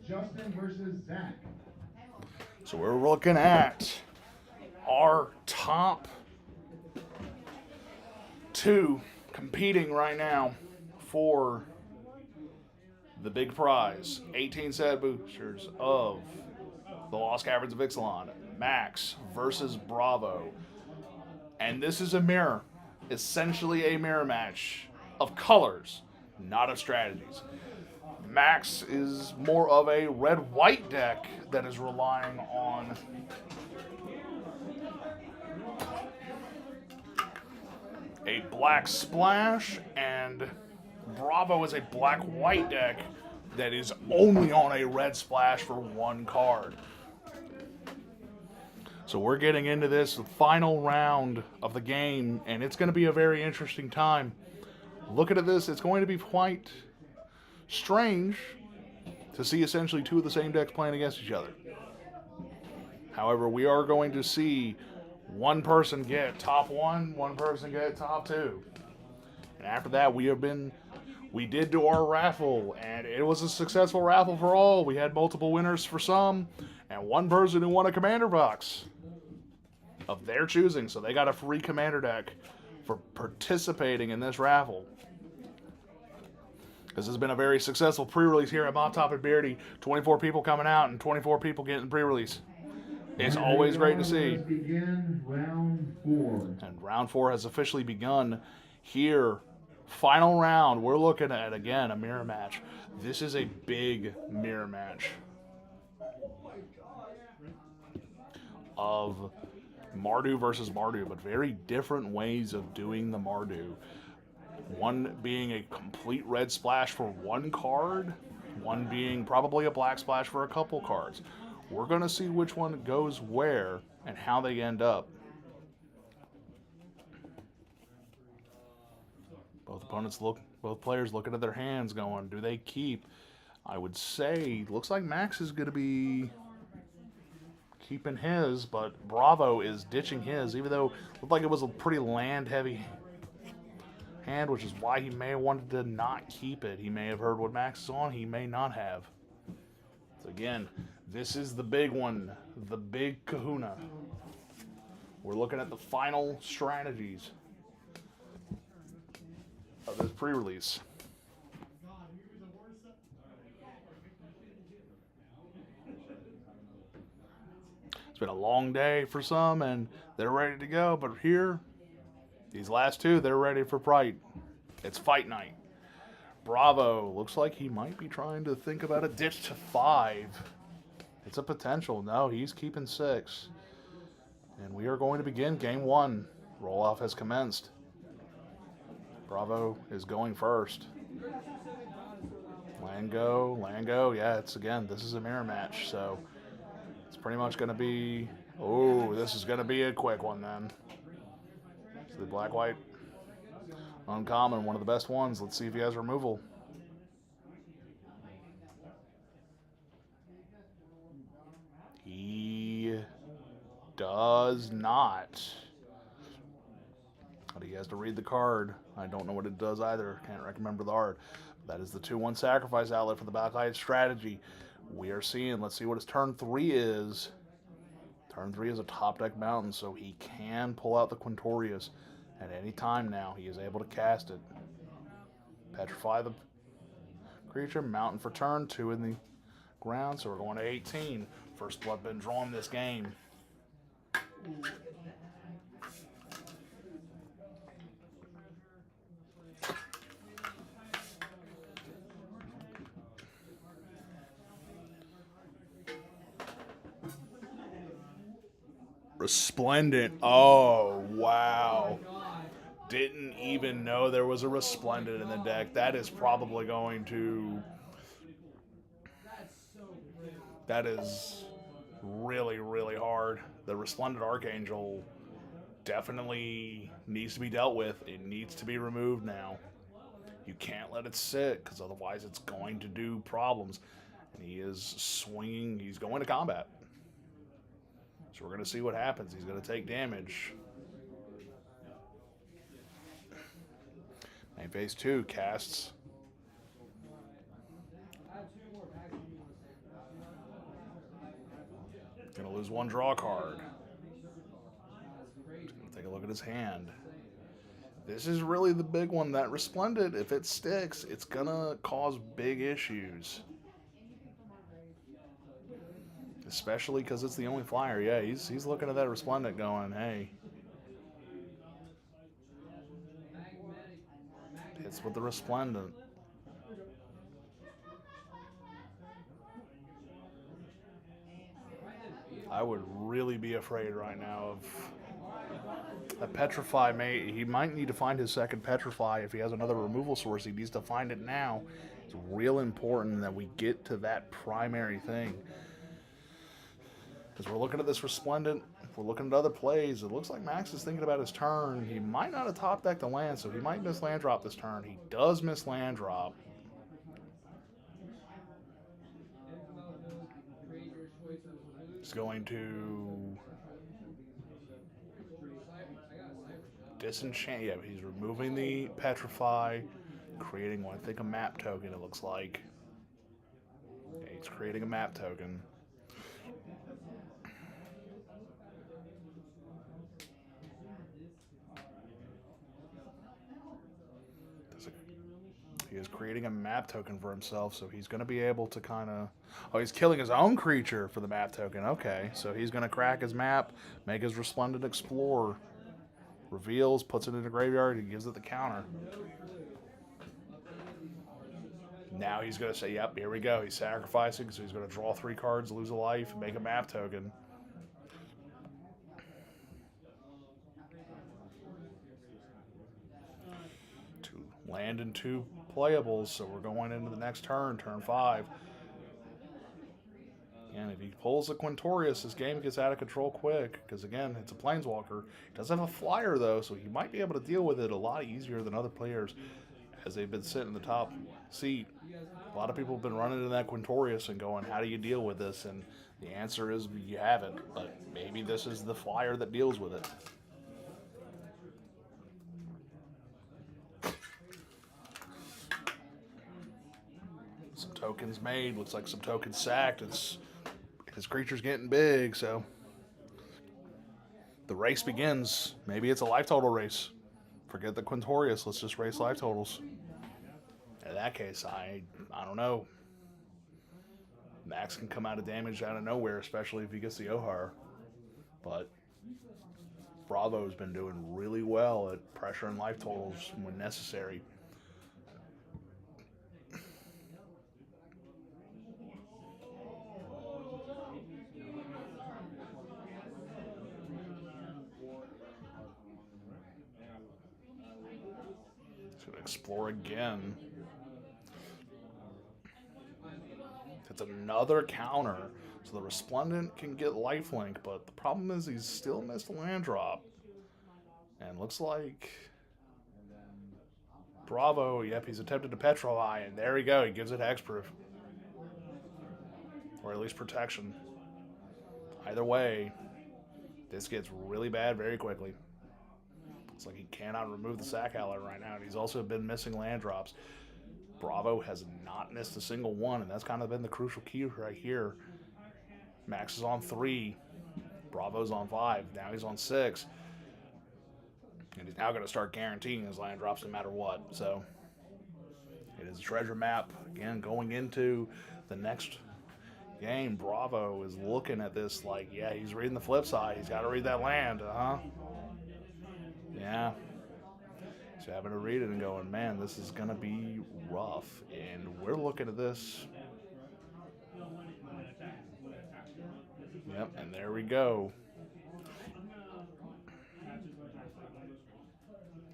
Justin versus Zach. So we're looking at our top 2 competing right now for the big prize. 18 set boosters of the Lost Caverns of Ixalan. Max versus Bravo. And this is a mirror. Essentially a mirror match of colors, not of strategies. Max is more of a red-white deck that is relying on a black splash, and Bravo is a black-white deck that is only on a red splash for 1 card. So we're getting into this final round of the game, and it's going to be a very interesting time. Looking at this, it's going to be quite strange to see essentially 2 of the same decks playing against each other. However, we are going to see one person get top 1, one person get top 2. And after that, we did do our raffle, and it was a successful raffle for all. We had multiple winners for some, and one person who won a commander box of their choosing. So they got a free commander deck for participating in this raffle. This has been a very successful pre-release here at Mop Top and Beardy. 24 people coming out and 24 people getting pre-release. It's always great to see. Begin round 4. And round 4 has officially begun here. Final round. We're looking at, again, a mirror match. This is a big mirror match of Mardu versus Mardu, but very different ways of doing the Mardu. One being a complete red splash for 1 card, one being probably a black splash for a couple cards. We're going to see which one goes where and how they end up. Both players looking at their hands going, do they keep? I would say, looks like Max is going to be keeping his, but Bravo is ditching his, even though it looked like it was a pretty land-heavy hand, which is why he may have wanted to not keep it. He may have heard what Max is on, he may not have. So again, this is the big one, the big kahuna. We're looking at the final strategies of this pre-release. It's been a long day for some, and they're ready to go. But here, these last 2, they're ready for fight. It's fight night. Bravo looks like he might be trying to think about a ditch to 5. It's a potential. No, he's keeping 6. And we are going to begin game 1. Roll-off has commenced. Bravo is going first. Land go. Yeah, it's again, this is a mirror match, so it's pretty much going to be, this is going to be a quick one then. So the black-white uncommon, one of the best ones. Let's see if he has removal. He does not. But he has to read the card. I don't know what it does either. Can't remember the art. That is the 2/1 sacrifice outlet for the Black-White strategy. We are seeing, let's see what his turn 3 is. Turn 3 is a top deck mountain, so he can pull out the Quintorius at any time now. He is able to cast it. Petrify the creature, mountain for turn, 2 in the ground, so we're going to 18. First blood been drawn this game. Resplendent. Oh, wow. Didn't even know there was a Resplendent in the deck. That is probably going to... That is really, really hard. The Resplendent Archangel definitely needs to be dealt with. It needs to be removed now. You can't let it sit, because otherwise it's going to do problems. And he is swinging. He's going to combat. So we're going to see what happens. He's going to take damage. Main phase 2 casts Gonna lose one draw card. Just gonna take a look at his hand. This is really the big one. That Resplendent, if it sticks, it's gonna cause big issues. Especially because it's the only flyer. Yeah, he's looking at that Resplendent going, hey. Hits with the Resplendent. I would really be afraid right now of a Petrify. He might need to find his second Petrify. If he has another removal source, he needs to find it now. It's real important that we get to that primary thing. Because we're looking at this Resplendent, if we're looking at other plays, it looks like Max is thinking about his turn. He might not have top decked the land, so he might miss land drop this turn. He does miss land drop. He's going to disenchant. Yeah, he's removing the Petrify, creating what I think a map token, it looks like. Yeah, he's creating a map token. He is creating a map token for himself, so he's going to be able to kind of... Oh, he's killing his own creature for the map token. Okay, so he's going to crack his map, make his Resplendent Explorer. Reveals, puts it in the graveyard, and gives it the counter. Now he's going to say, yep, here we go. He's sacrificing, so he's going to draw 3 cards, lose a life, and make a map token. Land and 2 playables, so we're going into the next turn, turn 5. And if he pulls a Quintorius, his game gets out of control quick, because again, it's a Planeswalker. He does have a flyer though, so he might be able to deal with it a lot easier than other players as they've been sitting in the top seat. A lot of people have been running into that Quintorius and going, how do you deal with this? And the answer is you haven't, but maybe this is the flyer that deals with it. Some tokens made. Looks like some tokens sacked. His creature's getting big, so the race begins. Maybe it's a life total race. Forget the Quintorius. Let's just race life totals. In that case, I don't know. Max can come out of damage out of nowhere, especially if he gets the Ohar. But Bravo's been doing really well at pressuring life totals when necessary. Explore again. It's another counter. So the Resplendent can get lifelink, but the problem is he's still missed a land drop. And looks like Bravo, yep, he's attempted to Petrify, and there we go, he gives it hexproof. Or at least protection. Either way, this gets really bad very quickly. It's like he cannot remove the sack ally right now, and he's also been missing land drops. Bravo has not missed a single one, and that's kind of been the crucial key right here. Max is on 3. Bravo's on 5. Now he's on 6. And he's now going to start guaranteeing his land drops no matter what. So it is a treasure map. Again, going into the next game, Bravo is looking at this like, yeah, he's reading the flip side. He's got to read that land, Yeah. So having to read it and going, man, this is going to be rough. And we're looking at this. Yep, and there we go.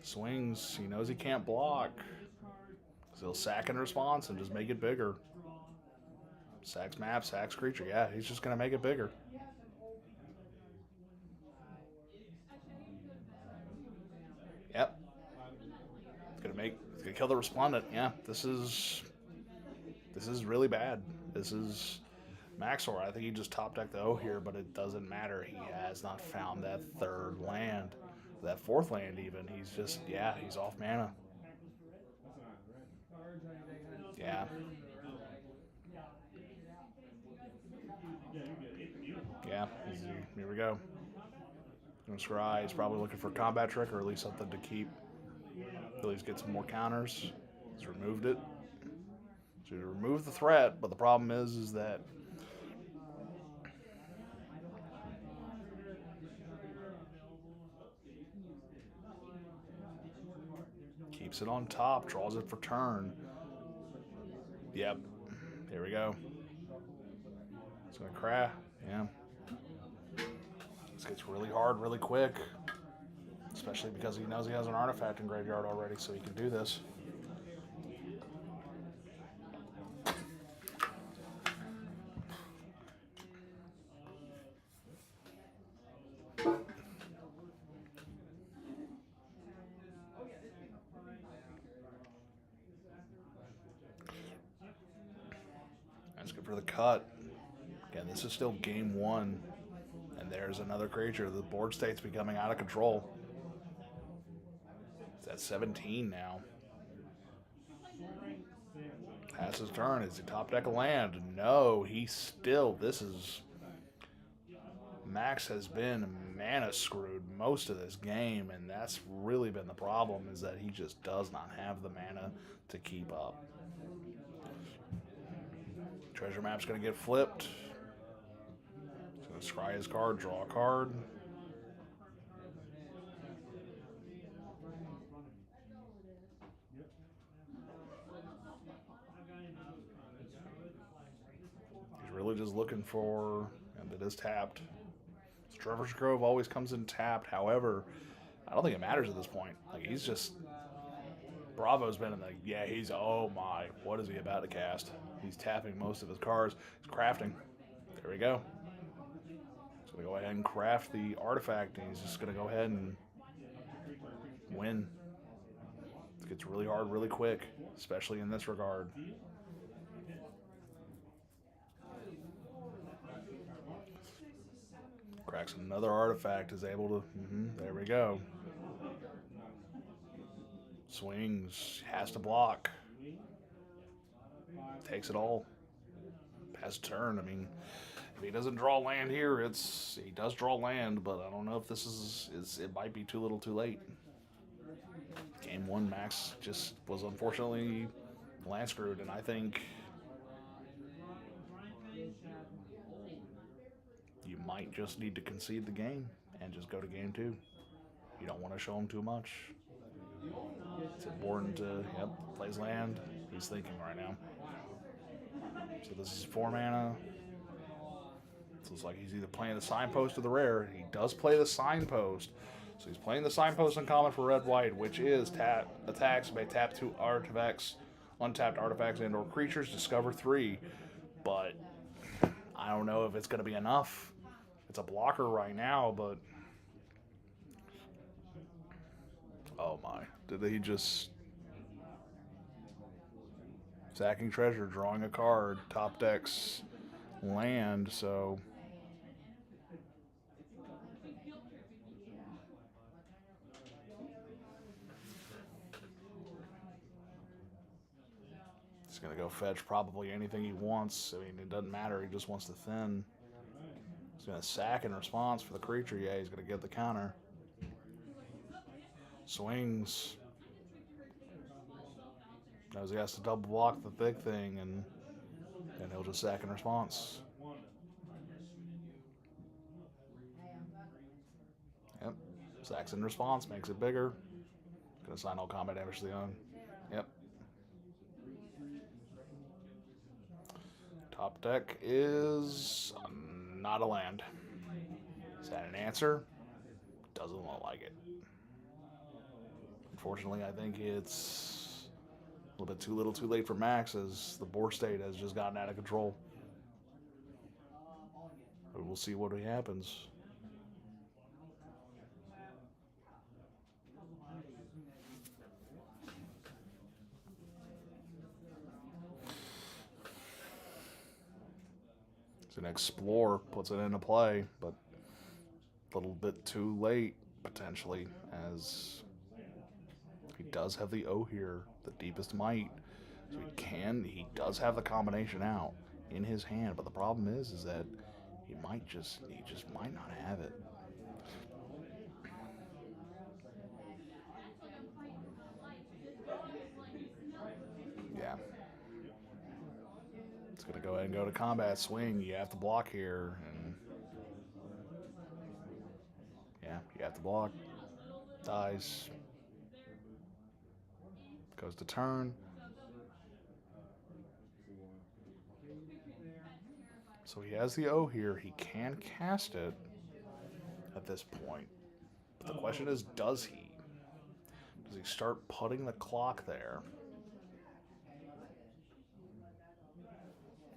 Swings. He knows he can't block. So he'll sack in response and just make it bigger. Sacks map, sacks creature. Yeah, he's just going to make it bigger. Yep. It's gonna kill the Resplendent. Yeah, this is really bad. This is Maxor. I think he just top decked the O here, but it doesn't matter. He has not found that 3rd land, that 4th land even. He's just, yeah, he's off mana. Yeah. Yeah, here we go. Scry, he's probably looking for a combat trick or at least something to keep. At least get some more counters. He's removed it. So he removed the threat, but the problem is that keeps it on top, draws it for turn. Yep. Here we go. It's gonna crash. Yeah. This gets really hard really quick. Especially because he knows he has an artifact in graveyard already, so he can do this. That's good for the cut. Again, this is still game one. And there's another creature. The board state's becoming out of control. It's at 17 now. Passes turn. Is he top deck a land? No, he still. This is. Max has been mana screwed most of this game, and that's really been the problem, is that he just does not have the mana to keep up. Treasure map's going to get flipped. He's going to scry his card, draw a card. He's really just looking for, and it is tapped. Trevor's Grove always comes in tapped. However, I don't think it matters at this point. Like, he's just... Bravo's been in the... Yeah, he's... Oh, my. What is he about to cast? He's tapping most of his cards. He's crafting. There we go. He's going to go ahead and craft the artifact, and he's just going to go ahead and win. It gets really hard really quick, especially in this regard. Cracks another artifact, is able to... there we go. Swings, has to block. Takes it all. Pass turn. I mean, if he doesn't draw land here, he does draw land, but I don't know if this is it might be too little too late. Game one, Max just was unfortunately land screwed, and I think you might just need to concede the game and just go to game two. You don't want to show him too much. It's important to, plays land. He's thinking right now. So this is 4 mana. So it's like he's either playing the signpost or the rare. He does play the signpost. So he's playing the signpost uncommon for red-white, which is tap attacks may tap 2 artifacts, untapped artifacts and or creatures, discover 3. But I don't know if it's going to be enough. It's a blocker right now, but... Oh my. Did he just... Sacking treasure, drawing a card, top decks land, so... He's going to go fetch probably anything he wants. I mean, it doesn't matter. He just wants to thin. He's going to sack in response for the creature. Yeah, he's going to get the counter. Swings. Knows he has to double block the big thing, and he'll just sack in response. Yep. Sacks in response, makes it bigger. Gonna assign all combat damage to the own. Yep. Top deck is not a land. Is that an answer? Doesn't look like it. Unfortunately, I think it's a little bit too little too late for Max, as the board state has just gotten out of control. But we'll see what happens. He's going to explore, puts it into play, but a little bit too late, potentially, as he does have the O here, the deepest might. So he does have the combination out in his hand, but the problem is that he just might not have it. Yeah. It's going to go ahead and go to combat swing. You have to block here. And yeah, you have to block. Dies. Goes to turn. So he has the O here. He can cast it at this point. But the question is, does he? Does he start putting the clock there?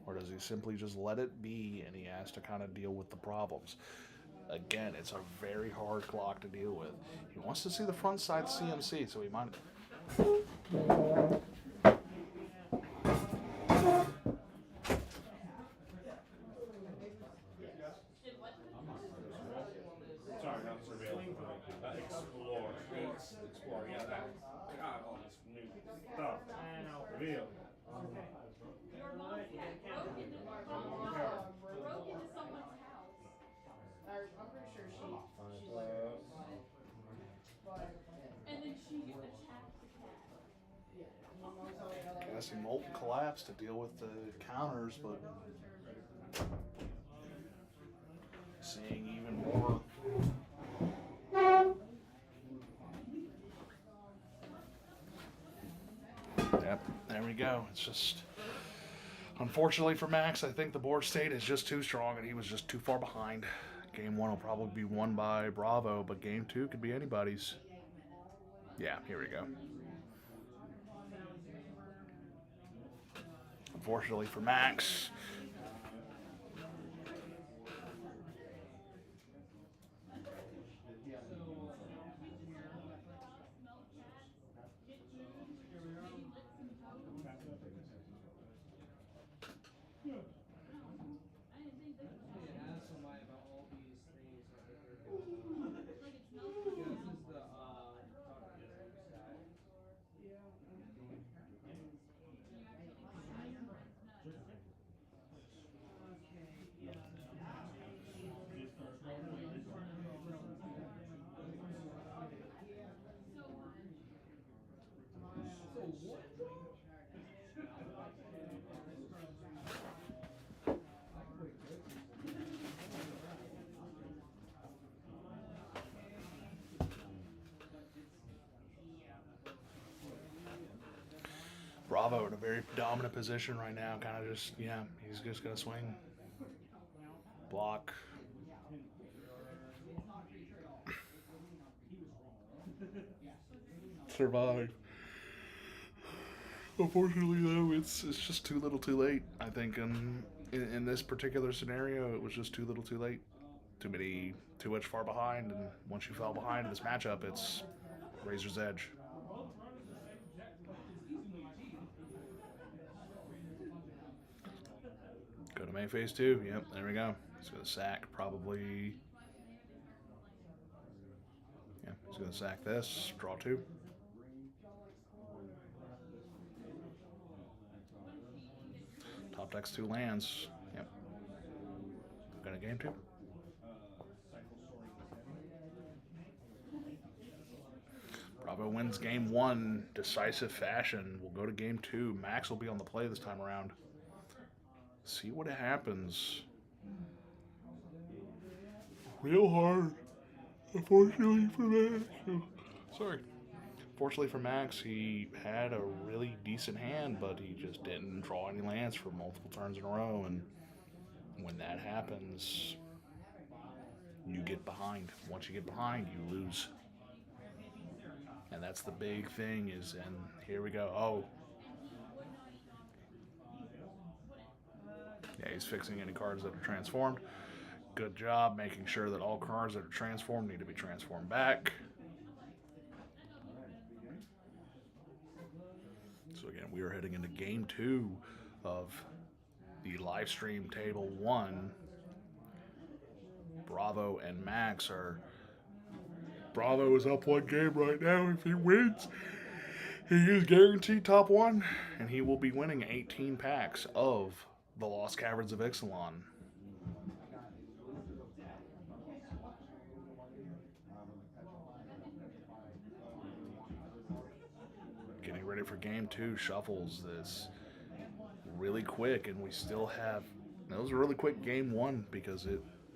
Or does he simply just let it be and he has to kind of deal with the problems? Again, it's a very hard clock to deal with. He wants to see the front side CMC, so he might... Sorry, not surveil. Explore. Explore. Yeah, that. God, all this new stuff. Reveal. Broke into someone's house. I'm pretty sure she like. And then she attacked the cat. Yeah. Casting Molten Collapse to deal with the counters, but seeing even more. Yep, there we go. It's just, unfortunately for Max, I think the board state is just too strong and he was just too far behind. Game 1 will probably be won by Bravo, but Game 2 could be anybody's. Yeah, here we go. Unfortunately for Max. Bravo in a very dominant position right now. Kind of just, yeah, he's just going to swing. Block. Survive. Unfortunately, though, it's just too little too late. I think in this particular scenario, it was just too little too late. Too much far behind, and once you fell behind in this matchup, it's razor's edge. Go to main phase 2. Yep, there we go. He's going to sack probably. Yeah, he's going to sack this. Draw 2. Top deck's 2 lands. Yep. Going to game 2. Bravo wins game 1, decisive fashion. We'll go to game 2. Max will be on the play this time around. See what happens. Real hard. Unfortunately for Max. Sorry. Fortunately for Max, he had a really decent hand, but he just didn't draw any lands for multiple turns in a row. And when that happens, you get behind. Once you get behind, you lose. And that's the big thing and here we go. Oh. Yeah, he's fixing any cards that are transformed. Good job making sure that all cards that are transformed need to be transformed back. So again, we are heading into game 2 of the live stream table 1. Bravo and Max are... Bravo is up 1 game right now. If he wins, he is guaranteed top 1, and he will be winning 18 packs of the Lost Caverns of Ixalan. ready for game 2 shuffles this really quick, and we still have. It was a really quick game 1 because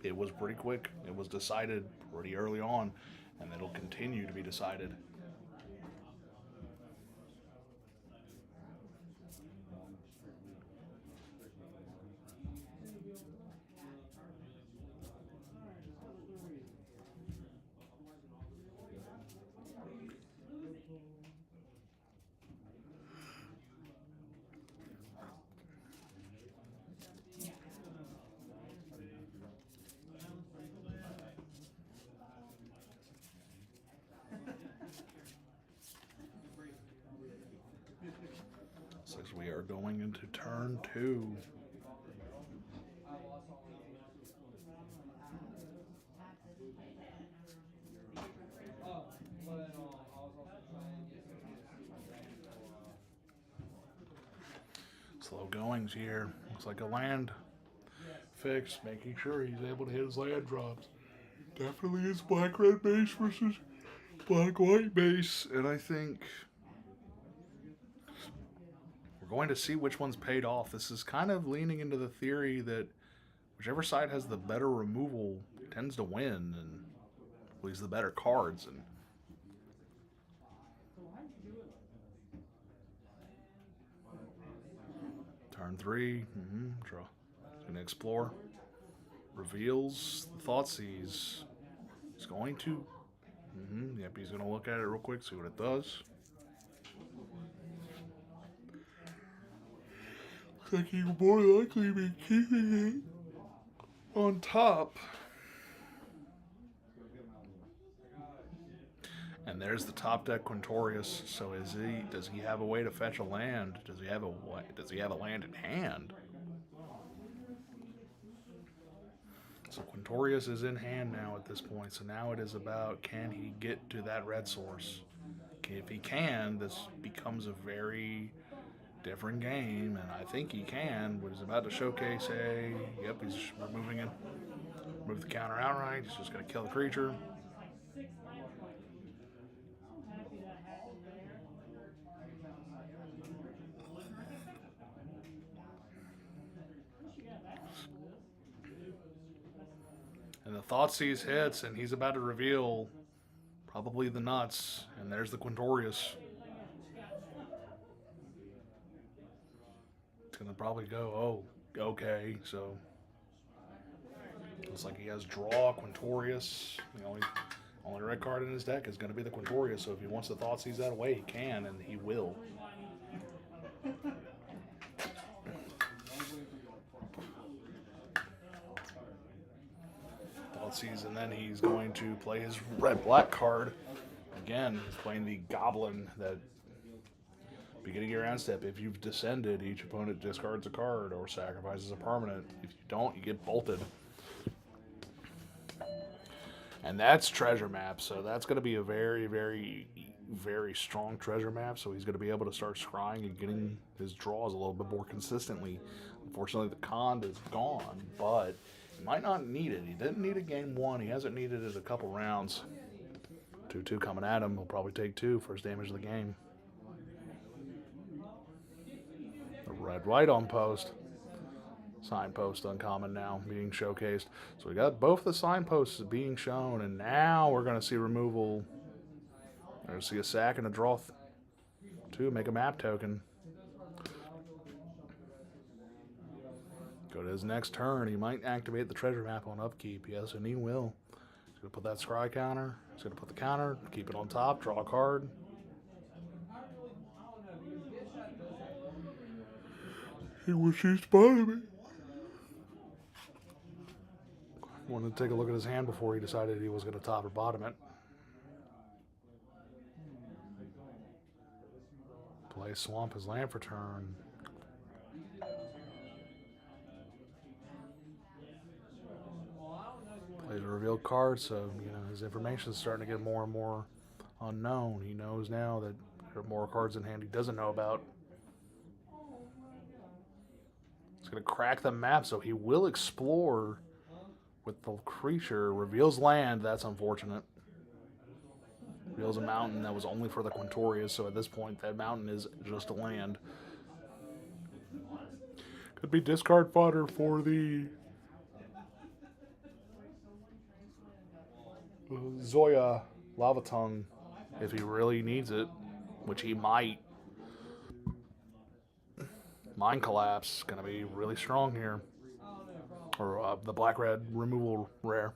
it was pretty quick. It was decided pretty early on, and it'll continue to be decided. Says we are going into turn 2. Slow goings here. Looks like a land fix, making sure he's able to hit his land drops. Definitely is black-red base versus black-white base, and I think we're going to see which one's paid off. This is kind of leaning into the theory that whichever side has the better removal tends to win and plays the better cards. And turn 3, draw. Gonna explore. Reveals the Thoughtseize. He's going to. Yep, he's gonna look at it real quick, see what it does. Looks like he will more likely be keeping it on top. And there's the top deck Quintorius. So does he have a way to fetch a land? Does he have a land in hand? So Quintorius is in hand now at this point. So now it is about, can he get to that red source? If he can, this becomes a very different game, and I think he can. But he's about to showcase yep, he's removing it. Remove the counter outright. He's just going to kill the creature. And the Thoughtseize hits, and he's about to reveal probably the nuts. And there's the Quintorius. It's going to probably go, oh, okay. So, looks like he has draw, Quintorius. The only red card in his deck is going to be the Quintorius. So if he wants to Thoughtseize that away, he can, and he will. And then he's going to play his red-black card. Again, he's playing the Goblin that, beginning of your end step, if you've descended, each opponent discards a card or sacrifices a permanent. If you don't, you get bolted. And that's treasure map, so that's going to be a very, very, very strong treasure map. So he's going to be able to start scrying and getting his draws a little bit more consistently. Unfortunately, the Khand is gone, but might not need it. He didn't need it game 1. He hasn't needed it a couple rounds. 2-2 coming at him. He'll probably take 2. First damage of the game. The red-white on post. Signpost uncommon now being showcased. So we got both the signposts being shown, and now we're going to see removal. We're going to see a sack and a draw 2. Make a map token. Go to his next turn. He might activate the treasure map on upkeep. Yes, and he will. He's going to put that scry counter. He's going to put the counter, keep it on top, draw a card. He wishes he spotted me. Wanted to take a look at his hand before he decided he was going to top or bottom it. Play swamp his land for turn. Plays a revealed card, so his information is starting to get more and more unknown. He knows now that there are more cards in hand he doesn't know about. He's going to crack the map, so he will explore with the creature. Reveals land. That's unfortunate. Reveals a mountain that was only for the Quintorius, so at this point, that mountain is just a land. Could be discard fodder for the Zoya Lava Tongue if he really needs it, which he might. Mind Collapse going to be really strong here. Or the black-red removal rare.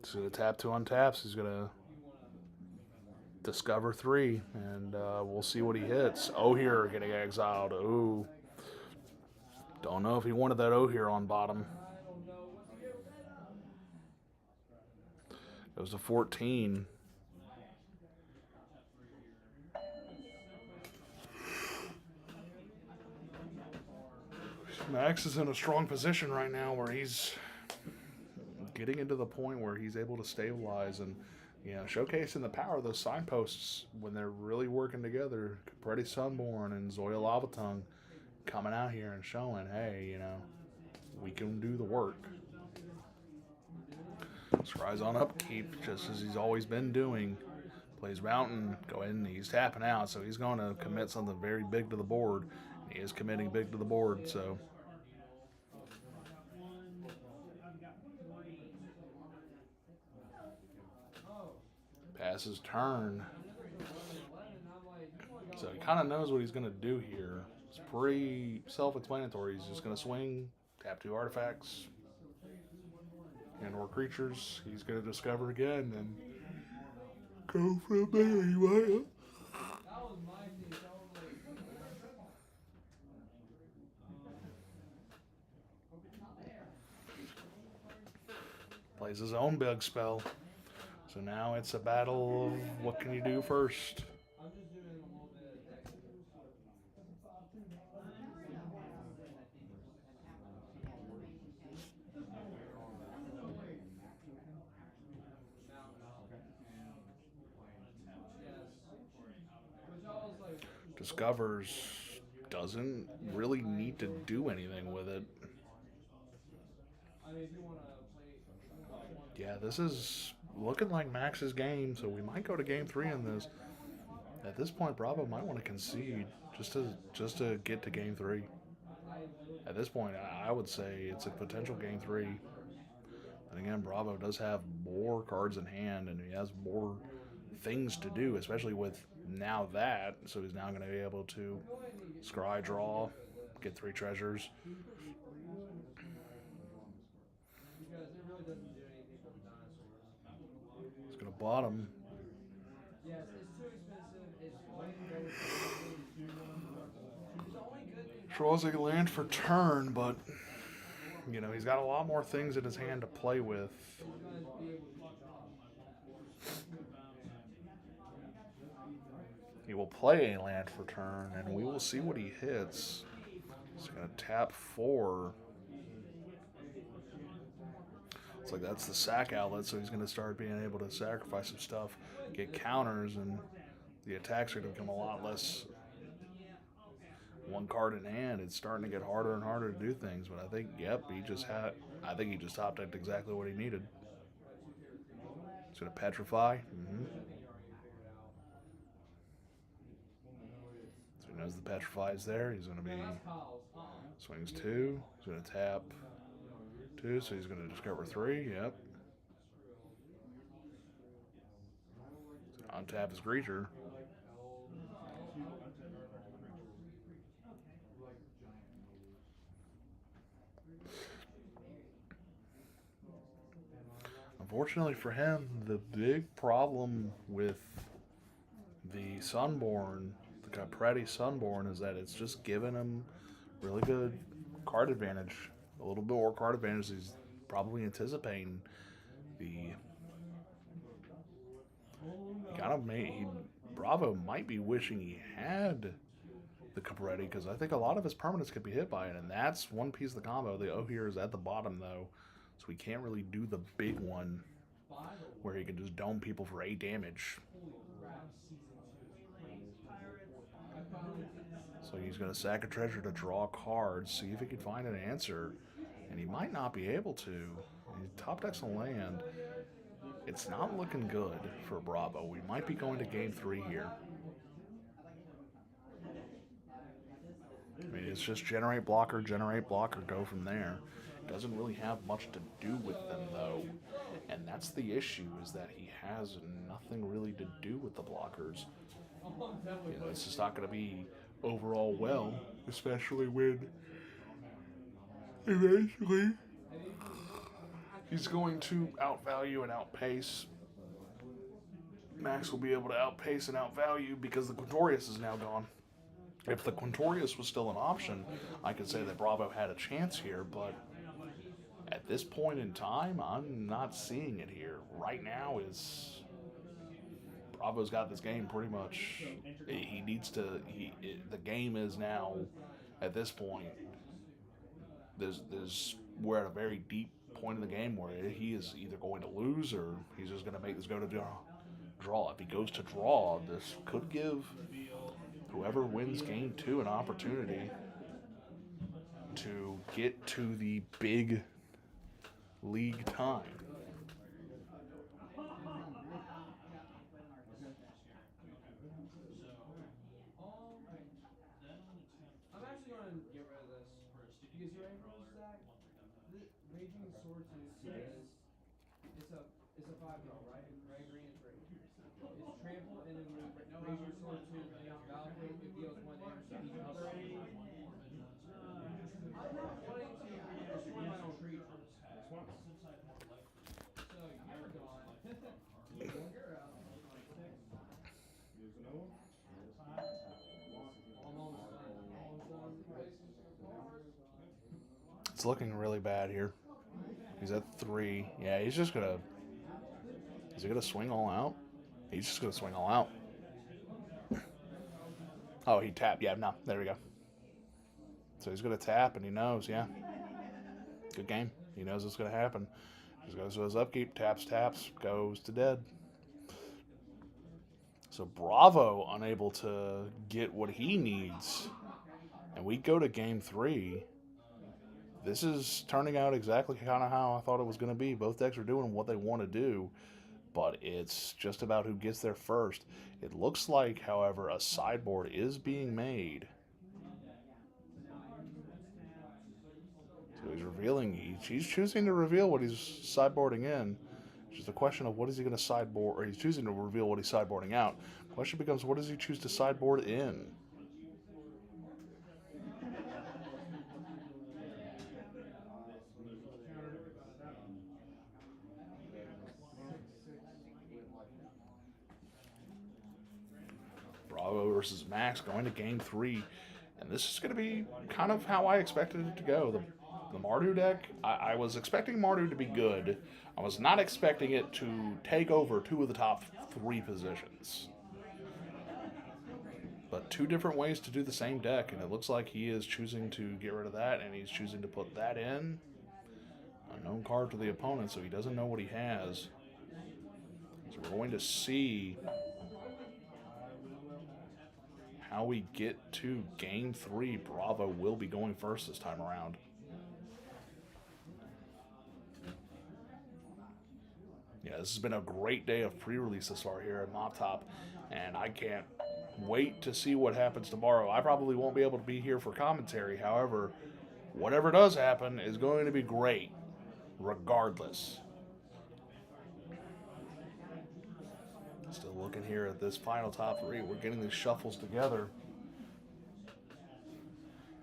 So the tap 2 untaps. He's going to discover 3, and we'll see what he hits. O'Here getting exiled. Ooh. Don't know if he wanted that O'Here on bottom. Goes to 14. Max is in a strong position right now where he's getting into the point where he's able to stabilize and, you know, showcasing the power of those signposts when they're really working together. Pretty Sunborn and Zoya Lava Tongue coming out here and showing, hey, you know, we can do the work. Scry's on upkeep, just as he's always been doing. Plays Mountain, go ahead and he's tapping out, so he's going to commit something very big to the board. He is committing big to the board, so. Passes turn. So he kind of knows what he's going to do here. It's pretty self-explanatory. He's just going to swing, tap 2 artifacts, and/or creatures. He's going to discover again and go from there. He might. Plays his own big spell. So now it's a battle of what can you do first. Discovers doesn't really need to do anything with it. Yeah, this is looking like Max's game, so we might go to game 3 in this. At this point, Bravo might want to concede just to get to game 3. At this point, I would say it's a potential game 3. And again, Bravo does have more cards in hand, and he has more things to do, especially with now that. So he's now going to be able to scry, draw, get 3 treasures. He's going to bottom. Draws a land for turn, but you know, he's got a lot more things in his hand to play with. He will play a land for turn, and we will see what he hits. He's going to tap 4. It's like that's the sack outlet, so he's going to start being able to sacrifice some stuff, get counters, and the attacks are going to become a lot less. 1 card in hand, it's starting to get harder and harder to do things, but I think, yep, I think he just top decked exactly what he needed. He's going to petrify. So he knows the petrify is there. He's going to be, swings 2. He's going to tap 2, so he's going to discover 3, yep. So untap his creature. Unfortunately for him, the big problem with the Sunborn, the Capretti Sunborn, is that it's just giving him really good card advantage. A little bit more card advantage he's probably anticipating. Bravo might be wishing he had the Capretti, because I think a lot of his permanents could be hit by it, and that's one piece of the combo. The O'Here is at the bottom, though, so we can't really do the big one where he can just dome people for 8 damage. So he's going to sack a treasure to draw cards, see if he can find an answer, and he might not be able to. He top decks a land. It's not looking good for Bravo. We might be going to game 3 here. I mean, it's just generate blocker, go from there. Doesn't really have much to do with them, though. And that's the issue, is that he has nothing really to do with the blockers. You know, it's just not going to be overall well, especially when eventually he's going to outvalue and outpace. Max will be able to outpace and outvalue because the Quintorius is now gone. If the Quintorius was still an option, I could say that Bravo had a chance here, but at this point in time, I'm not seeing it here. Right now is Bravo's got this game pretty much. He needs to. The game is now, at this point, we're at a very deep point in the game where he is either going to lose or he's just going to make this go to draw. If he goes to draw, this could give whoever wins game 2 an opportunity to get to the big league time. I'm actually going to get rid of this. Because your ankles, Zach, the Raging Sword Tooth says it's a 5-0, right? Right, green and 3. It's trample, and then when Raging Sword Tooth battlefield, it deals 1 damage to each other animal. I'm not wanting to destroy my own creatures. So you're gone. You're out. It's looking really bad here. He's at 3. Yeah, he's just gonna. Is he gonna swing all out? He's just gonna swing all out. Oh, he tapped. Yeah, no, there we go. So he's gonna tap, and he knows. Yeah, good game. He knows what's gonna happen. Just goes to his upkeep, taps, goes to dead. So Bravo unable to get what he needs, and we go to game 3. This is turning out exactly kind of how I thought it was going to be. Both decks are doing what they want to do, but it's just about who gets there first. It looks like, however, a sideboard is being made. So he's revealing, he's choosing to reveal what he's sideboarding in. It's just a question of what is he going to sideboard, or he's choosing to reveal what he's sideboarding out. The question becomes, what does he choose to sideboard in? Bravo versus Max going to game 3. And this is going to be kind of how I expected it to go. The Mardu deck, I was expecting Mardu to be good. I was not expecting it to take over 2 of the top 3 positions. But 2 different ways to do the same deck, and it looks like he is choosing to get rid of that, and he's choosing to put that in. Unknown card to the opponent, so he doesn't know what he has. So we're going to see how we get to game 3. Bravo will be going first this time around. Yeah, this has been a great day of pre-release this far here at Mop Top, and I can't wait to see what happens tomorrow. I probably won't be able to be here for commentary. However, whatever does happen is going to be great, regardless. Still looking here at this final top 3. We're getting these shuffles together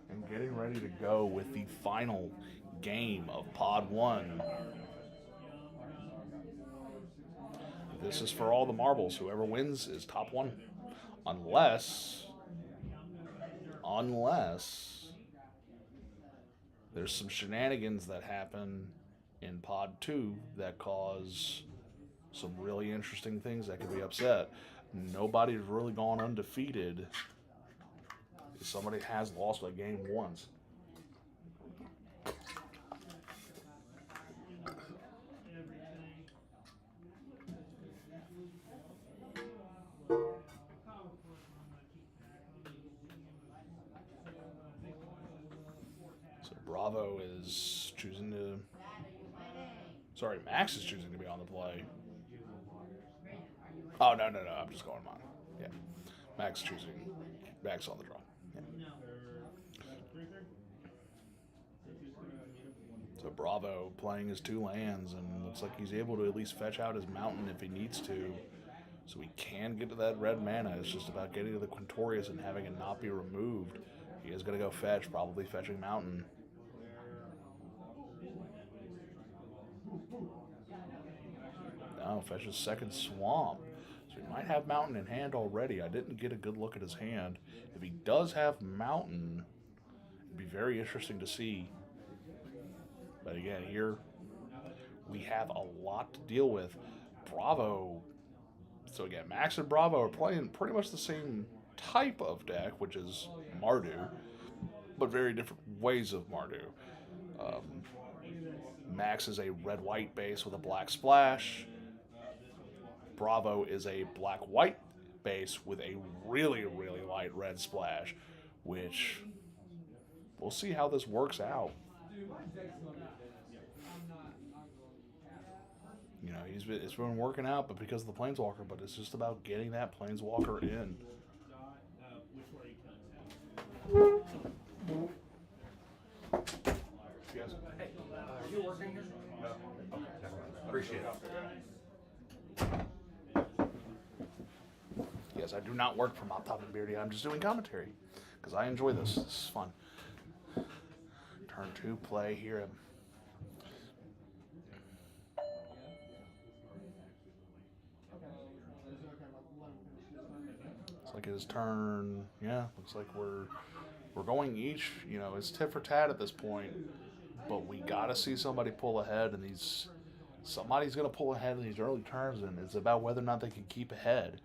and getting ready to go with the final game of Pod 1. This is for all the marbles. Whoever wins is top 1. Unless there's some shenanigans that happen in Pod 2 that cause some really interesting things that could be upset. Nobody's really gone undefeated. Somebody has lost a game once. So Bravo is choosing to Sorry, Max is choosing to be on the play. Oh, no. I'm just going mine. Yeah. Max choosing. Max on the draw. Yeah. So Bravo playing his 2 lands, and looks like he's able to at least fetch out his mountain if he needs to. So he can get to that red mana. It's just about getting to the Quintorius and having it not be removed. He is going to go fetch, probably fetching mountain. No, fetches second swamp. So he might have mountain in hand already. I didn't get a good look at his hand. If he does have mountain, it'd be very interesting to see. But again, here we have a lot to deal with. Bravo. So again, Max and Bravo are playing pretty much the same type of deck, which is Mardu, but very different ways of Mardu. Max is a red-white base with a black splash. Bravo is a black-white base with a really, really light red splash, which we'll see how this works out. You know, it's been working out, but because of the Planeswalker, but it's just about getting that Planeswalker in. Yes. Hey, are you working here? No. Okay, never mind. Appreciate it. Yes, I do not work for Mop Top and Beardy. I'm just doing commentary because I enjoy this. This is fun. Turn 2 play here. Looks like his turn. Yeah, looks like we're going each. You know, it's tit for tat at this point. But we gotta see somebody pull ahead, and somebody's gonna pull ahead in these early turns, and it's about whether or not they can keep ahead.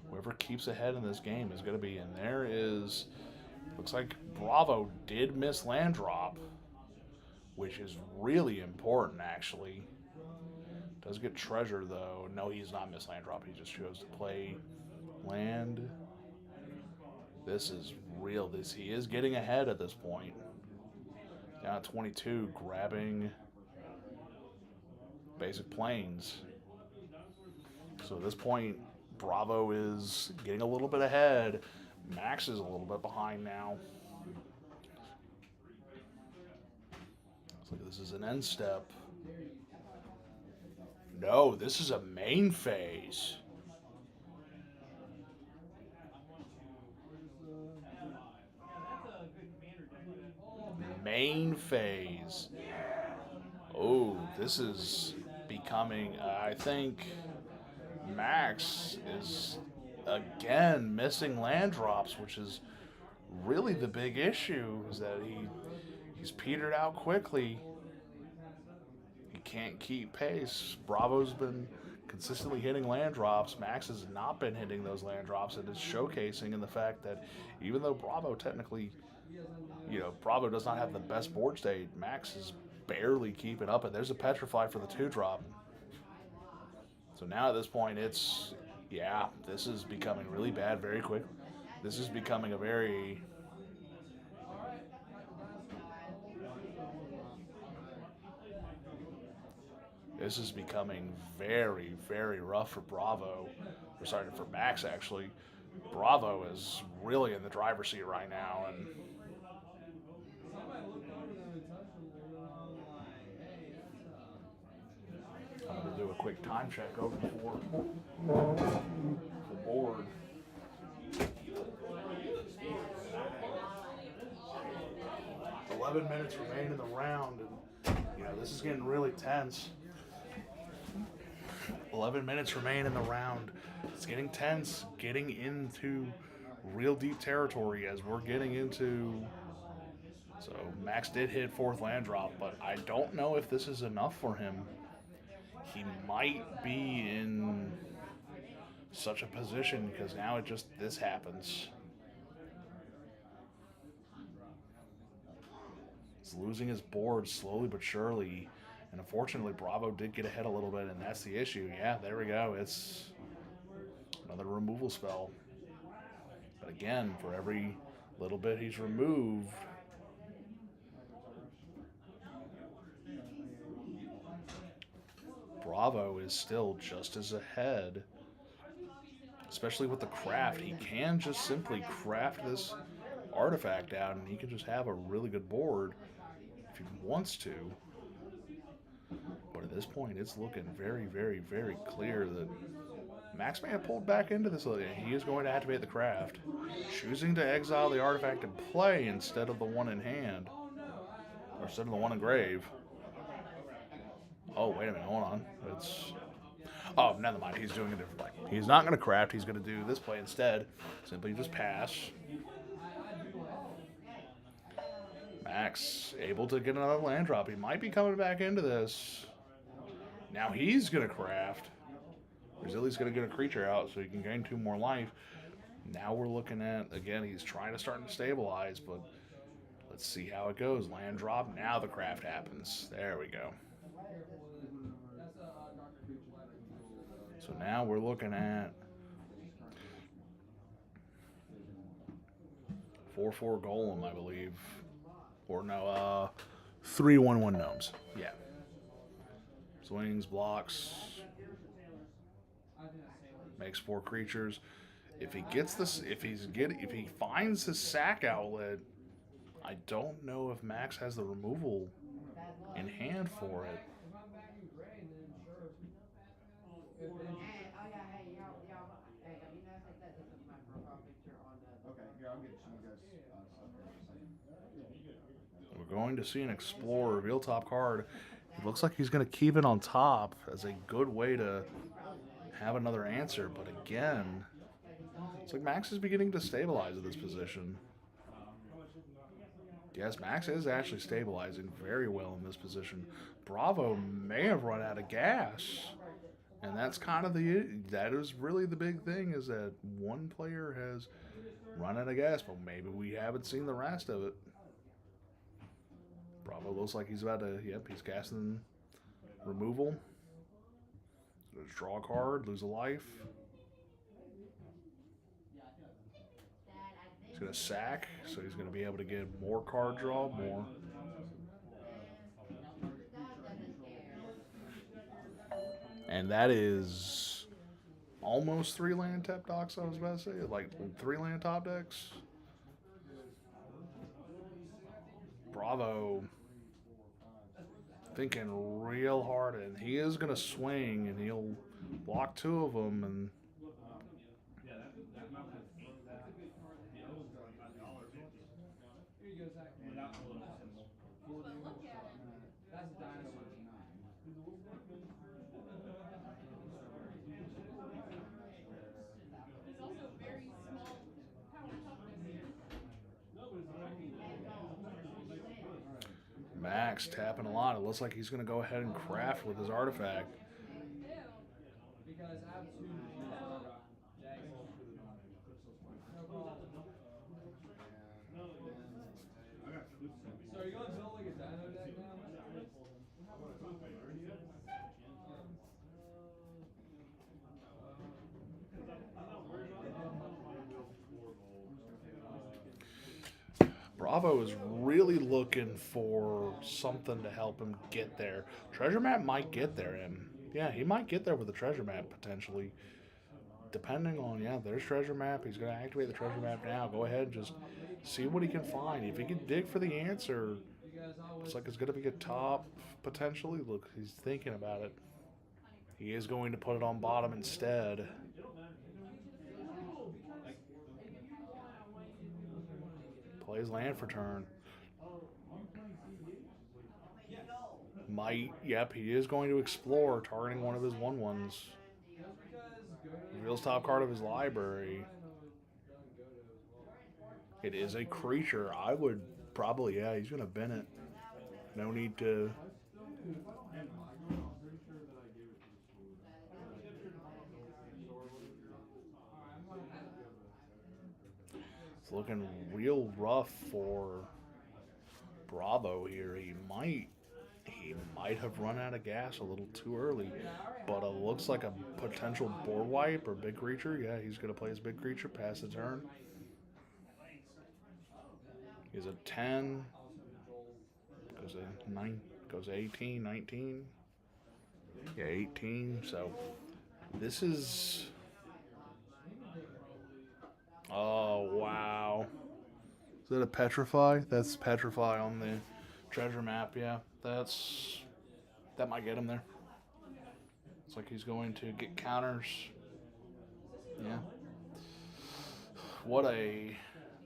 Whoever keeps ahead in this game is gonna be, and there is. Looks like Bravo did miss land drop, which is really important actually. Does get treasure though. No, he's not missed land drop. He just chose to play land. This is real. He is getting ahead at this point. Down at 22, grabbing basic planes. So at this point, Bravo is getting a little bit ahead. Max is a little bit behind now. Looks like this is an end step. No, this is a main phase. Main phase. Oh, this is becoming, I think Max is again missing land drops, which is really the big issue, is that he's petered out quickly. He can't keep pace. Bravo's been consistently hitting land drops. Max has not been hitting those land drops, and it's showcasing in the fact that even though Bravo technically, Bravo does not have the best board state, Max is barely keeping up, and there's a Petrify for the 2-drop. So now at this point, this is becoming really bad very quick. This is becoming This is becoming very, very rough for Bravo. Or sorry, for Max, actually. Bravo is really in the driver's seat right now, and I'm going to do a quick time check over for the board. Minutes remain in the round, and this is getting really tense. 11 minutes remain in the round. It's getting tense, getting into real deep territory as we're getting into. So Max did hit 4th land drop, but I don't know if this is enough for him. He might be in such a position because now this happens. He's losing his board slowly but surely. And unfortunately, Bravo did get ahead a little bit, and that's the issue. Yeah, there we go. It's another removal spell. But But again, for every little bit he's removed, Bravo is still just as ahead. Especially with the craft. He can just simply craft this artifact out and he can just have a really good board if he wants to. But at this point, it's looking very, very, very clear that Max may have pulled back into this. He is going to activate the craft, choosing to exile the artifact in play instead of the one in hand, or instead of the one in grave. Oh, wait a minute, hold on. Oh, never mind. He's doing a different play. He's not going to craft. He's going to do this play instead. Simply just pass. Max able to get another land drop. He might be coming back into this. Now he's going to craft. Brazili's going to get a creature out so he can gain 2 more life. Now we're looking at, again, he's trying to start to stabilize, but let's see how it goes. Land drop. Now the craft happens. There we go. So now we're looking at 4/4 Golem, I believe. Or no, 3/1/1 Gnomes. Yeah. Swings, blocks, makes 4 creatures. If he gets this, if he finds his sack outlet, I don't know if Max has the removal in hand for it. We're going to see an Explorer reveal top card. It looks like he's going to keep it on top as a good way to have another answer. But again, it's like Max is beginning to stabilize at this position. Yes, Max is actually stabilizing very well in this position. Bravo may have run out of gas. And that's kind of that is really the big thing, is that one player has run out of gas, but maybe we haven't seen the rest of it. Bravo looks like he's about to, yep, he's casting removal. Just draw a card, lose a life. He's going to sack, so he's going to be able to get more card draw, more. And that is almost 3 land tap decks, I was about to say. Like 3 land top decks. Bravo thinking real hard, and he is going to swing, and he'll block 2 of them, and Max tapping a lot. It looks like he's going to go ahead and craft with his artifact. So are you going to build like a dino deck now? Bravo is really looking for something to help him get there. Treasure map might get there, and yeah, he might get there with the treasure map potentially. Depending on, yeah, there's treasure map. He's going to activate the treasure map now. Go ahead and just see what he can find. If he can dig for the answer, looks like it's going to be a top potentially. Look, he's thinking about it. He is going to put it on bottom instead. Plays land for turn. Might, yep, he is going to explore, targeting one of his 1/1s. Reveals top card of his library. It is a creature. I would probably, yeah, he's going to bin it. No need to. It's looking real rough for Bravo here. He might have run out of gas a little too early, but it looks like a potential board wipe or big creature. Yeah, he's going to play his big creature, pass the turn. He's a 10. Goes a 9. Goes 18, 19. Yeah, 18. So this is. Oh wow. Is that a petrify? That's petrify on the treasure map. Yeah, that might get him there. It's like he's going to get counters. Yeah. What a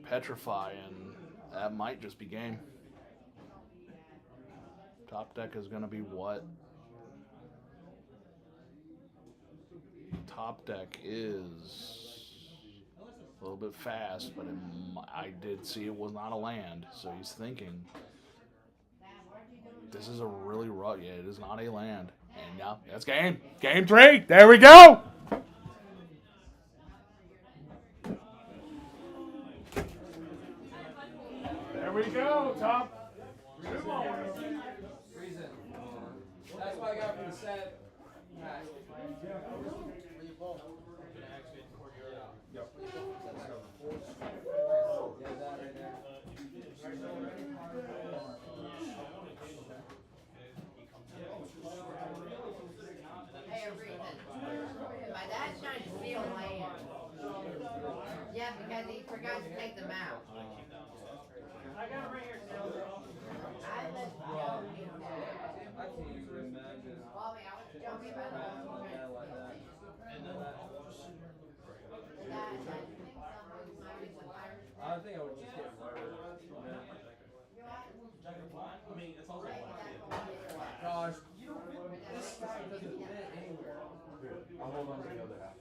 petrify, and that might just be game. Top deck is going to be what? Top deck is a little bit fast, but I did see it was not a land, so he's thinking this is a really rough. Yeah, it is not a land, and yeah, that's game. Game 3. There we go. There we go. Top 2 Reason. That's what I got from the set. Hey, Reason. My dad's trying to steal land. Yeah, because he forgot to take them out. I got it right here, I let you go. I can't even imagine. Bobby, I was joking about Yeah, like that. I think I would just get murdered. I mean, it's also Gosh, this stuff doesn't fit anywhere. I'll hold on to the other half.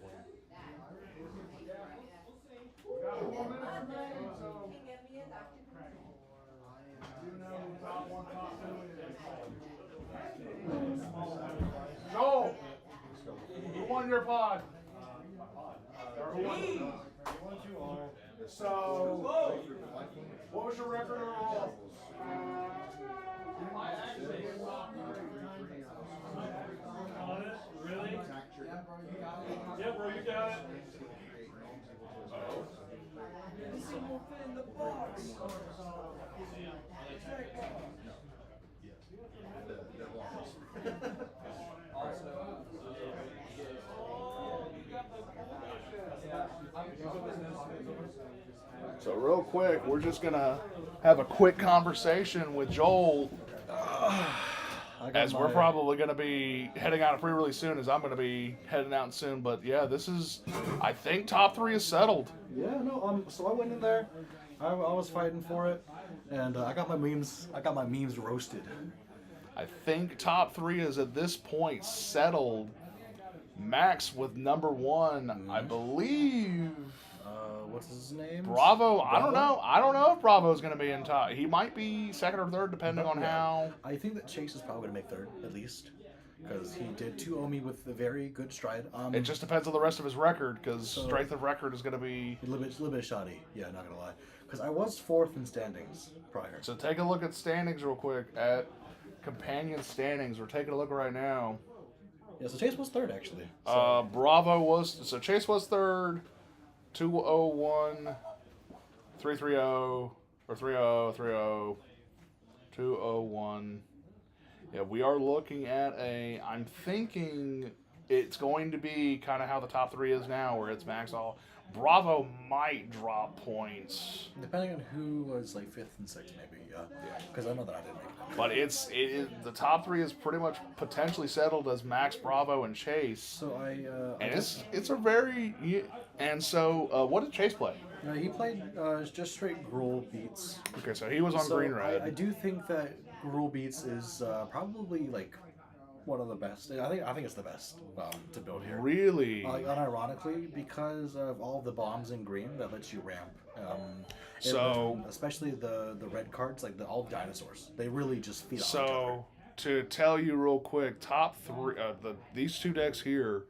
Joel, who won your pod? So, what was your record overall? Honest? Really? Yeah, bro, you got it. This thing won't fit in the box. So real quick, we're just gonna have a quick conversation with Joel, as we're probably gonna be heading out pretty soon. As I'm gonna be heading out soon. But yeah, this is, I think top 3 is settled. Yeah, no. So I went in there. I was fighting for it, and I got my memes. I got my memes roasted. I think top 3 is at this point settled. Max with number 1, I believe. What's his name? Bravo. I don't know. I don't know if Bravo's going to be in top. He might be 2nd or 3rd, depending on how. I think that Chase is probably going to make 3rd, at least. Because he did 2-0 me with a very good stride. It just depends on the rest of his record, because strength of record is going to be... A little bit shoddy. Yeah, not going to lie. Because I was 4th in standings prior. So take a look at standings real quick. At companion standings. We're taking a look right now. Yeah, so Chase was 3rd, actually. Bravo was... So Chase was 3rd. 201, 330, or 30, 201. Yeah, we are looking at I'm thinking it's going to be kind of how the top 3 is now, where it's max all. Bravo might drop points. Depending on who was like 5th and 6th, maybe, yeah. Because I know that I didn't make it. But it is the top 3 is pretty much potentially settled as Max, Bravo, and Chase. So it's a very and so what did Chase play? He played just straight Gruul beats. Okay, so he was on green red. I do think that Gruul beats is probably like one of the best. I think it's the best to build here. Really? Unironically, because of all the bombs in green that lets you ramp. Especially the red cards, like all dinosaurs, they really just feed on each other. So to tell you real quick, top 3, these 2 decks here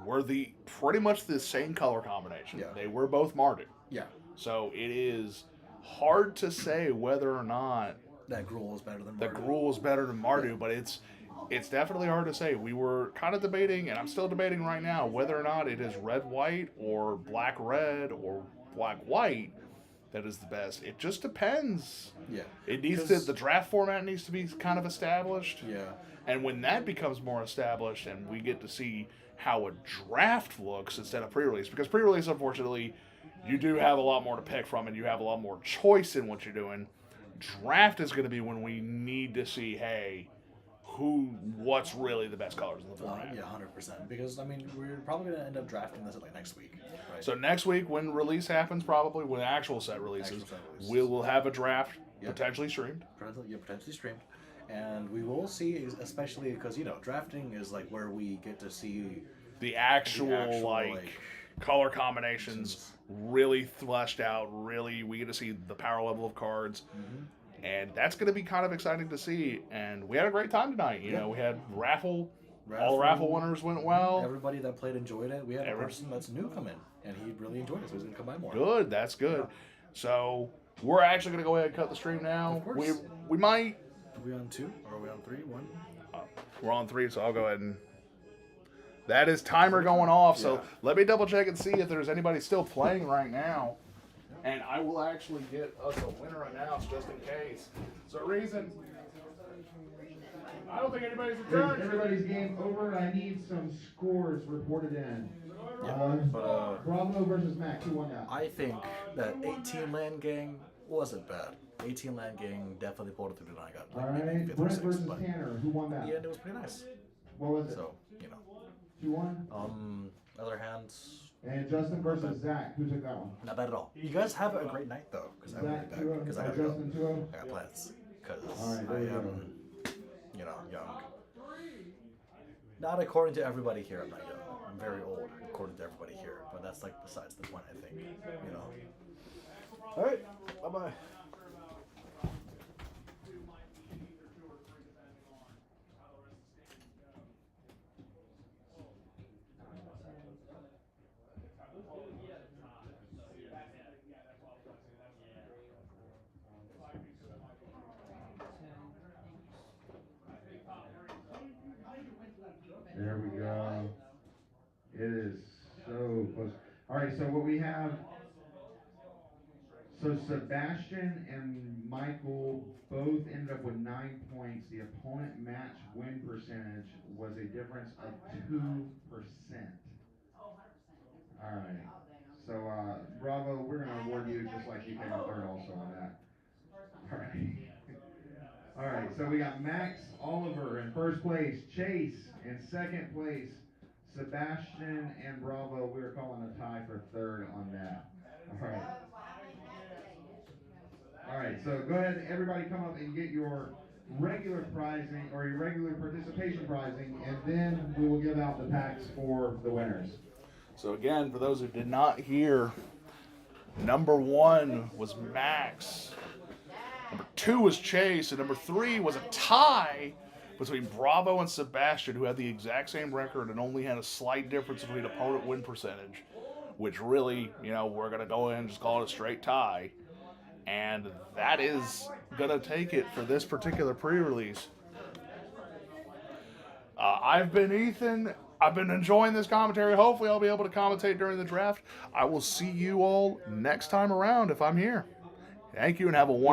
were pretty much the same color combination. Yeah. They were both Mardu. Yeah. So it is hard to say whether or not that Gruul is better than Mardu. The Gruul is better than Mardu, but it's definitely hard to say. We were kind of debating, and I'm still debating right now, whether or not it is red-white or black-red or black-white. that is the best. It just depends. Yeah. It needs to. The draft format needs to be kind of established. Yeah. And when that becomes more established, and we get to see how a draft looks instead of pre-release, because pre-release, unfortunately, you do have a lot more to pick from, and you have a lot more choice in what you're doing. Draft is going to be when we need to see, hey, what's really the best colors in the format. Yeah, 100%. Because I mean, we're probably gonna end up drafting this like next week. Right? So next week, when release happens, probably when the actual set releases, we will have a draft potentially streamed. Potentially streamed, and we will see, especially because drafting is like where we get to see the actual like color combinations really fleshed out. Really, we get to see the power level of cards. Mm-hmm. And that's going to be kind of exciting to see. And we had a great time tonight. You know, we had raffle. All the raffle winners went well. Everybody that played enjoyed it. We had a person that's new come in, and he really enjoyed it, so he's going to come by more. Good. That's good. Yeah. So we're actually going to go ahead and cut the stream now. Of course. We might. Are we on 2 or are we on 3? 1? We're on 3, so I'll go ahead and. That is timer going off. So let me double check and see if there's anybody still playing right now. And I will actually get us a winner announced just in case. So, reason. I don't think anybody's returned. Everybody's game over. I need some scores reported in. Bravo versus Mac. Who won that? I think that 18 Land Gang wasn't bad. 18 Land Gang definitely pulled it through tonight. Got like maybe 5th or 6th, versus but Tanner. Who won that? Yeah, it was pretty nice. What was it? So, 2-1? Other hands. And Justin versus Zach. Who took that one? Not bad at all. You guys have a great night though, because I'm really back. Because I gotta go. Justin 2-0? I got plans. Because right, I am, young. Not according to everybody here. I'm not young. I'm very old according to everybody here. But that's like besides the point, I think. All right. Bye bye. There we go. It is so close. All right, so what we have, so Sebastian and Michael both ended up with 9 points. The opponent match win percentage was a difference of 2%. All right. So, Bravo, we're going to award you just like you came in third also on that. All right. All right, so we got Max Oliver in first place, Chase in second place, Sebastian and Bravo. We are calling a tie for third on that. All right. All right, so go ahead, everybody come up and get your regular prizing or your regular participation prizing, and then we will give out the packs for the winners. So again, for those who did not hear, number 1 was Max. Number 2 was Chase, and number 3 was a tie between Bravo and Sebastian, who had the exact same record and only had a slight difference between opponent win percentage, which really, we're going to go in and just call it a straight tie. And that is going to take it for this particular pre-release. I've been Ethan. I've been enjoying this commentary. Hopefully I'll be able to commentate during the draft. I will see you all next time around if I'm here. Thank you and have a wonderful